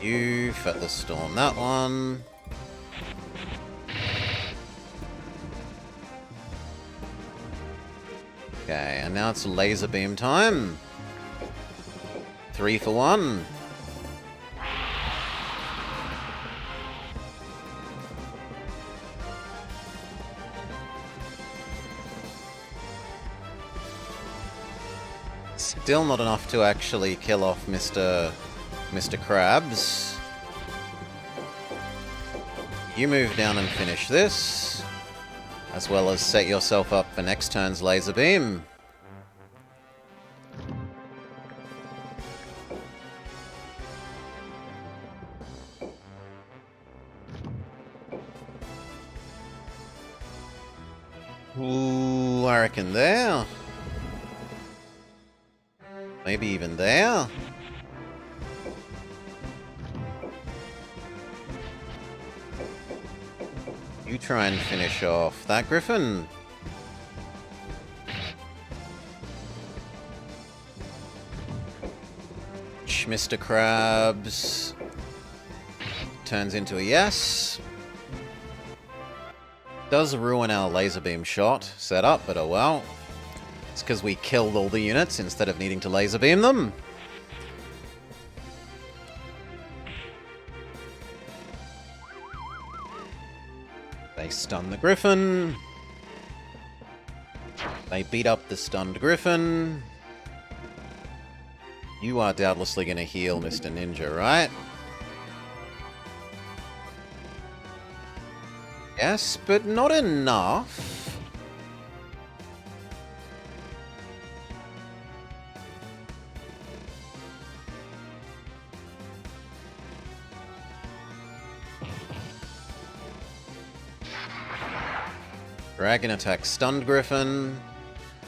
You Featherstorm that one. Okay, and now it's laser beam time. 3 for 1. Still not enough to actually kill off Mr. Krabs. You move down and finish this, as well as set yourself up for next turn's laser beam. Ooh, I reckon there. Maybe even there. You try and finish off that Griffin. Mr. Krabs turns into a yes. Does ruin our laser beam shot setup, but oh well. It's because we killed all the units instead of needing to laser beam them. They stun the Griffin. They beat up the stunned Griffin. You are doubtlessly going to heal Mr. Ninja, right? Yes, but not enough. Dragon attack stunned Griffin.